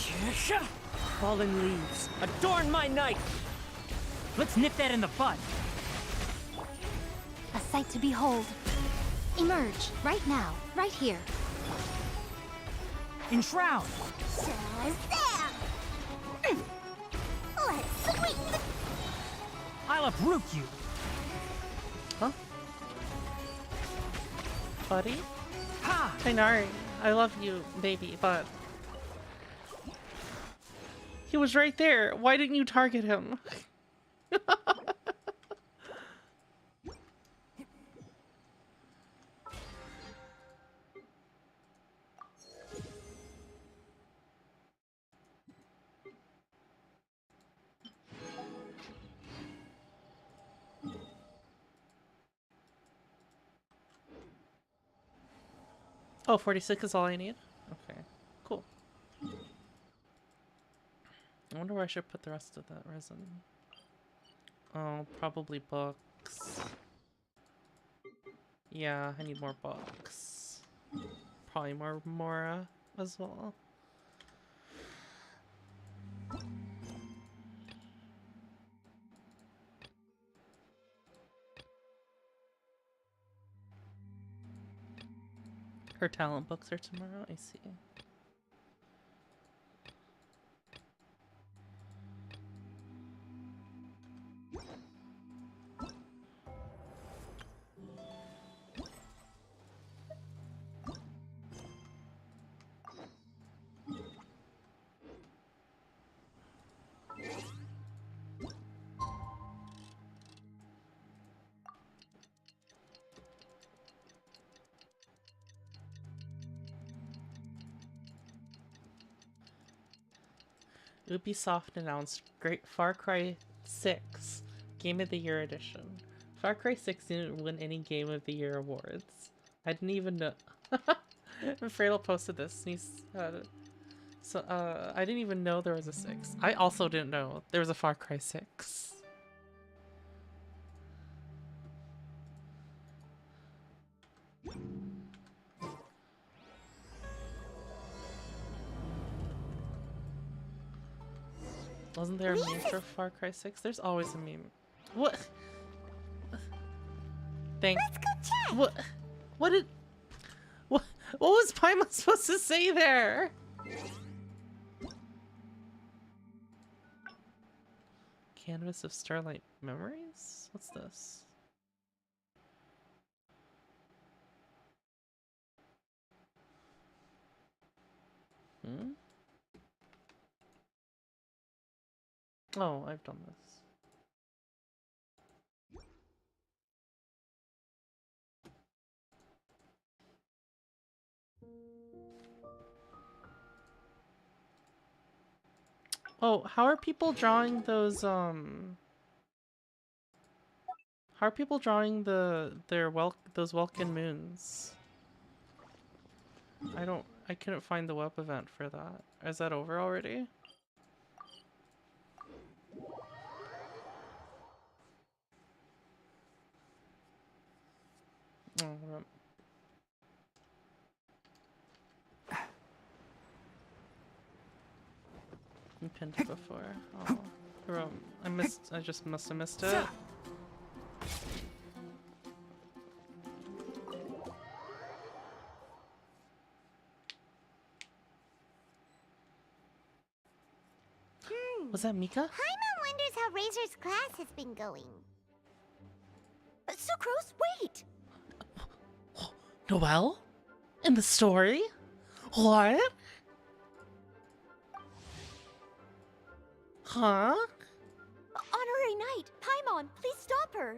Here's the... Fallen leaves, adorn my night! Let's nip that in the bud. A sight to behold. Emerge, right now, right here. Enshroud! Shazam! Let's sweep the... I'll uproot you! Huh? Buddy? Ha! Tainari, I love you, baby, but... He was right there. Why didn't you target him? Oh, 46 is all I need? Okay, cool. I wonder where I should put the rest of that resin. Oh, probably books. Yeah, I need more books. Probably more Mora as well. Her talent books are tomorrow, I see. Ubisoft announced Great Far Cry 6 Game of the Year Edition. Far Cry 6 didn't win any Game of the Year awards. I didn't even know. Fradel posted this. And I didn't even know there was a 6. I also didn't know there was a Far Cry 6. Wasn't there a meme for Far Cry 6? There's always a meme. What? Thank. Let's go check! What did... What was Paimon supposed to say there? Canvas of Starlight Memories? What's this? Hmm? Oh, I've done this. Oh, how are people drawing those, How are people drawing those Welkin moons? I couldn't find the web event for that. Is that over already? Oh, you pinned it before. Oh, I just must have missed it. Was that Mika? Paimon wonders how Razor's class has been going. Sucrose, wait! Noelle? In the story? What? Huh? Honorary Knight, Paimon, please stop her!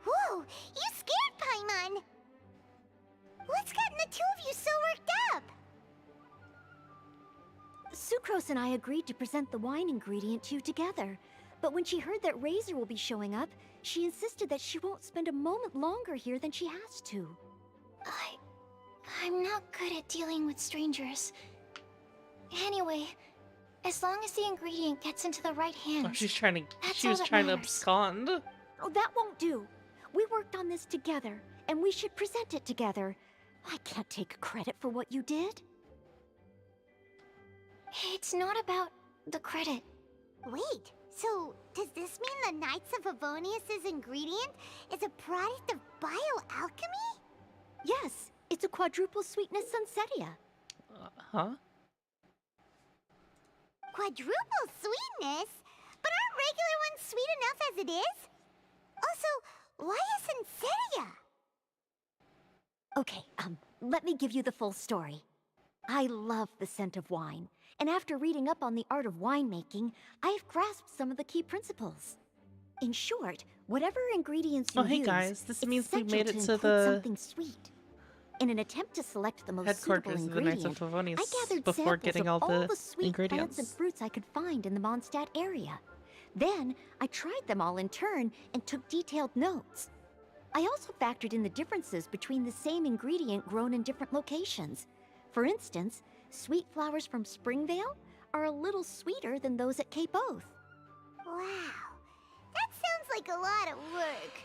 Whoa, you scared Paimon! What's gotten the two of you so worked up? Sucrose and I agreed to present the wine ingredient to you together. But when she heard that Razor will be showing up, she insisted that she won't spend a moment longer here than she has to. I'm not good at dealing with strangers. Anyway, as long as the ingredient gets into the right hands. Oh, she was that trying to matters. abscond. Oh, that won't do. We worked on this together, and we should present it together. I can't take credit for what you did. It's not about the credit. Wait, so does this mean the Knights of Favonius' ingredient is a product of bioalchemy? Yes, it's a quadruple sweetness sunsetia. Huh? Quadruple sweetness? But aren't regular ones sweet enough as it is? Also, why a sunsetia? Okay, let me give you the full story. I love the scent of wine, and after reading up on the art of winemaking, I've grasped some of the key principles. In short, whatever ingredients you Oh, hey use, guys, this it's means we essential made it to include the something sweet. In an attempt to select the most suitable headquarters of the Knights of ingredient, Favonius I gathered before samples getting of all the sweet ingredients. plants and fruits I could find in the Mondstadt area. Then, I tried them all in turn and took detailed notes. I also factored in the differences between the same ingredient grown in different locations. For instance, sweet flowers from Springvale are a little sweeter than those at Cape Oath. Wow, that sounds like a lot of work.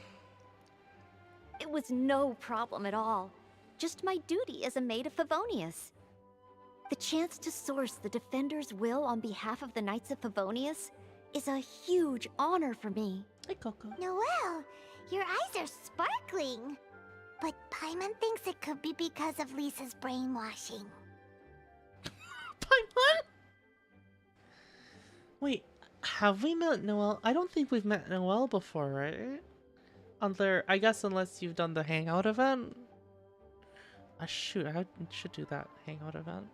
It was no problem at all. Just my duty as a maid of Favonius. The chance to source the Defender's will on behalf of the Knights of Favonius is a huge honor for me. Hey, Coco. Noelle, your eyes are sparkling. But Paimon thinks it could be because of Lisa's brainwashing. Paimon? Wait, have we met Noelle? I don't think we've met Noelle before, right? I guess unless you've done the hangout event. Shoot, I should do that hangout event.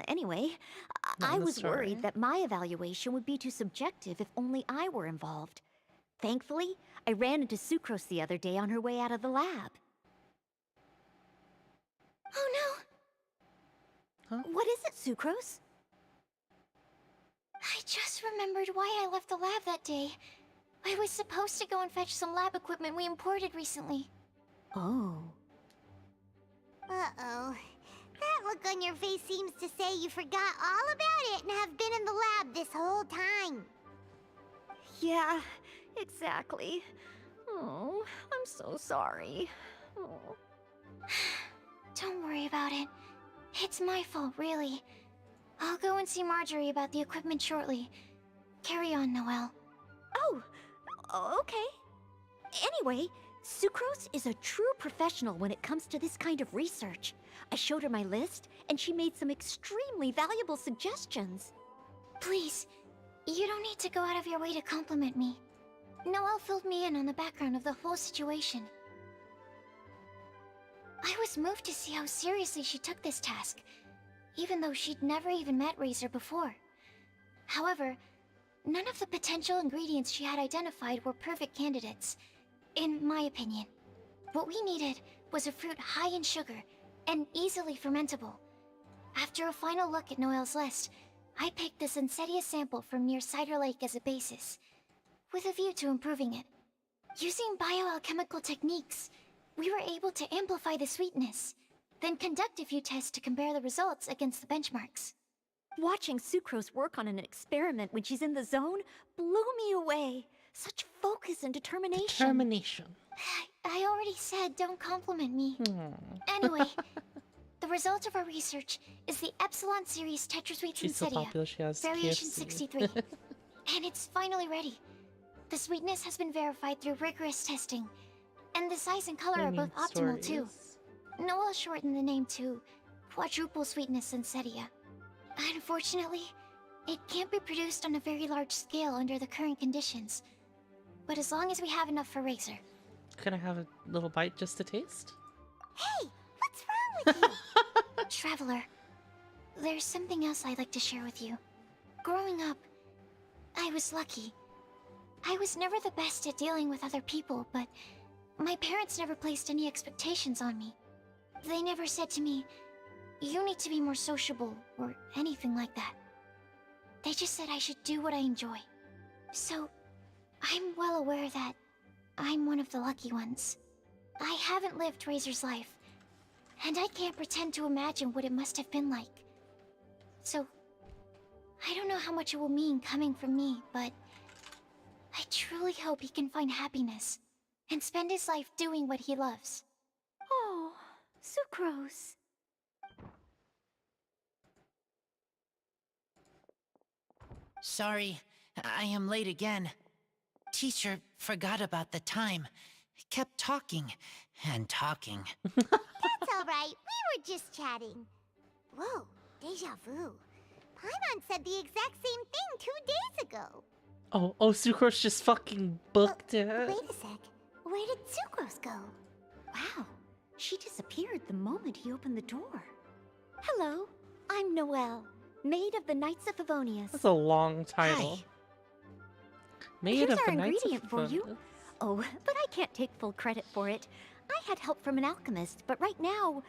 Anyway, I was worried that my evaluation would be too subjective if only I were involved. Thankfully, I ran into Sucrose the other day on her way out of the lab. Oh no! Huh? What is it, Sucrose? I just remembered why I left the lab that day. I was supposed to go and fetch some lab equipment we imported recently. Oh. Uh-oh. That look on your face seems to say you forgot all about it and have been in the lab this whole time. Yeah, exactly. Oh, I'm so sorry. Oh. Don't worry about it. It's my fault, really. I'll go and see Marjorie about the equipment shortly. Carry on, Noelle. Oh, okay. Anyway, Sucrose is a true professional when it comes to this kind of research. I showed her my list, and she made some extremely valuable suggestions. Please, you don't need to go out of your way to compliment me. Noelle filled me in on the background of the whole situation. I was moved to see how seriously she took this task, even though she'd never even met Razor before. However, none of the potential ingredients she had identified were perfect candidates, in my opinion. What we needed was a fruit high in sugar, and easily fermentable. After a final look at Noel's list, I picked the Sensetia sample from near Cider Lake as a basis, with a view to improving it. Using bioalchemical techniques, we were able to amplify the sweetness, then conduct a few tests to compare the results against the benchmarks. Watching Sucrose work on an experiment when she's in the zone blew me away. Such focus and determination. Determination. I already said don't compliment me. Hmm. Anyway, the result of our research is the Epsilon Series Tetrasweet She's so Sensetia, popular she has Variation KFC. 63. And it's finally ready. The sweetness has been verified through rigorous testing, and the size and color are both optimal too. Noel shortened the name to Quadruple Sweetness Sensetia. Unfortunately, it can't be produced on a very large scale under the current conditions. But as long as we have enough for Razor. Can I have a little bite just to taste? Hey, what's wrong with you? Traveler, there's something else I'd like to share with you. Growing up, I was lucky. I was never the best at dealing with other people, but my parents never placed any expectations on me. They never said to me, "You need to be more sociable," or anything like that. They just said I should do what I enjoy. So, I'm well aware that I'm one of the lucky ones. I haven't lived Razor's life, and I can't pretend to imagine what it must have been like. So, I don't know how much it will mean coming from me, but I truly hope he can find happiness and spend his life doing what he loves. Oh, Sucrose. Sorry, I am late again. Teacher forgot about the time. Kept talking and talking. That's alright, we were just chatting. Whoa, deja vu. Paimon said the exact same thing 2 days ago. Oh, Sucrose just fucking booked it. Wait a sec, where did Sucrose go? Wow, she disappeared the moment he opened the door. Hello, I'm Noelle, Maid of the Knights of Favonius. That's a long title. Hi. Maid Here's of our the Knights ingredient of for you. Favonius. Oh, but I can't take full credit for it. I had help from an alchemist, but right now,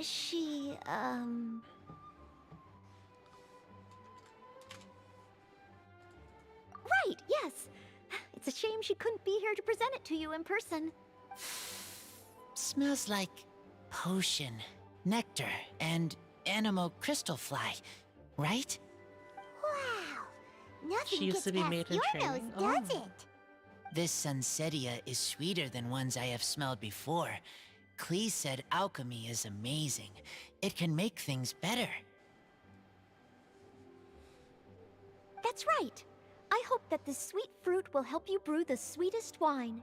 she, Right, yes. It's a shame she couldn't be here to present it to you in person. Smells like potion, nectar, and anemo crystal fly, right? Wow, nothing She used gets to be past made in your nose, training. does Oh. it? This Sunsetia is sweeter than ones I have smelled before. Clee said alchemy is amazing. It can make things better. That's right. I hope that this sweet fruit will help you brew the sweetest wine.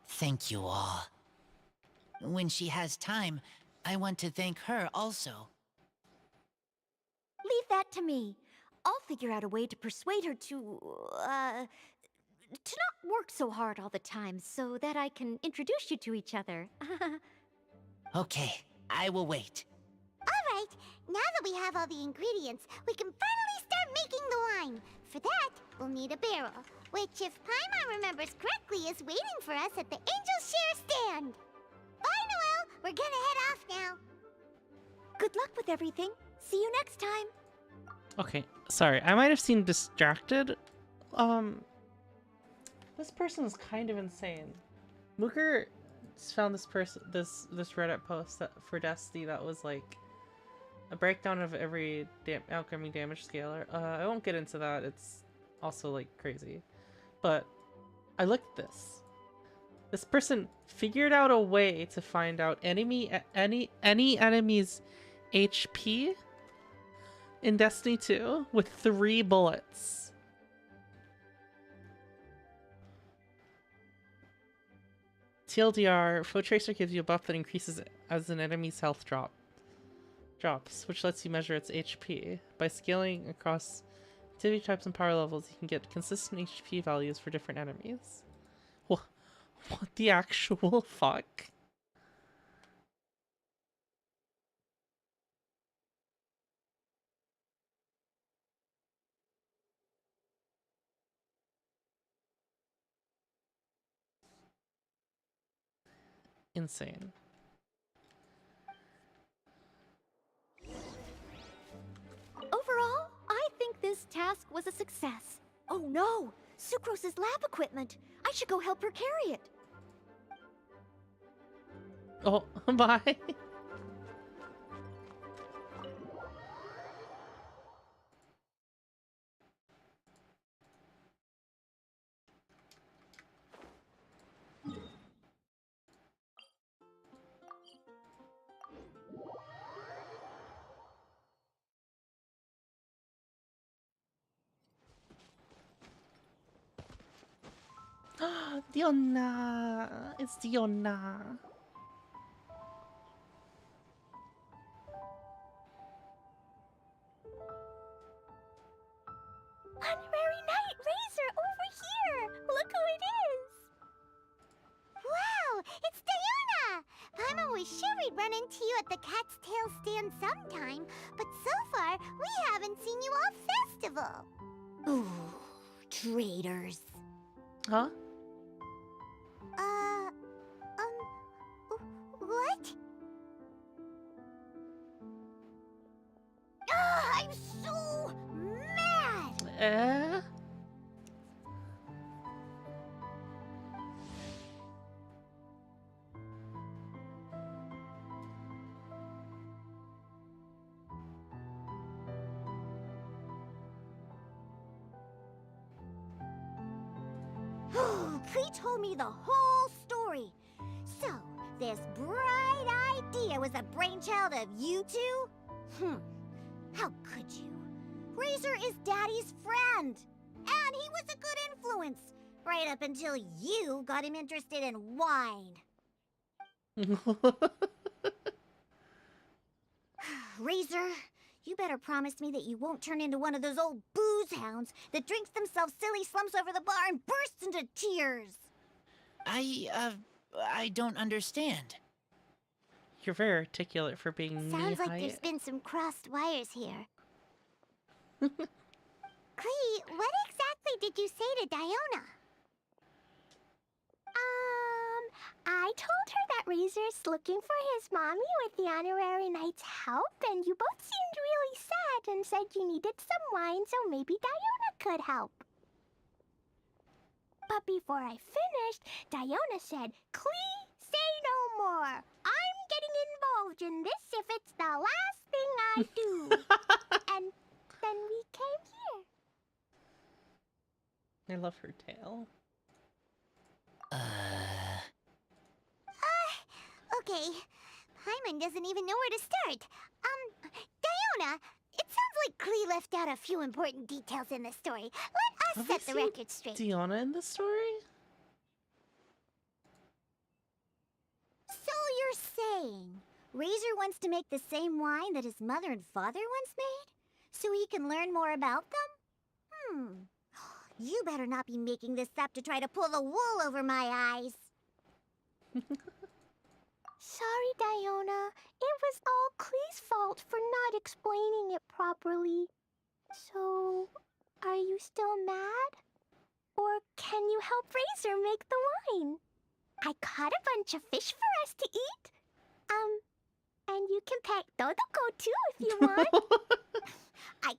Thank you all. When she has time, I want to thank her also. Leave that to me. I'll figure out a way to persuade her to not work so hard all the time so that I can introduce you to each other. Okay, I will wait. Alright, now that we have all the ingredients, we can finally start making the wine. For that, we'll need a barrel, which, if Paimon remembers correctly, is waiting for us at the Angel Share stand. Bye, Noelle! We're gonna head off now. Good luck with everything. See you next time. Okay, sorry, I might have seemed distracted. This person's kind of insane. Mooker found this Reddit post for Destiny that was like a breakdown of every alchemy damage scaler. I won't get into that. It's also like crazy, but I looked at this. This person figured out a way to find out any enemy's HP in Destiny 2 with 3 bullets. TLDR, Foe Tracer gives you a buff that increases as an enemy's health drops, which lets you measure its HP. By scaling across activity types and power levels, you can get consistent HP values for different enemies. What the actual fuck? insane. Overall, I think this task was a success. Oh no! Sucrose's lab equipment! I should go help her carry it. Oh, bye. Diona! It's Diona. Honorary Knight Razor over here! Look who it is! Wow, it's Diona! I'm always sure we'd run into you at the Cat's Tail stand sometime, but so far, we haven't seen you all festival. Ooh, traitors. Huh? What? Ah, I'm so mad! Klee told me the whole story. So, this bright idea was the brainchild of you two? How could you? Razor is Daddy's friend. And he was a good influence. Right up until you got him interested in wine. Razor, you better promise me that you won't turn into one of those old booze hounds that drinks themselves silly, slumps over the bar, and bursts into tears. I don't understand. You're very articulate for being Sounds like knee-high. there's been some crossed wires here. Klee, what exactly did you say to Diona? I told her that Razor's looking for his mommy with the Honorary Knight's help, and you both seemed really sad and said you needed some wine, so maybe Diona could help. But before I finished, Diona said, Klee, say no more. I'm getting involved in this if it's the last thing I do. And then we came here. I love her tail. Okay. Paimon doesn't even know where to start. Diona, it sounds like Klee left out a few important details in the story. Let us Have set we the seen record straight. Diona in the story? So you're saying Razor wants to make the same wine that his mother and father once made? So he can learn more about them? You better not be making this up to try to pull the wool over my eyes. Sorry, Diona. It was all Klee's fault for not explaining it properly. So, are you still mad? Or can you help Razor make the wine? I caught a bunch of fish for us to eat. And you can pet Dodoko too if you want. I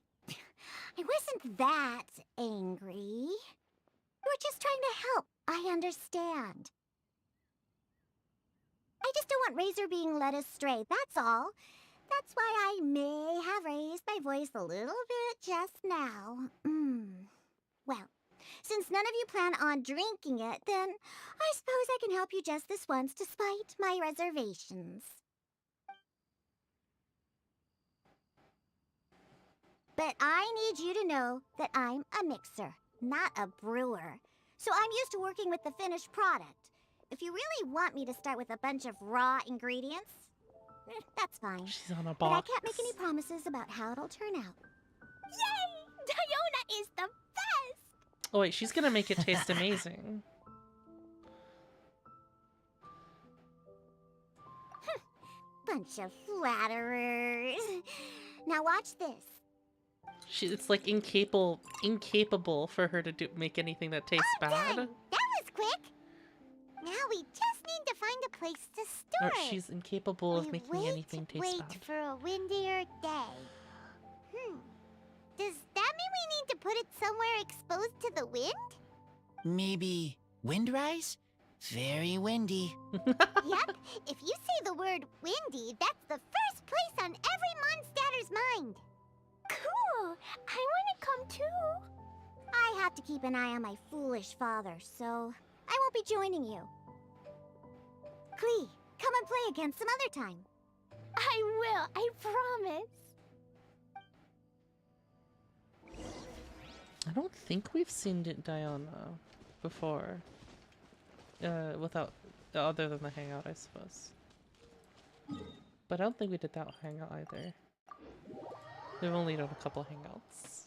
wasn't that angry. You were just trying to help. I understand. I just don't want Razor being led astray, that's all. That's why I may have raised my voice a little bit just now. Well, since none of you plan on drinking it, then I suppose I can help you just this once despite my reservations. But I need you to know that I'm a mixer, not a brewer. So I'm used to working with the finished product. If you really want me to start with a bunch of raw ingredients, that's fine. She's on a But I box. can't make any promises about how it'll turn out. Yay! Diona is the best! Oh wait, she's gonna make it taste amazing. Bunch of flatterers. Now watch this. It's like incapable for her to make anything that tastes bad. Done! That was quick! Now we just need trying to find a place to store Or it. she's incapable of We making anything taste wait bad. for a windier day. Does that mean we need to put it somewhere exposed to the wind? Maybe windrise? Very windy. Yep. If you say the word windy, that's the first place on every Mondstatter's mind. Cool! I want to come too. I have to keep an eye on my foolish father, so I won't be joining you. Klee, come and play again some other time. I will, I promise. I don't think we've seen Diana before. Without other than the hangout, I suppose. But I don't think we did that hangout either. We've only done a couple hangouts.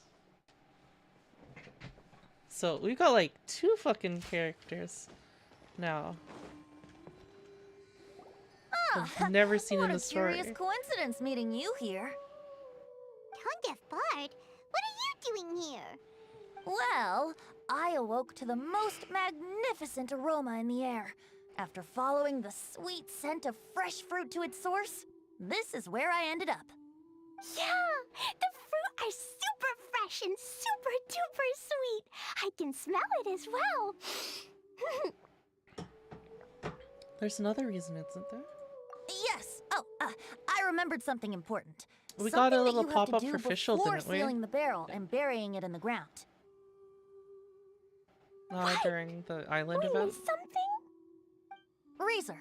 So we've got like 2 fucking characters now. I've never seen in the story. What a curious coincidence meeting you here. Tongue-deaf Bard, what are you doing here? Well, I awoke to the most magnificent aroma in the air. After following the sweet scent of fresh fruit to its source, this is where I ended up. Yeah, the fruit are super fresh and super duper sweet. I can smell it as well. There's another reason, isn't there? Yes. Oh, I remembered something important. We got a Something that little you have to pop-up do for Fischl, before didn't we? sealing the barrel and burying it in the ground. During the island event? Razor,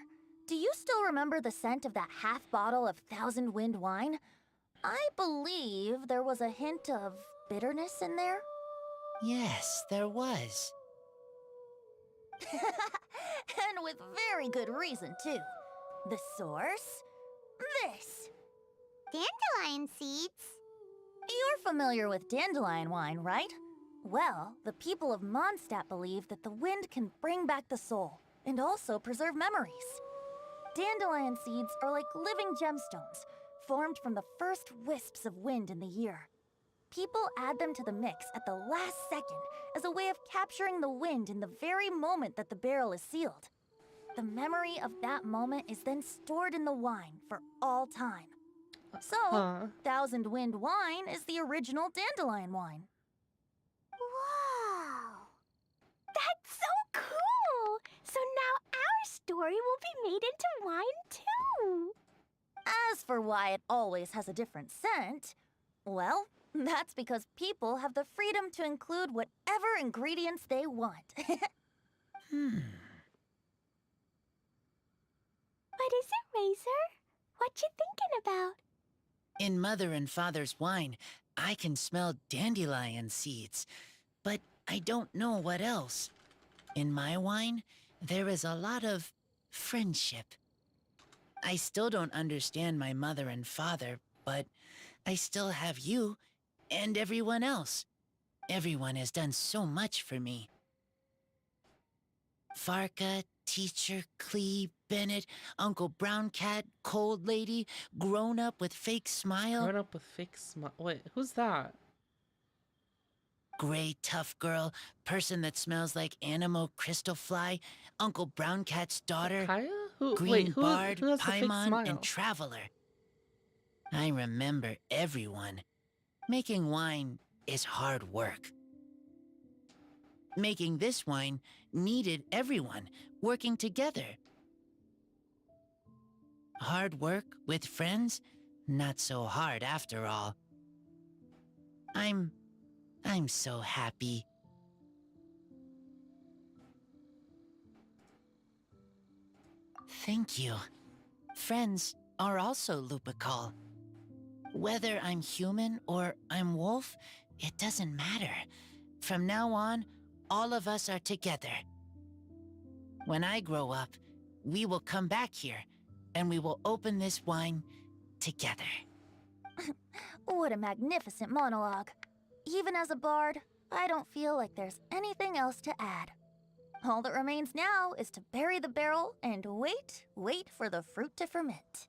do you still remember the scent of that half bottle of Thousand Wind wine? I believe there was a hint of bitterness in there. Yes, there was. And with very good reason, too. The source? This. Dandelion seeds? You're familiar with dandelion wine, right? Well, the people of Mondstadt believe that the wind can bring back the soul, and also preserve memories. Dandelion seeds are like living gemstones, formed from the first wisps of wind in the year. People add them to the mix at the last second as a way of capturing the wind in the very moment that the barrel is sealed. The memory of that moment is then stored in the wine for all time. So, Thousand Wind wine is the original dandelion wine. Wow! That's so cool! So now our story will be made into wine too! As for why it always has a different scent, well, that's because people have the freedom to include whatever ingredients they want. What is it, Razor? What you thinking about? In Mother and Father's wine, I can smell dandelion seeds, but I don't know what else. In my wine, there is a lot of friendship. I still don't understand my mother and father, but I still have you and everyone else. Everyone has done so much for me. Farka, Teacher, Klee, Bennett, Uncle Brown Cat, Cold Lady, Grown Up with Fake Smile. Grown Up with Fake Smile. Wait, who's that? Gray Tough Girl, Person that smells like Animo Crystal Fly, Uncle Brown Cat's daughter, Kaya? Who? Green Wait, who Bard, has the fake Paimon, smile? and Traveler. I remember everyone. Making wine is hard work. Making this wine needed everyone working together. Hard work with friends? Not so hard after all. I'm so happy. Thank you. Friends are also Lupical. Whether I'm human or I'm wolf, it doesn't matter. From now on, all of us are together. When I grow up, we will come back here, and we will open this wine together. What a magnificent monologue. Even as a bard, I don't feel like there's anything else to add. All that remains now is to bury the barrel and wait for the fruit to ferment.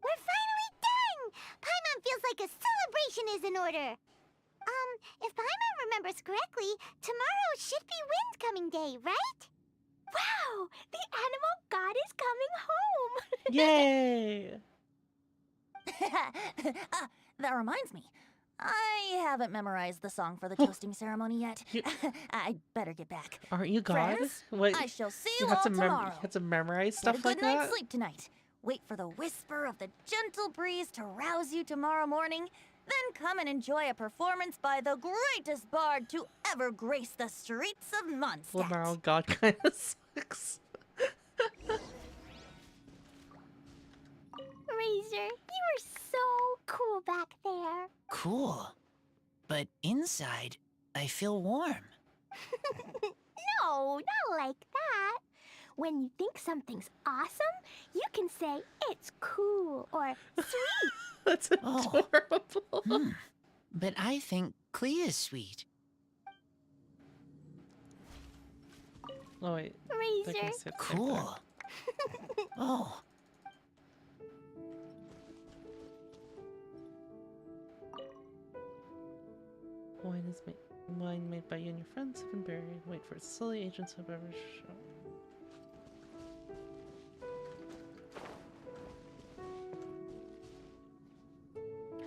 We're finally done! Paimon feels like a celebration is in order. If Paimon remembers correctly, tomorrow should be someday, right? Wow! The animal god is coming home! Yay! That reminds me. I haven't memorized the song for the toasting ceremony yet. I'd better get back. Aren't you God? Friends, Wait, I shall see you you have all to tomorrow. you have to memorize Get stuff a good like night's that? sleep tonight. Wait for the whisper of the gentle breeze to rouse you tomorrow morning. Then come and enjoy a performance by the greatest bard to ever grace the streets of Mondstadt. Well, now God kind of sucks. Razor, you were so cool back there. Cool. But inside, I feel warm. No, not like that. When you think something's awesome, you can say it's cool or sweet. That's adorable. But I think Clea is sweet. Oh wait. Razor. They can sit Cool. Oh. Wine made by you and your friends have been buried. Wait for its silly agents have ever shown.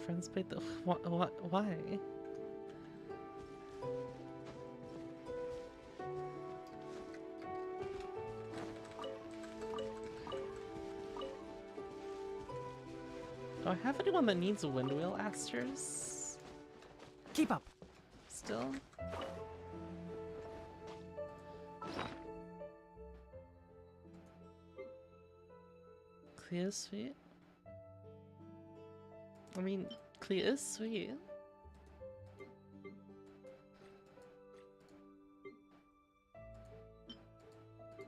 Friends made the why? Do I have anyone that needs windwheel asters? Keep up. Still? Clea is sweet? I mean, Clea is sweet.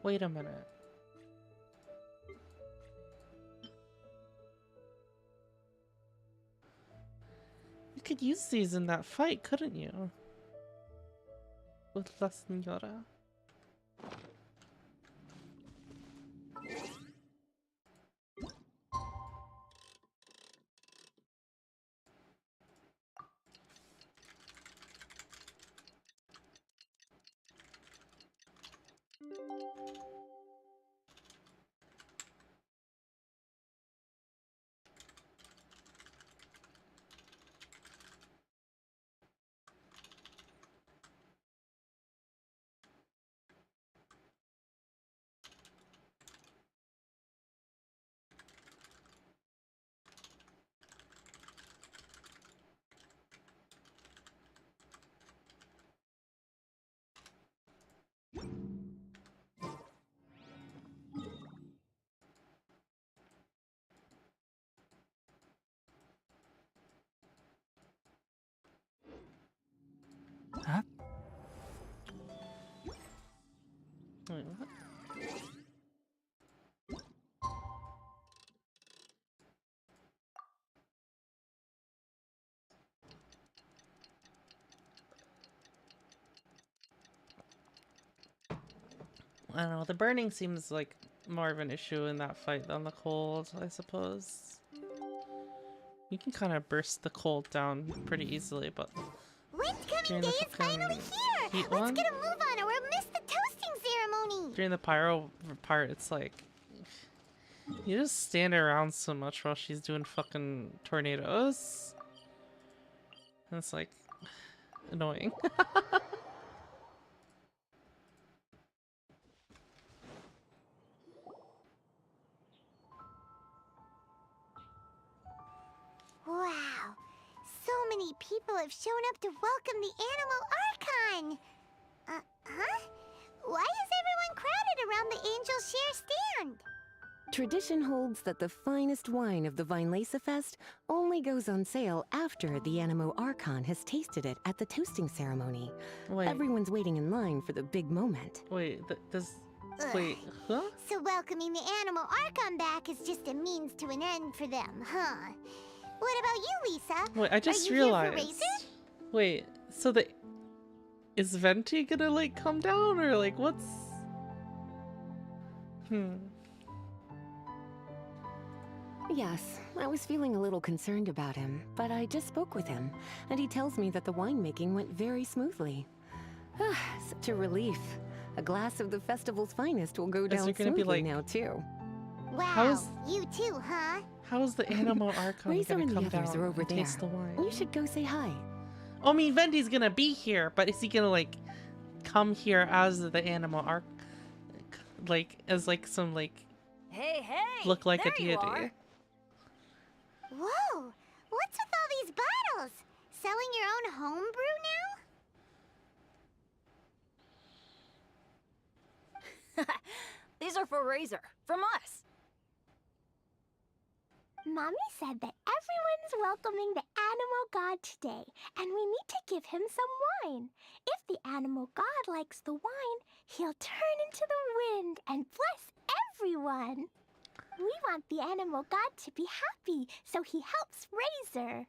Wait a minute. You could use these in that fight, couldn't you? With La Senora. Huh? Wait, what? I don't know, the burning seems like more of an issue in that fight than the cold, I suppose. You can kind of burst the cold down pretty easily, but Windcoming day is finally here! Let's get a move on or we'll miss the toasting ceremony! during the pyro part, it's like you just stand around so much while she's doing fucking tornadoes. And it's like annoying. Wow, so many people have shown up to welcome the Animal Archon! Huh? Why is everyone crowded around the Angel Share stand? Tradition holds that the finest wine of the Vinelasa Fest only goes on sale after the Animo Archon has tasted it at the toasting ceremony. Wait. Everyone's waiting in line for the big moment. Wait, wait, huh? So welcoming the Animal Archon back is just a means to an end for them, huh? What about you, Lisa? Wait, I just Are you realized. Here for Razor? Wait, so is Venti gonna like come down or like what's? Yes, I was feeling a little concerned about him, but I just spoke with him, and he tells me that the winemaking went very smoothly. Such a relief. A glass of the festival's finest will go Is down there gonna be, smoothly like- now, too. Wow, How's- you too, huh? How's the Animo Archon Razor gonna and the come others down are over and there. taste the wine? You should go say hi. I mean, Vendi's gonna be here, but is he gonna, like, come here as the Animo Arch... Like, as, like, some, like... Hey, hey! Look like a there you deity. are. Whoa! What's with all these bottles? Selling your own homebrew now? These are for Razor, from us. Mommy said that everyone's welcoming the animal god today, and we need to give him some wine. If the animal god likes the wine, he'll turn into the wind and bless everyone. We want the animal god to be happy, so he helps Razor.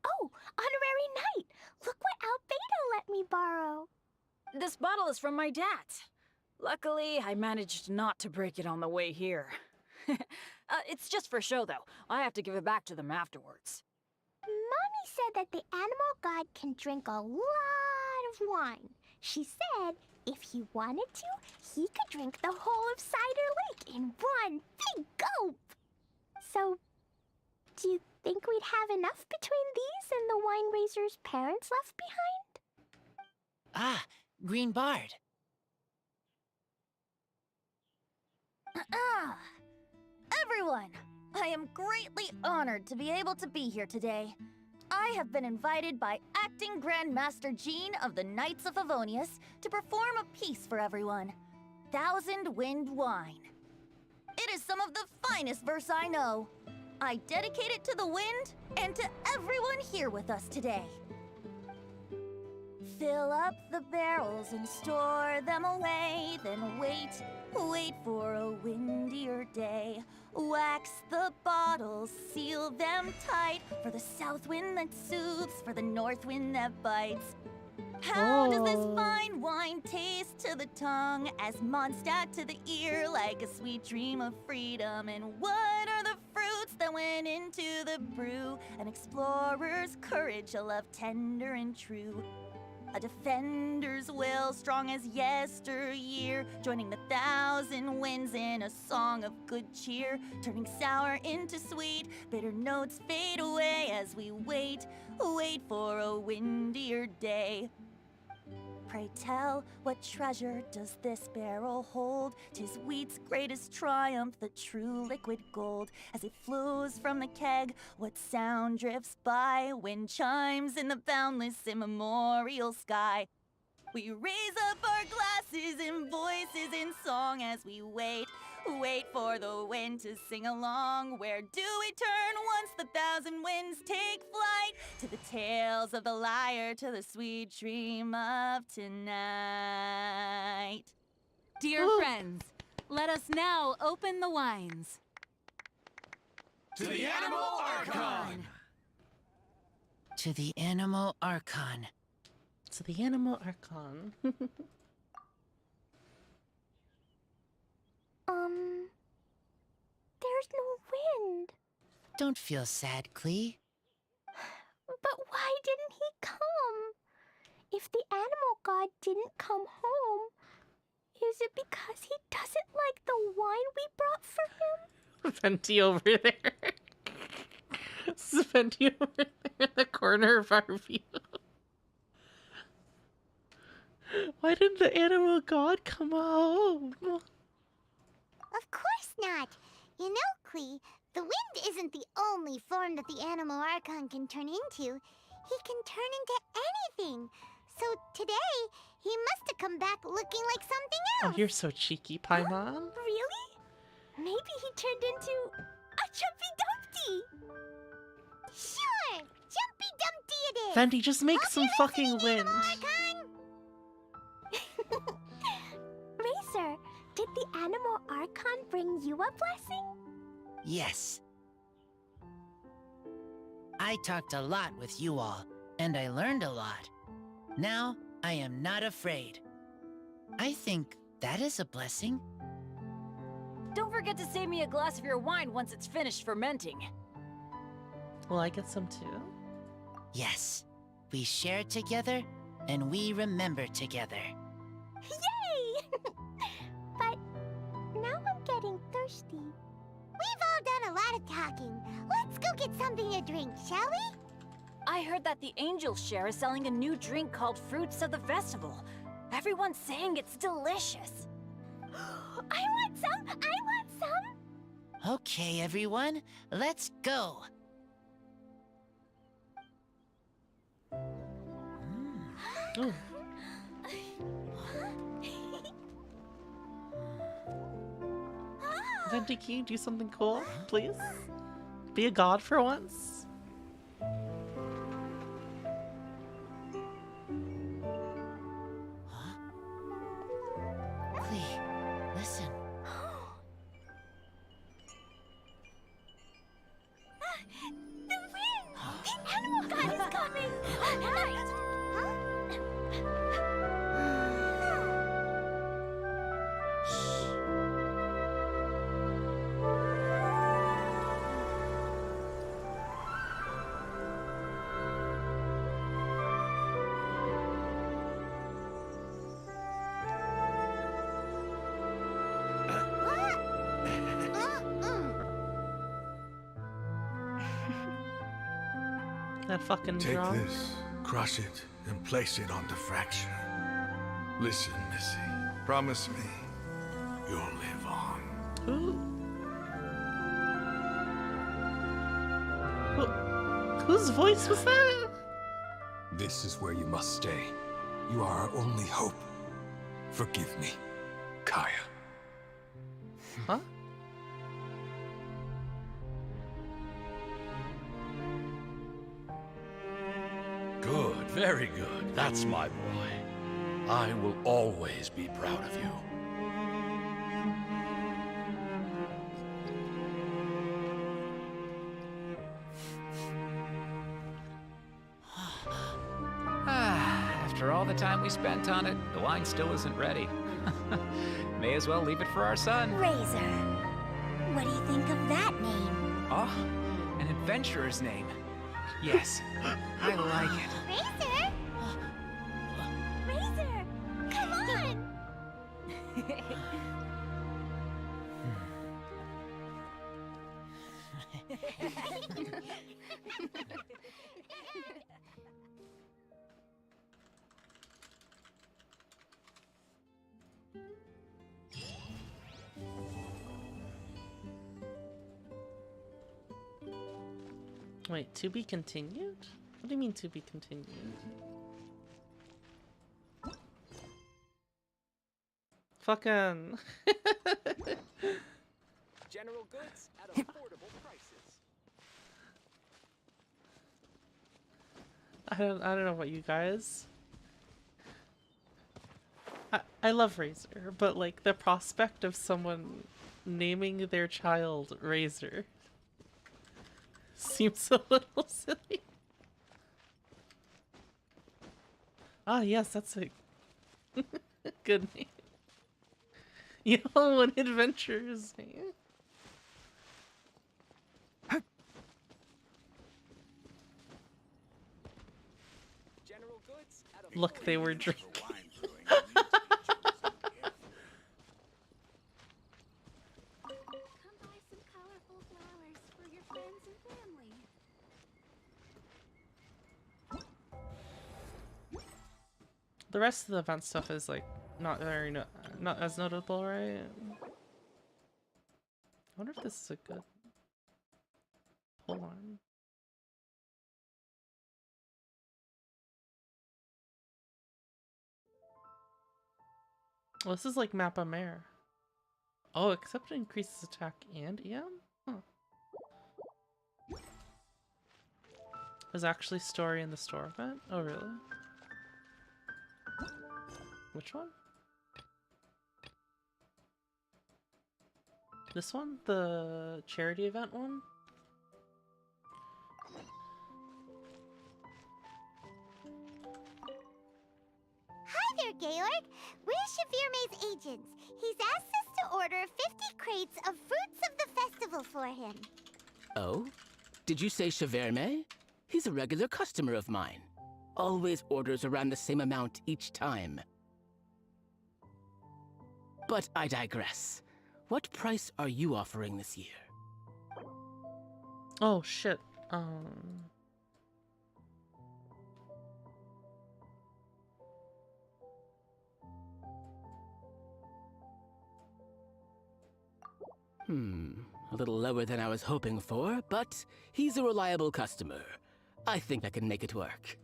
Oh, honorary knight! Look what Albedo let me borrow. This bottle is from my dad. Luckily, I managed not to break it on the way here. It's just for show, though. I have to give it back to them afterwards. Mommy said that the animal god can drink a lot of wine. She said if he wanted to, he could drink the whole of Cider Lake in one big gulp. So, do you think we'd have enough between these and the wine raiser's parents left behind? Ah, Green Bard. Everyone, I am greatly honored to be able to be here today. I have been invited by Acting Grandmaster Jean of the Knights of Favonius to perform a piece for everyone. Thousand Wind Wine. It is some of the finest verse I know. I dedicate it to the wind and to everyone here with us today. Fill up the barrels and store them away, then wait for a windier day. Wax the bottles, seal them tight, for the south wind that soothes, for the north wind that bites. How does this fine wine taste to the tongue, as Mondstadt to the ear, like a sweet dream of freedom? And what are the fruits that went into the brew? An explorer's courage, a love tender and true. A defender's will, strong as yesteryear, joining the thousand winds in a song of good cheer, turning sour into sweet, bitter notes fade away as we wait for a windier day. Pray tell, what treasure does this barrel hold? 'Tis wheat's greatest triumph, the true liquid gold. As it flows from the keg, what sound drifts by? Wind chimes in the boundless immemorial sky. We raise up our glasses and voices in song as we wait for the wind to sing along. Where do we turn once the thousand winds take flight? To the tales of the lyre, to the sweet dream of tonight. Dear friends, let us now open the wines. To the Animal Archon! To the Animal Archon. To the Animo Archon. There's no wind. Don't feel sad, Klee. But why didn't he come? If the animal god didn't come home, is it because he doesn't like the wine we brought for him? Venti over there. This is Venti over there in the corner of our view. Why didn't the animal god come home? Of course not. You know, Klee, the wind isn't the only form that the Animal Archon can turn into. He can turn into anything. So today, he must have come back looking like something else. Oh, you're so cheeky, Paimon. Really? Maybe he turned into a Jumpy Dumpty. Sure, Jumpy Dumpty it is. Venti, just make some fucking wind. Racer, did the Animal Archon bring you a blessing? Yes. I talked a lot with you all, and I learned a lot. Now, I am not afraid. I think that is a blessing. Don't forget to save me a glass of your wine once it's finished fermenting. Will I get some too? Yes. We share together, and we remember together. Yay! But now I'm getting thirsty. We've all done a lot of talking. Let's go get something to drink, shall we? I heard that the Angel Share is selling a new drink called Fruits of the Festival. Everyone's saying it's delicious. I want some! I want some! Okay, everyone, let's go. Ooh. Venti, can you do something cool, please? Be a god for once? Clee, listen. The wind! The animal god is coming! Right! That fucking Take drum. this, crush it, and place it on the fracture. Listen, Missy. Promise me you'll live on. Whose voice was that? This is where you must stay. You are our only hope. Forgive me, Kaya. Huh? Good, very good. That's my boy. I will always be proud of you. After all the time we spent on it, the wine still isn't ready. May as well leave it for our son. Razor. What do you think of that name? Oh, an adventurer's name. Yes, I like it. Razor? Razor! Come on! Wait, to be continued? What do you mean to be continued? Fucking. General goods at affordable prices. I don't know about you guys. I love Razor, but like the prospect of someone naming their child Razor seems a little silly. Ah, yes, that's a good name. Yo, an adventurer's name. General goods at Look, they were drinking. Come buy some colorful flowers for your friends and family. The rest of the event stuff is like not very not as notable, right? I wonder if this is a good. Hold on. Well, this is like Mappa Mare. Oh, except it increases attack and EM? Huh. There's actually story in the store event? Oh, really? Which one? This one? The charity event one? Hi there, Gaylord. We're Shavirme's agents. He's asked us to order 50 crates of fruits of the festival for him. Oh? Did you say Shavirme? He's a regular customer of mine. always orders around the same amount each time. But I digress. What price are you offering this year? Oh shit. A little lower than I was hoping for, but he's a reliable customer. I think I can make it work.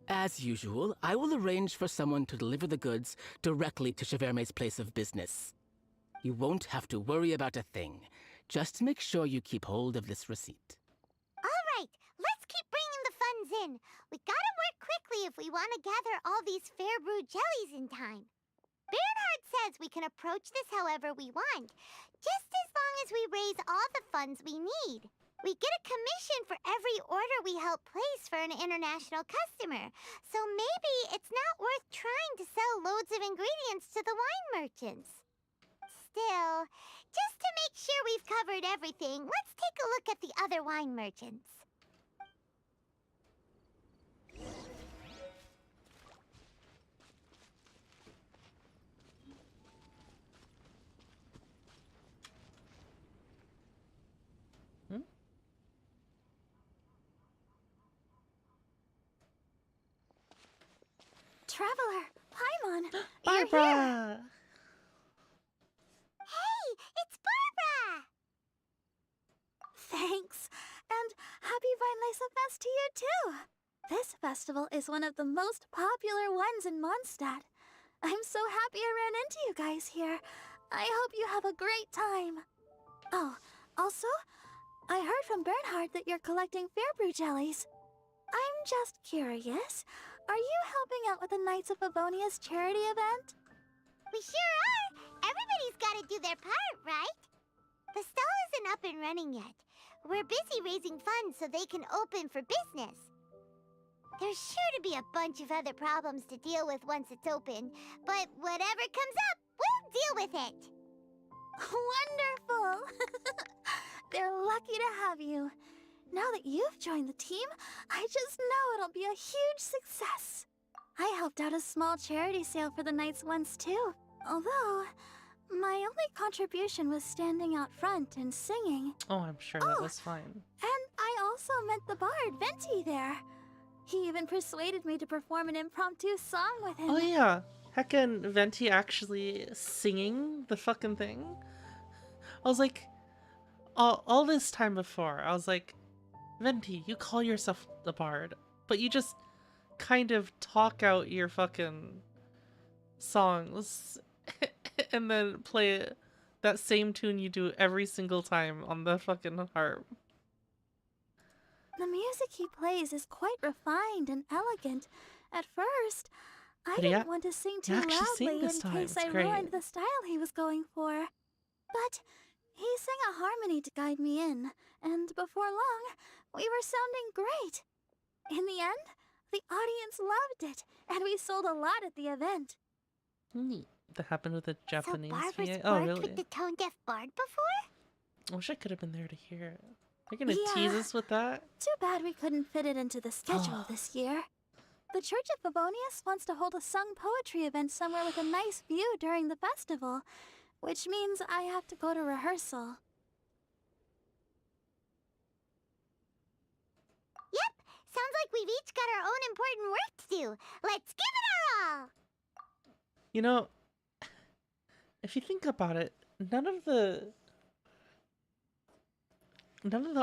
As usual, I will arrange for someone to deliver the goods directly to Cheverme's place of business. You won't have to worry about a thing. Just make sure you keep hold of this receipt. All right, let's keep bringing the funds in. We gotta work quickly if we want to gather all these fair brew jellies in time. Bernhard says we can approach this however we want, just as long as we raise all the funds we need. We get a commission for every order we help place for an international customer, so maybe it's not worth trying to sell loads of ingredients to the wine merchants. Still, just to make sure we've covered everything, let's take a look at the other wine merchants. Traveler, Paimon, you're here. Barbara! Hey, it's Barbara! Thanks, and happy Weinlese Fest to you too! This festival is one of the most popular ones in Mondstadt. I'm so happy I ran into you guys here. I hope you have a great time. Oh, also, I heard from Bernhard that you're collecting Fairbrew jellies. I'm just curious, are you helping out with the Knights of Favonia's charity event? We sure are! Everybody's gotta do their part, right? The stall isn't up and running yet. We're busy raising funds so they can open for business. There's sure to be a bunch of other problems to deal with once it's open, but whatever comes up, we'll deal with it. Wonderful! They're lucky to have you. Now that you've joined the team, I just know it'll be a huge success. I helped out a small charity sale for the Knights once too, although my only contribution was standing out front and singing. Oh, I'm sure that was fine. And I also met the bard, Venti, there. He even persuaded me to perform an impromptu song with him. Oh yeah, heckin' Venti actually singing the fucking thing. I was like, all this time before, I was like, Venti, you call yourself the bard, but you just kind of talk out your fucking songs and then play that same tune you do every single time on the fucking harp. The music he plays is quite refined and elegant. At first, I But he didn't want to sing too sang loudly in this time. case It's I great. ruined the style he was going for. But he sang a harmony to guide me in, and before long, we were sounding great. In the end, the audience loved it, and we sold a lot at the event. Neat. That happened with a Japanese Barbara's VA. Oh, worked really? with the tone-deaf bard before? I wish I could have been there to hear it. You're gonna Yeah. tease us with that? Too bad we couldn't fit it into the schedule this year. The Church of Favonius wants to hold a sung poetry event somewhere with a nice view during the festival, which means I have to go to rehearsal. Yep, sounds like we've each got our own important work to do. Let's give it our all! You know, if you think about it, none of the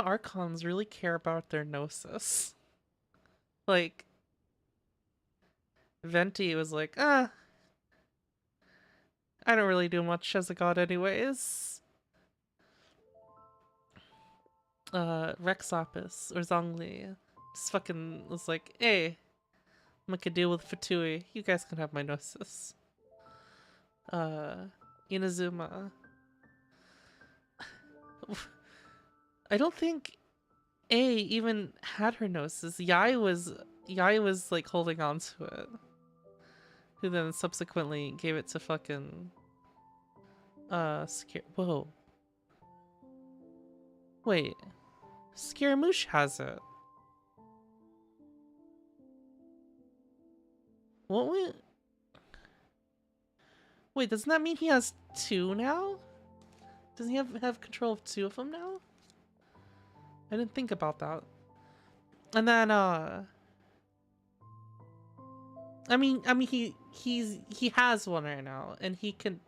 Archons really care about their gnosis. Like, Venti was like, I don't really do much as a god anyways. Rexopus, or Zhongli, just fucking was like, hey, make a deal with Fatui, you guys can have my gnosis. Inazuma. I don't think A even had her gnosis. Yai was like holding on to it. Who then subsequently gave it to fucking whoa. Wait. Scaramouche has it. What we... Wait, doesn't that mean he has two now? Doesn't he have control of two of them now? I didn't think about that. And then I mean he has one right now, and he could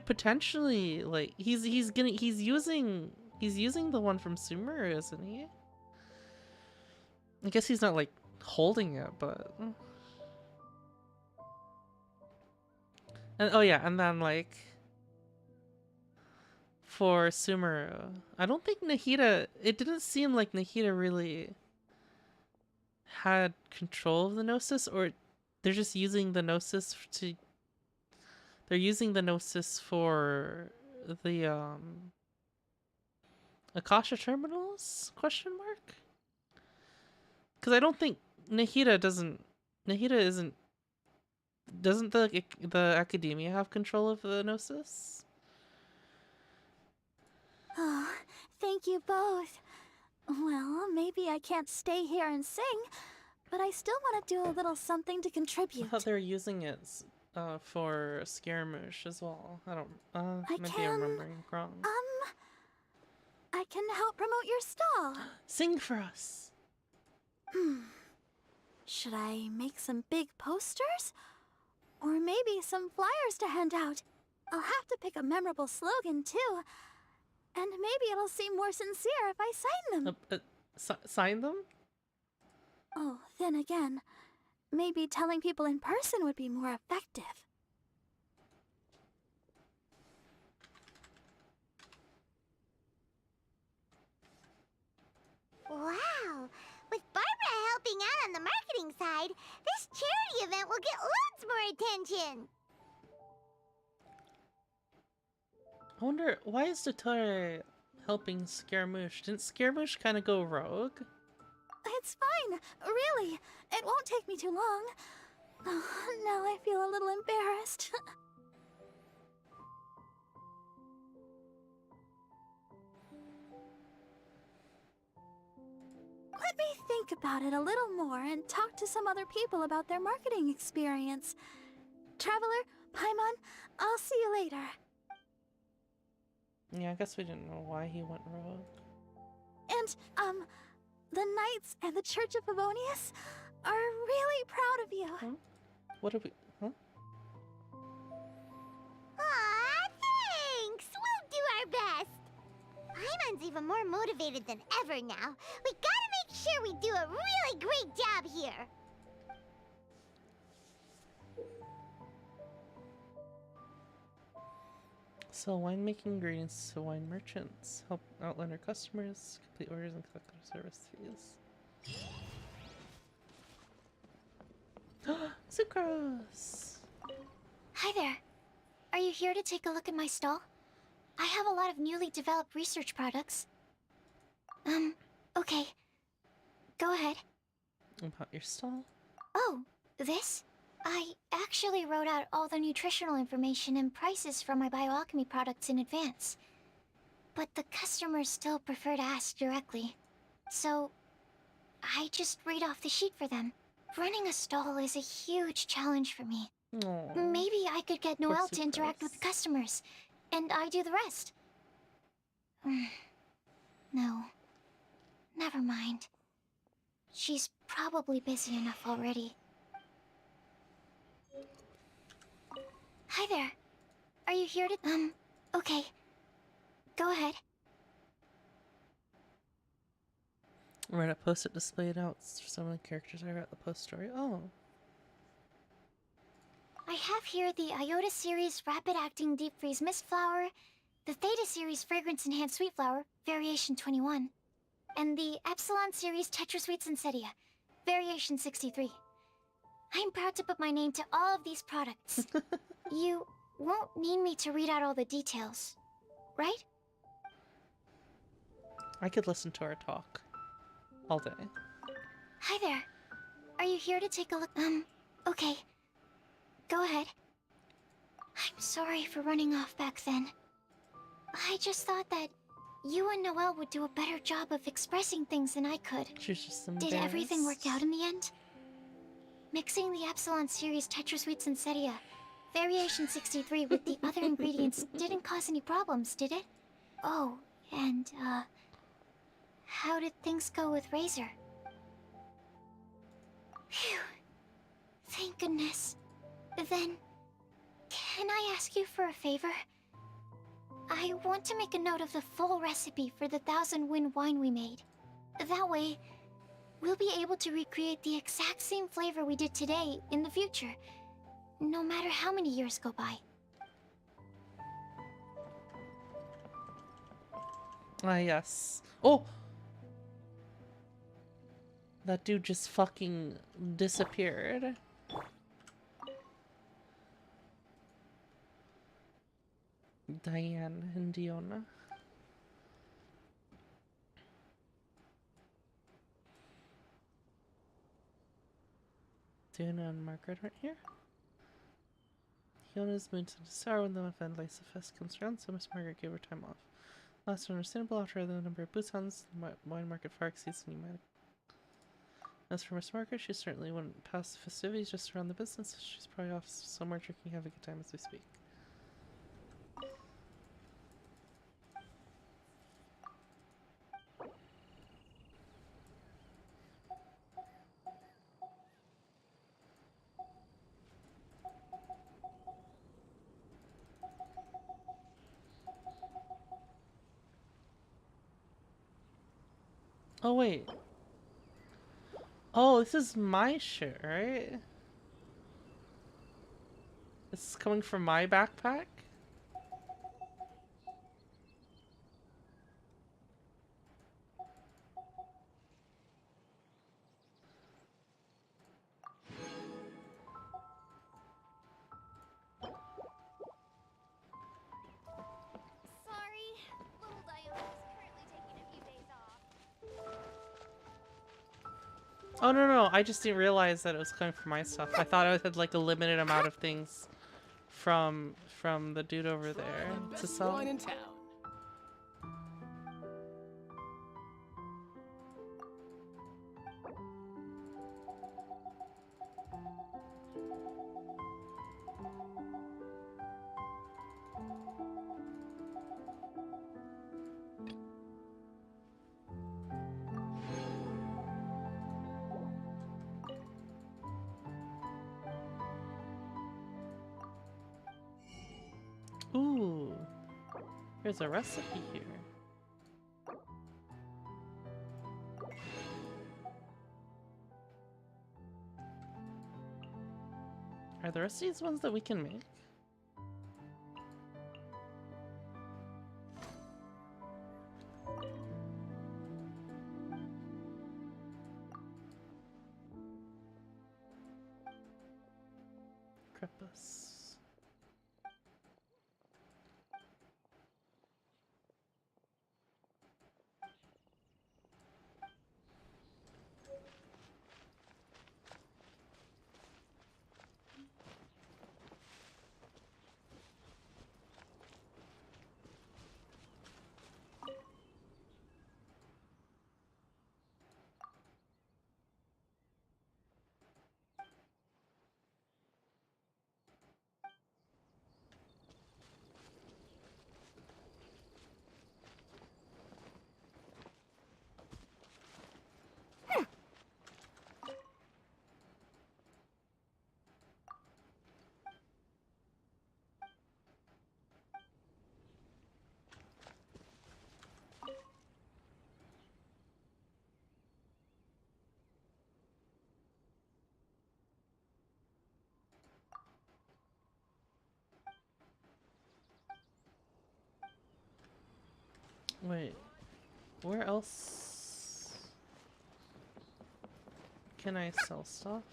potentially, like, he's using the one from Sumeru, isn't he? I guess he's not like holding it, but and oh yeah, and then like for Sumeru, I don't think Nahida, it didn't seem like Nahida really had control of the Gnosis, or they're just using the Gnosis to... They're using the Gnosis for the Akasha terminals? Question mark? Because I don't think Nahida doesn't... Nahida isn't... Doesn't the Academia have control of the Gnosis? Oh, thank you both. Well, maybe I can't stay here and sing, but I still want to do a little something to I contribute. thought they were using it for Scaramouche as well. I don't... I maybe can... I'm remembering wrong. I can help promote your stall. Sing for us! Should I make some big posters? Or maybe some flyers to hand out? I'll have to pick a memorable slogan, too. And maybe it'll seem more sincere if I sign them. Sign them? Oh, then again, maybe telling people in person would be more effective. Wow! With Barbara helping out on the marketing side, this charity event will get loads more attention! I wonder, why is Dottore helping Scaramouche? Didn't Scaramouche kind of go rogue? It's fine, really. It won't take me too long. Oh, now I feel a little embarrassed. Let me think about it a little more and talk to some other people about their marketing experience. Traveler, Paimon, I'll see you later. Yeah, I guess we didn't know why he went rogue. And, the Knights and the Church of Favonius are really proud of you. Huh? What are we... Huh? Aw, thanks! We'll do our best! Paimon's even more motivated than ever now. We gotta make sure we do a really great job here! Sell winemaking ingredients to wine merchants. Help outlander customers. Complete orders and collect their service fees. Sucrose! Hi there. Are you here to take a look at my stall? I have a lot of newly developed research products. Okay. Go ahead. About your stall? Oh, this? I actually wrote out all the nutritional information and prices for my bioalchemy products in advance. But the customers still prefer to ask directly. So, I just read off the sheet for them. Running a stall is a huge challenge for me. Aww. Maybe I could get Noelle to Sucrose. interact with the customers, and I do the rest. No. Never mind. She's probably busy enough already. Hi there. Are you here to... okay. Go ahead. Write a post-it displayed out for some of the characters I wrote the post story. Oh. I have here the Iota series Rapid Acting Deep Freeze Mist Flower, the Theta series Fragrance Enhanced Sweet Flower, Variation 21, and the Epsilon series Tetra Sweet Sensetia, Variation 63. I'm proud to put my name to all of these products. You won't need me to read out all the details, right? I could listen to our talk all day. Hi there. Are you here to take a look? Okay. Go ahead. I'm sorry for running off back then. I just thought that you and Noelle would do a better job of expressing things than I could. She's just Did everything work out in the end? Mixing the Epsilon series Tetrasweet Sensetia, Variation 63 with the other ingredients didn't cause any problems, did it? Oh, and, how did things go with Razor? Phew. Thank goodness. Then, can I ask you for a favor? I want to make a note of the full recipe for the 1000 Wind wine we made. That way, we'll be able to recreate the exact same flavor we did today in the future, no matter how many years go by. Ah, yes. Oh! That dude just fucking disappeared. Diane and Diona. Diona and Margaret aren't here. Diona's moved into sour when the event Lysa Fest comes around, so Miss Margaret gave her time off. Last understandable after the number of booths on the wine market far exceeds any might. As for Miss Margaret, she certainly wouldn't pass the festivities just around the business. She's probably off somewhere drinking, having a good time as we speak. Oh wait. Oh, this is my shit, right? This is coming from my backpack? Sorry, little Diana is currently taking a few days off. Oh no, I just didn't realize that it was coming from my stuff. I thought I had like a limited amount of things from the dude over there to sell. Wine in town. Ooh, there's a recipe here. Are the rest of these ones that we can make? Crepus. Wait, where else can I sell stuff?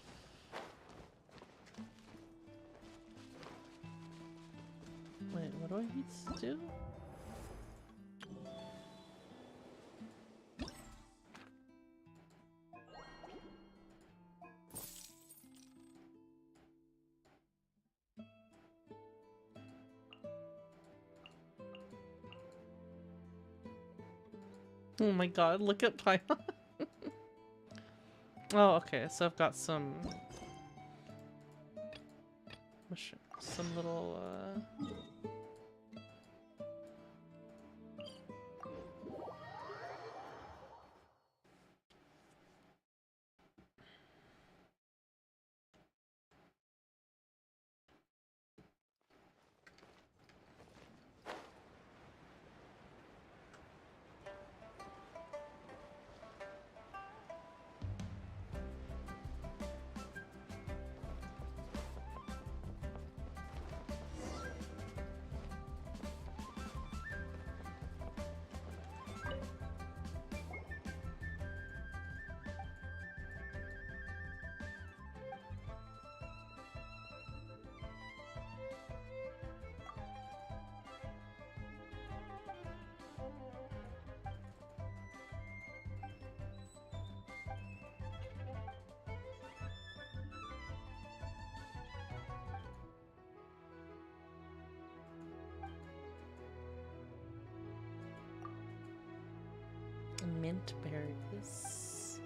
Wait, what do I need to do? Oh my god, look at Paimon. Oh, okay, so I've got some some little mint berries.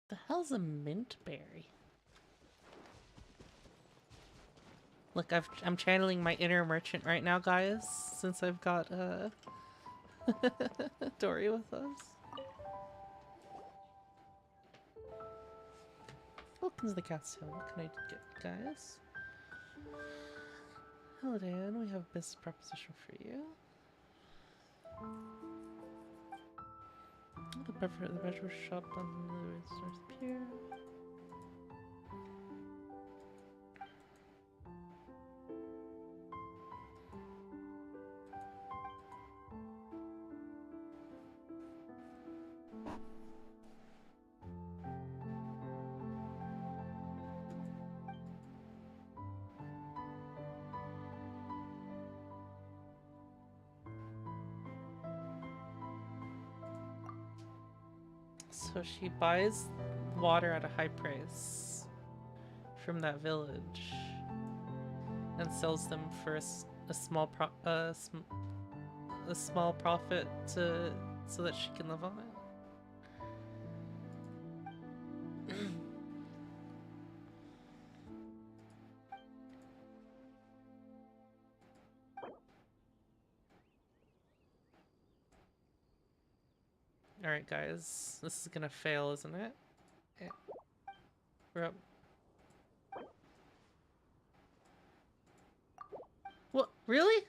The hell's a mint berry? Look, I'm channeling my inner merchant right now, guys, since I've got Dory with us. Welcome to the castle. What can I get, guys? Hello, Dan. We have a business proposition for you. The beverage shop on the North Pier. So she buys water at a high price from that village and sells them for a small profit so that she can live on it. Alright guys, this is gonna fail, isn't it? Yeah. We're up. What? Really?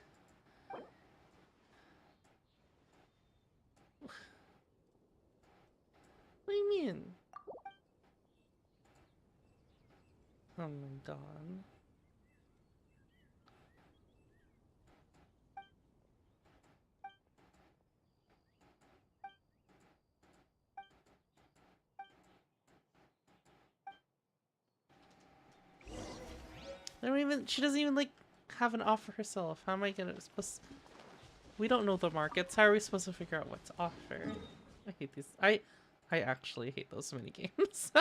What do you mean? Oh my god. She doesn't even like have an offer herself. How am I gonna we don't know the markets. How are we supposed to figure out what to offer? I hate these. I actually hate those mini games.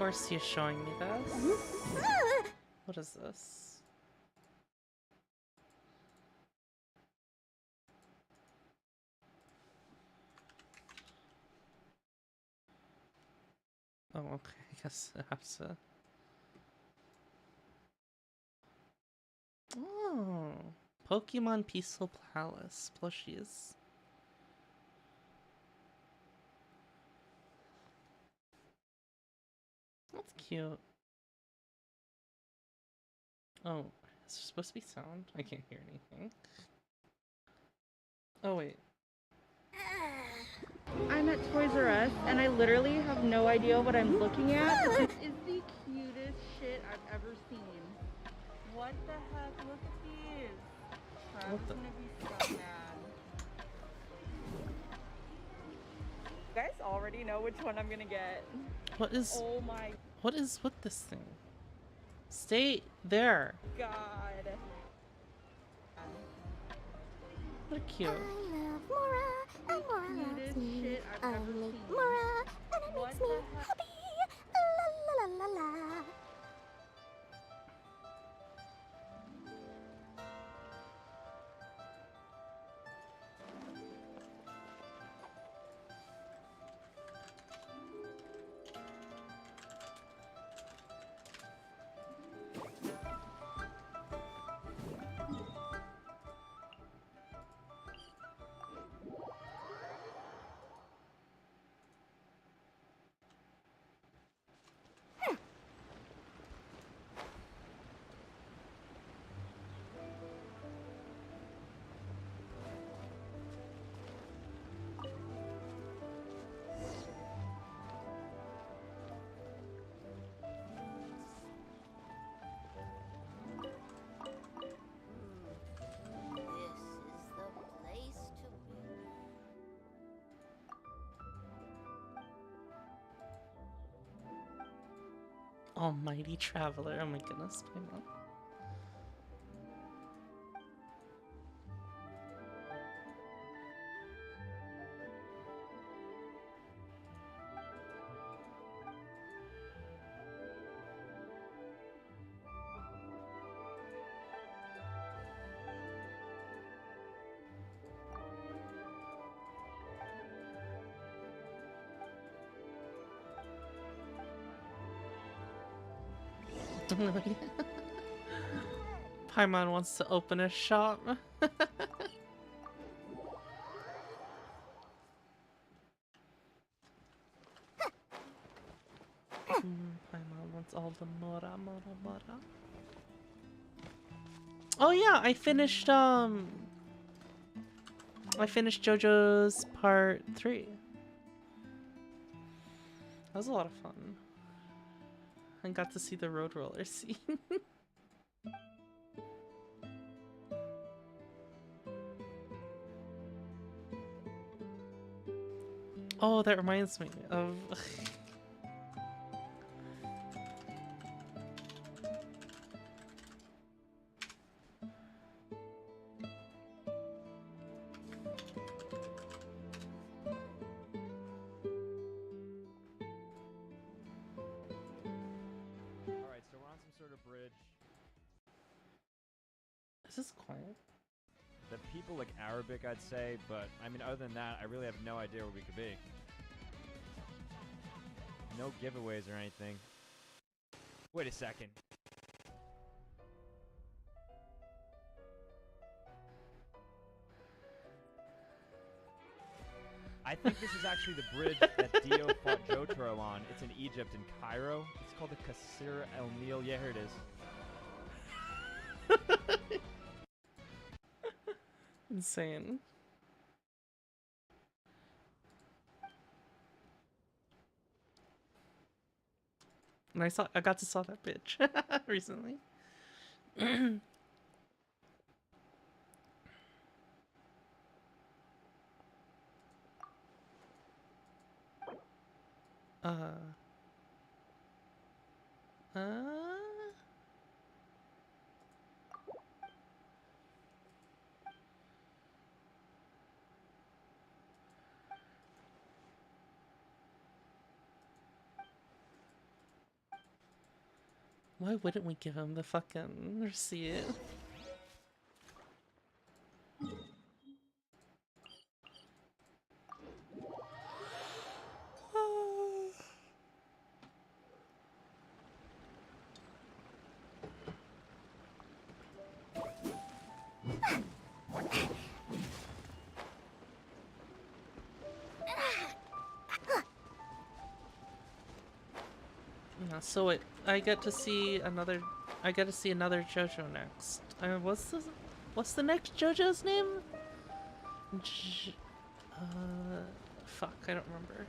course he's showing me this. What is this? Oh, okay. I guess I have to. Oh, Pokemon Peaceful Palace plushies. That's cute. Oh, is there supposed to be sound? I can't hear anything. Oh, wait. I'm at Toys R Us and I literally have no idea what I'm looking at. But this is the cutest shit I've ever seen. What the heck? Look at these. Travis is gonna be so mad. You guys already know which one I'm gonna get. What is? Oh my What is with this thing? Stay there. god. What cute. I love Mora, and Mora loves me. I like Mora, and it makes me happy. La la la la la. Almighty Traveler. Oh my goodness, Paimon. Paimon wants to open a shop. Paimon wants all the Mora. Oh yeah, I finished JoJo's Part 3. That was a lot of fun. I got to see the road roller scene. Oh, that reminds me of... Alright, so we're on some sort of bridge. Is this quiet? The people look Arabic, I'd say, but I mean, other than that, I really have no idea where we could be. No giveaways or anything. Wait a second. I think this is actually the bridge that Dio fought Jotaro on. It's in Egypt, in Cairo. It's called the Qasr El Nil. Yeah, here it is. Insane. And I got to saw that bitch recently. uh Why wouldn't we give him the fucking receipt? Yeah, so I get to see another JoJo next. What's the next JoJo's name? J Fuck, I don't remember.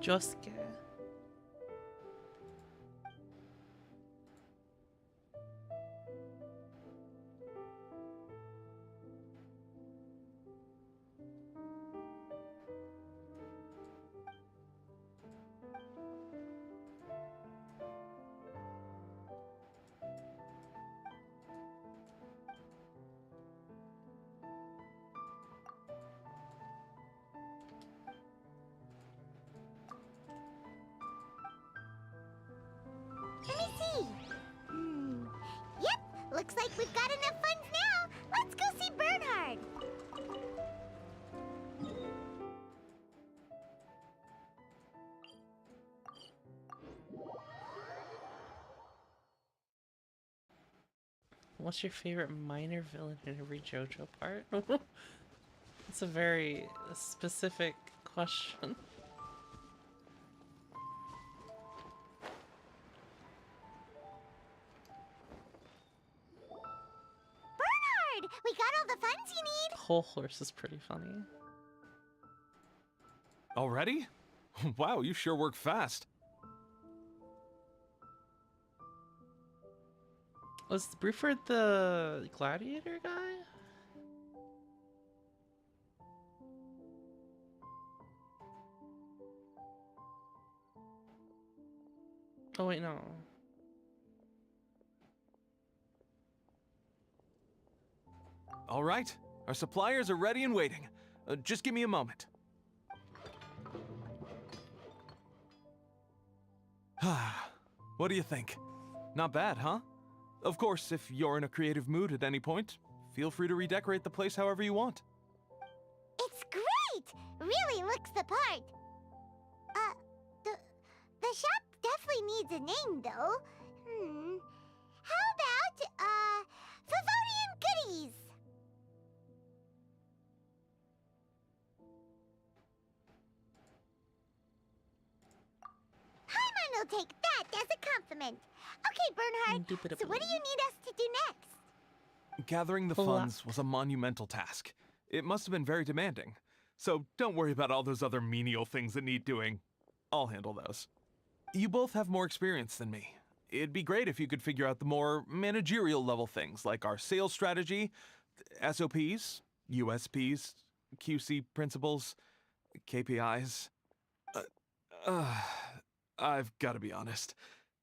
Josuke. Let me see. Yep, looks like we've got enough funds now. Let's go see Bernhard. What's your favorite minor villain in every JoJo part? It's a very specific question. Bernhard, we got all the funds you need. Whole horse is pretty funny. Already? Wow, you sure work fast. Was Bruford the gladiator guy? Oh wait, no. All right, our suppliers are ready and waiting. Just give me a moment. What do you think? Not bad, huh? Of course, if you're in a creative mood at any point, feel free to redecorate the place however you want. It's great! Really looks the part. The shop definitely needs a name, though. How about, Favonian Goodies? Paimon will take that as a compliment. Okay, Bernhard, so what do you need us to do next? Gathering the funds was a monumental task. It must have been very demanding. So don't worry about all those other menial things that need doing. I'll handle those. You both have more experience than me. It'd be great if you could figure out the more managerial level things like our sales strategy, SOPs, USPs, QC principles, KPIs. I've got to be honest.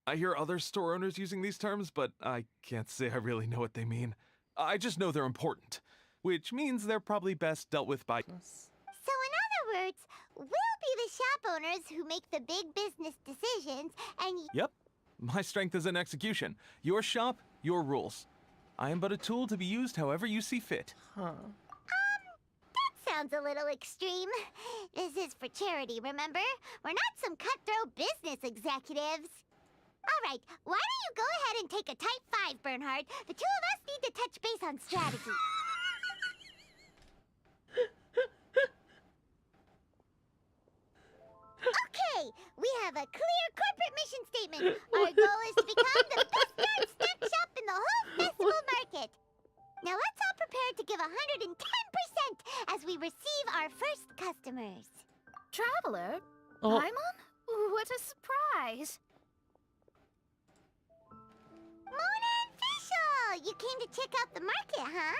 I hear other store owners using these terms, but I can't say I really know what they mean. I just know they're important, which means they're probably best dealt with by... So in other words, we'll be the shop owners who make the big business decisions, and Yep. My strength is in execution. Your shop, your rules. I am but a tool to be used however you see fit. Huh. That sounds a little extreme. This is for charity, remember? We're not some cutthroat business executives. All right, why don't you go ahead and take a type 5, Bernhard? The two of us need to touch base on strategy. Okay, we have a clear corporate mission statement. Our goal is to become the best darn snack shop in the whole festival market. Now let's all prepare to give 110% as we receive our first customers. Traveler? Oh. Paimon? What a surprise! Mona and Fischl! You came to check out the market, huh?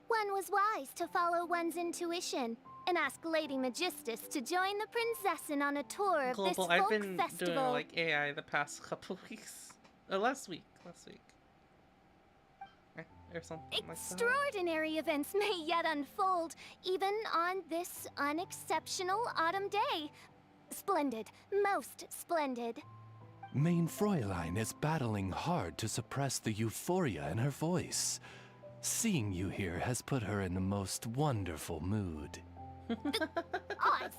One was wise to follow one's intuition and ask Lady Magistus to join the Prinzessin on a tour of this Global, folk I've been festival. doing like AI the past couple weeks. Last week. or something like that. Extraordinary events may yet unfold, even on this unexceptional autumn day. Splendid, most splendid. Main Fräulein is battling hard to suppress the euphoria in her voice. Seeing you here has put her in the most wonderful mood. Oz,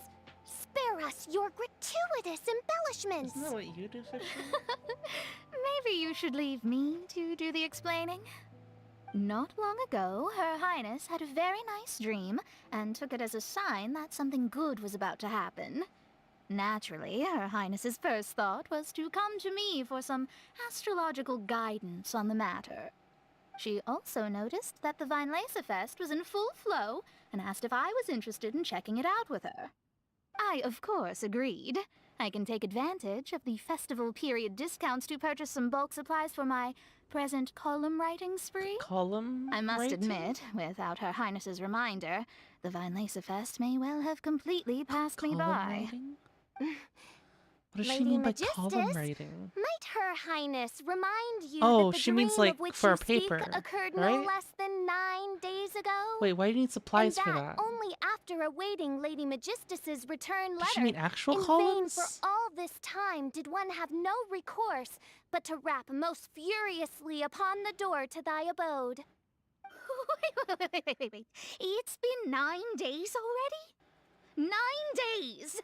spare us your gratuitous embellishments. Isn't that what you do, Fisher? Maybe you should leave me to do the explaining. Not long ago, Her Highness had a very nice dream and took it as a sign that something good was about to happen. Naturally, Her Highness's first thought was to come to me for some astrological guidance on the matter. She also noticed that the Weinlesefest was in full flow and asked if I was interested in checking it out with her. I, of course, agreed. I can take advantage of the festival period discounts to purchase some bulk supplies for my present column writing spree. Column I must writing? admit, without Her Highness's reminder, the Weinlesefest may well have completely passed me Column by. writing? What does she Lady mean by Magistus, column writing? Might Her Highness remind you Oh, that the she means, dream like, of which for you a paper, speak occurred right? no less than 9 days ago? Wait, why do you need supplies and for that that? only after awaiting Lady Magistus's return letter. Does she mean actual In columns? vain for all this time did one have no recourse but to rap most furiously upon the door to thy abode. Wait. It's been 9 days already? 9 days!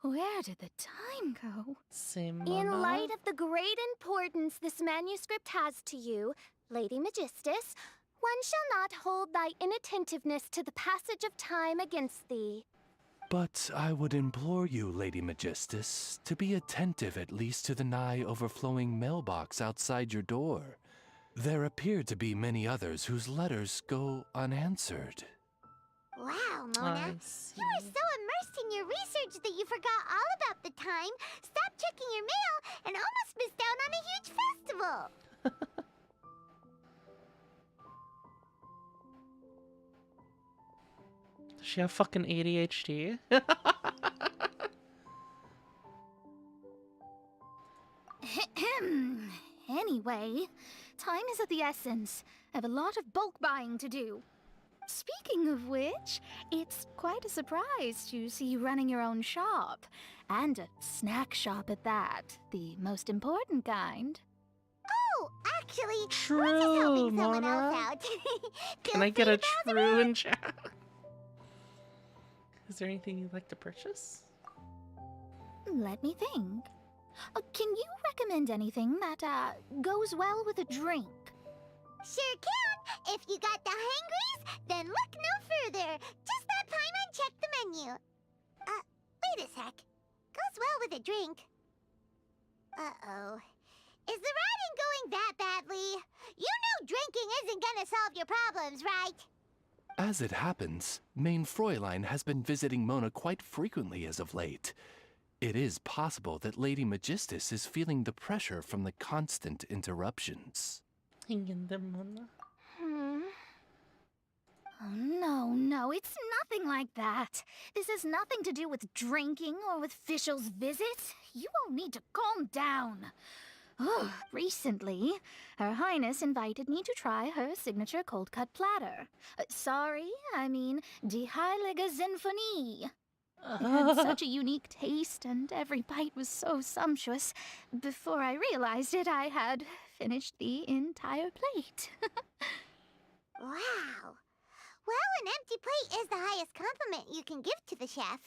Where did the time go? In light of the great importance this manuscript has to you, Lady Magistus, one shall not hold thy inattentiveness to the passage of time against thee. But I would implore you, Lady Magistus, to be attentive at least to the nigh overflowing mailbox outside your door. There appear to be many others whose letters go unanswered. Wow, Mona. I You are so immersed in your research that you forgot all about the time, stopped checking your mail, and almost missed out on a huge festival. Does she have fucking ADHD? Anyway, time is of the essence. I have a lot of bulk buying to do. Speaking of which, it's quite a surprise to see you running your own shop. And a snack shop at that. The most important kind. Oh, actually, we're just True, helping someone else Mona. out. Can I get a true in chat? Is there anything you'd like to purchase? Let me think. Can you recommend anything that, goes well with a drink? Sure can. If you got the hangries, then look no further. Just that Paimon checked the menu. Wait a sec. Goes well with a drink. Uh-oh. Is the writing going that badly? You know drinking isn't gonna solve your problems, right? As it happens, Main Fräulein has been visiting Mona quite frequently as of late. It is possible that Lady Magistus is feeling the pressure from the constant interruptions. Oh, no, it's nothing like that. This has nothing to do with drinking or with Fischl's visits. You all need to calm down. Oh, recently, Her Highness invited me to try her signature cold-cut platter. Sorry, I mean Die Heilige Sinfonie. It had such a unique taste, and every bite was so sumptuous. Before I realized it, I had finished the entire plate. Wow. Well, an empty plate is the highest compliment you can give to the chef.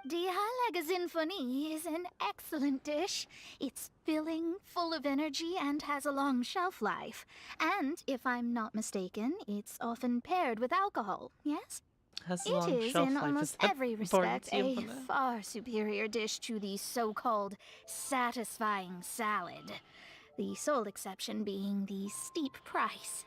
Die Heilige Sinfonie is an excellent dish. It's filling, full of energy, and has a long shelf life. And, if I'm not mistaken, it's often paired with alcohol, yes? Has a It long is, shelf in life. almost Is that every important respect, to you, a Mona? far superior dish to the so-called satisfying salad. The sole exception being the steep price.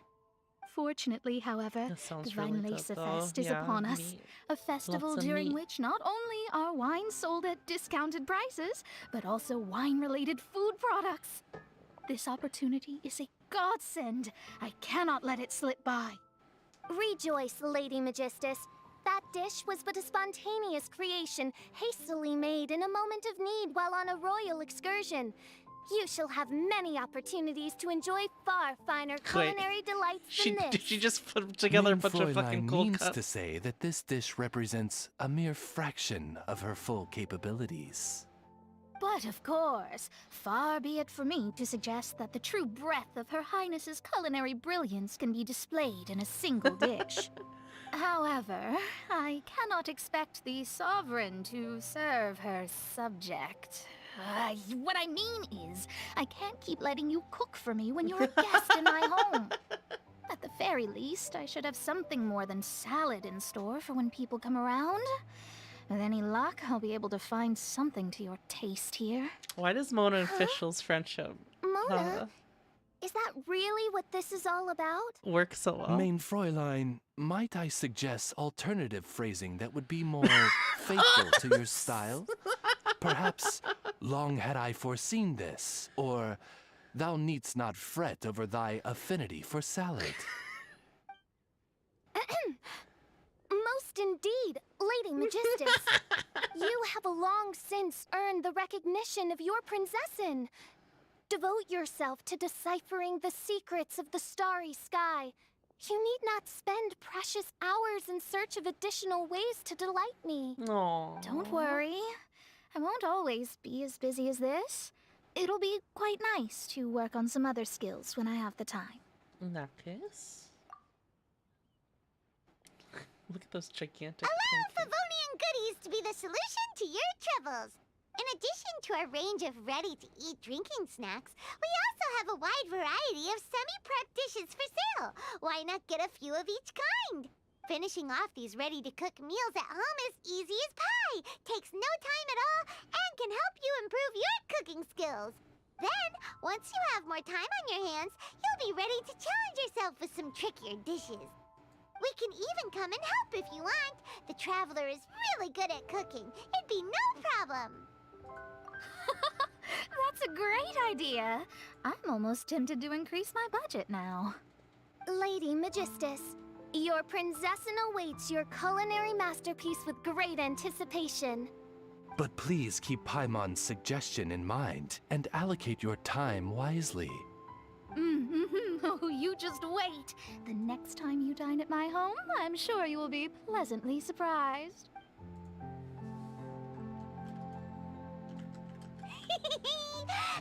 Fortunately, however, That sounds the really good, Weinlesefest though. is Yeah, upon us. meat. A festival Lots of during meat. which not only are wines sold at discounted prices, but also wine-related food products. This opportunity is a godsend. I cannot let it slip by. Rejoice, Lady Magistus. That dish was but a spontaneous creation, hastily made in a moment of need while on a royal excursion. You shall have many opportunities to enjoy far finer Wait, culinary delights than this. She just put together a Mein bunch of fucking Fräulein cold means cuts. to say that this dish represents a mere fraction of her full capabilities. But of course, far be it for me to suggest that the true breadth of Her Highness's culinary brilliance can be displayed in a single dish. However, I cannot expect the sovereign to serve her subject. What I mean is, I can't keep letting you cook for me when you're a guest in my home. At the very least, I should have something more than salad in store for when people come around. With any luck, I'll be able to find something to your taste here. Why does Mona and Fischl's friendship Mona? Is that really what this is all about? work so well? Mein Fräulein, might I suggest alternative phrasing that would be more faithful to your style? Perhaps, long had I foreseen this, or thou needst not fret over thy affinity for salad. Most indeed, Lady Magistus. You have long since earned the recognition of your princessin. Devote yourself to deciphering the secrets of the starry sky. You need not spend precious hours in search of additional ways to delight me. Aww. Don't worry. I won't always be as busy as this. It'll be quite nice to work on some other skills when I have the time. In that case... Look at those gigantic Allow pancakes. Favonian goodies to be the solution to your troubles. In addition to our range of ready-to-eat drinking snacks, we also have a wide variety of semi-prep dishes for sale. Why not get a few of each kind? Finishing off these ready-to-cook meals at home is easy as pie, takes no time at all, and can help you improve your cooking skills. Then, once you have more time on your hands, you'll be ready to challenge yourself with some trickier dishes. We can even come and help if you want. The Traveler is really good at cooking. It'd be no problem. That's a great idea. I'm almost tempted to increase my budget now. Lady Magistus, your princessin awaits your culinary masterpiece with great anticipation. But please keep Paimon's suggestion in mind and allocate your time wisely. Oh, you just wait. The next time you dine at my home, I'm sure you will be pleasantly surprised.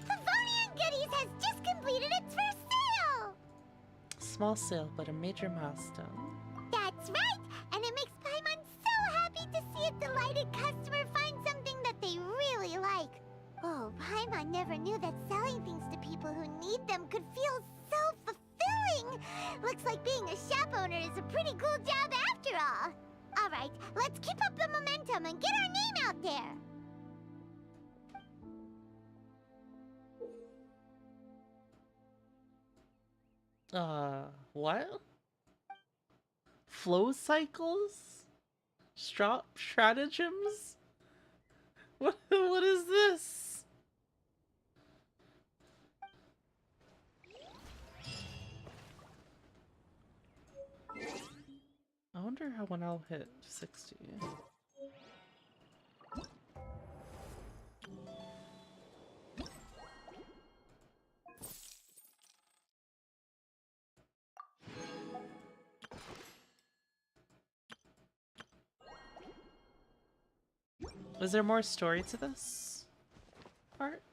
Favonian Goodies has just completed its first sale! Small sale, but a major milestone. That's right! And it makes Paimon so happy to see a delighted customer find something that they really like. Oh, Paimon never knew that selling things to people who need them could feel so fulfilling! Looks like being a shop owner is a pretty cool job after all. Alright, let's keep up the momentum and get our name out there! What? Flow cycles? Stratagems? What is this? I wonder how when I'll hit 60. Is there more story to this part?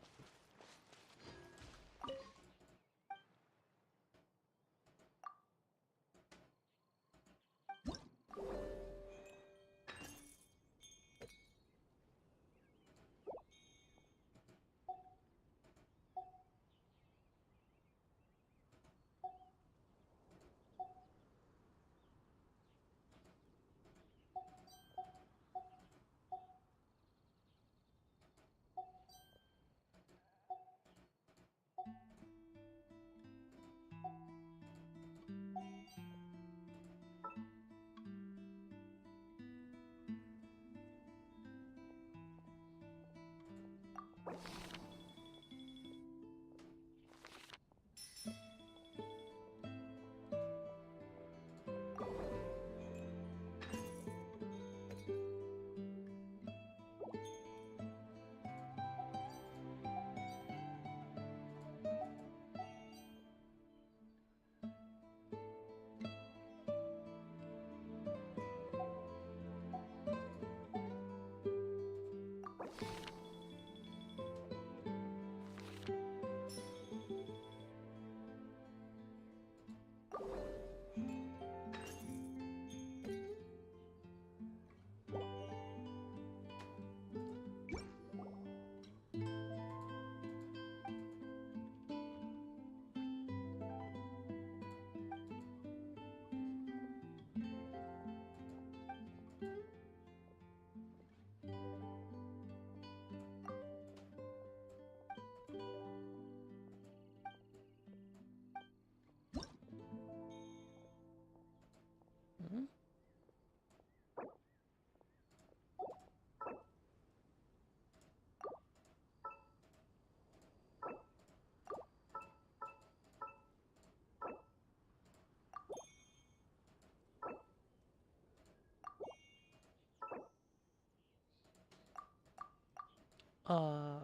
Oh,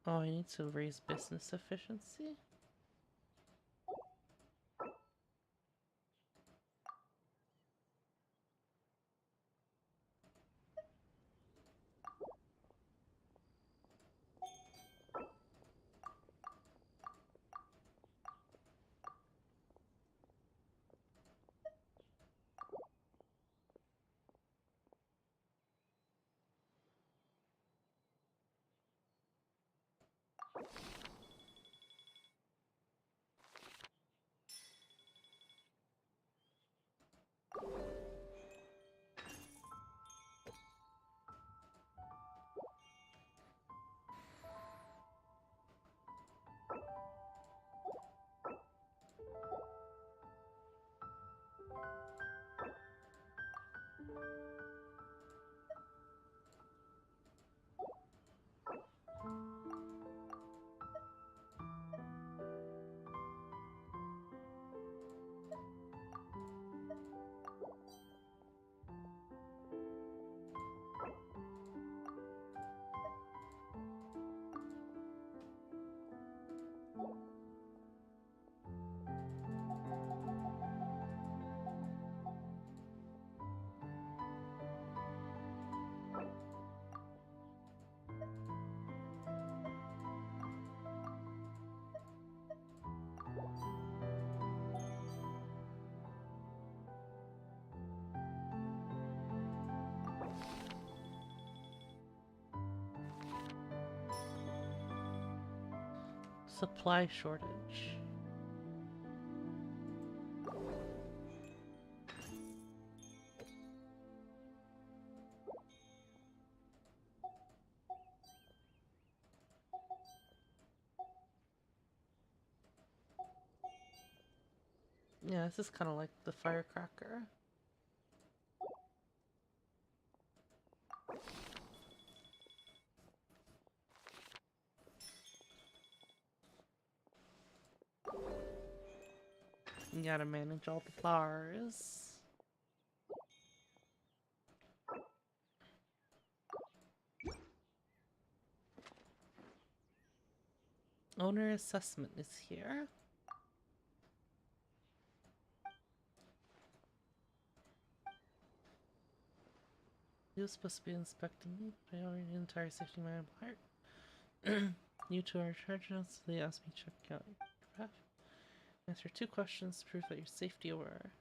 I need to raise business efficiency. Supply shortage. Yeah, this is kind of like the firecracker. You gotta manage all the bars. Owner assessment is here. He was supposed to be inspecting me, but I already entire safety my heart. You two are charged now, so they asked me to check out your draft. Answer 2 questions to prove that you're safety aware.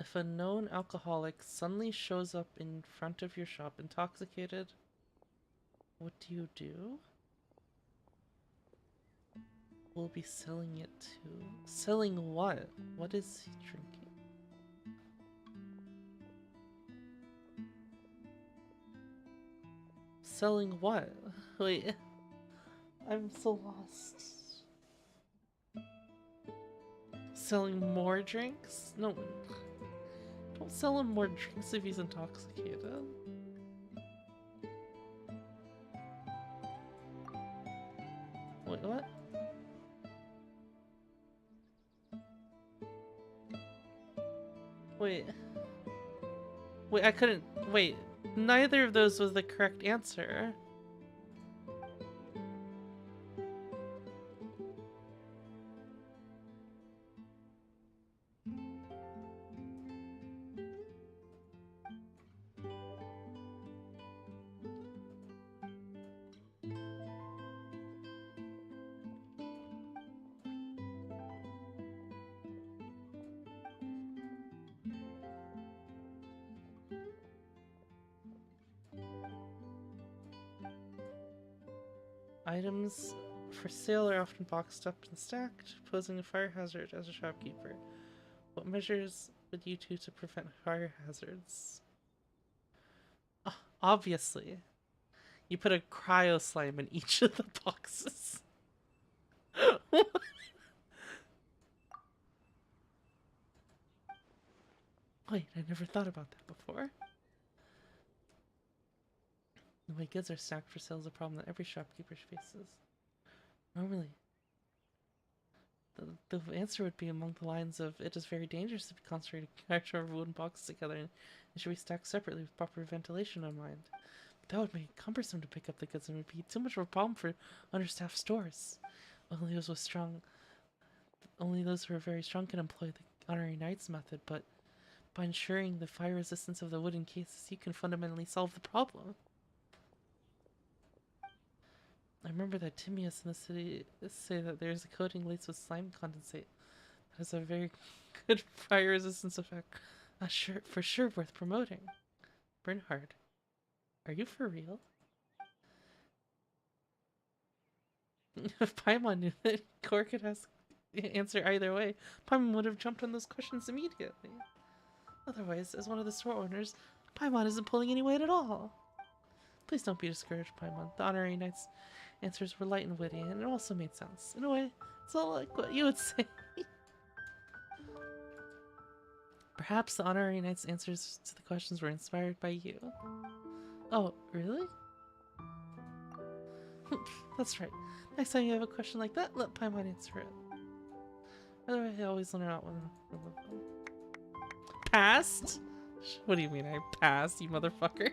If a known alcoholic suddenly shows up in front of your shop intoxicated, what do you do? We'll be selling it to... Selling what? What is he drinking? Selling what? Wait. I'm so lost. Selling more drinks? No. Don't sell him more drinks if he's intoxicated. Wait, what? Wait. Wait, I couldn't... Wait. Neither of those was the correct answer. Items for sale are often boxed up and stacked, posing a fire hazard as a shopkeeper. What measures would you do to prevent fire hazards? Obviously. You put a cryo slime in each of the boxes. Wait, I never thought about that before. The way goods are stacked for sale is a problem that every shopkeeper faces. Normally, the answer would be along the lines of, it is very dangerous to be concentrating character of wooden boxes together and should be stacked separately with proper ventilation in mind. But that would make it cumbersome to pick up the goods and would be too much of a problem for understaffed stores. Only those who are very strong can employ the honorary knights method, but by ensuring the fire resistance of the wooden cases, you can fundamentally solve the problem. I remember that Timaeus in the city say that there's a coating laced with slime condensate that has a very good fire resistance effect. For sure worth promoting. Bernhard, are you for real? If Paimon knew that Cor could answer either way, Paimon would have jumped on those questions immediately. Otherwise, as one of the store owners, Paimon isn't pulling any weight at all. Please don't be discouraged, Paimon. The honorary knight's answers were light and witty, and it also made sense. In a way, it's all like what you would say. Perhaps the honorary knight's answers to the questions were inspired by you. Oh, really? That's right. Next time you have a question like that, let Paimon answer it. By the way, I always learn out when passed? What do you mean I passed, you motherfucker?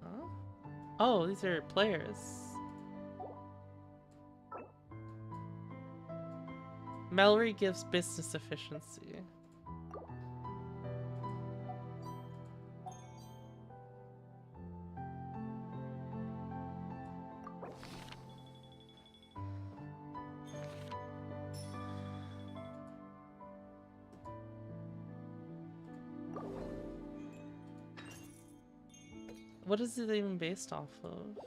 Huh? Oh, these are players. Mallory gives business efficiency. What is it even based off of?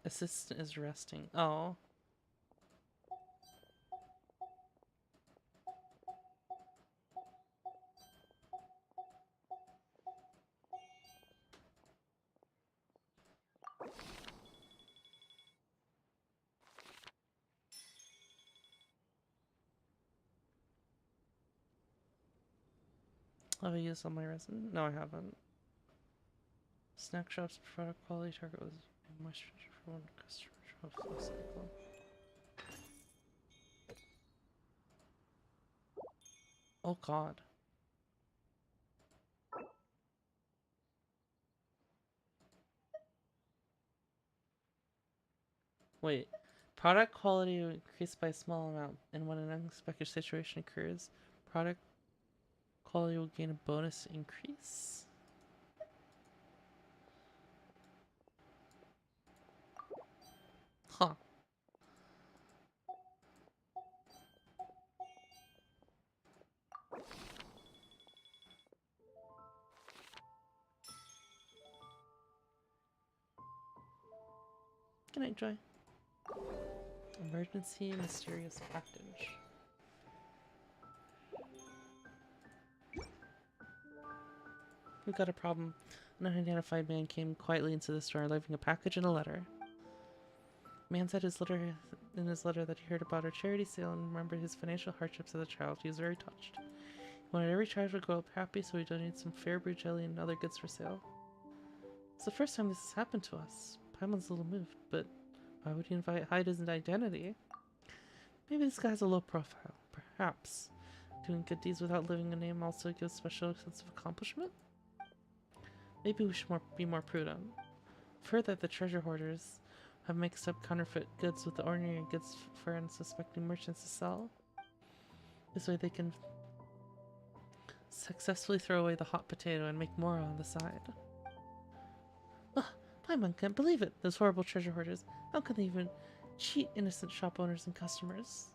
Assistant is resting. Oh. Have I used all my resin? No, I haven't. Snack shops product quality target was moisture for one customer flow cycle. Oh god. Wait. Product quality will increase by a small amount, and when an unexpected situation occurs, product quality will gain a bonus increase? Huh. Good night, Joy. Emergency mysterious package. We've got a problem. An unidentified man came quietly into the store, leaving a package and a letter. Man said in his letter that he heard about our charity sale and remembered his financial hardships as a child. He was very touched. He wanted every child to grow up happy, so he donated some fair brew jelly and other goods for sale. It's the first time this has happened to us. Paimon's a little moved, but why would he hide his identity? Maybe this guy has a low profile. Perhaps doing good deeds without leaving a name also gives a special sense of accomplishment? Maybe we should be more prudent. I've heard that the treasure hoarders have mixed up counterfeit goods with the ordinary goods for unsuspecting merchants to sell. This way they can successfully throw away the hot potato and make more on the side. Ugh, Paimon can't believe it! Those horrible treasure hoarders. How can they even cheat innocent shop owners and customers?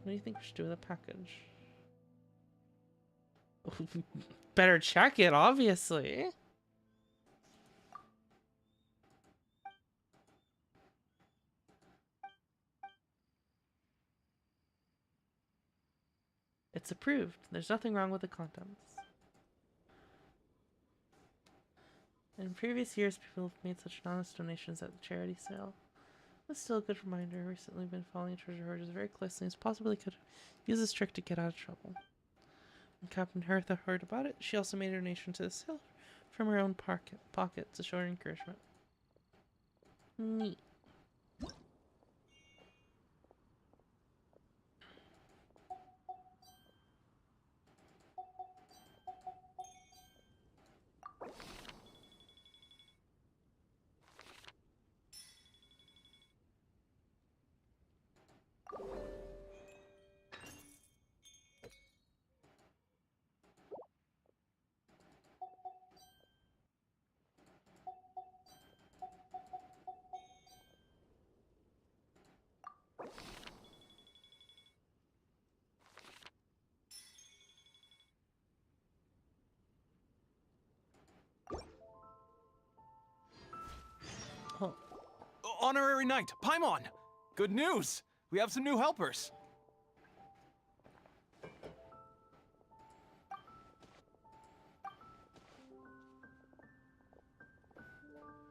What do you think we should do with a package? Better check it, obviously. It's approved. There's nothing wrong with the contents. In previous years, people have made such anonymous donations at the charity sale. It's still a good reminder. Recently been following treasure hoarders very closely, as possibly could use this trick to get out of trouble. When Captain Hertha heard about it, she also made a donation to the sale from her own pocket to show her encouragement. Neat. Oh. Honorary Knight, Paimon! Good news! We have some new helpers!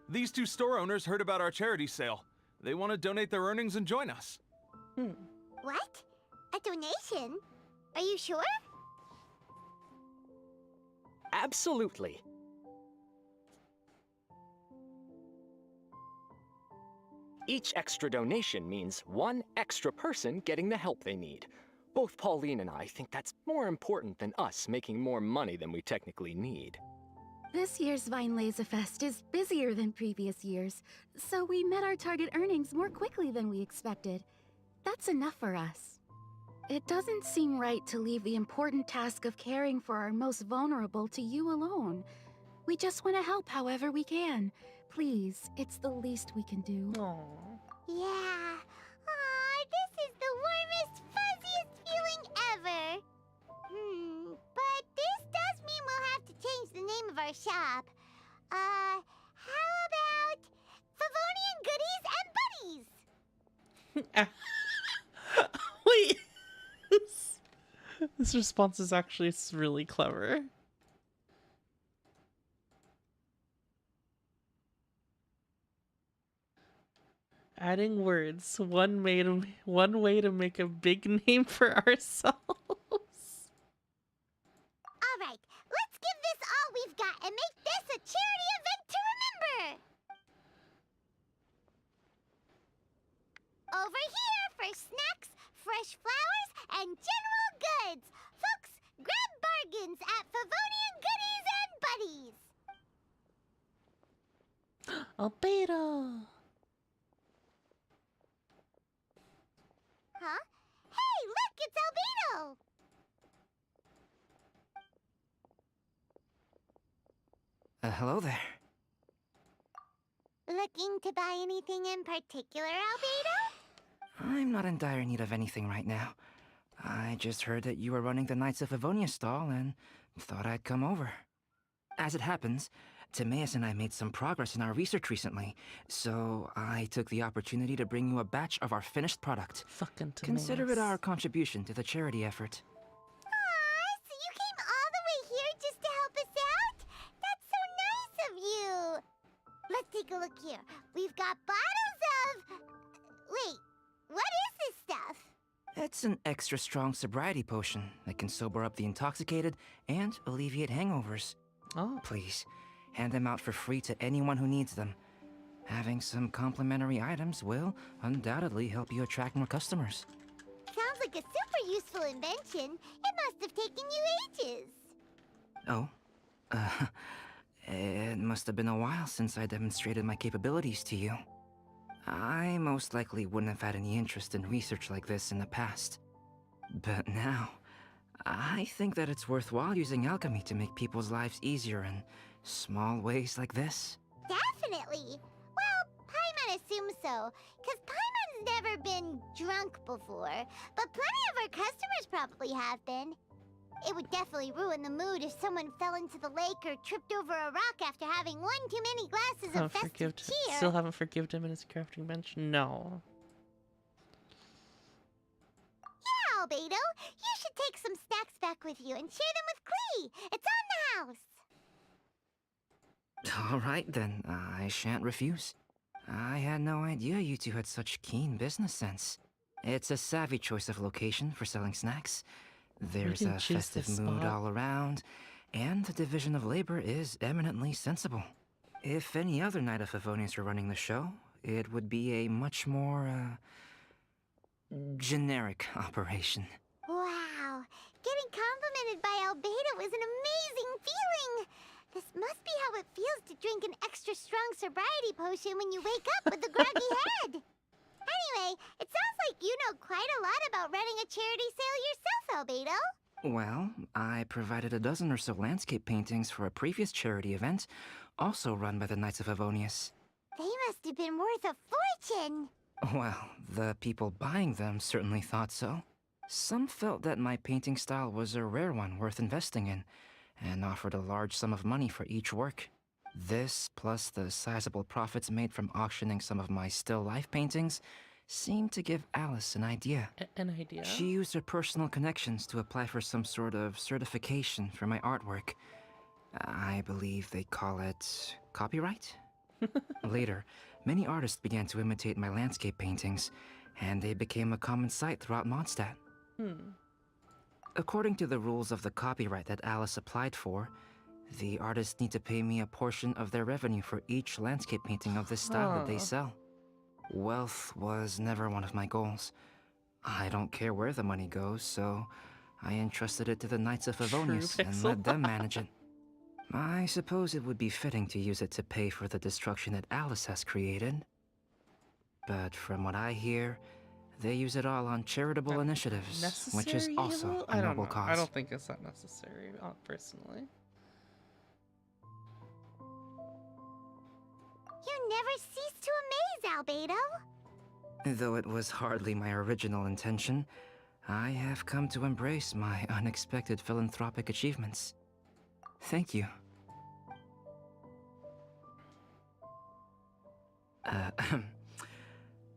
These two store owners heard about our charity sale. They want to donate their earnings and join us. What? A donation? Are you sure? Absolutely. Each extra donation means one extra person getting the help they need. Both Pauline and I think that's more important than us making more money than we technically need. This year's Vine Laserfest is busier than previous years, so we met our target earnings more quickly than we expected. That's enough for us. It doesn't seem right to leave the important task of caring for our most vulnerable to you alone. We just want to help however we can. Please, it's the least we can do. Yeah. Aw, this is the warmest, fuzziest feeling ever. But this does mean we'll have to change the name of our shop. How about Favonian Goodies and Buddies? Wait. This response is actually really clever. Adding words, one way to make a big name for ourselves. All right, let's give this all we've got and make this a charity event to remember. Over here for snacks, fresh flowers, and general goods. Folks, grab bargains at Favonian Goodies and Buddies. Albedo. Huh? Hey, look, it's Albedo! Hello there. Looking to buy anything in particular, Albedo? I'm not in dire need of anything right now. I just heard that you were running the Knights of Avonia stall and thought I'd come over. As it happens, Timaeus and I made some progress in our research recently, so I took the opportunity to bring you a batch of our finished product. Fucking Timaeus. Consider it our contribution to the charity effort. Aw, so you came all the way here just to help us out? That's so nice of you! Let's take a look here. We've got bottles of... Wait, what is this stuff? It's an extra strong sobriety potion that can sober up the intoxicated and alleviate hangovers. Oh. Please, hand them out for free to anyone who needs them. Having some complimentary items will undoubtedly help you attract more customers. Sounds like a super useful invention. It must have taken you ages. Oh? It must have been a while since I demonstrated my capabilities to you. I most likely wouldn't have had any interest in research like this in the past. But now, I think that it's worthwhile using alchemy to make people's lives easier in small ways like this. Definitely. Well, Paimon assumes so, because Paimon's never been drunk before, but plenty of our customers probably have been. It would definitely ruin the mood if someone fell into the lake or tripped over a rock after having one too many glasses of festive cheer. Still haven't forgiven him in his crafting bench? No. Yeah, Albedo, you should take some snacks back with you and share them with Klee. It's on the house. All right then, I shan't refuse. I had no idea you two had such keen business sense. It's a savvy choice of location for selling snacks. There's didn't a choose festive this mood spot. all around, and the division of labor is eminently sensible. If any other Knight of Favonius were running the show, it would be a much more, generic operation. Wow, getting complimented by Albedo is an amazing feeling. This must be how it feels to drink an extra strong sobriety potion when you wake up with a groggy head. Anyway, it sounds like you know quite a lot about running a charity sale yourself, Albedo. Well, I provided a dozen or so landscape paintings for a previous charity event, also run by the Knights of Favonius. They must have been worth a fortune. Well, the people buying them certainly thought so. Some felt that my painting style was a rare one worth investing in, and offered a large sum of money for each work. This, plus the sizable profits made from auctioning some of my still life paintings, seemed to give Alice an idea. An idea? She used her personal connections to apply for some sort of certification for my artwork. I believe they call it copyright? Later, many artists began to imitate my landscape paintings, and they became a common sight throughout Mondstadt. According to the rules of the copyright that Alice applied for, the artists need to pay me a portion of their revenue for each landscape painting of this style that they sell. Wealth was never one of my goals. I don't care where the money goes, so I entrusted it to the Knights of Favonius and let them manage it. I suppose it would be fitting to use it to pay for the destruction that Alice has created. But from what I hear, they use it all on charitable initiatives, which is also a noble cause. I don't think it's that necessary, personally. You never cease to amaze, Albedo. Though it was hardly my original intention, I have come to embrace my unexpected philanthropic achievements. Thank you.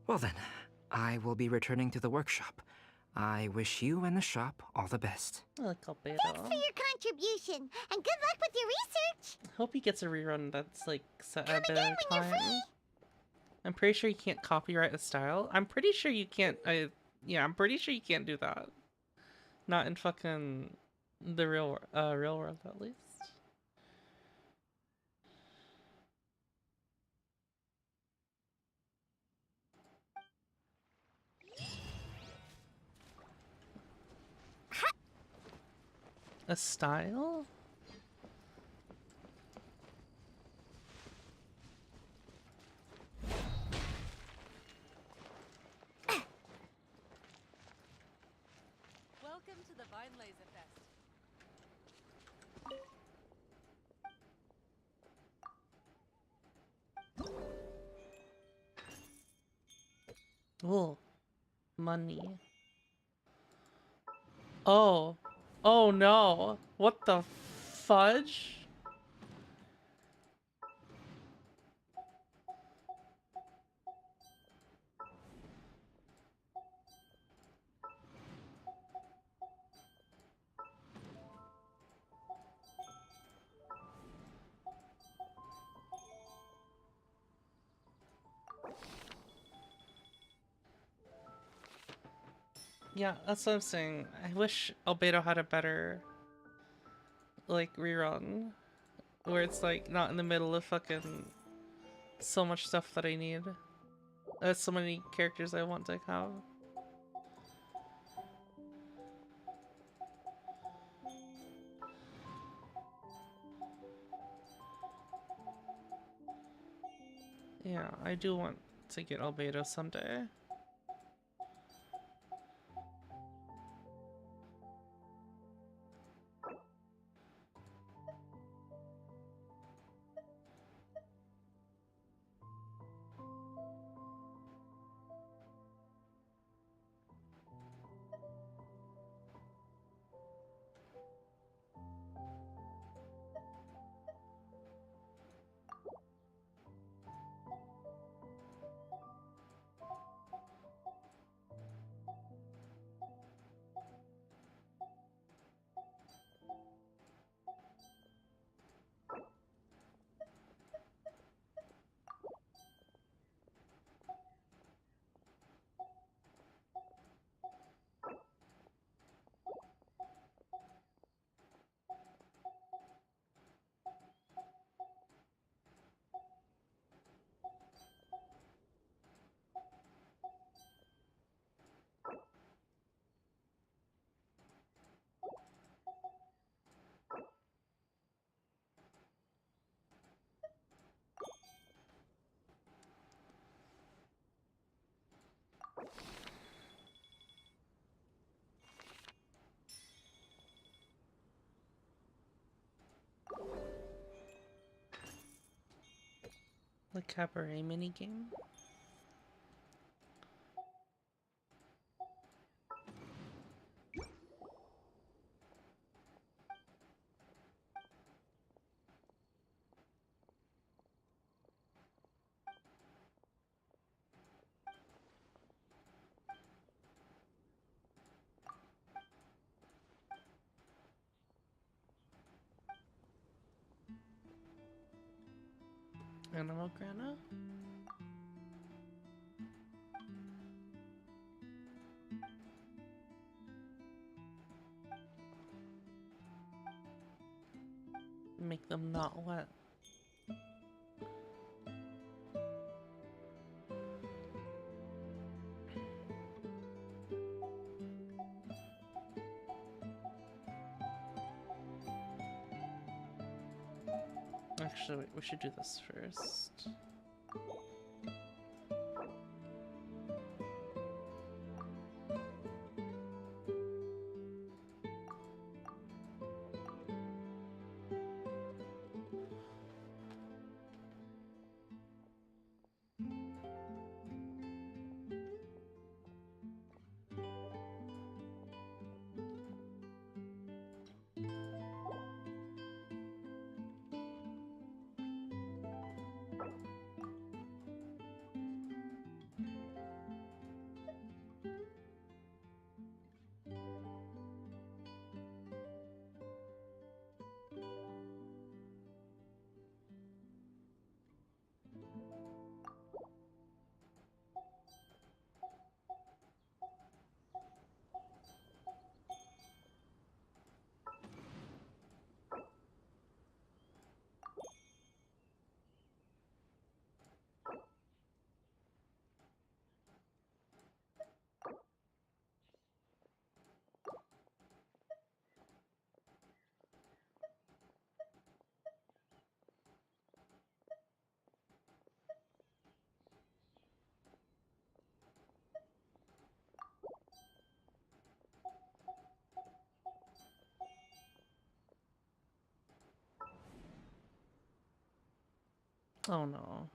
Well then, I will be returning to the workshop. I wish you and the shop all the best. I like Albedo. Thanks for your contribution, and good luck with your research. Hope he gets a rerun that's like set a bit at a time. I'm pretty sure you can't copyright a style. I'm pretty sure you can't. Yeah, I'm pretty sure you can't do that. Not in fucking the real world, at least. A style? Welcome to the Vine Laser Fest. Oh, money. Oh. Oh no. What the fudge? Yeah, that's what I'm saying. I wish Albedo had a better, like, rerun. Where it's, like, not in the middle of fucking so much stuff that I need. There's so many characters I want to have. Yeah, I do want to get Albedo someday. The cabaret minigame. Animal Grana? Make them not wet. Actually, wait, we should do this first. Oh no.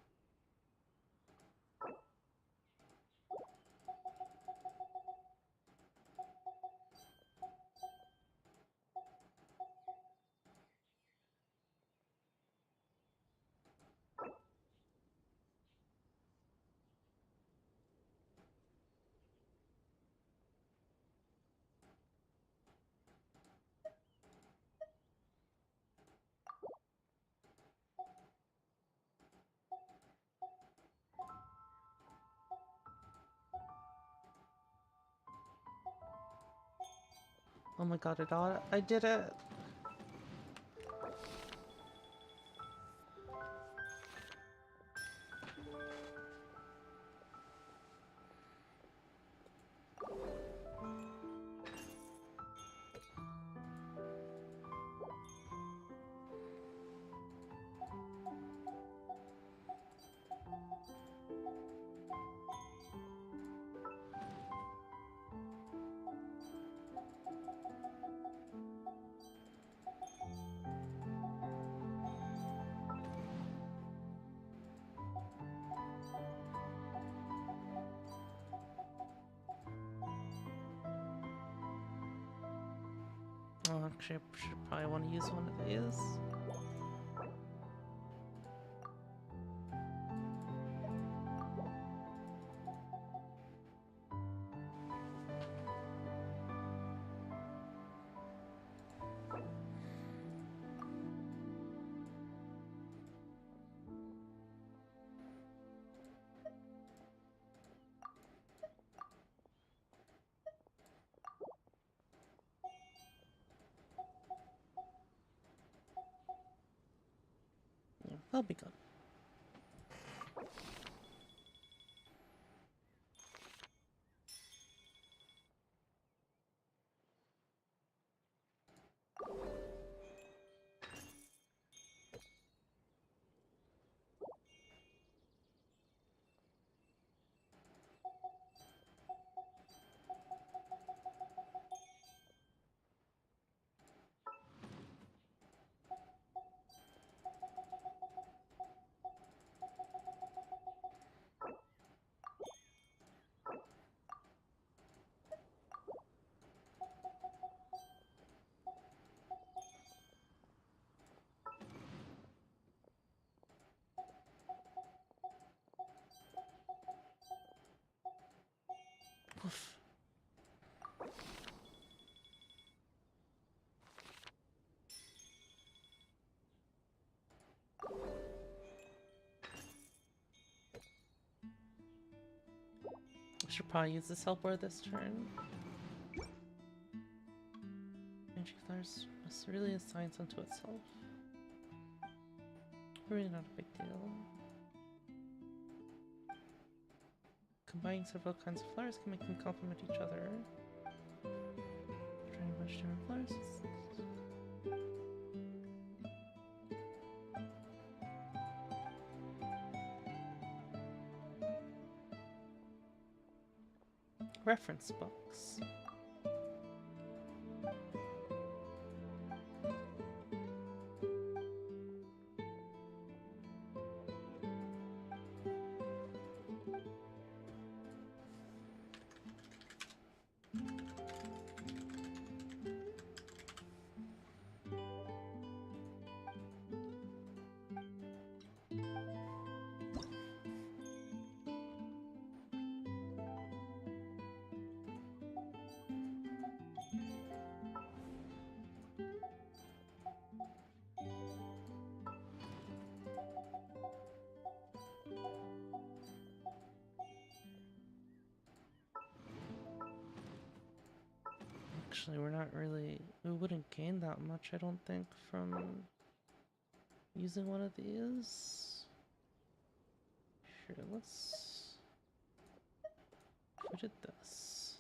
Oh my god, I did it! Oh, actually, I should probably want to use one of these. Yeah, that'll be good. should probably use this help word this turn. Magic flowers must really assign some to itself. Really not a big deal. Combining several kinds of flowers can make them complement each other. Trying a bunch of different flowers. Reference books. Actually, we're not really... We wouldn't gain that much, I don't think, from using one of these. Sure, let's... Who did this?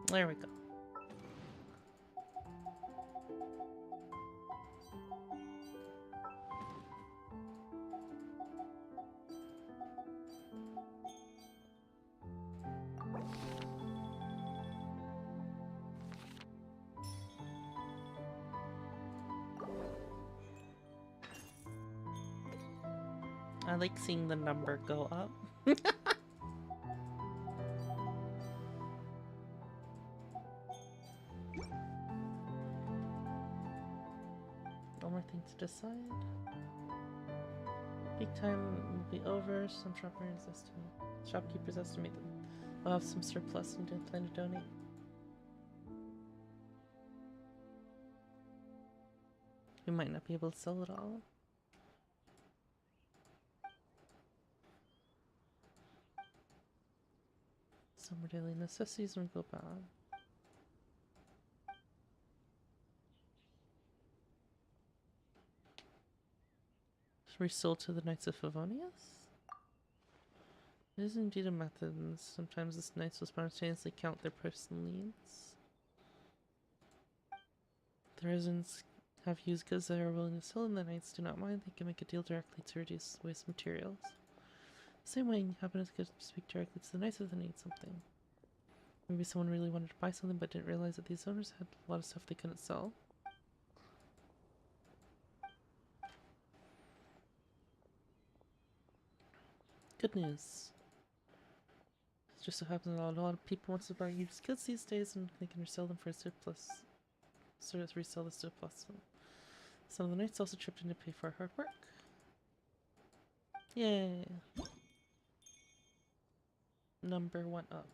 There we go. I like seeing the number go up. One more thing to decide. Peak time will be over. Some shopkeepers estimate that we'll have some surplus and don't plan to donate. We might not be able to sell it all. Summer daily necessities will go bad. Resold to the Knights of Favonius? It is indeed a method, and sometimes the Knights will spontaneously count their personal needs. The residents have used goods that are willing to sell, and the Knights do not mind. They can make a deal directly to reduce waste materials. The same way, you happen to speak directly to the Knights if they need something. Maybe someone really wanted to buy something but didn't realize that these owners had a lot of stuff they couldn't sell. Good news. It just so happens that a lot of people want to buy used goods these days and they can resell them for a surplus. So let's resell the surplus. Some of the Knights also chipped in to pay for our hard work. Yay! Number 1 up.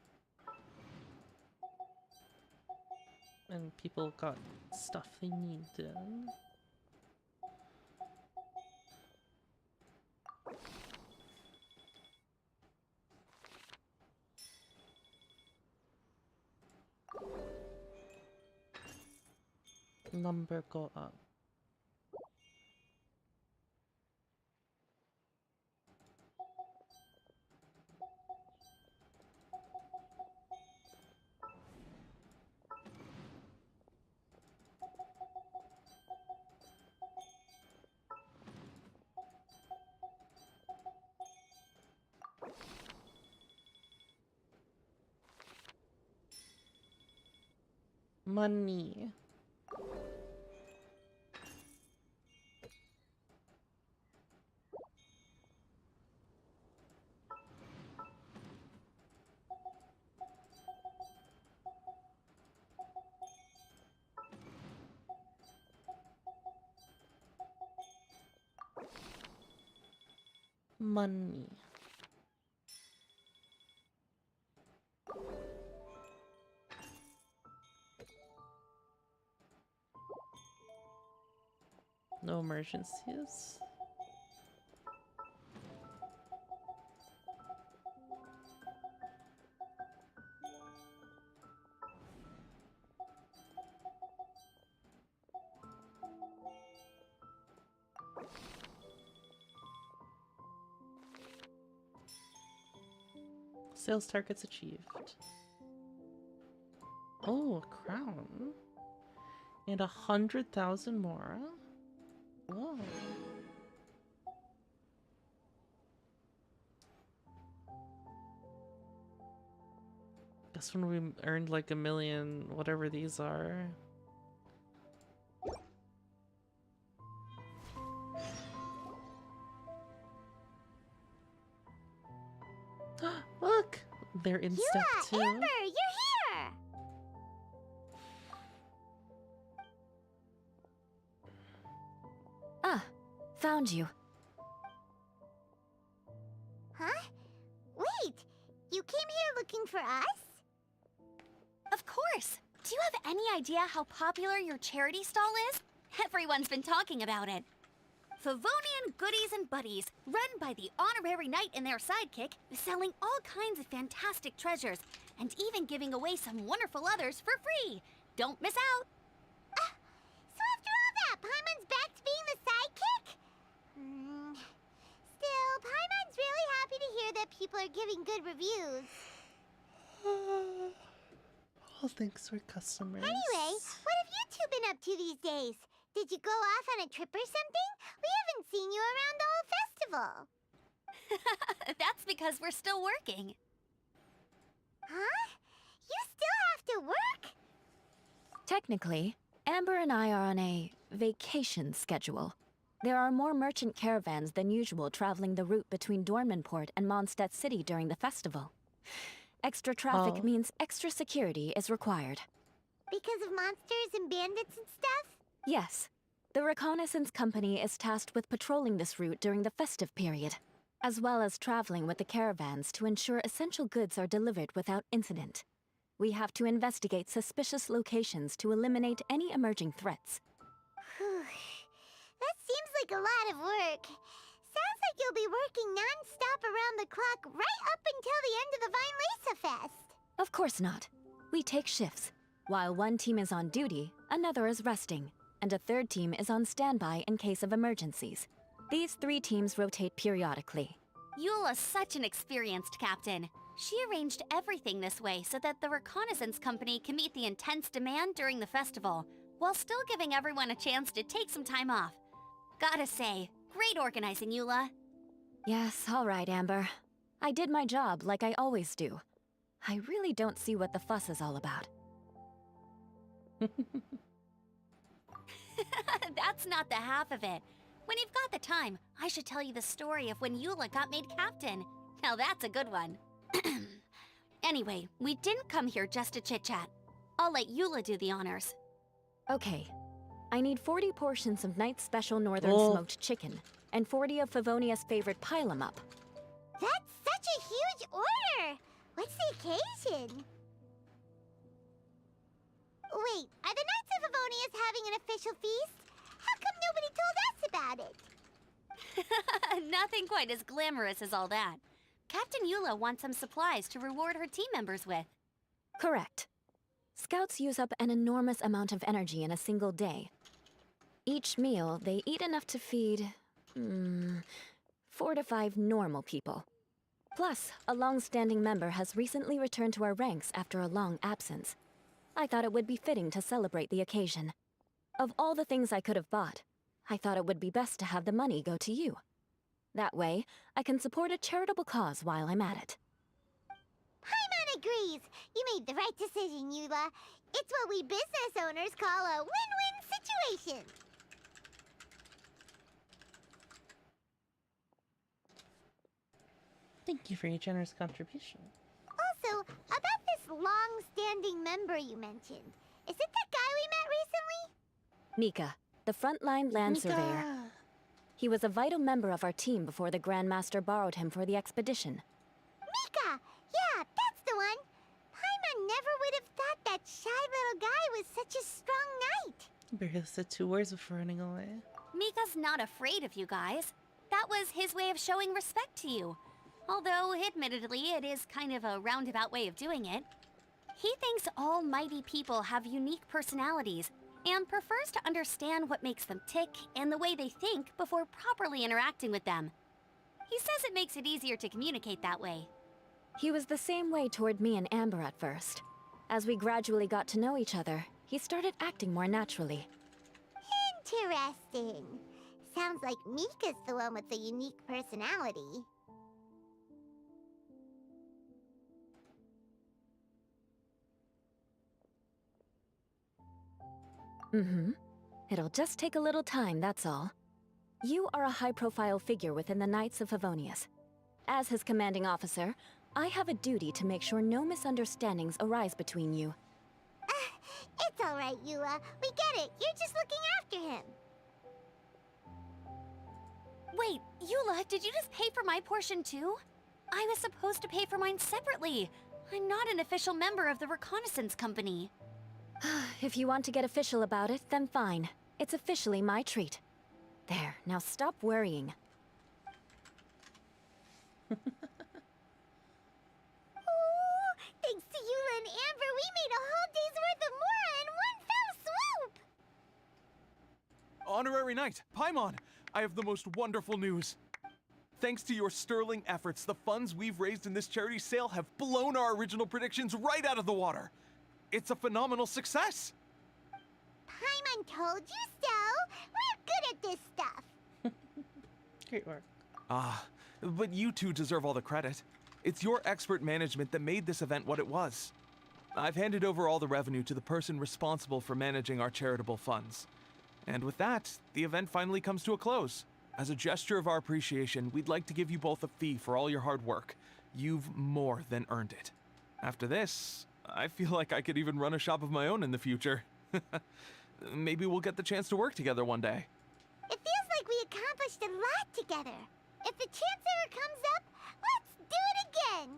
And people got stuff they needed. Number go up. Money. Money. No emergencies. Sales targets achieved. Oh, a crown. And 100,000 more. Whoa. Guess when we earned like 1 million, whatever these are. Look! They're in step 2. Amber, you're here! Ah, found you. Huh? Wait, you came here looking for us? Of course! Do you have any idea how popular your charity stall is? Everyone's been talking about it. Favonian Goodies and Buddies, run by the honorary knight and their sidekick, selling all kinds of fantastic treasures, and even giving away some wonderful others for free. Don't miss out! So after all that, Paimon's back to being the sidekick? Still, Paimon's really happy to hear that people are giving good reviews. All thanks to our customers. Anyway, what have you two been up to these days? Did you go off on a trip or something? We haven't seen you around the whole festival. That's because we're still working. Huh? You still have to work? Technically, Amber and I are on a vacation schedule. There are more merchant caravans than usual traveling the route between Dormanport and Mondstadt City during the festival. Extra traffic means extra security is required. Because of monsters and bandits and stuff? Yes. The reconnaissance company is tasked with patrolling this route during the festive period, as well as traveling with the caravans to ensure essential goods are delivered without incident. We have to investigate suspicious locations to eliminate any emerging threats. That seems like a lot of work. Sounds like you'll be working non-stop around the clock right up until the end of the Vine Lesa Fest. Of course not. We take shifts. While one team is on duty, another is resting, and a third team is on standby in case of emergencies. These 3 teams rotate periodically. Eula's such an experienced captain. She arranged everything this way so that the reconnaissance company can meet the intense demand during the festival, while still giving everyone a chance to take some time off. Gotta say, great organizing, Eula. Yes, all right, Amber. I did my job like I always do. I really don't see what the fuss is all about. That's not the half of it. When you've got the time, I should tell you the story of when Eula got made captain. Now that's a good one. Anyway, we didn't come here just to chit-chat. I'll let Eula do the honors. Okay. I need 40 portions of Knight's Special Northern Smoked Chicken, and 40 of Favonia's favorite Pile-em-up. That's such a huge order! What's the occasion? Wait, Wait, are the Knights of Favonius having an official feast? How come nobody told us about it? Nothing quite as glamorous as all that. Captain Eula wants some supplies to reward her team members with. Correct. Scouts use up an enormous amount of energy in a single day. Each meal, they eat enough to feed 4 to 5 normal people. Plus, a long-standing member has recently returned to our ranks after a long absence. I thought it would be fitting to celebrate the occasion. Of all the things I could have bought, I thought it would be best to have the money go to you. That way, I can support a charitable cause while I'm at it. Paimon agrees. You made the right decision, Eula. It's what we business owners call a win-win situation. Thank you for your generous contribution. Also, about this long-standing member you mentioned, is it that guy we met recently? Mika, the frontline land surveyor. He was a vital member of our team before the Grandmaster borrowed him for the expedition. Mika! Yeah, that's the one! Paimon never would have thought that shy little guy was such a strong knight! Barely said 2 words before running away. Mika's not afraid of you guys. That was his way of showing respect to you. Although, admittedly, it is kind of a roundabout way of doing it. He thinks all mighty people have unique personalities, and prefers to understand what makes them tick and the way they think before properly interacting with them. He says it makes it easier to communicate that way. He was the same way toward me and Amber at first. As we gradually got to know each other, he started acting more naturally. Interesting. Sounds like Mika's the one with the unique personality. It'll just take a little time, that's all. You are a high-profile figure within the Knights of Favonius. As his commanding officer, I have a duty to make sure no misunderstandings arise between you. It's alright, Eula. We get it. You're just looking after him. Wait, Eula, did you just pay for my portion too? I was supposed to pay for mine separately. I'm not an official member of the reconnaissance company. If you want to get official about it, then fine. It's officially my treat. There, now stop worrying. Thanks to Eula and Amber, we made a whole day's worth of Mora in one fell swoop! Honorary Knight, Paimon, I have the most wonderful news. Thanks to your sterling efforts, the funds we've raised in this charity sale have blown our original predictions right out of the water. It's a phenomenal success! Paimon told you so! We're good at this stuff! Great work. But you two deserve all the credit. It's your expert management that made this event what it was. I've handed over all the revenue to the person responsible for managing our charitable funds. And with that, the event finally comes to a close. As a gesture of our appreciation, we'd like to give you both a fee for all your hard work. You've more than earned it. After this, I feel like I could even run a shop of my own in the future. Maybe we'll get the chance to work together one day. It feels like we accomplished a lot together. If the chance ever comes up, let's do it again!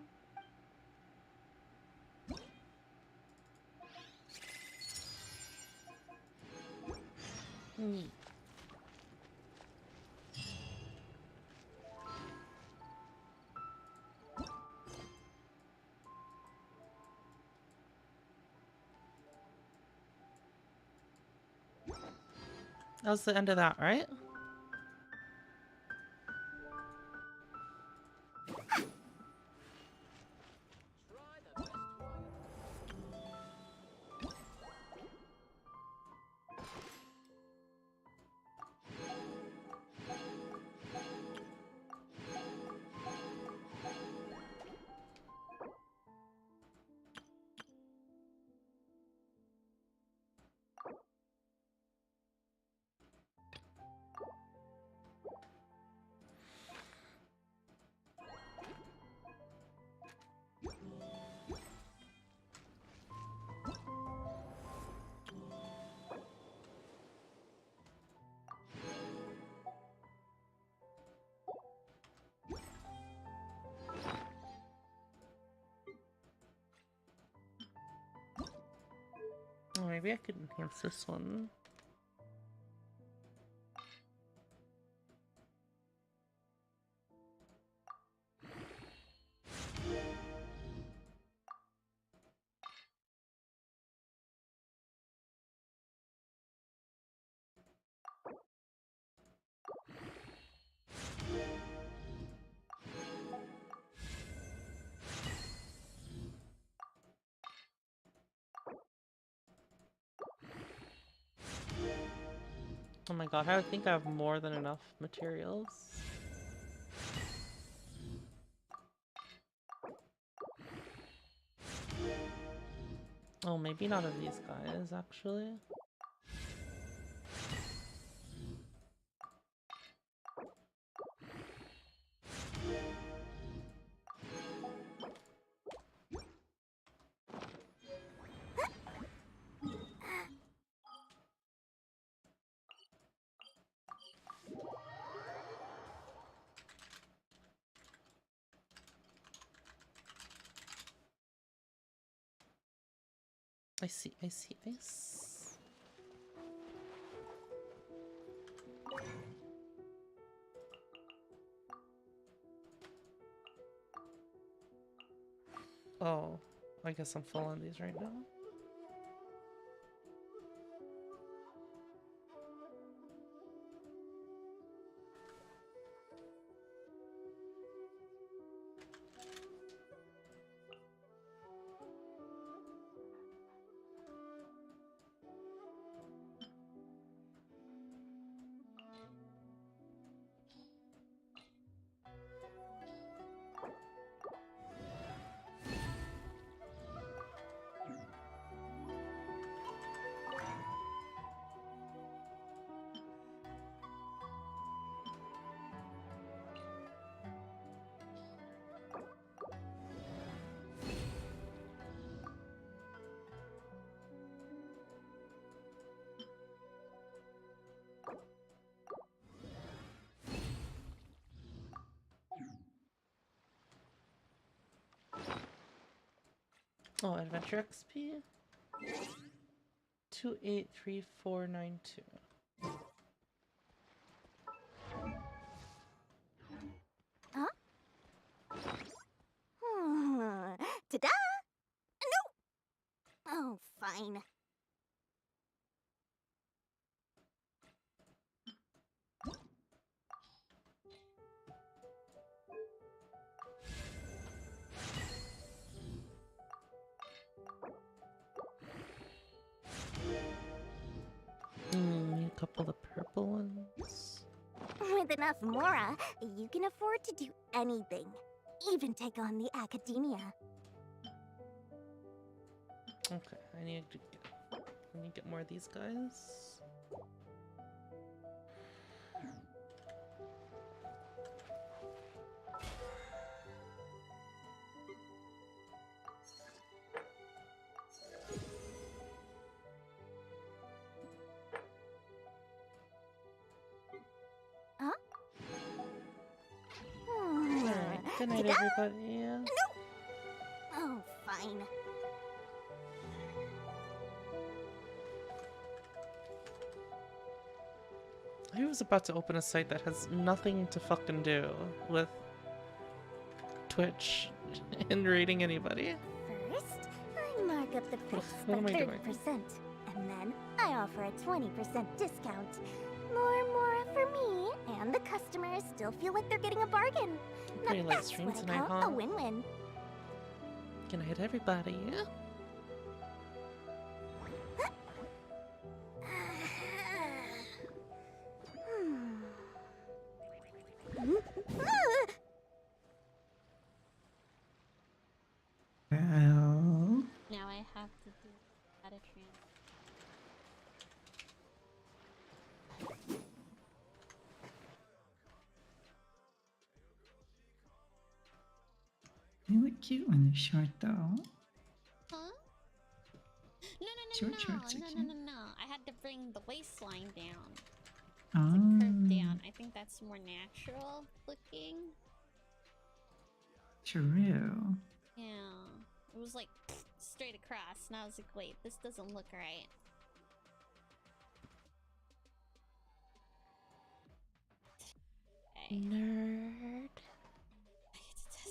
That was the end of that, right? maybe I could enhance this one. Oh my god, I think I have more than enough materials. Oh, maybe not of these guys, actually. I see, I see, I see. Oh, I guess I'm full on these right now. Oh, adventure XP? 283492. Huh? Ta-da! No! Oh, fine. Need a couple of purple ones. With enough Mora, you can afford to do anything. Even take on the academia. Okay, I need to get more of these guys. Huh? Alright, good night, Ta-da! everybody. No! Oh, fine. I was about to open a site that has nothing to fucking do with Twitch and rating anybody. First, I mark up the price What am by I doing? 30%, and then I offer a 20% discount. More Mora for me, and the customers still feel like they're getting a bargain. Now Pretty light that's stream what I tonight, call huh? a win-win. Good night, everybody. Now I have to do data transfer. They look cute when they're short, though. Huh? No, Short shorts are no, cute. I had to bring the waistline down. Oh. To curve down. I think that's more natural looking. True. Yeah. It was like straight across, and I was like, wait, this doesn't look right. Nerd.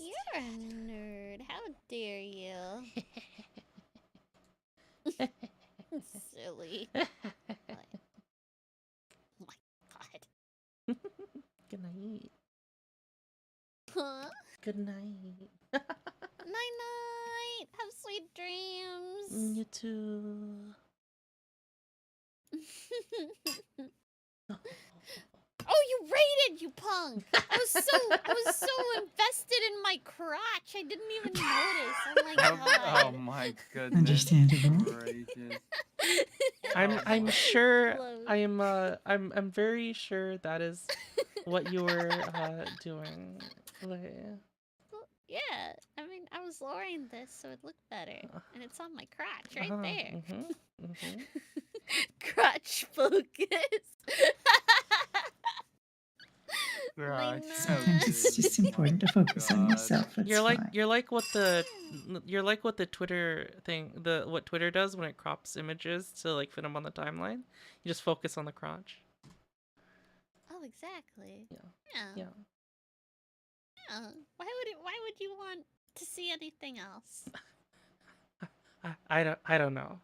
You're a nerd. How dare you? Silly. Oh my god. Good night. Huh? Good night. Night night. Have sweet dreams. You too. Oh, you raided, you punk! I was so invested in my crotch. I didn't even notice. Oh my god. Oh my goodness. Understandable. Gracious. I'm sure I'm very sure that is what you were doing. Like, Well, yeah. I mean, I was lowering this so it looked better, and it's on my crotch right there. Crotch focus. Sometimes it's just important to focus on yourself. It's you're like fine. you're like what the Twitter thing what Twitter does when it crops images to like fit them on the timeline. You just focus on the crotch. Oh, exactly. Yeah. Yeah. Why would you want to see anything else? I don't know.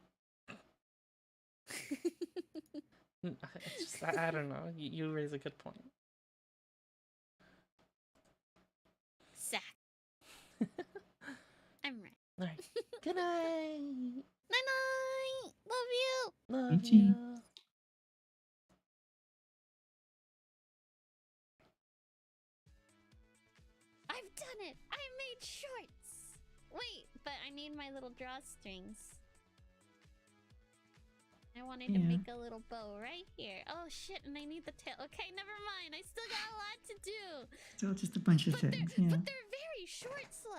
It's just, I don't know. You raise a good point. Zach. I'm right. All right. Good night. Night night. Love you. Love GG. you. I've done it. I made shorts. Wait, but I need my little drawstrings. I wanted to Yeah. make a little bow right here. Oh shit, and I need the tail. Okay, never mind. I still got a lot to do. Still just a bunch of things, yeah. But they're very short